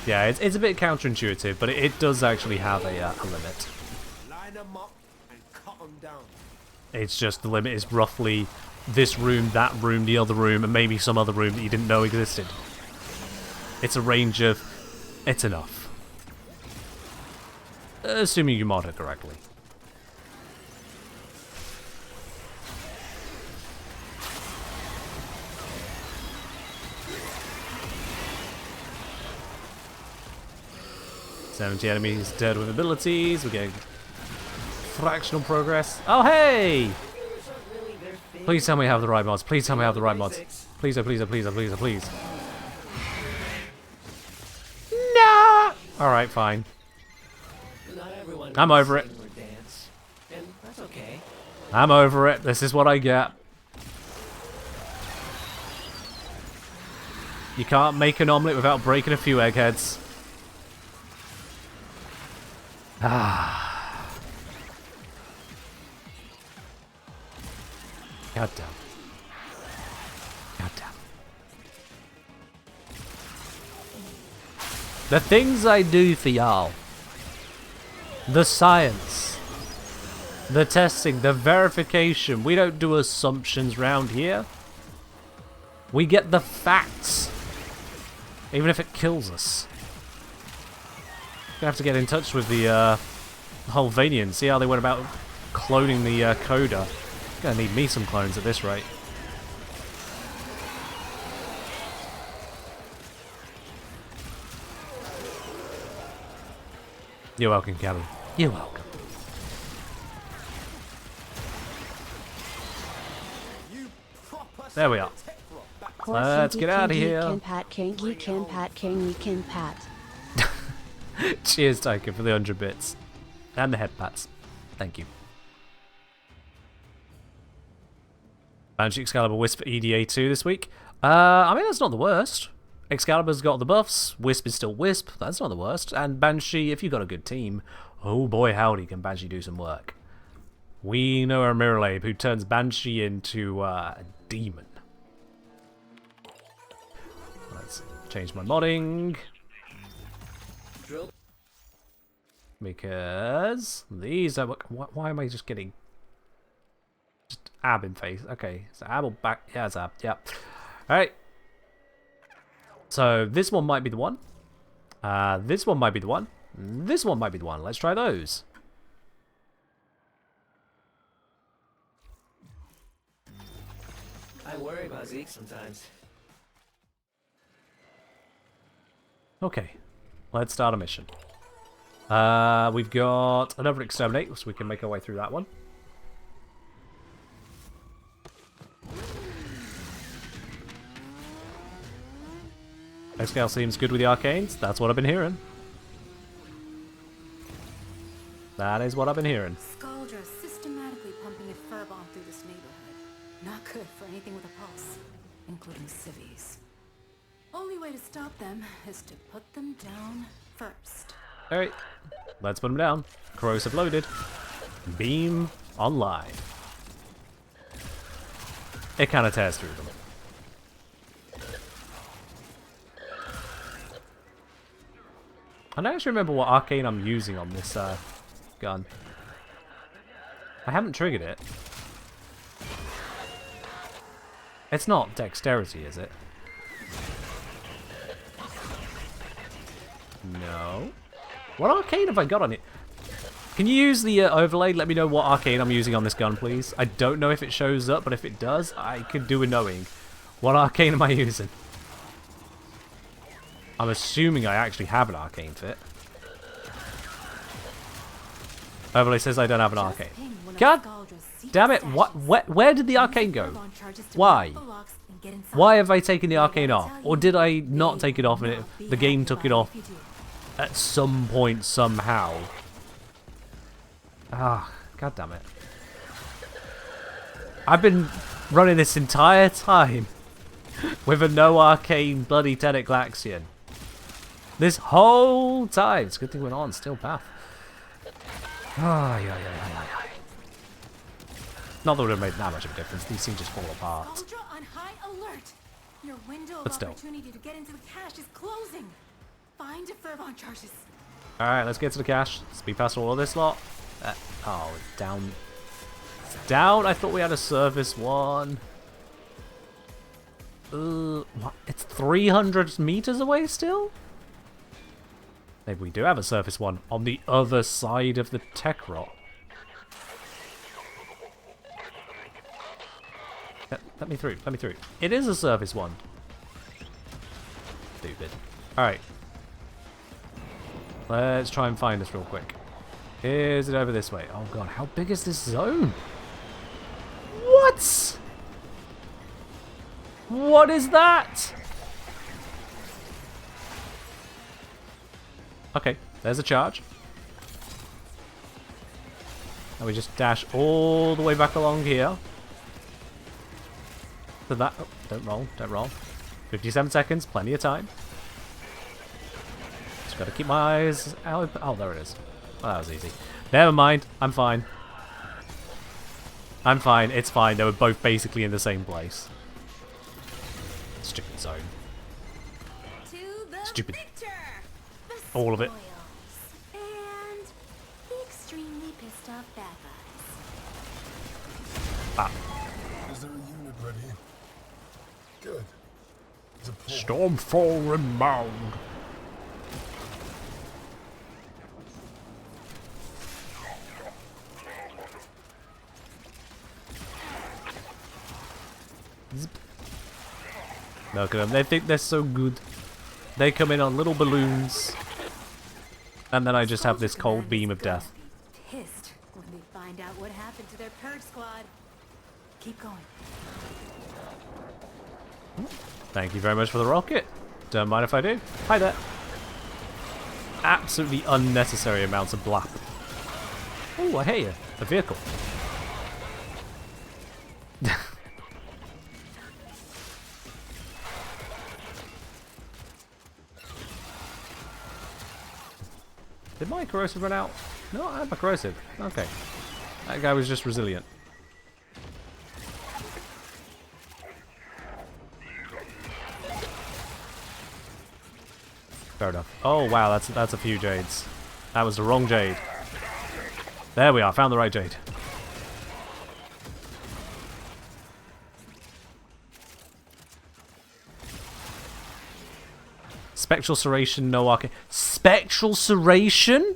Yeah, it's a bit counterintuitive, but it does actually have a limit. Line them up and cut them down. It's just the limit is roughly this room, that room, the other room, and maybe some other room that you didn't know existed. It's a range of... it's enough. Assuming you mod it correctly. "70 enemies dead with abilities." We're getting fractional progress. Oh, hey! Please tell me I have the right mods. Please tell me I have the right mods. Please, oh, please, oh, please, oh, please, oh, please. No! Alright, fine. I'm over it. I'm over it. This is what I get. You can't make an omelette without breaking a few eggheads. Ah. God damn. God damn. The things I do for y'all. The science. The testing. The verification. We don't do assumptions round here. We get the facts. Even if it kills us. Gonna have to get in touch with the whole Vanian, see how they went about cloning the Coda. Gonna need me some clones at this rate. You're welcome, Kelly. You're welcome. There we are. Let's get out of here. Can pat, can ye, can pat, can ye, can pat. Cheers, Taika, for the 100 bits. And the head pats. Thank you. Banshee Excalibur Wisp for EDA 2 this week. I mean, that's not the worst. Excalibur's got the buffs. Wisp is still Wisp. That's not the worst. And Banshee, if you've got a good team, oh boy howdy, can Banshee do some work. We know our Miralabe, who turns Banshee into a demon. Let's change my modding. Because these are... why am I just getting... just ab in face? Okay, so ab will back... yeah, it's ab. Yep. Alright. So this one might be the one. This one might be the one. This one might be the one. Let's try those. I worry about Zeke sometimes. Okay. Let's start a mission. We've got another exterminate, so we can make our way through that one. Xscale seems good with the arcanes. That's what I've been hearing. That is what I've been hearing. Scaldra systematically pumping a furbomb through this neighborhood. Not good for anything with a pulse, including civvies. Only way to stop them is to put them down first. Alright, let's put them down. Corrosive loaded. Beam online. It kind of tears through them. I don't actually remember what arcane I'm using on this gun. I haven't triggered it. It's not dexterity, is it? No. What arcane have I got on it? Can you use the overlay? Let me know what arcane I'm using on this gun, please. I don't know if it shows up, but if it does, I could do with knowing. What arcane am I using? I'm assuming I actually have an arcane fit. Overlay says I don't have an arcane. God damn it! What? Where did the arcane go? Why? Why have I taken the arcane off? Or did I not take it off and the game took it off at some point somehow? Ah, god damn it. I've been running this entire time with a no arcane bloody Tenic Glaxion. This whole time. It's a good thing we're not on steel path. Ah, yeah. Not that it would have made that much of a difference. These things just fall apart. Ultra on high alert. Your window But of still. opportunity to get into the cache is closing. Find Fervon charges. Alright, let's get to the cache. Speed past all of this lot. Oh, it's down. It's down. I thought we had a surface one. What? It's 300 meters away still? Maybe we do have a surface one on the other side of the tech rot. Let me through. Let me through. It is a surface one. Stupid. Alright. Let's try and find this real quick. Is it over this way? Oh god, how big is this zone? What? What is that? Okay, there's a charge. And we just dash all the way back along here. To that. Oh, don't roll, don't roll. 57 seconds, plenty of time. Just gotta keep my eyes out. Oh, there it is. Oh, that was easy. Never mind, I'm fine. I'm fine, it's fine. They were both basically in the same place. Stupid zone. Stupid. All of it. And the extremely pissed off bad guys. Ah. Is there a unit ready? Good. Deploy. Stormfall inbound. Zip. Look at them. They think they're so good. They come in on little balloons. And then I just have this cold beam of death. Pissed when they find out what happened to their purge squad. Keep going. Thank you very much for the rocket. Don't mind if I do. Hi there. Absolutely unnecessary amounts of blap. Oh, I hear you. A vehicle. Did my corrosive run out? No, I had my corrosive. Okay. That guy was just resilient. Fair enough. Oh wow, that's a few jades. That was the wrong jade. There we are, found the right jade. Spectral Serration, no arcane. Spectral Serration?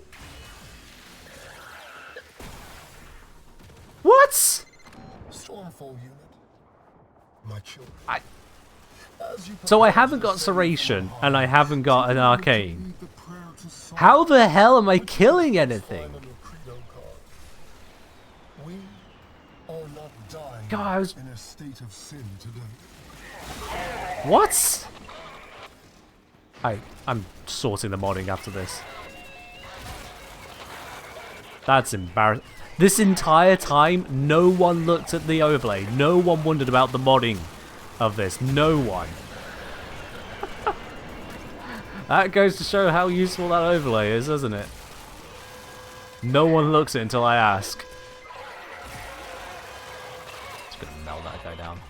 What? Stormfall unit. My children. So I haven't got Serration, and I haven't got an arcane. How the hell am I killing anything? We are not dying God, in a state of sin today. What? I'm sorting the modding after this. That's embarrassing. This entire time, no one looked at the overlay. No one wondered about the modding of this. No one. That goes to show how useful that overlay is, doesn't it? No one looks at it until I ask. Just gonna melt that guy down.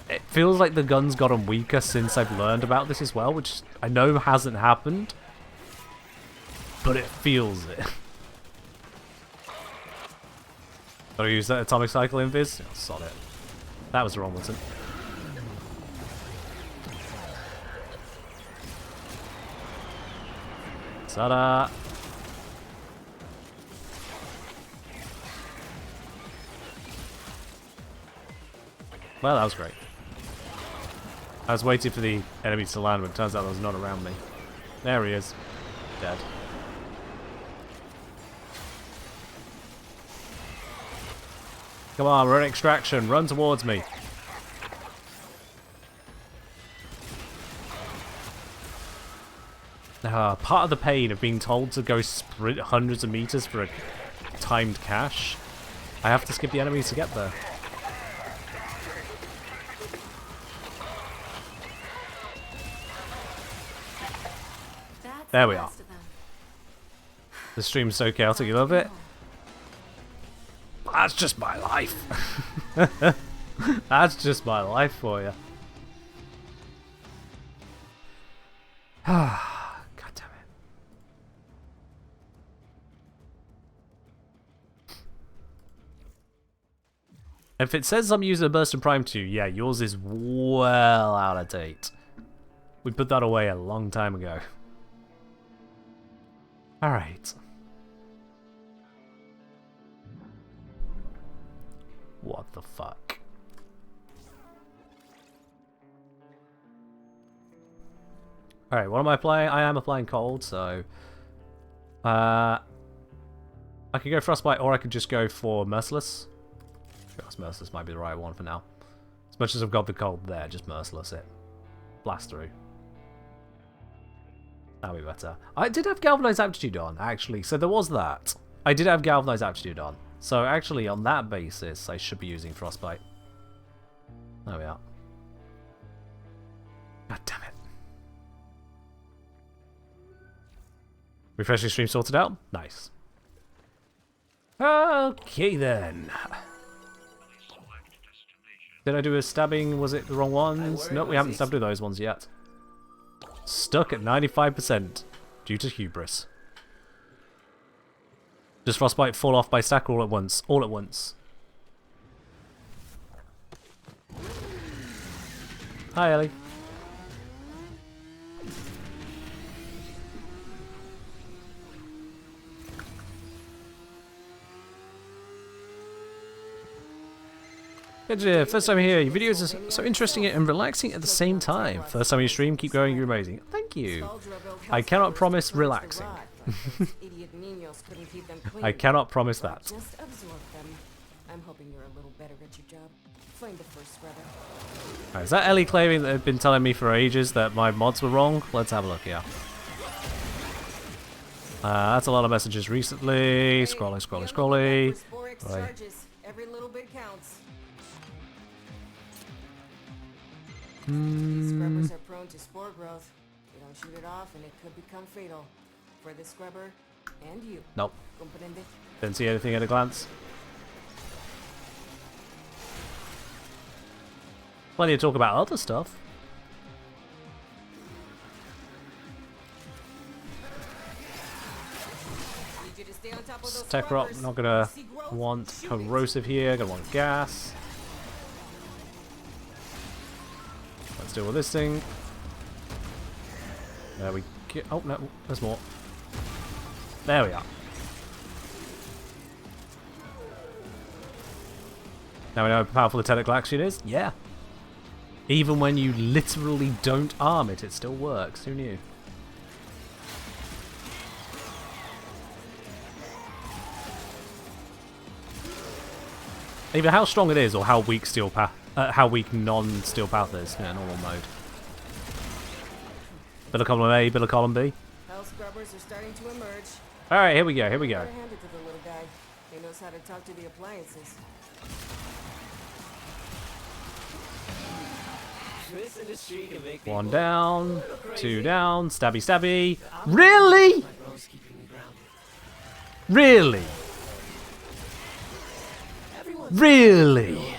It feels like the gun's gotten weaker since I've learned about this as well, which I know hasn't happened. But it feels it. Gotta use that atomic cycle invis? Oh, sod it. That was the wrong button. Ta-da! Well, that was great. I was waiting for the enemies to land, but it turns out there was none around me. There he is. Dead. Come on, we're in extraction. Run towards me. Part of the pain of being told to go sprint hundreds of meters for a timed cache, I have to skip the enemies to get there. There we are. The stream's so chaotic, you love it? That's just my life. That's just my life for you. God damn it. If it says I'm using a Burst and Prime 2, yeah, yours is well out of date. We put that away a long time ago. Alright. What the fuck? Alright, what am I playing? I am applying cold, so... I could go Frostbite, or I could just go for Merciless. Merciless might be the right one for now. As much as I've got the cold there, just Merciless it. Blast through. That'll be better. I did have Galvanized Aptitude on, actually, so there was that. I did have Galvanized Aptitude on. So actually, on that basis, I should be using Frostbite. There we are. God damn it. Refreshing stream sorted out? Nice. Okay then. Did I do a stabbing? Was it the wrong ones? Nope, we haven't stabbed with those ones yet. Stuck at 95% due to hubris. Does Frostbite fall off by stack all at once? All at once. Hi, Ellie. Good, first time here. Your videos are so interesting and relaxing at the same time. First time you stream, keep going, you're amazing. Thank you. I cannot promise relaxing. I cannot promise that. Just absorb them. I'm hoping you're a little better at your job. Find the first scrubber. Right, is that Ellie claiming that they've been telling me for ages that my mods were wrong? Let's have a look here. That's a lot of messages recently. Scrolling, scrolling, scrolling. Right. Every little bit counts. These scrubbers are prone to spore growth. You don't shoot it off and it could become fatal. For the scrubber and you. Nope. Comprende? Didn't see anything at a glance. Plenty of talk about other stuff. Tech Rock, not gonna want corrosive here, gonna want gas. Let's deal with this thing. There we go. Oh no, there's more. There we are. Now we know how powerful the technical action is? Yeah. Even when you literally don't arm it, it still works. Who knew? Either how strong it is or how weak steel path, how weak non-steel path is in normal mode. Bit of column A, bit of column B. Hell scrubbers are starting to emerge. All right, here we go. Here we go. Hand it to the little guy. He knows how to talk to the appliances. One down, two down, stabby, stabby. Really? Really? Really?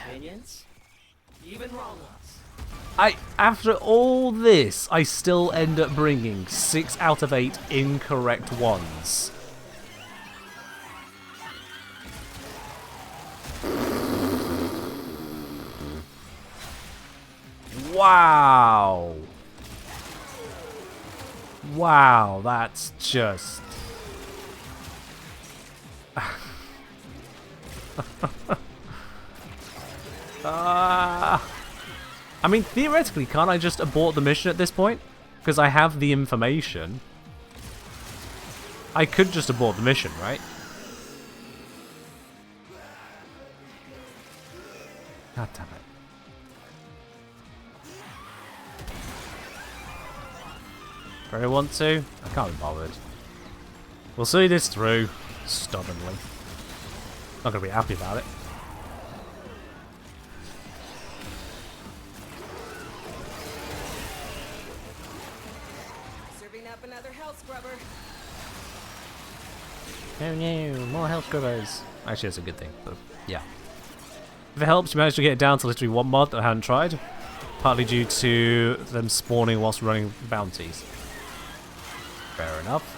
After all this, I still end up bringing 6 out of 8 incorrect ones. Wow. Wow, that's just... I mean, theoretically, can't I just abort the mission at this point? Because I have the information. I could just abort the mission, right? God damn it. Very want to? I can't be bothered. We'll see this through, stubbornly. Not gonna be happy about it. up another hell scrubber. Oh no, more health scrubbers. Actually, that's a good thing, but yeah. If it helps, you managed to get it down to literally one mod that I hadn't tried. Partly due to them spawning whilst running bounties. Fair enough.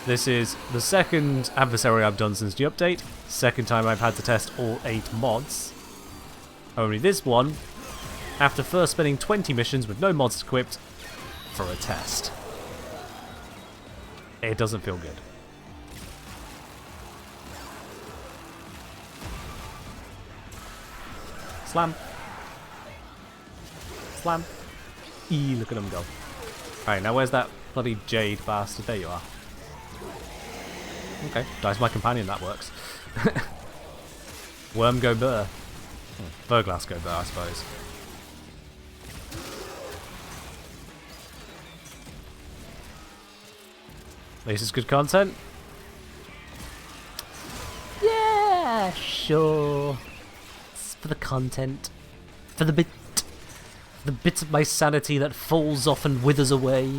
This is the second adversary I've done since the update. Second time I've had to test all 8 mods. Only this one, after first spending 20 missions with no mods equipped, for a test. It doesn't feel good. Slam. Slam. Eee, look at him go. Alright, now where's that bloody jade bastard? There you are. Okay, dies my companion, that works. Worm go burr. Verglass go burr, I suppose. This is good content. Yeah, sure. It's for the content. For the bits of my sanity that falls off and withers away.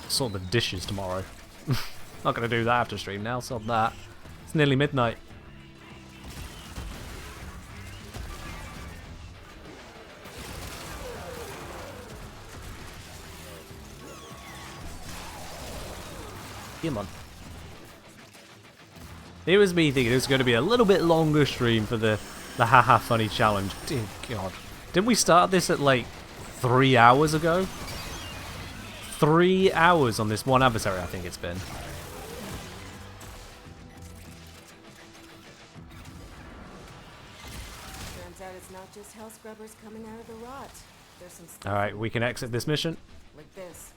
Sort the dishes tomorrow. Not gonna do that after stream now, sort that. It's nearly midnight. Come on. It was me thinking it was going to be a little bit longer stream for the haha funny challenge. Dear God. Didn't we start this at like 3 hours ago? 3 hours on this one adversary, I think it's been. Turns out it's not just hell scrubbers coming out of the rot. There's some stuff. Alright, we can exit this mission. Like this.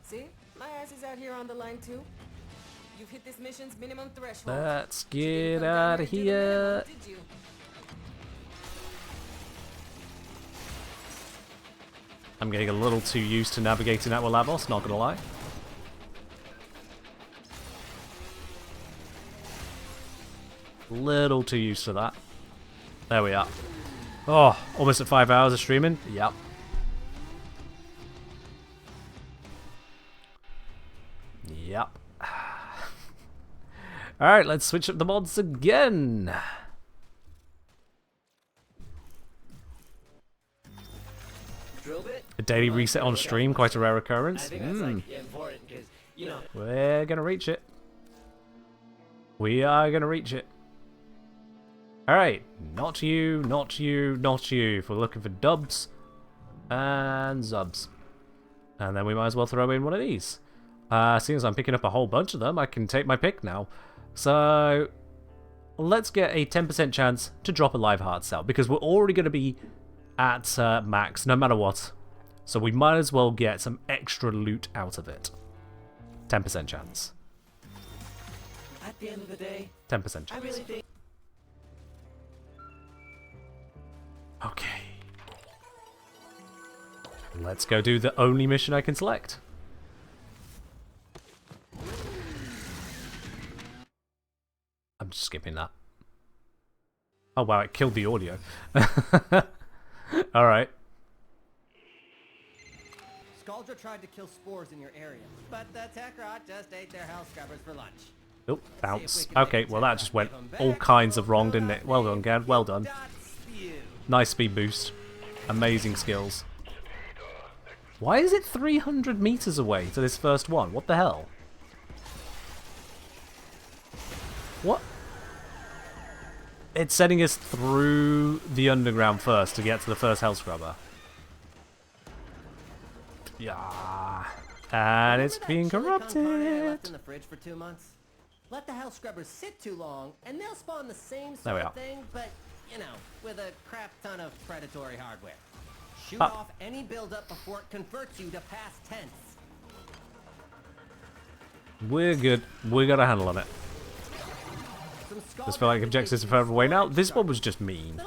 See? My ass is out here on the line too. You've hit this mission's minimum threshold. Let's get out of here. I'm getting a little too used to navigating that with Lavos, not gonna lie. Little too used to that. There we are. Oh, almost at 5 hours of streaming. Yep. Yep. Alright, let's switch up the mods again. A daily reset on stream, quite a rare occurrence. We're gonna reach it. We are gonna reach it. Alright, not you, not you, not you. If we're looking for dubs and zubs. And then we might as well throw in one of these. Seeing as I'm picking up a whole bunch of them, I can take my pick now. So, let's get a 10% chance to drop a live hard sell, because we're already going to be at max, no matter what. So we might as well get some extra loot out of it. 10% chance. At the end of the day, 10% chance. I really think... Okay. Let's go do the only mission I can select. I'm just skipping that. Oh wow, it killed the audio. Alright. Scaldra tried to kill spores in your area, but the Techrot just ate their hell scrubbers for lunch. Oh, bounce. Okay, well that just went all kinds of wrong, didn't it? Well done, Gad. Well done. Nice speed boost. Amazing skills. Why is it 300 meters away to this first one? What the hell? What? It's sending us through the underground first to get to the first hell scrubber. Yeah. And it's being corrupted. Left in the fridge for 2 months. Let the hell scrubbers sit too long, and they'll spawn the same sort of thing, but, you know, with a crap ton of predatory hardware. Shoot off any buildup before it converts you to past tense. We're good. We got a handle on it. Just feel like objectives are further away now. This one was just mean.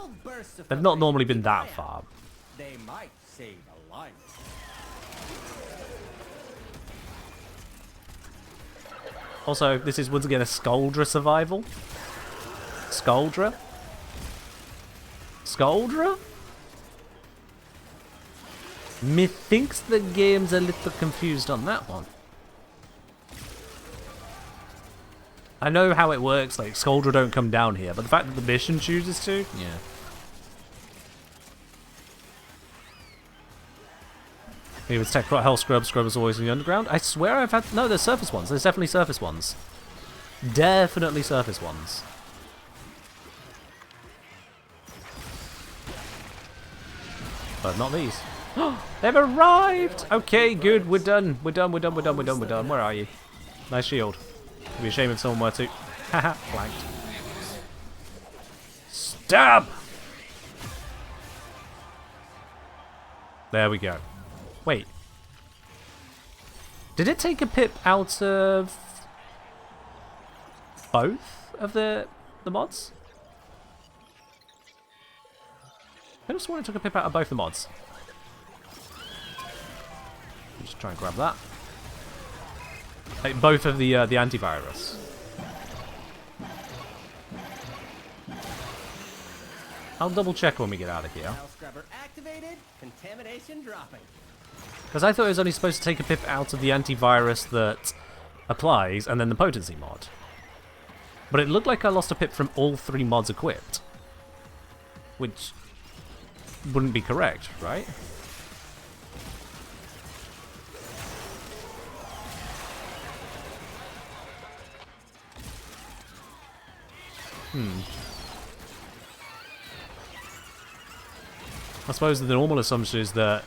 They've not normally been that far. They might save a life. Also, this is once again a Scaldra survival. Scaldra? Scaldra? Methinks the game's a little confused on that one. I know how it works, like Skuldra don't come down here, but the fact that the mission chooses to, yeah. Maybe it's Technocyte, Hell Scrubbers always in the underground. I swear I've had... No, there's surface ones. There's definitely surface ones. Definitely surface ones. But not these. They've arrived! Okay, good. We're done. We're done. Where are you? Nice shield. It'd be a shame if someone were to... Haha, flanked. Stab! There we go. Wait. Did it take a pip out of both of the mods? I just want it took a pip out of both the mods. Just try and grab that. Like both of the antivirus. I'll double check when we get out of here. Activated, contamination dropping. Because I thought it was only supposed to take a pip out of the antivirus that applies and then the potency mod. But it looked like I lost a pip from all 3 mods equipped. Which wouldn't be correct, right? I suppose the normal assumption is that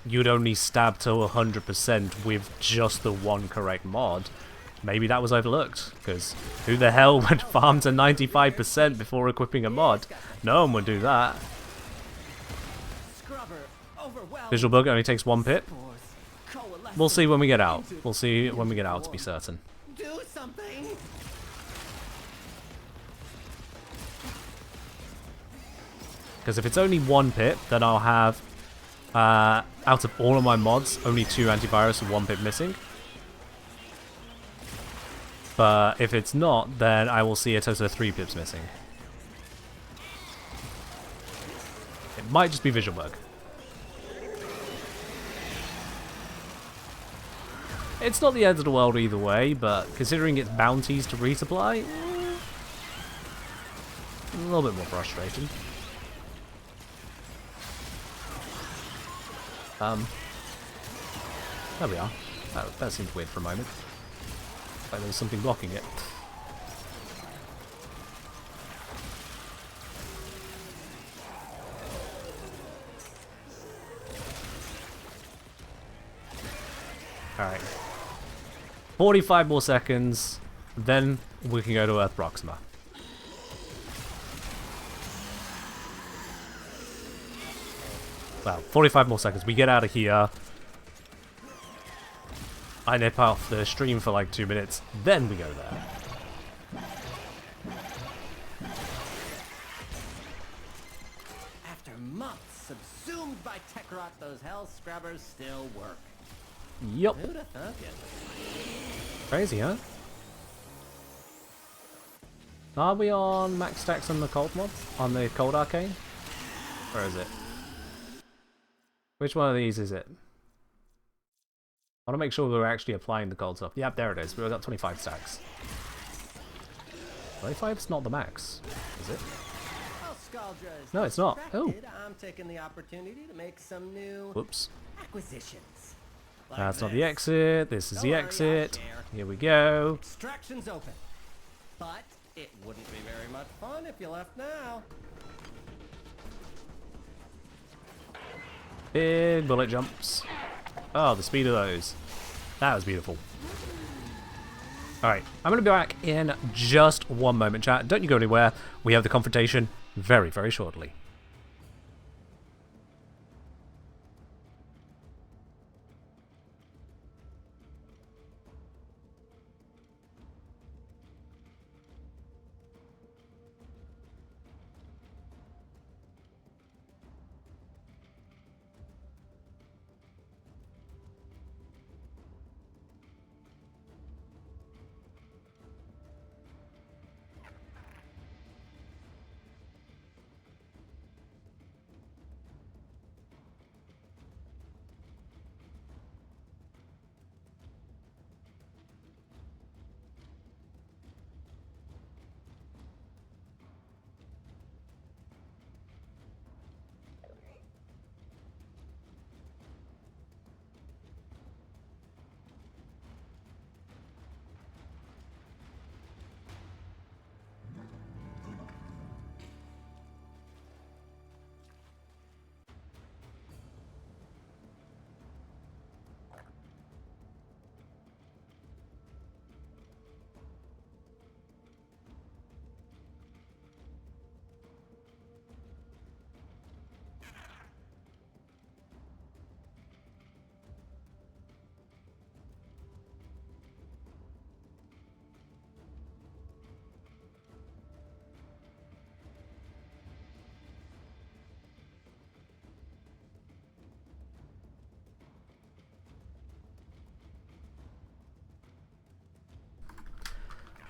you'd only stab to 100% with just the one correct mod. Maybe that was overlooked, because who the hell would farm to 95% before equipping a mod? No one would do that. Visual bug only takes 1 pip. We'll see when we get out. We'll see when we get out to be certain. Do something. Because if it's only 1 pip, then I'll have, out of all of my mods, only 2 antivirus and 1 pip missing. But if it's not, then I will see a total of 3 pips missing. It might just be visual bug. It's not the end of the world either way, but considering it's bounties to resupply, a little bit more frustrating. There we are. That seemed weird for a moment. Like there was something blocking it. Alright. 45 more seconds, then we can go to Earth Proxima. Well, 45 more seconds. We get out of here. I nip off the stream for like 2 minutes, then we go there. After months subsumed by Techrot, those hell scrubbers still work. Yup. Who'd have thunk it? Crazy, huh? Are we on max stacks on the cold mod? On the cold arcane? Where is it? Which one of these is it? I want to make sure we're actually applying the cold stuff. Yep, there it is. We've got 25 stacks. 25's not the max, is it? Well, Skuldra is No, it's not. Oh. distracted. I'm taking the opportunity to make some new Whoops. acquisitions. Like That's not the this. exit. This is Don't the worry, I'll exit. share. Here we go. Extraction's open. But it wouldn't be very much fun if you left now. Big bullet jumps. Oh, the speed of those. That was beautiful. Alright, I'm going to be back in just 1 moment, chat. Don't you go anywhere. We have the confrontation very, very shortly.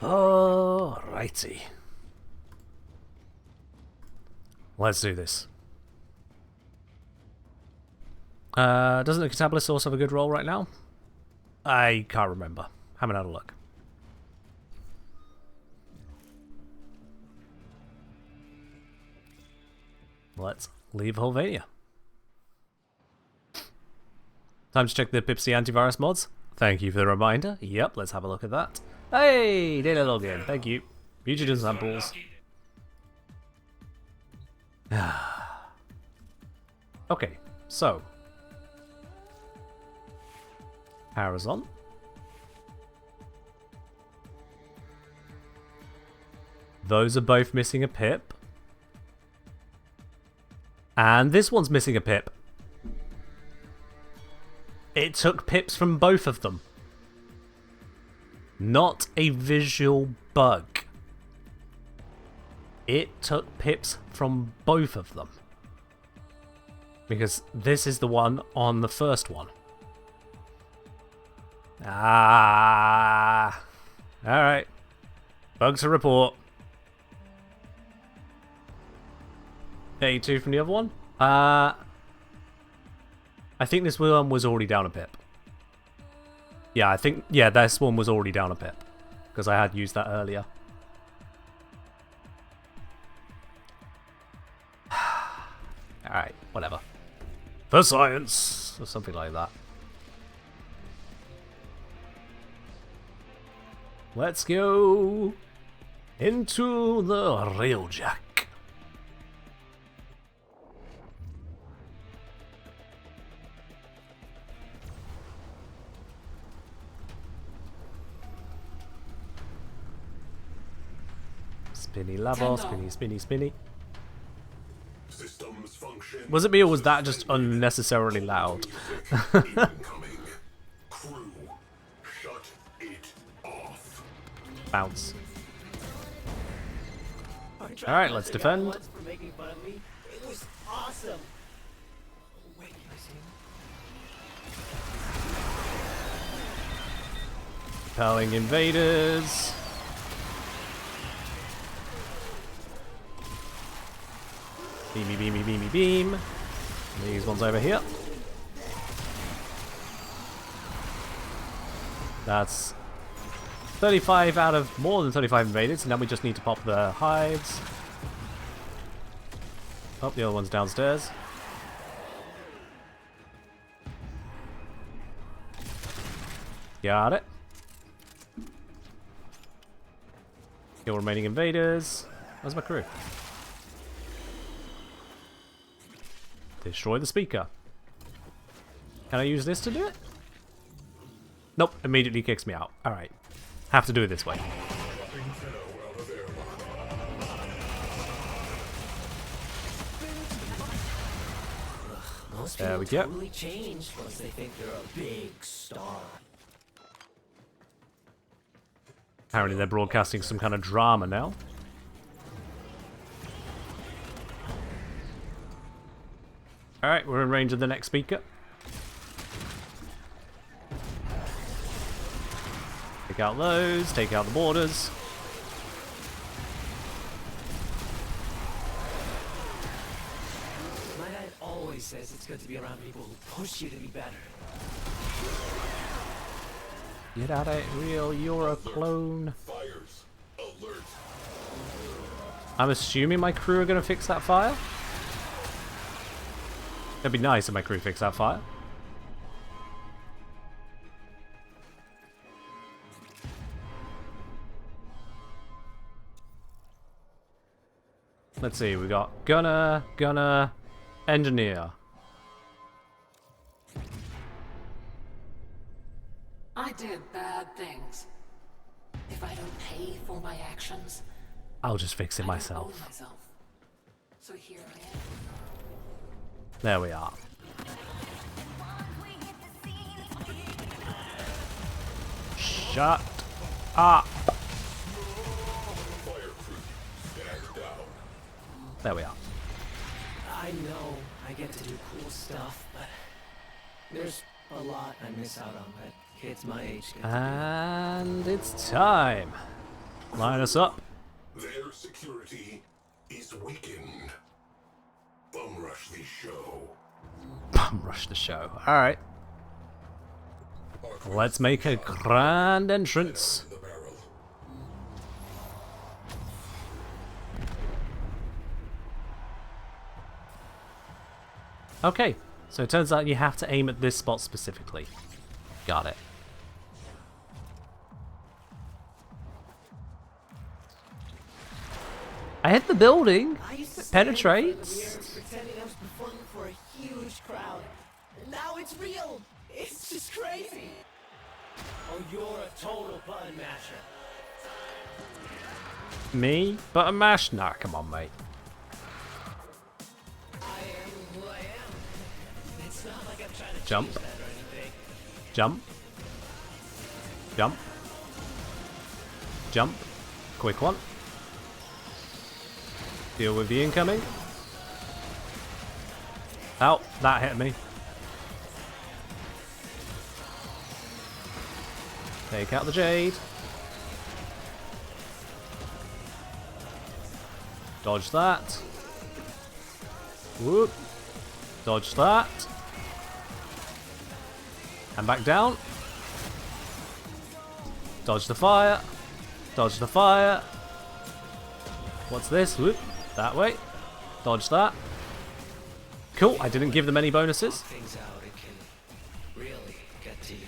Alrighty. Let's do this. Doesn't the Catalyst source have a good roll right now? I can't remember. Haven't had a look. Let's leave Hulvania. Time to check the Pipsy antivirus mods. Thank you for the reminder. Yep, let's have a look at that. Hey, data login. Thank you. Fugitive samples. Okay, so. Power's on. Those are both missing a pip. And this one's missing a pip. It took pips from both of them. Not a visual bug. It took pips from both of them. Because this is the one on the first one. Ah. Alright. Bugs to report. 82 from the other one. I think this one was already down a pip. Yeah, this one was already down a pip. Because I had used that earlier. Alright, whatever. For science! Or something like that. Let's go into the railjack. Spinny lava, spinny, spinny, spinny. Systems function. Was it me or was that just unnecessarily loud? Crew, shut it off. Bounce. Alright, let's defend. For making fun of me. It was awesome. Wait, I see him. Repelling invaders. Beamy, beamy, beamy, beam. These ones over here. That's 35 out of more than 35 invaders, and now we just need to pop the hives. Oh, the other one's downstairs. Got it. Kill remaining invaders. Where's my crew? Destroy the speaker. Can I use this to do it? Nope, immediately kicks me out. Alright. Have to do it this way. Most there we people go. totally change once they think they're a big star. Apparently they're broadcasting some kind of drama now. Alright, we're in range of the next speaker. Take out those, take out the borders. My dad always says it's good to be around people who push you to be better. Get out of it, real, you're a clone. Fires. Alert. I'm assuming my crew are going to fix that fire. It'd be nice if my crew fixed that fire. Let's see, we got gunner, engineer. I did bad things. If I don't pay for my actions, I'll just fix it I myself. own myself. So here I am. There we are. Shut up. There we are. I know I get to do cool stuff, but there's a lot I miss out on that kids my age get to do. And it's time. Line us up. Their security is weakened. Bum rush the show. Bum rush the show. Alright. Let's make a grand entrance. Okay, so it turns out you have to aim at this spot specifically. Got it. I hit the building. It penetrates. Pretending I was performing for a huge crowd. And now it's real. It's just crazy. Oh, you're a total button masher. Me? Button mash? Nah, come on, mate. Jump. Jump. Jump. Jump. Quick one. Deal with the incoming. Oh, that hit me. Take out the Jade. Dodge that. Whoop. Dodge that. And back down. Dodge the fire. Dodge the fire. What's this? Whoop. That way. Dodge that. Cool. I didn't give them any bonuses. Things out, it can really get to you.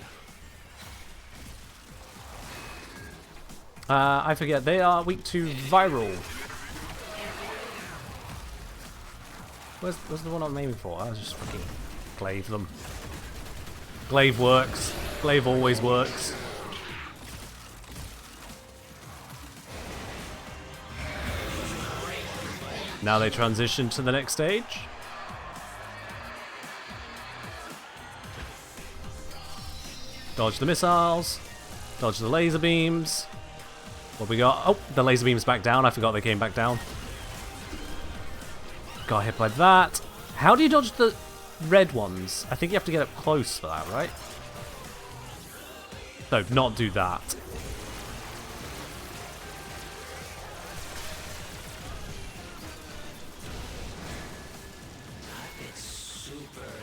I forget. They are weak to viral. Where's the one I'm aiming for? I was just fucking glaive them. Glaive works. Glaive always works. Now they transition to the next stage. Dodge the missiles. Dodge the laser beams. What we got? Oh, the laser beam's back down. I forgot they came back down. Got hit by that. How do you dodge the red ones? I think you have to get up close for that, right? No, not do that.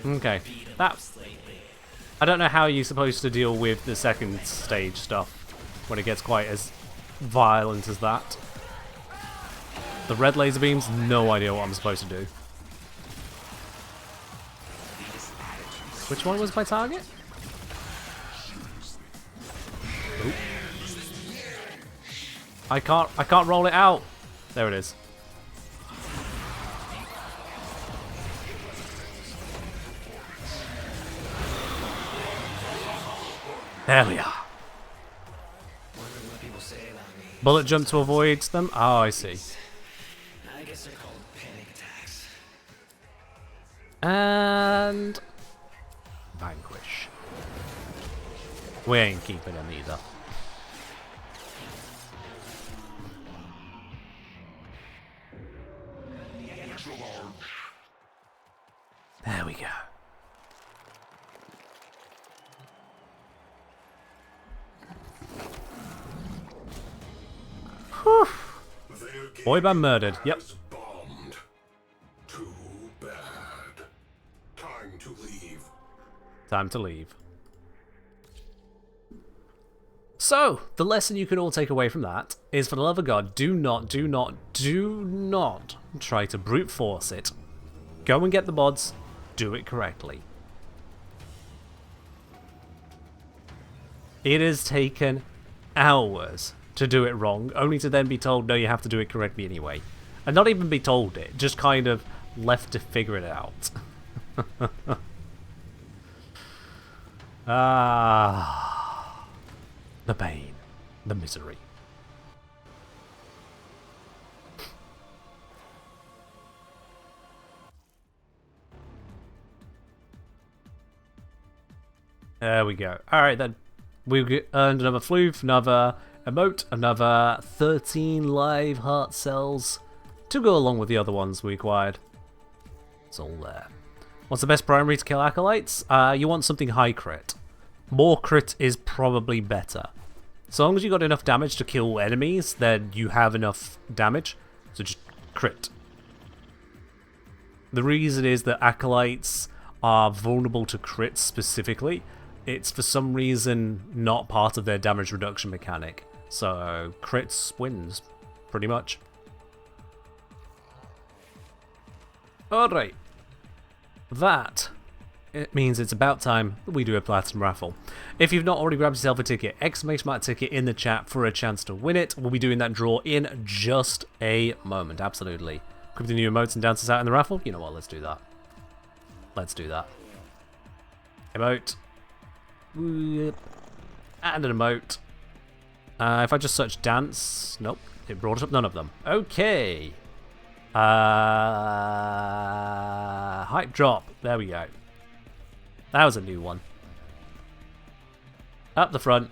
Okay, that... I don't know how you're supposed to deal with the second stage stuff when it gets quite as violent as that. The red laser beams, no idea what I'm supposed to do. Which one was my target? Oop. I can't roll it out. There it is. There we are. Bullet jump to avoid them? Oh, I see. I guess they're called panic attacks. And... vanquish. We ain't keeping him either. There we go. Whew. Boy band murdered. Yep. Bombed. Too bad. Time to leave. Time to leave. So, the lesson you can all take away from that is, for the love of God, do not try to brute force it. Go and get the mods. Do it correctly. It has taken hours to do it wrong, only to then be told, no, you have to do it correctly anyway. And not even be told it, just kind of left to figure it out. Ah, the pain, the misery. There we go. Alright then. We've earned another floof, another emote, another 13 live heart cells to go along with the other ones we acquired. It's all there. What's the best primary to kill acolytes? You want something high crit. More crit is probably better. So long as you got enough damage to kill enemies, then you have enough damage. So just crit. The reason is that Acolytes are vulnerable to crits specifically. It's for some reason not part of their damage reduction mechanic. So crits wins, pretty much. Alright. That it means it's about time that we do a platinum raffle. If you've not already grabbed yourself a ticket, exclamation mark ticket in the chat for a chance to win it. We'll be doing that draw in just a moment, absolutely. Equip the new emotes and dancers out in the raffle? You know what, let's do that. Let's do that. Emote. And an emote. If I just search dance, nope, it brought up none of them. Okay. Hype drop, there we go. That was a new one. Up the front.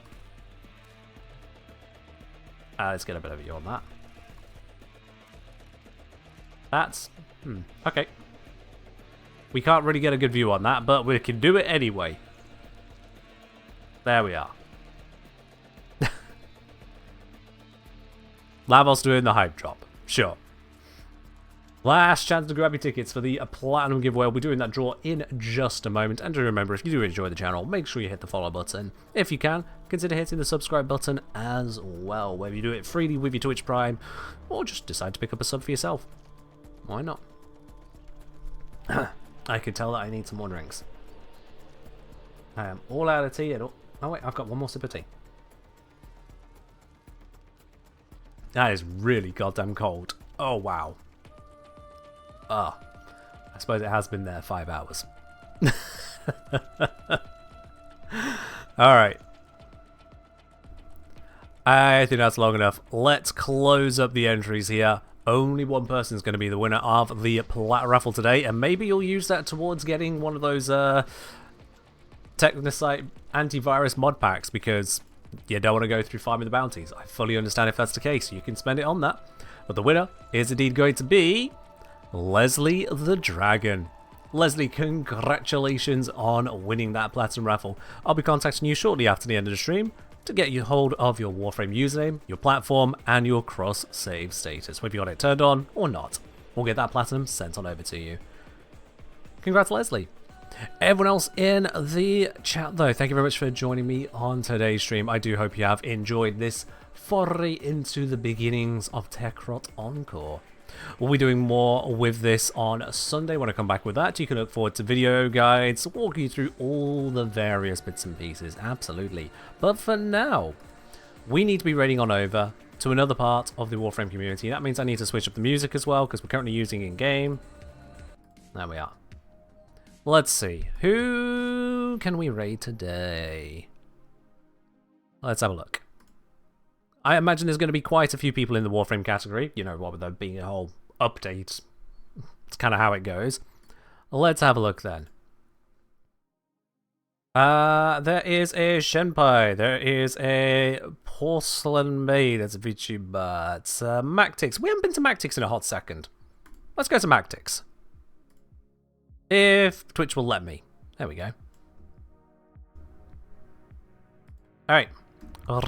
Let's get a bit of a view on that. That's... okay. We can't really get a good view on that, but we can do it anyway. There we are. Lavos doing the hype drop. Sure. Last chance to grab your tickets for the Platinum giveaway. We'll be doing that draw in just a moment. And do remember, if you do enjoy the channel, make sure you hit the follow button. If you can, consider hitting the subscribe button as well, whether you do it freely with your Twitch Prime, or just decide to pick up a sub for yourself. Why not? I can tell that I need some more drinks. I am all out of tea. Oh wait, I've got one more sip of tea. That is really goddamn cold. Oh wow. Ah, I suppose it has been there 5 hours. Alright. I think that's long enough. Let's close up the entries here. Only one person is going to be the winner of the Plat raffle today, and maybe you'll use that towards getting one of those Technocyte antivirus mod packs, because you don't want to go through farming the bounties. I fully understand if that's the case. You can spend it on that. But the winner is indeed going to be Leslie the Dragon. Leslie, congratulations on winning that Platinum raffle. I'll be contacting you shortly after the end of the stream to get you hold of your Warframe username, your platform, and your cross-save status, whether you got it turned on or not. We'll get that Platinum sent on over to you. Congrats, Leslie. Everyone else in the chat, though, thank you very much for joining me on today's stream. I do hope you have enjoyed this foray into the beginnings of Tekrot Encore. We'll be doing more with this on Sunday when I come back with that. You can look forward to video guides, walk you through all the various bits and pieces, absolutely. But for now, we need to be heading on over to another part of the Warframe community. That means I need to switch up the music as well, because we're currently using in-game. There we are. Let's see. Who can we raid today? Let's have a look. I imagine there's going to be quite a few people in the Warframe category. You know, what with there being a whole update. It's kind of how it goes. Let's have a look then. There is a Shenpai. There is a Porcelain Maid. That's a VTuber. It's Mactix. We haven't been to Mactix in a hot second. Let's go to Mactix. If Twitch will let me. There we go. Alright.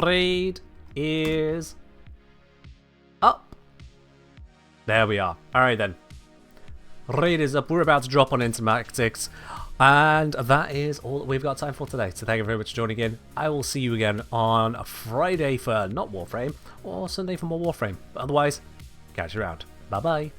Raid is up. There we are. Alright then. Raid is up. We're about to drop on into Mactix. And that is all that we've got time for today. So thank you very much for joining in. I will see you again on Friday for not Warframe, or Sunday for more Warframe. But otherwise, catch you around. Bye bye.